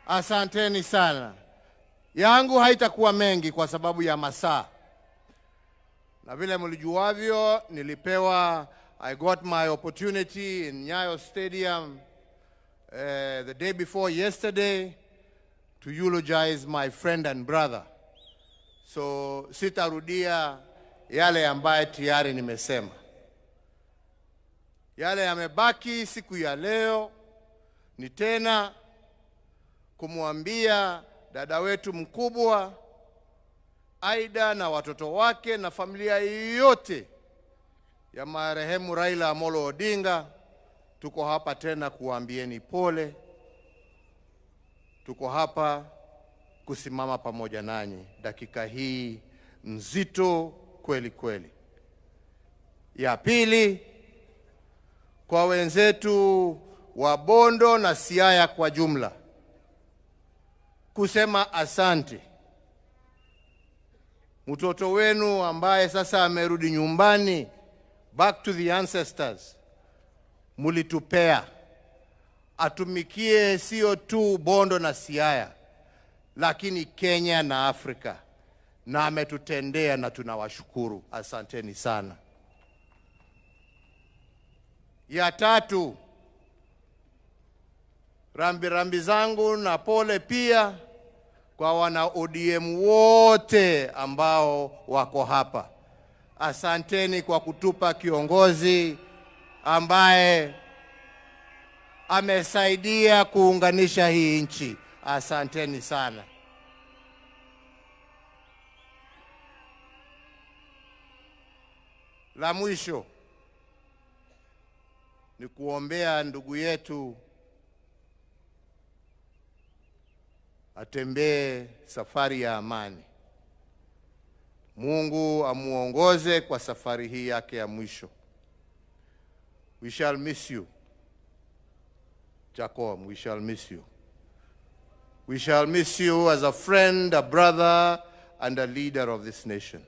Asanteni sana. Yangu haitakuwa mengi kwa sababu ya masaa. Na vile mlijuavyo, I got my opportunity in Nyayo Stadium the day before yesterday to eulogize my friend and brother. So sitarudia yale ambaye tayari nimesema. Yale yamebaki siku ya leo ni tena kumwambia dada wetu mkubwa Aida na watoto wake na familia yote ya marehemu Raila Amolo Odinga, tuko hapa tena kuambieni pole. Tuko hapa kusimama pamoja nanyi dakika hii nzito kweli kweli. Ya pili, kwa wenzetu wa Bondo na Siaya kwa jumla, kusema asante. Mtoto wenu ambaye sasa amerudi nyumbani, back to the ancestors, mulitupea atumikie sio tu Bondo na Siaya, lakini Kenya na Afrika, na ametutendea na tunawashukuru. Asanteni sana. Ya tatu, rambi zangu na pole pia kwa wana ODM wote ambao wako hapa. Asanteni kwa kutupa kiongozi ambaye amesaidia kuunganisha hii nchi. Asanteni sana. La mwisho ni kuombea ndugu yetu atembee safari ya amani. Mungu amuongoze kwa safari hii yake ya mwisho. We shall miss you, Jacob. We shall miss you. We shall miss you as a friend, a brother, and a leader of this nation.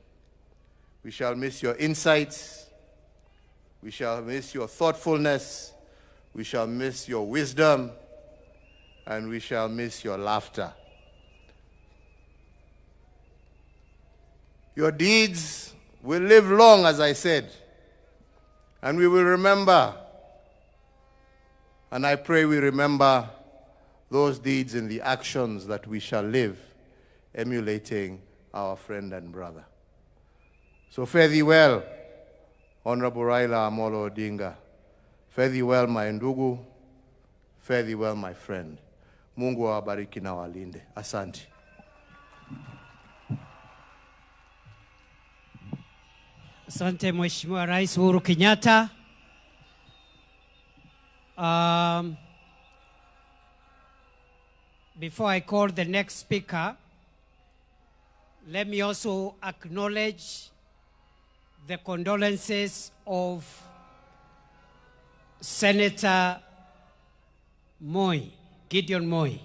We shall miss your insights. We shall miss your thoughtfulness. We shall miss your wisdom. And we shall miss your laughter. Your deeds will live long, as I said, and we will remember. And I pray we remember those deeds in the actions that we shall live, emulating our friend and brother. So fare thee well, Honorable Raila Amolo Odinga. Fare thee well, my ndugu. Fare thee well, my friend. Mungu awabariki na walinde. Asante. Asante Mheshimiwa Rais Uhuru Kenyatta. Before I call the next speaker, let me also acknowledge the condolences of Senator Moi, Gideon Moi.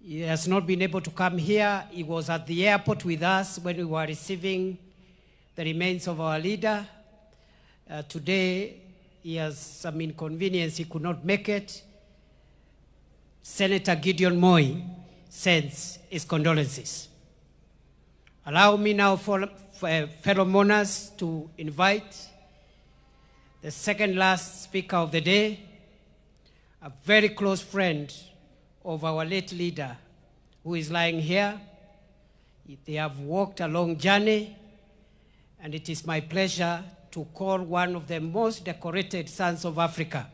He has not been able to come here. He was at the airport with us when we were receiving the remains of our leader. Today, he has some inconvenience. He could not make it. Senator Gideon Moi sends his condolences. Allow me now, fellow mourners, to invite the second last speaker of the day, a very close friend of our late leader, who is lying here. They have walked a long journey, and it is my pleasure to call one of the most decorated sons of Africa,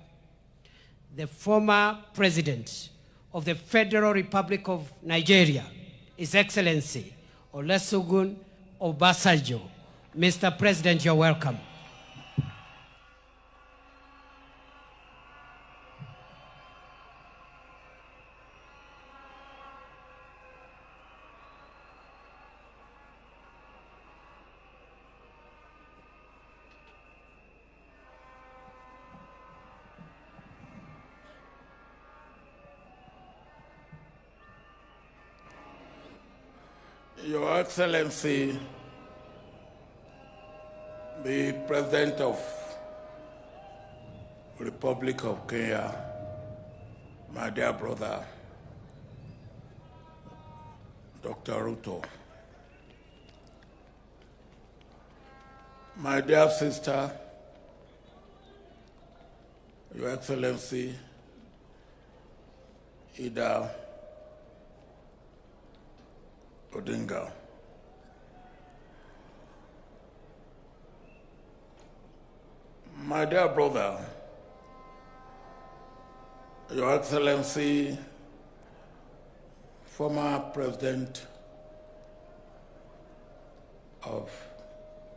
the former president of the Federal Republic of Nigeria, His Excellency Olusegun Obasanjo. Mr. President, you're welcome. Your Excellency, the President of the Republic of Kenya, my dear brother, Dr. Ruto, my dear sister, Your Excellency, Raila Odinga'S, my dear brother, Your Excellency, former President of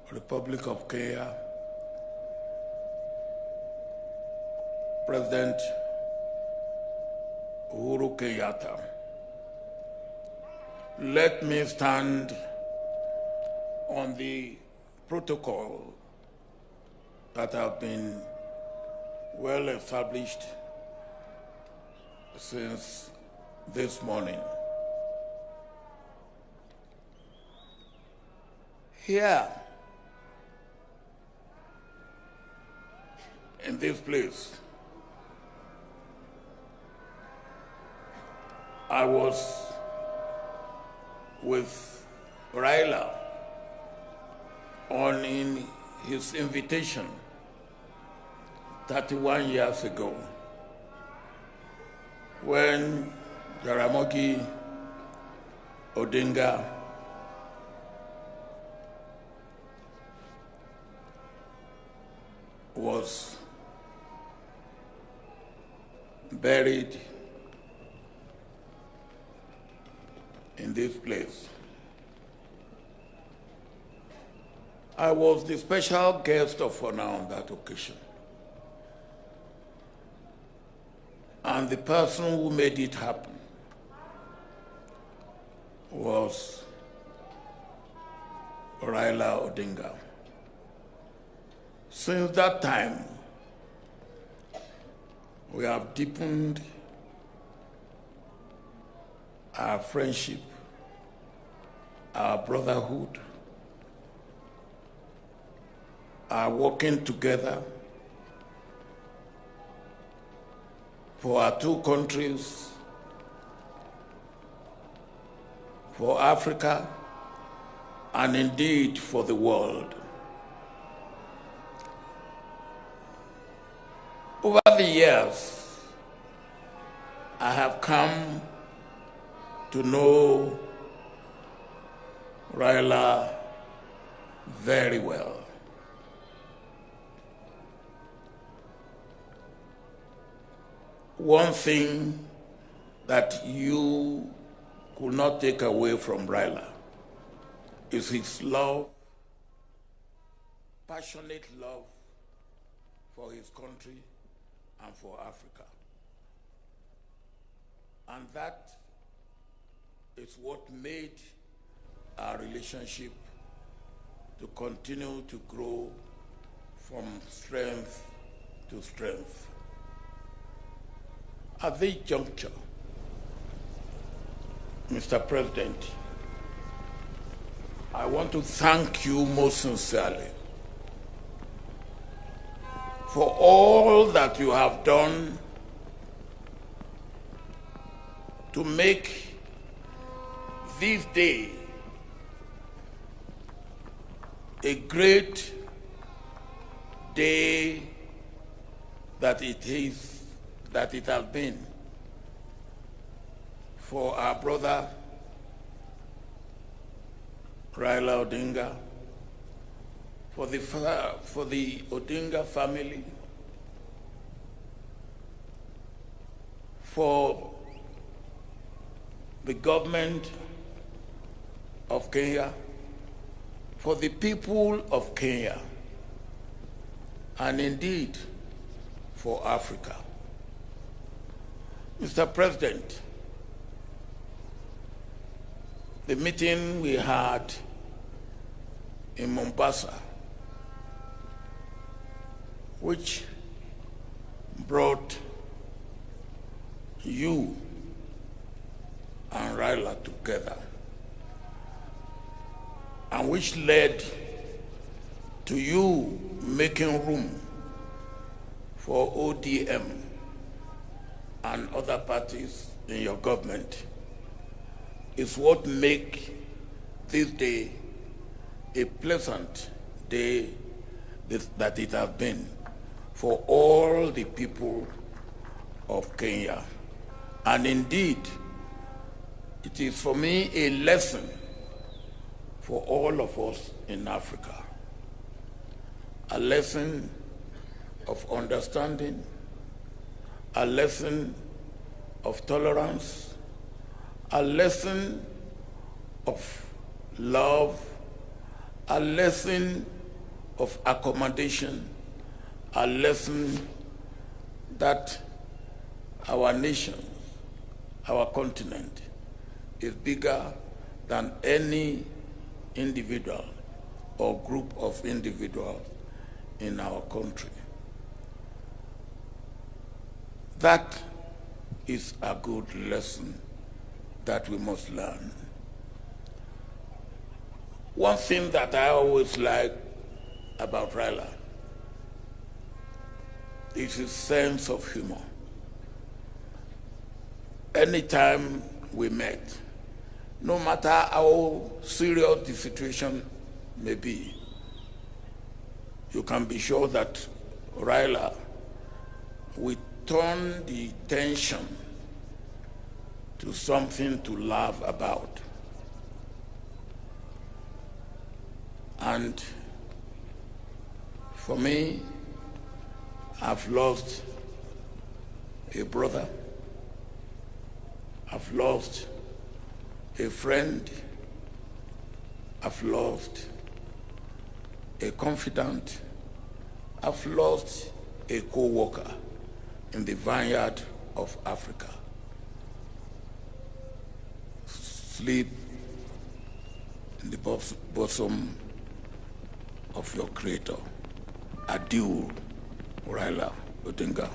the Republic of Kenya, President Uhuru Kenyatta. Let me stand on the protocol that have been well established since this morning. Here, in this place, I was with Raila on his invitation 31 years ago when Jaramogi Odinga was buried in this place. I was the special guest of honor on that occasion. And the person who made it happen was Raila Odinga. Since that time, we have deepened our friendship, our brotherhood, our working together for our two countries, for Africa, and indeed for the world. Over the years, I have come to know Raila very well. One thing that you could not take away from Raila is his love, passionate love for his country and for Africa. And that is what made our relationship to continue to grow from strength to strength. At this juncture, Mr. President, I want to thank you most sincerely for all that you have done to make this day a great day that it has been for our brother Raila Odinga, for the Odinga family, for the government of Kenya, for the people of Kenya, and indeed for Africa. Mr. President, the meeting we had in Mombasa, which brought you and Raila together, and which led to you making room for ODM and other parties in your government, is what makes this day a pleasant day that it has been for all the people of Kenya. And indeed, it is for me a lesson for all of us in Africa, a lesson of understanding, a lesson of tolerance, a lesson of love, a lesson of accommodation, a lesson that our nation, our continent, is bigger than any individual or group of individuals in our country. That is a good lesson that we must learn. One thing that I always like about Raila is his sense of humor. Anytime we met, no matter how serious the situation may be, you can be sure that Raila will turn the tension to something to laugh about. And for me, I've lost a brother, I've lost a friend, I've lost a confidant, I've lost a co-worker in the vineyard of Africa. Sleep in the bosom of your Creator. Adieu, Raila Odinga.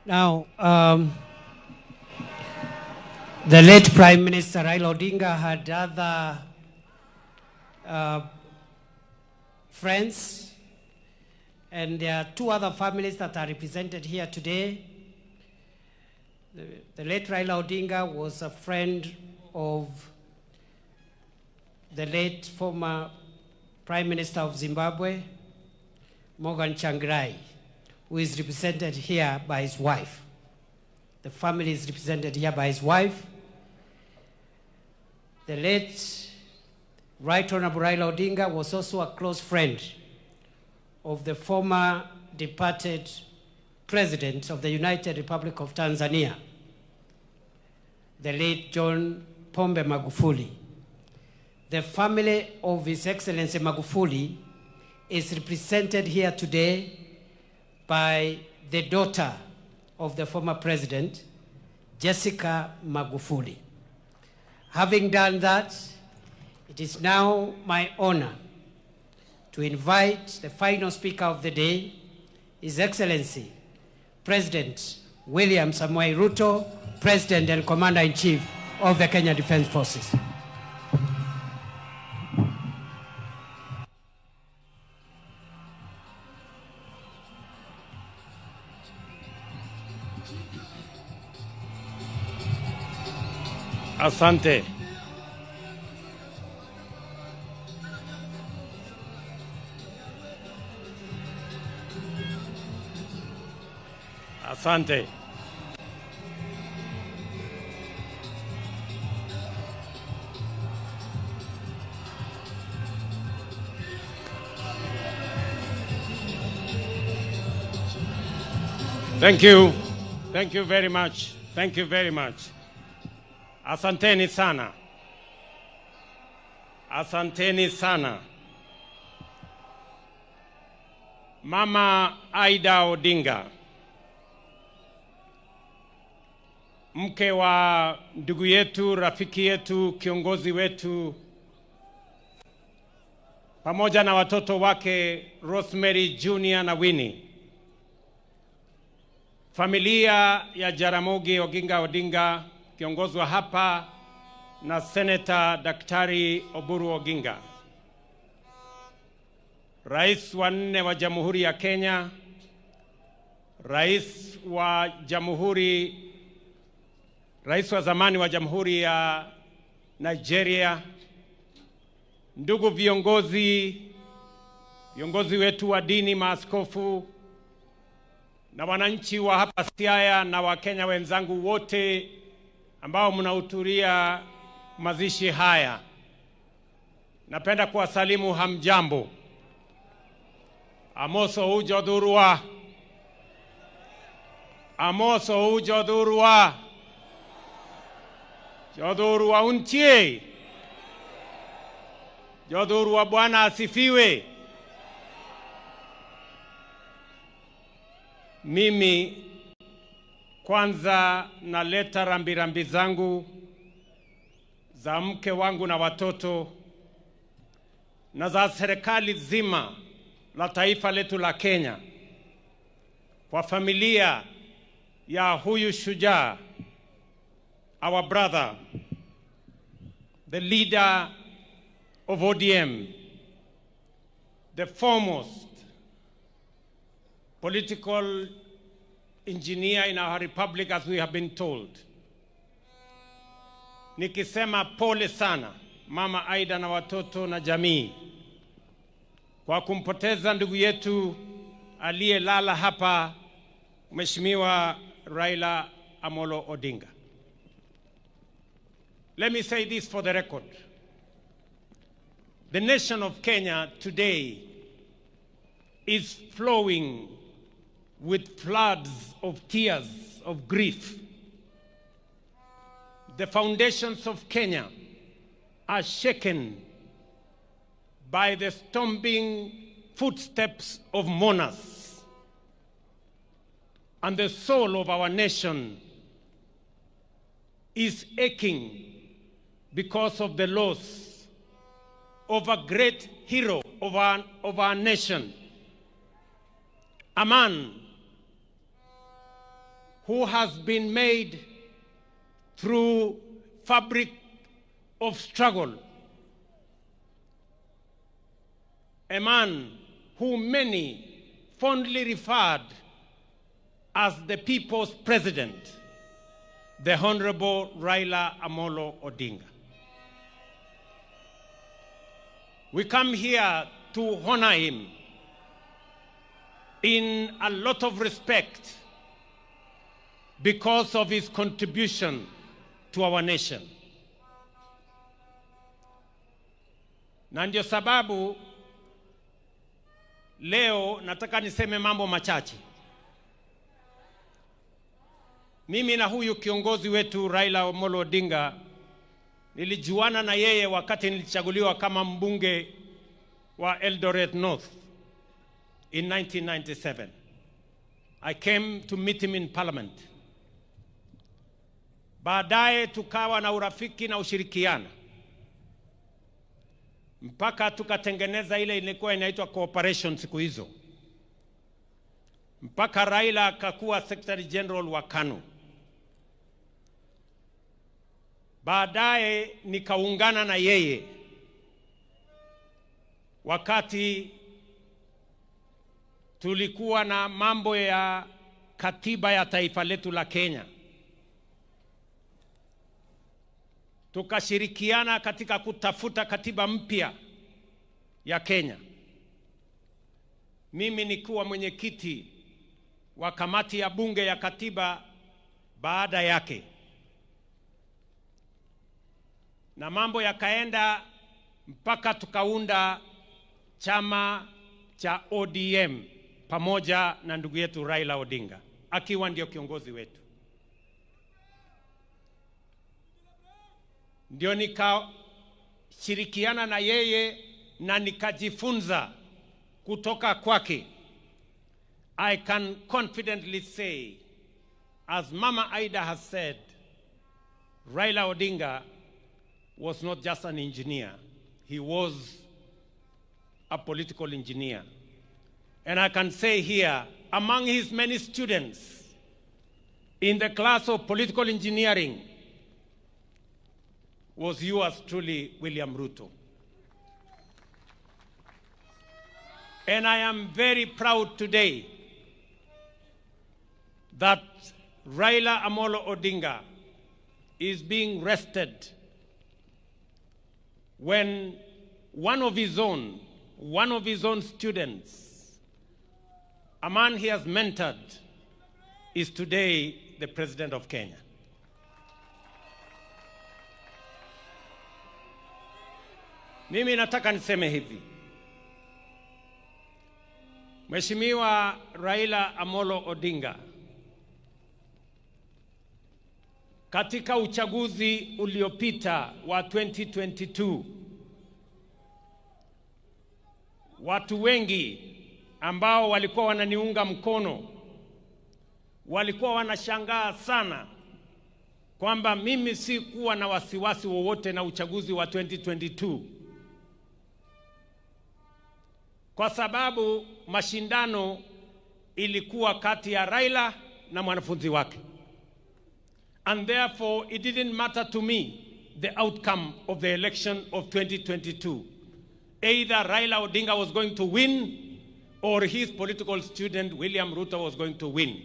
Now, the late Prime Minister Raila Odinga had other friends, and there are two other families that are represented here today. The late Raila Odinga was a friend of the late former Prime Minister of Zimbabwe, Morgan Tsvangirai, who is represented here by his wife. The family is represented here by his wife. The late Right Honorable Raila Odinga was also a close friend of the former departed President of the United Republic of Tanzania, the late John Pombe Magufuli. The family of His Excellency Magufuli is represented here today by the daughter of the former president, Jessica Magufuli. Having done that, it is now my honor to invite the final speaker of the day, His Excellency, President William Samoei Ruto, President and Commander-in-Chief of the Kenya Defense Forces. Asante. Asante. Thank you. Thank you very much. Thank you very much. Asanteni sana. Asanteni sana. Mama Raila Odinga, mke wa ndugu yetu, rafiki yetu, kiongozi wetu, pamoja na watoto wake Rosemary Junior na Winnie. Familia ya Jaramogi Oginga Odinga kiongozwa hapa na Senator Daktari Oburu Oginga. Rais wa 4 wa Jamhuri ya Kenya, Rais wa zamani wa Jamhuri ya Nigeria, ndugu viongozi wetu wa dini, maaskofu na wananchi wa hapa Siaya na Wakenya wenzangu wote ambao mnahudhuria mazishi haya. Napenda kuwasalimu hamjambo. Amoso ujodurwa. Amoso ujodurwa. Jodurwa untie. Jodurwa Bwana asifiwe. Mimi kwanza naleta rambirambi zangu za mke wangu na watoto na za serikali zima la taifa letu la Kenya kwa familia ya huyu shujaa, our brother, the leader of ODM, the foremost political engineer in our republic, as we have been told. Nikisema pole sana Mama Aida na watoto na jamii kwa kumpoteza ndugu yetu aliyelala hapa, Mheshimiwa Raila Amolo Odinga. Let me say this for the record. The nation of Kenya today is flowing with floods of tears of grief. The foundations of Kenya are shaken by the stomping footsteps of mourners, and the soul of our nation is aching because of the loss of a great hero of our nation, a man who has been made through fabric of struggle, a man who many fondly referred as the people's president, the Honorable Raila Amolo Odinga. We come here to honor him in a lot of respect because of his contribution to our nation. Na ndio sababu leo nataka niseme mambo machache. Mimi na huyu kiongozi wetu Raila Amolo Odinga nilijuana na yeye wakati nilichaguliwa kama mbunge wa Eldoret North in 1997. I came to meet him in parliament. Baadaye tukawa na urafiki na ushirikiana mpaka tukatengeneza ile ilikuwa inaitwa cooperation siku hizo, mpaka Raila akakuwa Secretary General wa KANU. Baadaye nikaungana na yeye wakati tulikuwa na mambo ya katiba ya taifa letu la Kenya. Tukashirikiana katika kutafuta katiba mpya ya Kenya. Mimi nikuwa mwenyekiti wa kamati ya bunge ya katiba baada yake. Na mambo yakaenda mpaka tukaunda chama cha ODM pamoja na ndugu yetu Raila Odinga akiwa ndio kiongozi wetu. Ndio nikashirikiana na yeye na nikajifunza kutoka kwake. I can confidently say, as Mama Aida has said, Raila Odinga was not just an engineer, he was a political engineer. And I can say here, among his many students in the class of political engineering was yours truly, William Ruto. And I am very proud today that Raila Amolo Odinga is being rested when one of his own students, a man he has mentored, is today the President of Kenya. Mimi nataka niseme hivi. Mheshimiwa Raila Amolo Odinga, katika uchaguzi uliopita wa 2022, watu wengi ambao walikuwa wananiunga mkono walikuwa wanashangaa sana kwamba mimi si kuwa na wasiwasi wowote na uchaguzi wa 2022, kwa sababu mashindano ilikuwa kati ya Raila na mwanafunzi wake. And therefore it didn't matter to me the outcome of the election of 2022. Either Raila Odinga was going to win or his political student William Ruto was going to win.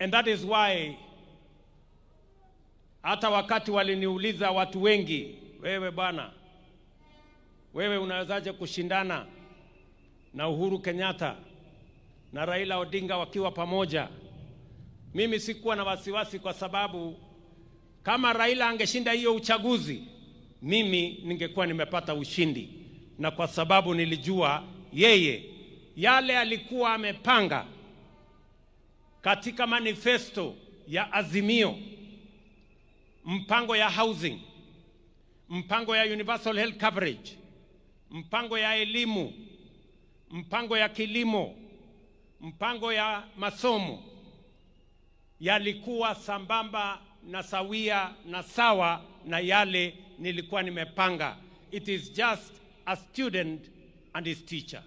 And that is why hata wakati waliniuliza watu wengi, wewe bwana, wewe unawezaje kushindana na Uhuru Kenyatta na Raila Odinga wakiwa pamoja? Mimi sikuwa na wasiwasi, kwa sababu kama Raila angeshinda hiyo uchaguzi, mimi ningekuwa nimepata ushindi. Na kwa sababu nilijua yeye yale alikuwa amepanga katika manifesto ya Azimio, mpango ya housing, mpango ya universal health coverage, mpango ya elimu, mpango ya kilimo, mpango ya masomo, yalikuwa sambamba na sawia na sawa na yale nilikuwa nimepanga. It is just a student and his teacher.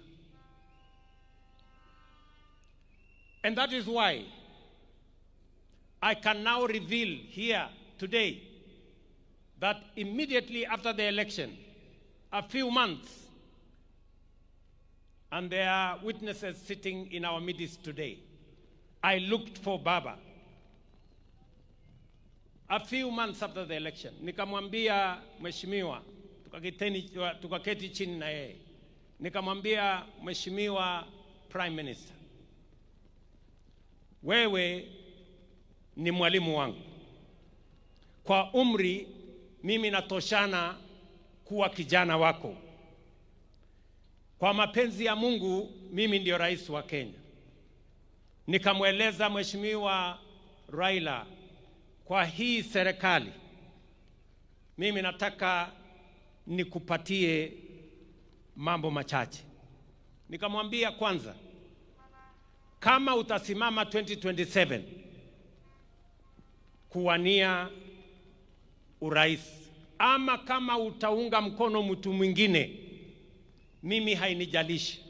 And that is why I can now reveal here today that immediately after the election, a few months, and there are witnesses sitting in our midst today, I looked for Baba. A few months after the election, nikamwambia mheshimiwa, tukaketi chini na yeye, nikamwambia mheshimiwa Prime Minister, wewe ni mwalimu wangu. Kwa umri mimi natoshana kuwa kijana wako. Kwa mapenzi ya Mungu mimi ndio rais wa Kenya. Nikamweleza mheshimiwa Raila, kwa hii serikali mimi nataka nikupatie mambo machache. Nikamwambia, kwanza, kama utasimama 2027 kuwania urais, ama kama utaunga mkono mtu mwingine, mimi hainijalishi.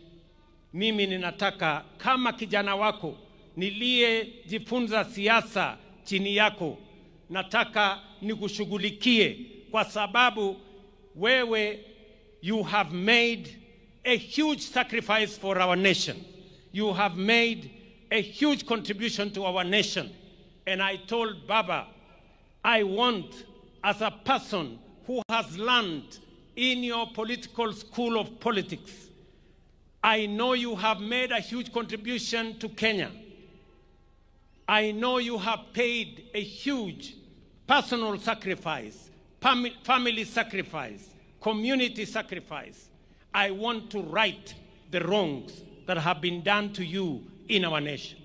Mimi ninataka kama kijana wako niliyejifunza siasa chini yako, nataka nikushughulikie, kwa sababu wewe, you have made a huge sacrifice for our nation. You have made a huge contribution to our nation. And I told Baba, I want, as a person who has learned in your political school of politics, I know you have made a huge contribution to Kenya. I know you have paid a huge personal sacrifice, family sacrifice, community sacrifice. I want to right the wrongs that have been done to you in our nation.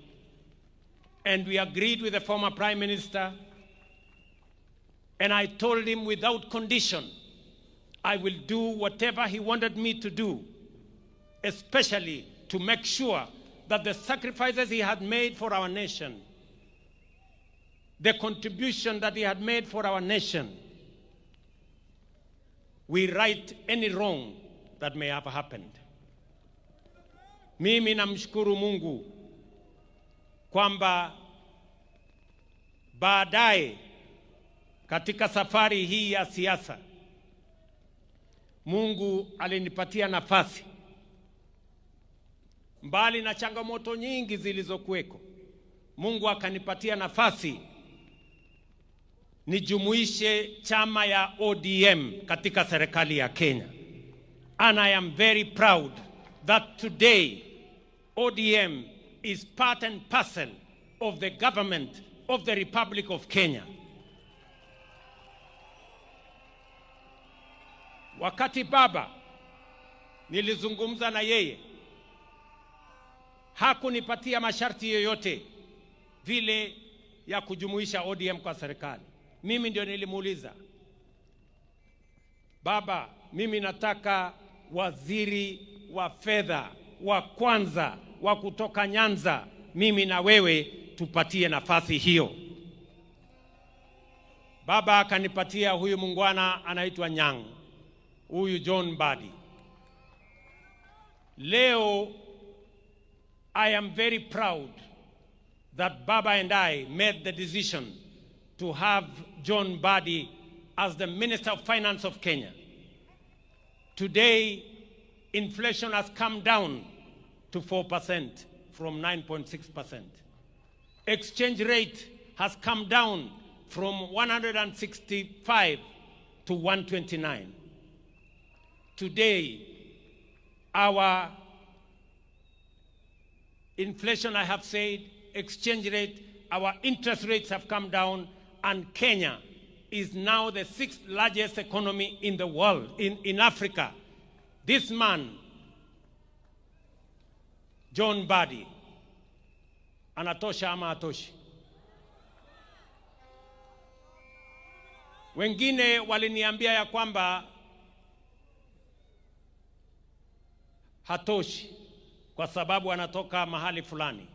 And we agreed with the former Prime Minister, and I told him without condition, I will do whatever he wanted me to do, especially to make sure that the sacrifices he had made for our nation, the contribution that he had made for our nation, we right any wrong that may have happened. Mimi namshukuru Mungu kwamba baadaye katika safari hii ya siasa Mungu alinipatia nafasi, mbali na changamoto nyingi zilizokuweko, Mungu akanipatia nafasi nijumuishe chama ya ODM katika serikali ya Kenya. And I am very proud that today ODM is part and parcel of the government of the Republic of Kenya. Wakati Baba nilizungumza na yeye, hakunipatia masharti yoyote vile ya kujumuisha ODM kwa serikali. Mimi ndio nilimuuliza, Baba, mimi nataka waziri wa fedha wa kwanza wa kutoka Nyanza, mimi na wewe tupatie nafasi hiyo. Baba akanipatia huyu mungwana anaitwa Nyang, huyu John Badi. Leo I am very proud that Baba and I made the decision to have John Badi as the Minister of Finance of Kenya. Today, inflation has come down to 4% from 9.6%. Exchange rate has come down from 165 to 129. Today, our inflation, I have said, exchange rate, our interest rates have come down, and Kenya is now the 6th largest economy in the world, in Africa. This man, John Badi, anatosha ama atoshi? Wengine waliniambia ya kwamba hatoshi kwa sababu anatoka mahali fulani.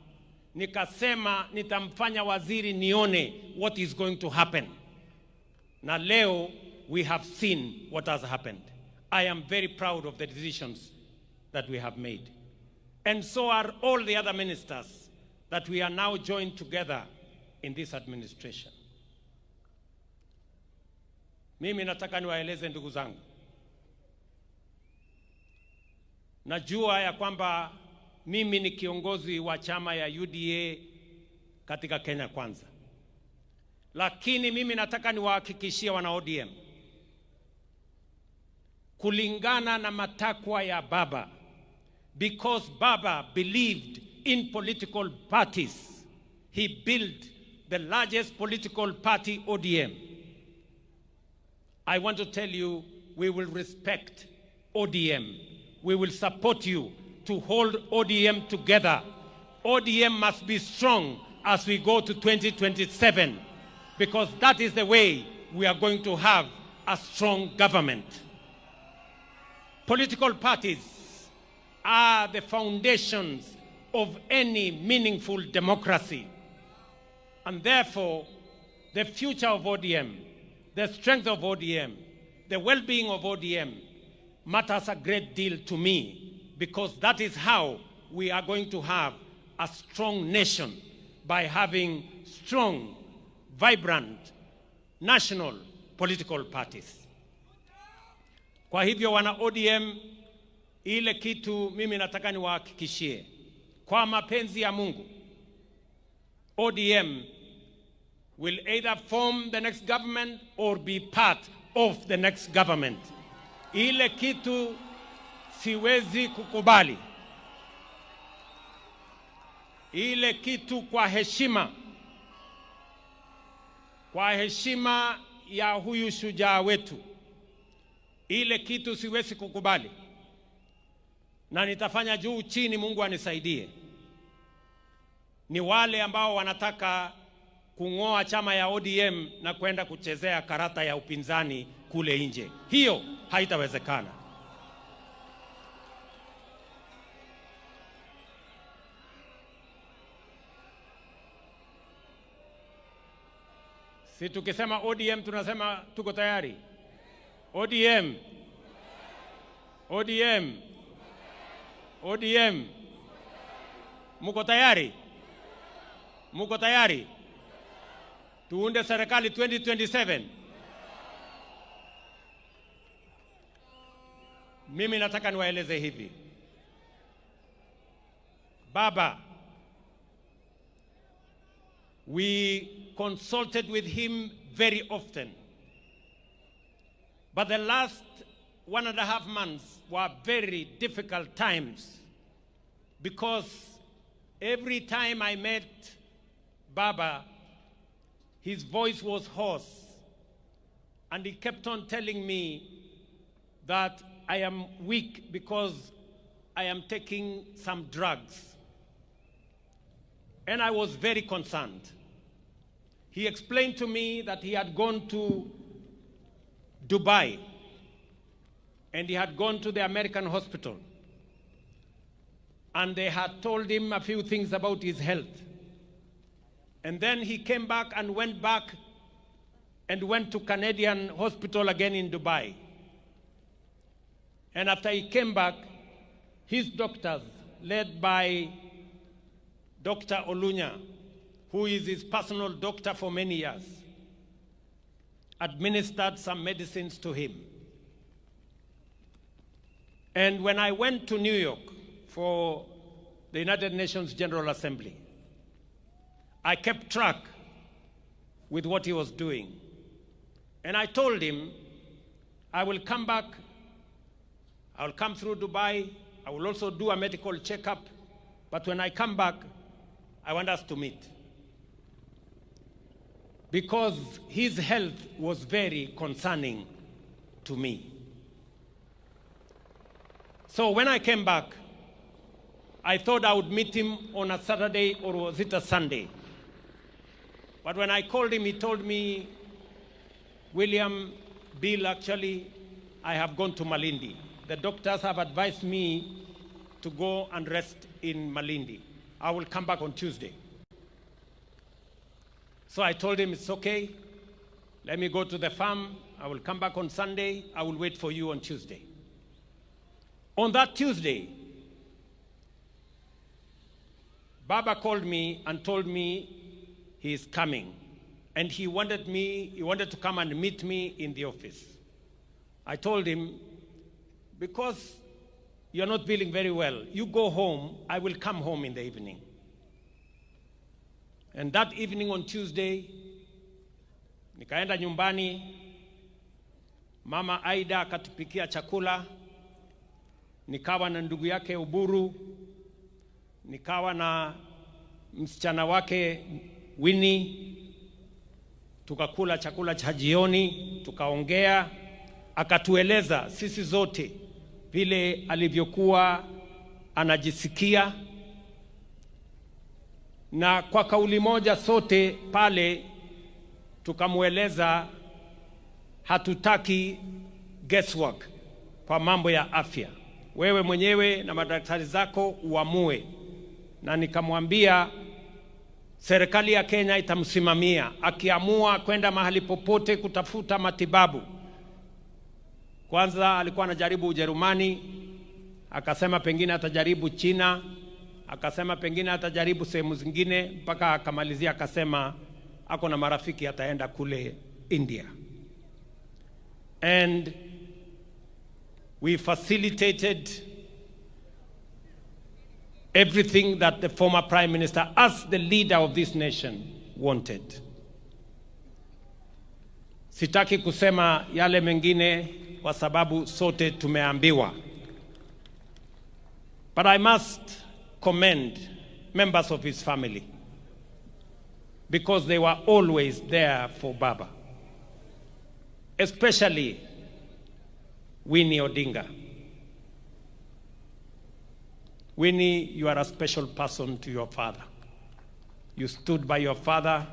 Nikasema nitamfanya waziri nione what is going to happen. Na leo we have seen what has happened. I am very proud of the decisions that we have made. And so are all the other ministers that we are now joined together in this administration. Mimi nataka niwaeleze ndugu zangu. Najua ya kwamba mimi ni kiongozi wa chama ya UDA katika Kenya Kwanza. Lakini mimi nataka niwahakikishie wana ODM, kulingana na matakwa ya Baba, because Baba believed in political parties, he built the largest political party, ODM. I want to tell you, we will respect ODM. We will support you to hold ODM together. ODM must be strong as we go to 2027, because that is the way we are going to have a strong government. Political parties are the foundations of any meaningful democracy. And therefore, the future of ODM, the strength of ODM, the well-being of ODM matters a great deal to me, because that is how we are going to have a strong nation, by having strong, vibrant, national political parties. Kwa hivyo wana ODM, ile kitu mimi nataka niwahakikishie kwa mapenzi ya Mungu, ODM will either form the next government or be part of the next government. Ile kitu siwezi kukubali. Ile kitu kwa heshima ya huyu shujaa wetu, ile kitu siwezi kukubali, na nitafanya juu chini, Mungu anisaidie. Ni wale ambao wanataka kung'oa chama ya ODM na kwenda kuchezea karata ya upinzani kule nje. Hiyo haitawezekana. Si tukisema ODM tunasema tuko tayari. ODM. ODM. ODM. Muko tayari? Muko tayari? Tuunde serikali 2027. Mimi nataka niwaeleze hivi. Baba, we consulted with him very often. But the last 1.5 months were very difficult times, because every time I met Baba, his voice was hoarse, and he kept on telling me that I am weak because I am taking some drugs. And I was very concerned. He explained to me that he had gone to Dubai, and he had gone to the American hospital, and they had told him a few things about his health. And then he came back and went to Canadian hospital again in Dubai. And after he came back, his doctors, led by Dr. Olunya, who is his personal doctor for many years, administered some medicines to him. And when I went to New York for the United Nations General Assembly, I kept track with what he was doing. And I told him, I will come back, I will come through Dubai, I will also do a medical checkup, but when I come back, I want us to meet. Because his health was very concerning to me. So when I came back, I thought I would meet him on a Saturday, or was it a Sunday? But when I called him, he told me, William, Bill, actually, I have gone to Malindi. The doctors have advised me to go and rest in Malindi. I will come back on Tuesday. So I told him, it's okay. Let me go to the farm. I will come back on Sunday. I will wait for you on Tuesday. On that Tuesday, Baba called me and told me he is coming. And he wanted to come and meet me in the office. I told him, because you're not feeling very well, you go home, I will come home in the evening. And that evening on Tuesday, nikaenda nyumbani, Mama Aida akatupikia chakula, nikawa na ndugu yake Uburu, nikawa na msichana wake Winnie, tukakula chakula cha jioni, tukaongea, akatueleza sisi zote vile alivyokuwa anajisikia, na kwa kauli moja sote pale tukamueleza hatutaki guesswork kwa mambo ya afya. Wewe mwenyewe na madaktari zako uamue. Na nikamwambia serikali ya Kenya itamsimamia akiamua kwenda mahali popote kutafuta matibabu. Kwanza alikuwa anajaribu Ujerumani, akasema pengine atajaribu China, akasema pengine atajaribu sehemu zingine, mpaka akamalizia akasema ako na marafiki ataenda kule India. And we facilitated everything that the former Prime Minister, as the leader of this nation, wanted. Sitaki kusema yale mengine kwa sababu sote tumeambiwa. But I must commend members of his family because they were always there for Baba, especially Winnie Odinga. Winnie, you are a special person to your father. You stood by your father.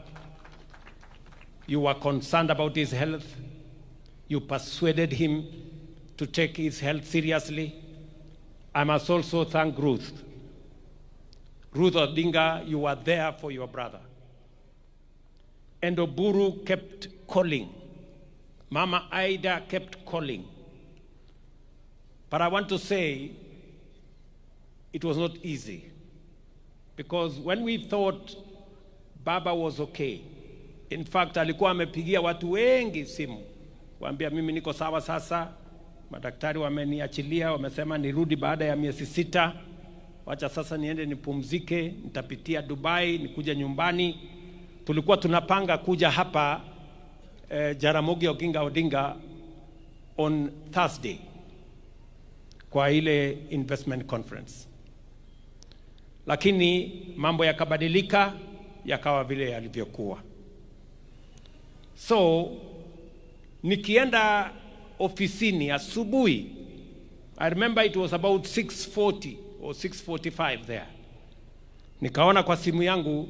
You were concerned about his health. You persuaded him to take his health seriously. I must also thank Ruth. Ruth Odinga, you were there for your brother. And Oburu kept calling. Mama Ida kept calling. But I want to say, it was not easy. Because when we thought Baba was okay, in fact, alikuwa amepigia watu wengi simu. Waambia mimi niko sawa sasa, madaktari wameniachilia, wamesema nirudi baada ya miezi 6. Wacha sasa niende nipumzike, nitapitia Dubai, nikuja nyumbani. Tulikuwa tunapanga kuja hapa Jaramogi Oginga Odinga on Thursday kwa ile investment conference. Lakini mambo yakabadilika, yakawa vile yalivyokuwa. So nikienda ofisini asubuhi, I remember it was about 6:40 or 6:45 there. Nikaona kwa simu yangu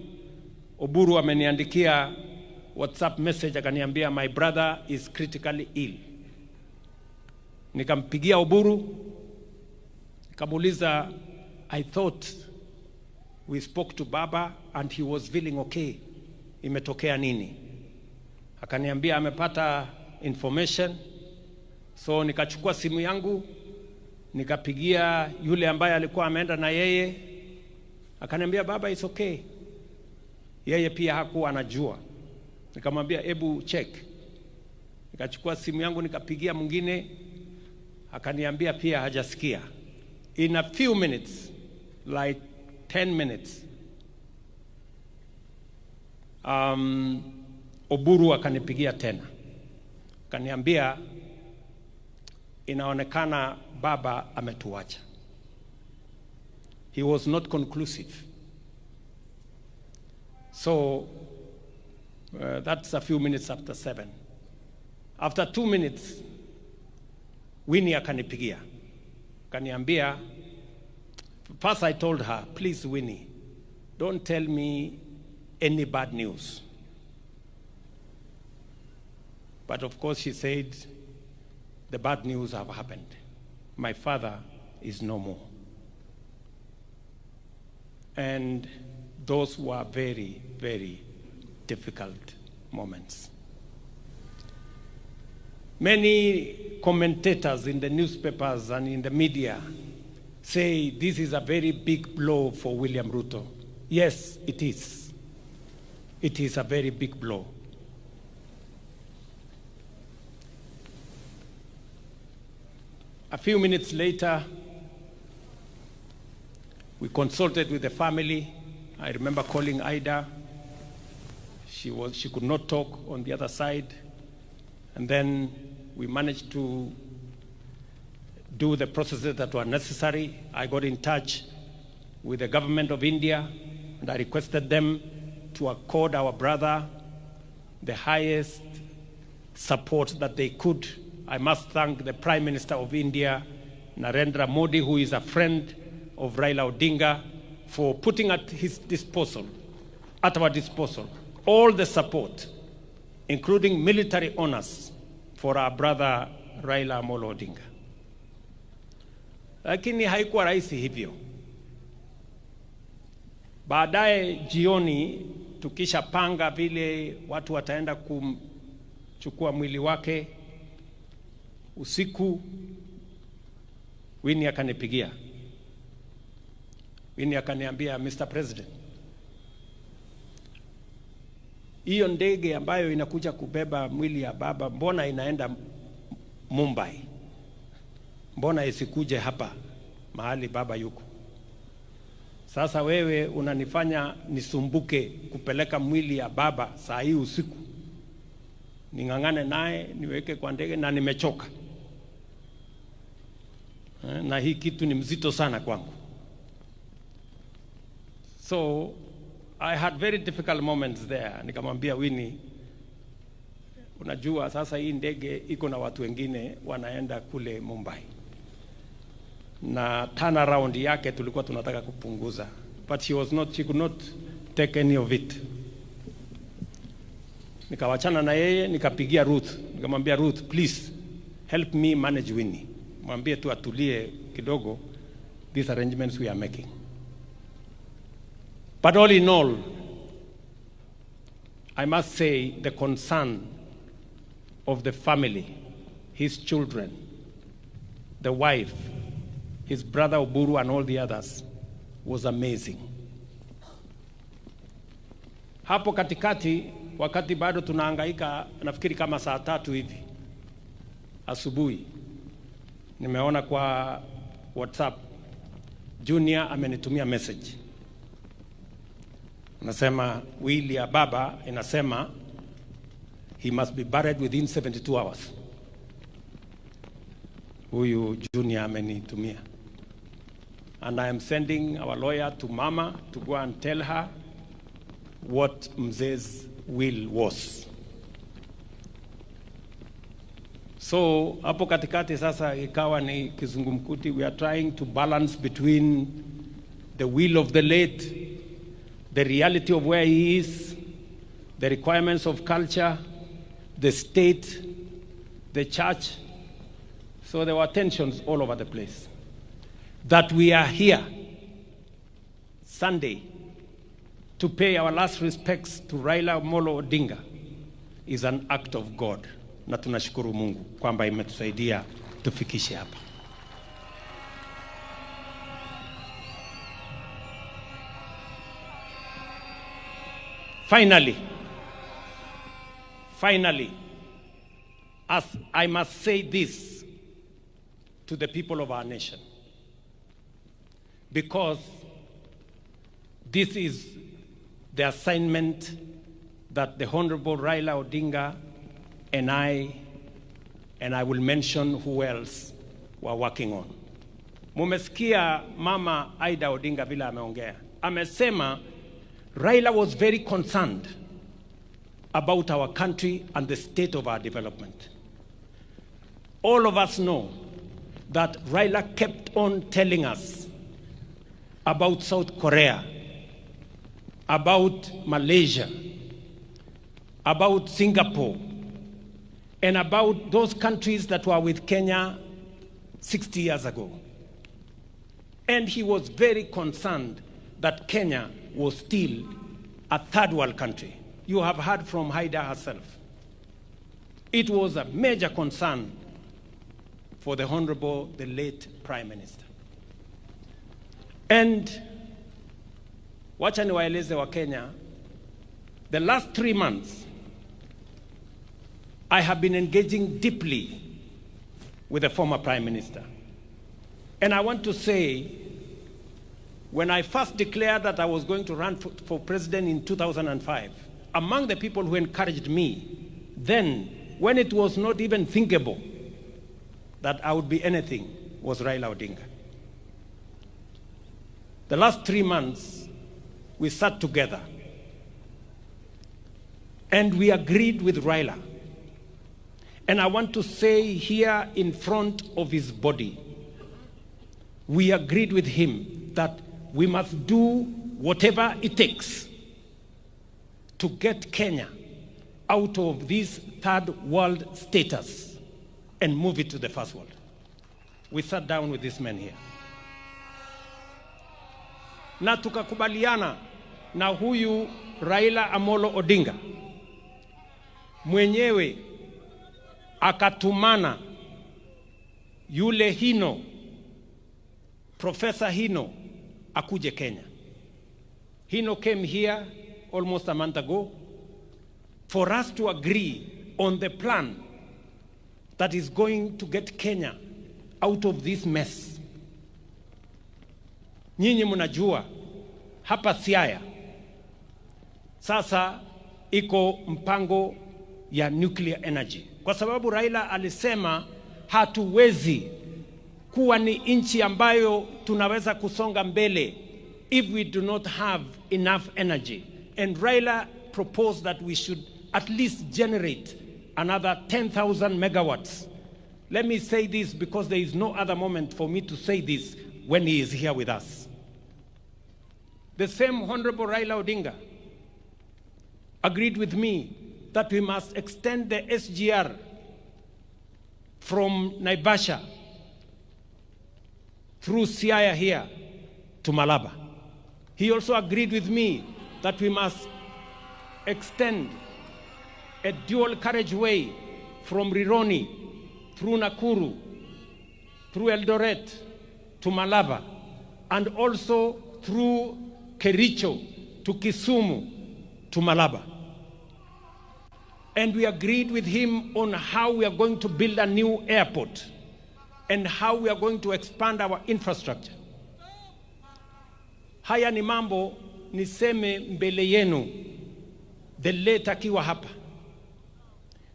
Oburu ameniandikia WhatsApp message akaniambia my brother is critically ill. Nikampigia Oburu, nikamuuliza, I thought we spoke to Baba and he was feeling okay. Imetokea nini? Akaniambia amepata information. So nikachukua simu yangu, nikapigia yule ambaye alikuwa ameenda na yeye. Akaniambia Baba is okay. Yeye pia hakuwa anajua. Nikamwambia hebu check. Nikachukua simu yangu nikapigia mwingine, akaniambia pia hajasikia. In a few minutes, like 10 minutes, Oburu akanipigia tena. Akaniambia inaonekana Baba ametuacha. He was not conclusive. So that's a few minutes after 7. After 2 minutes, Winnie akanipigia. Akaniambia, first I told her, please Winnie, don't tell me any bad news. But of course she said, the bad news have happened. My father is no more. And those were very, very difficult moments. Many commentators in the newspapers and in the media say this is a very big blow for William Ruto. Yes, it is. It is a very big blow. A few minutes later, we consulted with the family. I remember calling Ida. She could not talk on the other side. And then we managed to do the processes that were necessary. I got in touch with the government of India, and I requested them to accord our brother the highest support that they could. I must thank the Prime Minister of India, Narendra Modi, who is a friend of Raila Odinga, for putting at our disposal, all the support, including military honors for our brother Raila Odinga. Lakini haikuwa rahisi hivyo. Baadaye jioni tukisha panga vile watu wataenda kumchukua mwili wake, usiku Winnie akanipigia. Winnie akaniambia, Mr. President, hiyo ndege ambayo inakuja kubeba mwili ya Baba, mbona inaenda Mumbai? Mbona isikuje hapa mahali Baba yuko? Sasa wewe unanifanya nisumbuke kupeleka mwili ya baba saa hii usiku, ning'ang'ane naye niweke kwa ndege, na nimechoka. Na hii kitu ni mzito sana kwangu. So I had very difficult moments there. Nikamwambia Winnie, unajua sasa hii ndege iko na watu wengine wanaenda kule Mumbai, na turnaround yake tulikuwa tunataka kupunguza, but she could not take any of it. Nikawachana na yeye, nikapigia Ruth, nikamwambia Ruth, please help me manage Winnie, mwambie tu atulie kidogo, these arrangements we are making. But all in all, I must say the concern of the family, his children, the wife, his brother Oburu and all the others was amazing. Hapo katikati, wakati bado tunahangaika, nafikiri kama saa 3 hivi asubuhi, nimeona kwa WhatsApp Junior amenitumia message. Nasema wili ya baba inasema he must be buried within 72 hours. Huyu Junior amenitumia. And I am sending our lawyer to Mama to go and tell her what Mzee's will was. So hapo katikati sasa ikawa ni kizungumkuti. We are trying to balance between the will of the late, the reality of where he is, the requirements of culture, the state, the church. So there were tensions all over the place. That we are here Sunday to pay our last respects to Raila Odinga is an act of God. Na tunashukuru Mungu kwamba imetusaidia tufikishe hapa. Finally, as I must say this to the people of our nation, because this is the assignment that the Honorable Raila Odinga and I will mention who else were working on. Mumesikia Mama Aida Odinga vile ameongea. Amesema Raila was very concerned about our country and the state of our development. All of us know that Raila kept on telling us about South Korea, about Malaysia, about Singapore, and about those countries that were with Kenya 60 years ago. And he was very concerned that Kenya was still a third world country. You have heard from Haida herself. It was a major concern for the Honorable, the late Prime Minister. And wacha niwaeleze wa Kenya, the last 3 months, I have been engaging deeply with the former Prime Minister. And I want to say, when I first declared that I was going to run for president in 2005, among the people who encouraged me, then, when it was not even thinkable that I would be anything, was Raila Odinga. The last 3 months, we sat together and we agreed with Raila. And I want to say here in front of his body, we agreed with him that we must do whatever it takes to get Kenya out of this third world status and move it to the first world. We sat down with this man here. Na tukakubaliana na huyu Raila Amolo Odinga mwenyewe akatumana yule Hino, Professor Hino, akuje Kenya. Hino came here almost a month ago for us to agree on the plan that is going to get Kenya out of this mess. Nyinyi mnajua hapa Siaya sasa iko mpango ya nuclear energy, kwa sababu Raila alisema hatuwezi kuwa ni nchi ambayo tunaweza kusonga mbele if we do not have enough energy. And Raila proposed that we should at least generate another 10,000 megawatts. Let me say this because there is no other moment for me to say this when he is here with us. The same Honorable Raila Odinga agreed with me that we must extend the SGR from Naivasha through Siaya here to Malaba. He also agreed with me that we must extend a dual carriageway from Rironi through Nakuru, through Eldoret to Malaba, and also through Kericho to Kisumu to Malaba. And we agreed with him on how we are going to build a new airport and how we are going to expand our infrastructure. Haya ni mambo niseme mbele yenu the late akiwa hapa,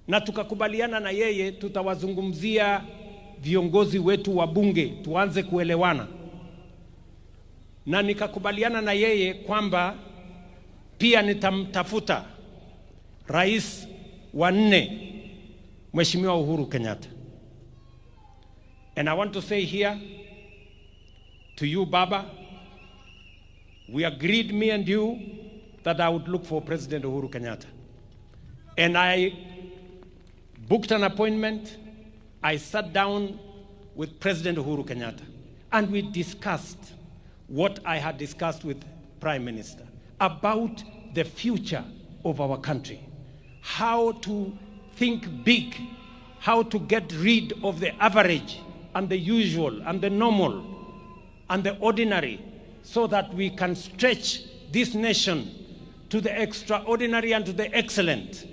na tukakubaliana na yeye tutawazungumzia viongozi wetu wa bunge tuanze kuelewana, na nikakubaliana na yeye kwamba pia nitamtafuta rais wa 4 Mheshimiwa Uhuru Kenyatta. And I want to say here to you, Baba, we agreed, me and you, that I would look for President Uhuru Kenyatta. And I booked an appointment. I sat down with President Uhuru Kenyatta, and we discussed what I had discussed with Prime Minister about the future of our country, how to think big, how to get rid of the average and the usual and the normal and the ordinary, so that we can stretch this nation to the extraordinary and to the excellent.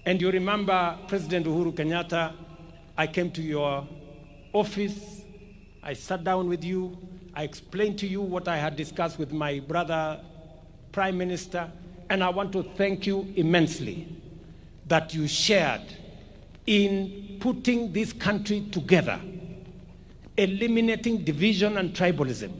And you remember, President Uhuru Kenyatta, I came to your office, I sat down with you, I explained to you what I had discussed with my brother, Prime Minister, and I want to thank you immensely that you shared in putting this country together, eliminating division and tribalism,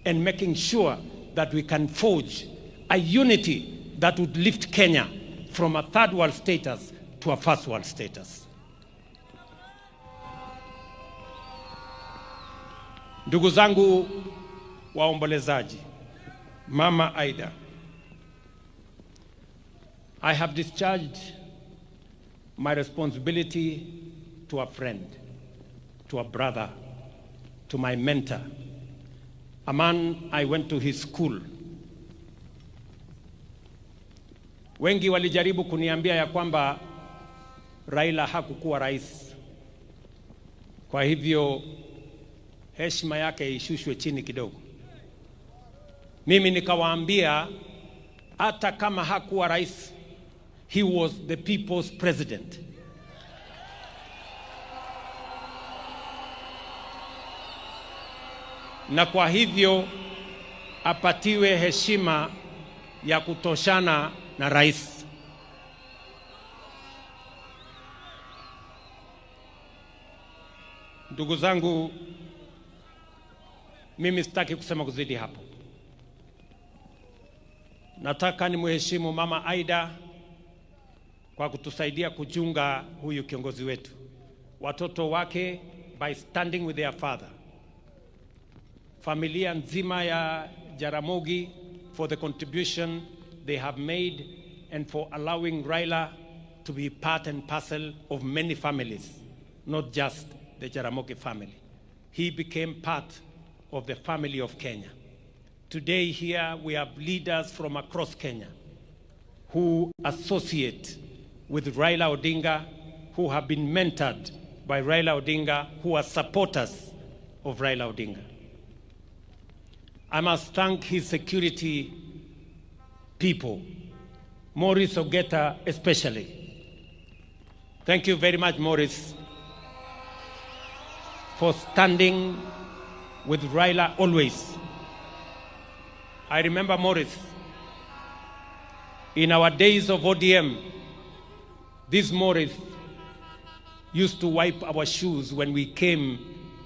and making sure that we can forge a unity that would lift Kenya from a third world status to a first world status. Ndugu zangu waombolezaji, Mama Aida, I have discharged my responsibility to a friend, to a brother, to my mentor, a man I went to his school. Wengi walijaribu kuniambia ya kwamba Raila hakukuwa rais, kwa hivyo heshima yake ishushwe chini kidogo. Mimi nikawaambia hata kama hakuwa rais, he was the people's president. Na kwa hivyo apatiwe heshima ya kutoshana na rais. Ndugu zangu, mimi sitaki kusema kuzidi hapo. Nataka ni mheshimu Mama Aida kwa kutusaidia kuchunga huyu kiongozi wetu, watoto wake by standing with their father, familia nzima ya Jaramogi for the contribution they have made and for allowing Raila to be part and parcel of many families, not just the Jaramogi family. He became part of the family of Kenya. Today here we have leaders from across Kenya who associate with Raila Odinga, who have been mentored by Raila Odinga, who are supporters of Raila Odinga. I must thank his security people, Maurice Ogeta especially. Thank you very much, Maurice, for standing with Raila always. I remember Morris. In our days of ODM, this Morris used to wipe our shoes when we came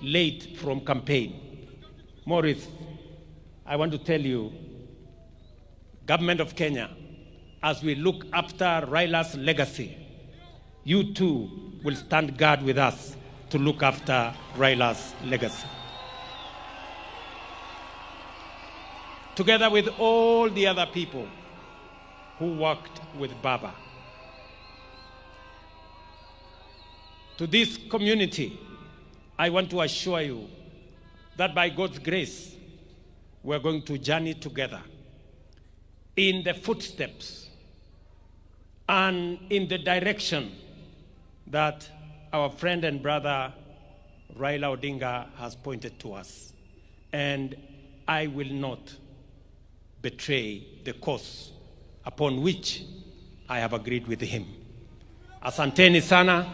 late from campaign. Morris, I want to tell you, government of Kenya, as we look after Raila's legacy, you too will stand guard with us to look after Raila's legacy. Together with all the other people who worked with Baba. To this community, I want to assure you that by God's grace, we're going to journey together in the footsteps and in the direction that our friend and brother Raila Odinga has pointed to us. And I will not betray the course upon which I have agreed with him. Asanteni sana,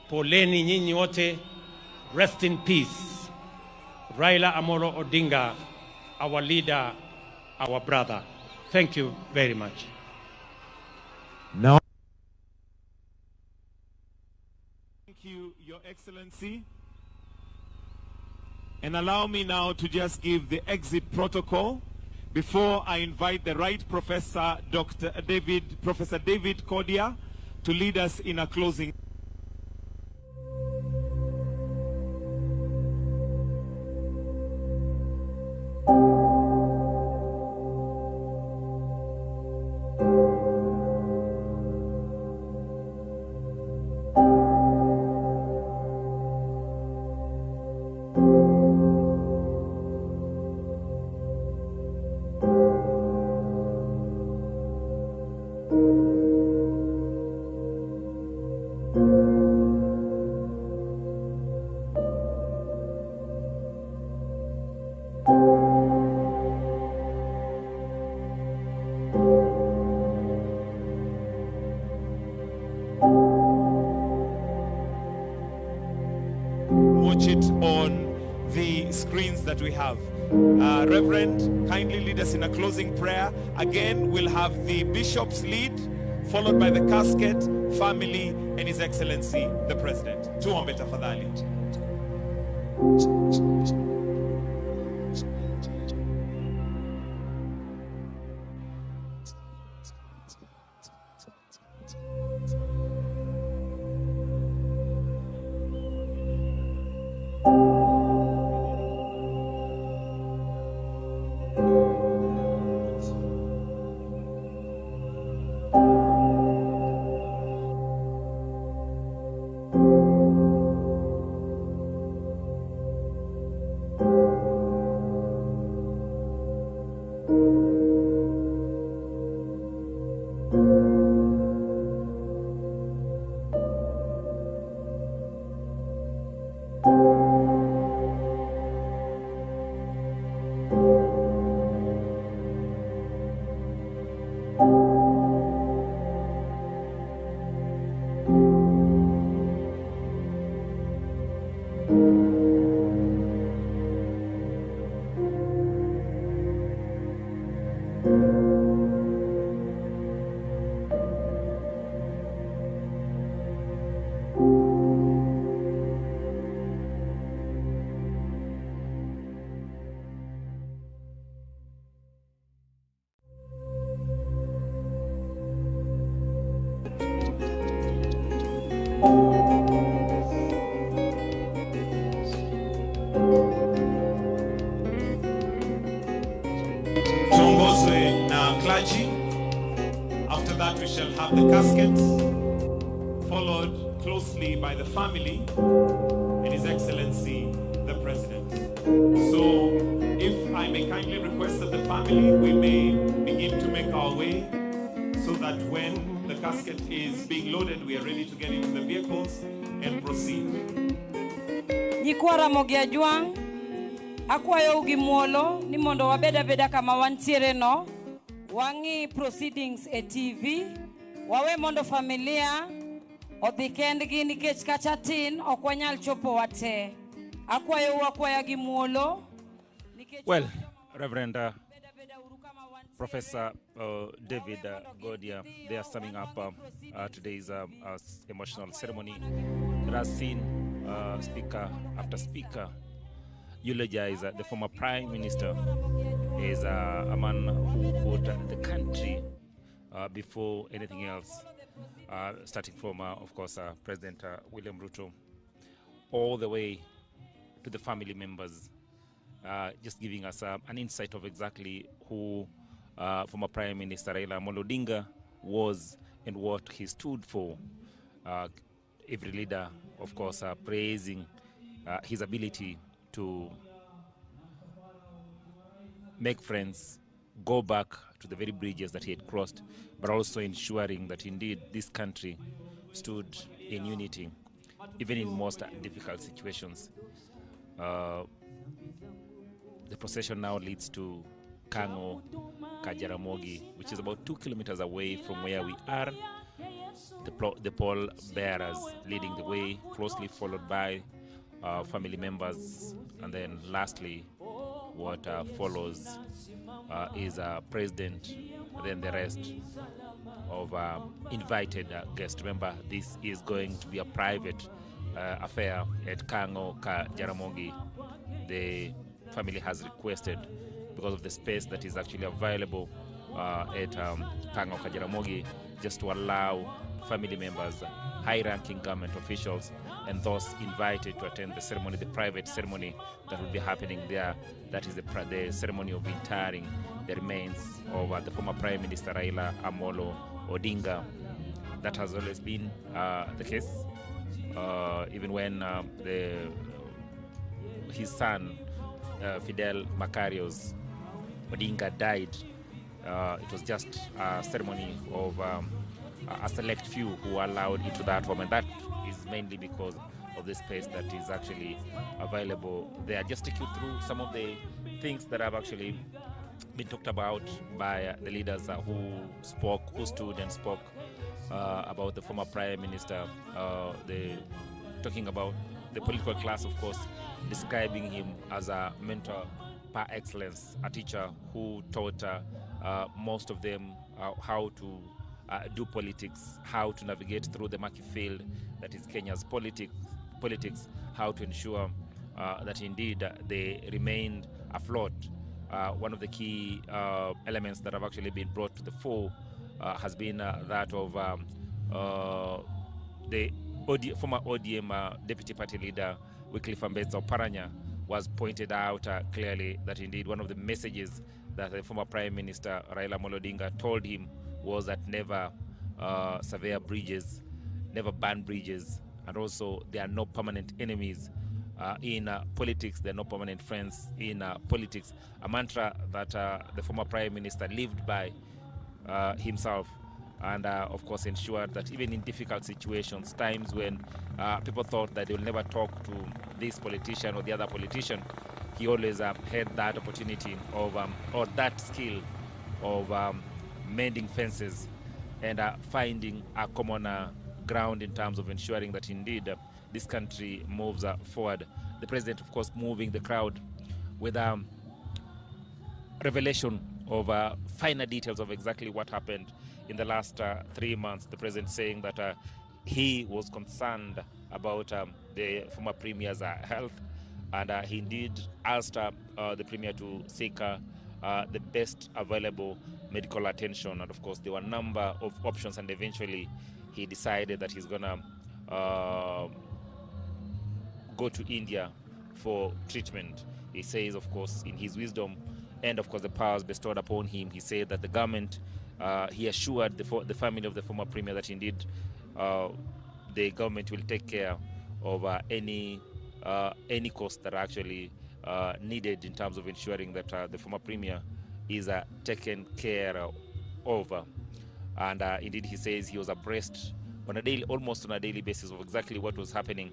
poleni nyinyi wote, rest in peace. Raila Amolo Odinga, our leader, our brother. Thank you very much. Now, thank you, Your Excellency. And allow me now to just give the exit protocol before I invite the Right Professor, Professor David Kodia, to lead us in a closing. Watch it on the screens that we have. Reverend, kindly lead us in a closing prayer. Again, we'll have the bishop's lead, followed by the casket, family, and His Excellency, the President. Tuombe tafadhali. Tuongozwe na clergy. After that, we shall have the caskets, followed closely by the family and His Excellency, the President. So, if I may kindly request that the family, we may begin to make our way so that when the casket is being loaded, we are ready to get into the vehicles and proceed. Nyikwara mogia juang, akwayo ugimuolo, ni mondo wabeda beda kama wantiere no, wangi proceedings e TV, wawe mondo familia, odhikendgi nikech kachatin, okwanyal chopo wate. Akwayo wakwaya gimuolo. Well, Reverend, Professor David Godia, they are summing up today's emotional ceremony that has seen speaker after speaker eulogize the former Prime Minister as a man who put the country before anything else, starting from, of course, President William Ruto, all the way to the family members, just giving us an insight of exactly who former Prime Minister Raila Odinga'S was and what he stood for. Every leader, of course, praising his ability to make friends, go back to the very bridges that he had crossed, but also ensuring that indeed this country stood in unity, even in most difficult situations. The procession now leads to Kango Kajaramogi, which is about 2 kilometers away from where we are. The pall bearers leading the way, closely followed by family members, and then lastly, what follows is President, and then the rest of invited guests. Remember, this is going to be a private affair at Kango Kajaramogi. The family has requested, because of the space that is actually available at Kango Kajaramogi, just to allow family members, high-ranking government officials, and those invited to attend the ceremony, the private ceremony that will be happening there. That is the ceremony of interring the remains of the former Prime Minister Raila Amolo Odinga. That has always been the case, even when his son, Fidel Macarius Odinga, died. It was just a ceremony of a select few who were allowed into that home, and that is mainly because of the space that is actually available there. Just take you through some of the things that have actually been talked about by the leaders who stood and spoke about the former Prime Minister, talking about the political class, of course, describing him as a mentor par excellence, a teacher who taught most of them how to do politics, how to navigate through the murky field that is Kenya's politics, how to ensure that indeed they remained afloat. One of the key elements that have actually been brought to the fore has been that of the former ODM deputy party leader Wycliffe Ambetsa Oparanya was pointed out clearly that indeed one of the messages that the former Prime Minister Raila Odinga'S told him was that never sever bridges, never burn bridges, and also there are no permanent enemies in politics, there are no permanent friends in politics. A mantra that the former Prime Minister lived by himself, and of course ensured that even in difficult situations, times when people thought that they will never talk to this politician or the other politician, he always had that opportunity of, or that skill of mending fences and finding a common ground in terms of ensuring that indeed this country moves forward. The president, of course, moving the crowd with revelation of finer details of exactly what happened in the last 3 months. The president saying that he was concerned about the former premier's health, and he indeed asked the premier to seek the best available medical attention. And of course, there were a number of options, and eventually he decided that he's going to go to India for treatment. He says, of course, in his wisdom and of course the powers bestowed upon him, he said that the government, he assured the family of the former premier that indeed the government will take care of any cost that are actually needed in terms of ensuring that the former premier is taken care of. And indeed he says he was abreast on a daily, almost on a daily basis, of exactly what was happening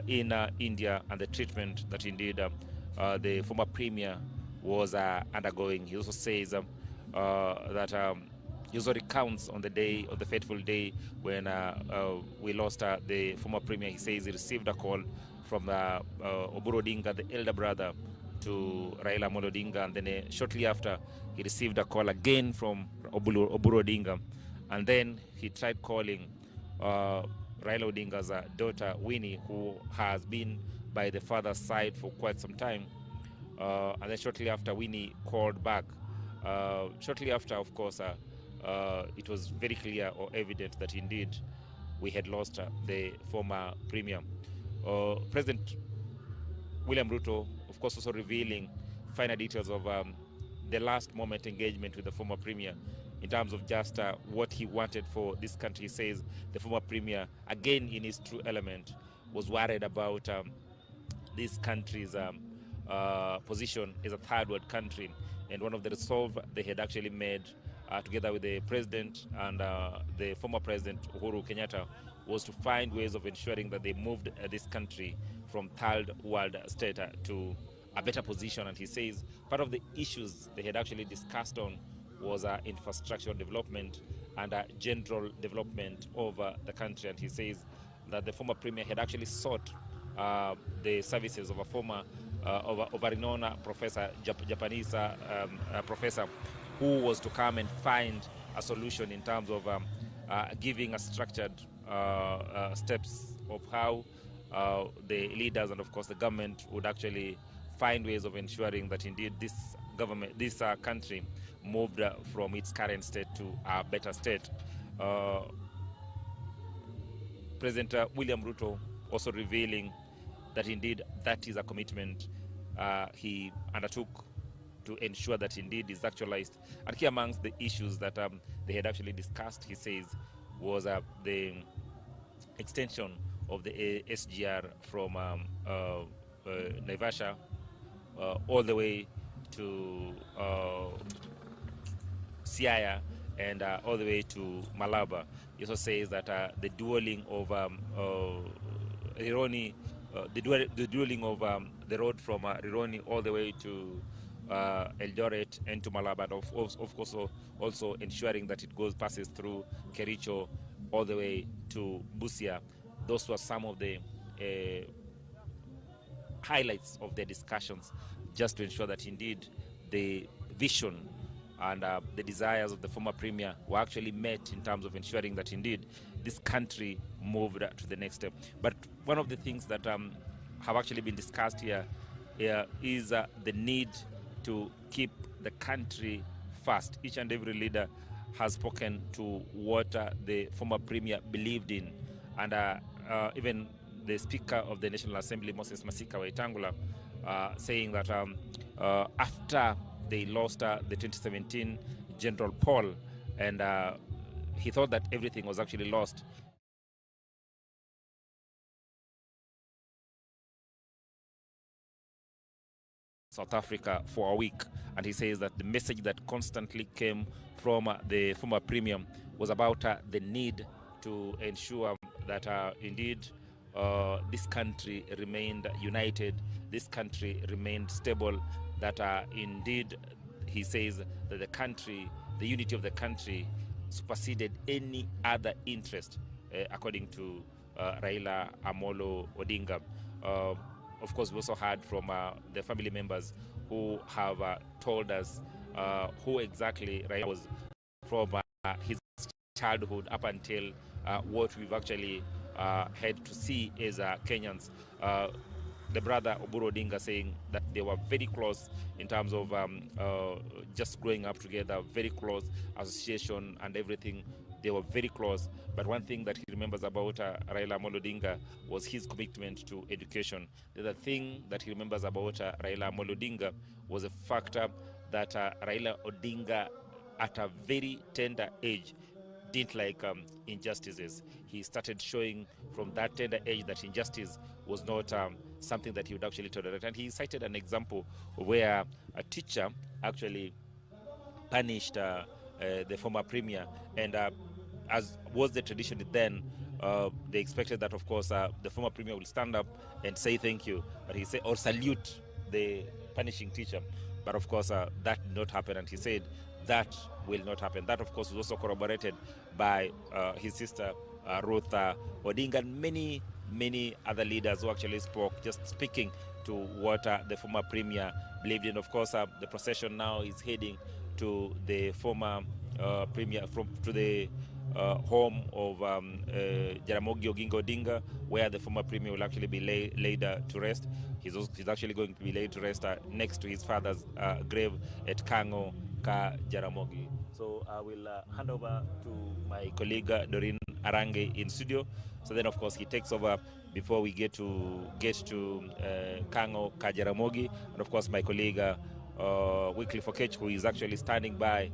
in India and the treatment that indeed the former premier was undergoing. He also says that he also recounts on the day, on the fateful day when we lost the former premier. He says he received a call from Oburu Odinga, the elder brother, to Raila Odinga, and then shortly after, he received a call again from Oburu Odinga, and then he tried calling Raila Odinga's daughter Winnie, who has been by the father's side for quite some time, and then shortly after, Winnie called back. Shortly after, of course, it was very clear or evident that indeed we had lost the former premier. President William Ruto, of course, also revealing finer details of the last moment engagement with the former premier in terms of just what he wanted for this country. He says the former premier, again in his true element, was worried about this country's position as a third world country, and one of the resolve they had actually made together with the president and the former president Uhuru Kenyatta was to find ways of ensuring that they moved this country from third world state to a better position. And he says part of the issues they had actually discussed on was infrastructural development and general development of the country. And he says that the former premier had actually sought the services of a former of a renowned professor, Japanese professor, who was to come and find a solution in terms of giving a structured steps of how the leaders and of course the government would actually find ways of ensuring that indeed this government, this country moved from its current state to a better state. President William Ruto also revealing that indeed that is a commitment he undertook to ensure that indeed is actualized. And here amongst the issues that they had actually discussed, he says, was the extension of the SGR from Naivasha all the way to Siaya and all the way to Malaba. He also says that the dueling of Rironi, the dueling of the road from Rironi all the way to Eldoret and to Malaba, of course also ensuring that it passes through Kericho all the way to Busia. Those were some of the highlights of their discussions, just to ensure that indeed the vision and the desires of the former premier were actually met in terms of ensuring that indeed this country moved to the next step. But one of the things that have actually been discussed here is the need to keep the country first. Each and every leader has spoken to what the former premier believed in, and even the Speaker of the National Assembly, Moses Masika Wetangula, saying that after they lost the 2017 general poll, and he thought that everything was actually lost. South Africa for a week, and he says that the message that constantly came from the former premier was about the need to ensure that indeed this country remained united, this country remained stable, that indeed he says that the country, the unity of the country superseded any other interest, according to Raila Amolo Odinga. Of course, we also heard from the family members who have told us who exactly Raila was from his childhood up until what we've actually had to see as Kenyans. The brother Oburu Odinga saying that they were very close in terms of just growing up together, very close association and everything. They were very close. But one thing that he remembers about Raila Amolo Odinga was his commitment to education. The other thing that he remembers about Raila Amolo Odinga was the factor that Raila Odinga, at a very tender age, didn't like injustices. He started showing from that tender age that injustice was not something that he would actually tolerate. And he cited an example where a teacher actually punished the former premier, and as was the tradition then, they expected that, of course, the former premier will stand up and say thank you, but he said, or salute the punishing teacher. But of course, that did not happen, and he said that will not happen. That, of course, was also corroborated by his sister Ruth Odinga and many many other leaders who actually spoke, just speaking to what the former premier believed in. Of course, the procession now is heading to the former premier, to the home of Jaramogi Oginga Odinga, where the former premier will actually be laid to rest. He's actually going to be laid to rest next to his father's grave at Kango Ka Jaramogi. So I will hand over to my colleague Doreen Arange in studio. So then, of course, he takes over before we get to Kango Ka Jaramogi, and of course my colleague Wycliffe Okech, who is actually standing by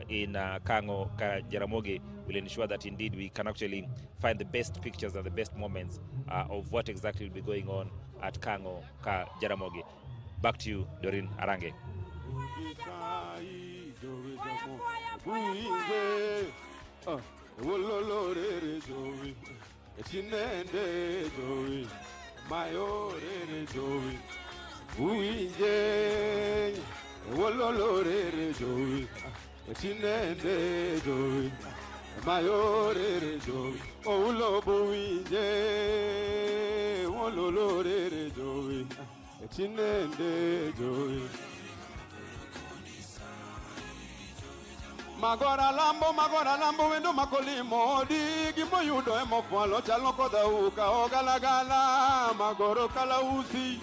in Kango Ka Jaramogi, will ensure that indeed we can actually find the best pictures and the best moments of what exactly will be going on at Kango Ka Jaramogi. Back to you, Doreen Arange. Magora lambo wendo makolimo di giboyudo emofalo chalo koda uka ogalagala magoro kalausi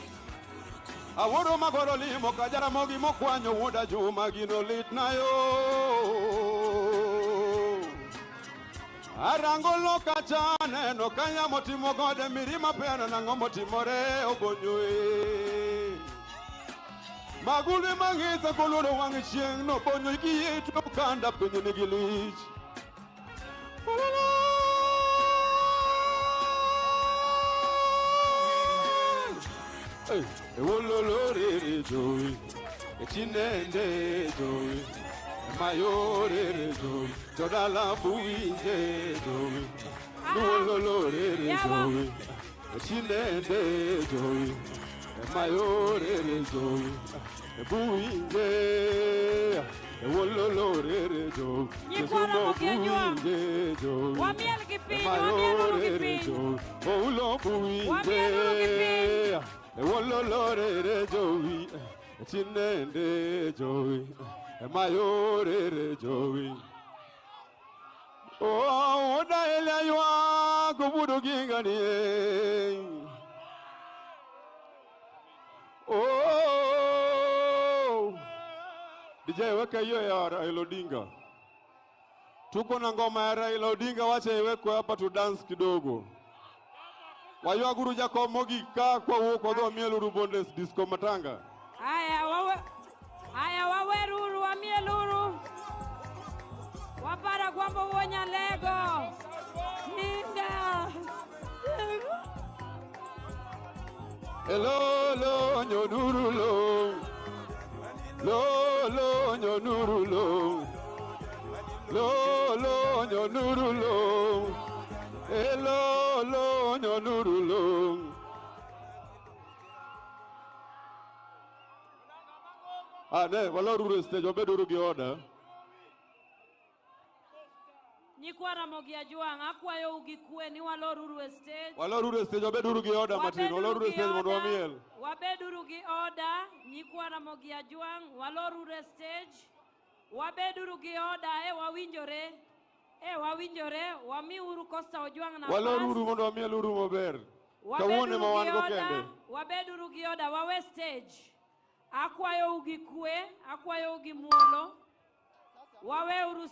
aworo magoro limo Jaramogi mokwanyo wuda juma gino litnayo arango lokachane no kanya motimo gode mirima pena nango motimore obonyoe Maguli mangisa koloro wangi chieng no bonyo ikiyetu kanda penye nigilich Wololore joy Chinende joy Mayore joy Todala buije joy Wololore joy Chinende joy Mayore joy Buinde, wololore jo, Sumo buinde jo, Mayore jo, Olo buinde, wololore jo, Chinende jo, Mayore jo. Oh, oda elaywa kubudu gingani. DJ weka hiyo ya Raila Odinga. Tuko na ngoma ya Raila Odinga, wacha iwekwe hapa tu dance kidogo. Wayua guru jako mogi ka kwa uko do mieluru bondes disco matanga. Aya wawe ruru wa mieluru. Wapara kwambo wonya lego. Ninga. Hello nyonuru lo. Lo nyonuru lo. Lo nyonuru lo. Hello nyonuru lo. Ne waloruru stage obeduru gi order. Nyikwara mogia juang akwayo ugikwe ni waloruru stage. Waloruru stage obeduru gi order matin. Waloruru stage mondo wamiel. Wabeduru gi order nyikwara mogia juang waloruru stage. Wabeduru gi order wawinjore wamiuru Costa Ojuang na waloruru mondo wamieluru maber. Kawuone ma wan go kende. Wabeduru gi order wawe stage. Akwayo ugikwe, akwayo ugimuolo. Wawe uru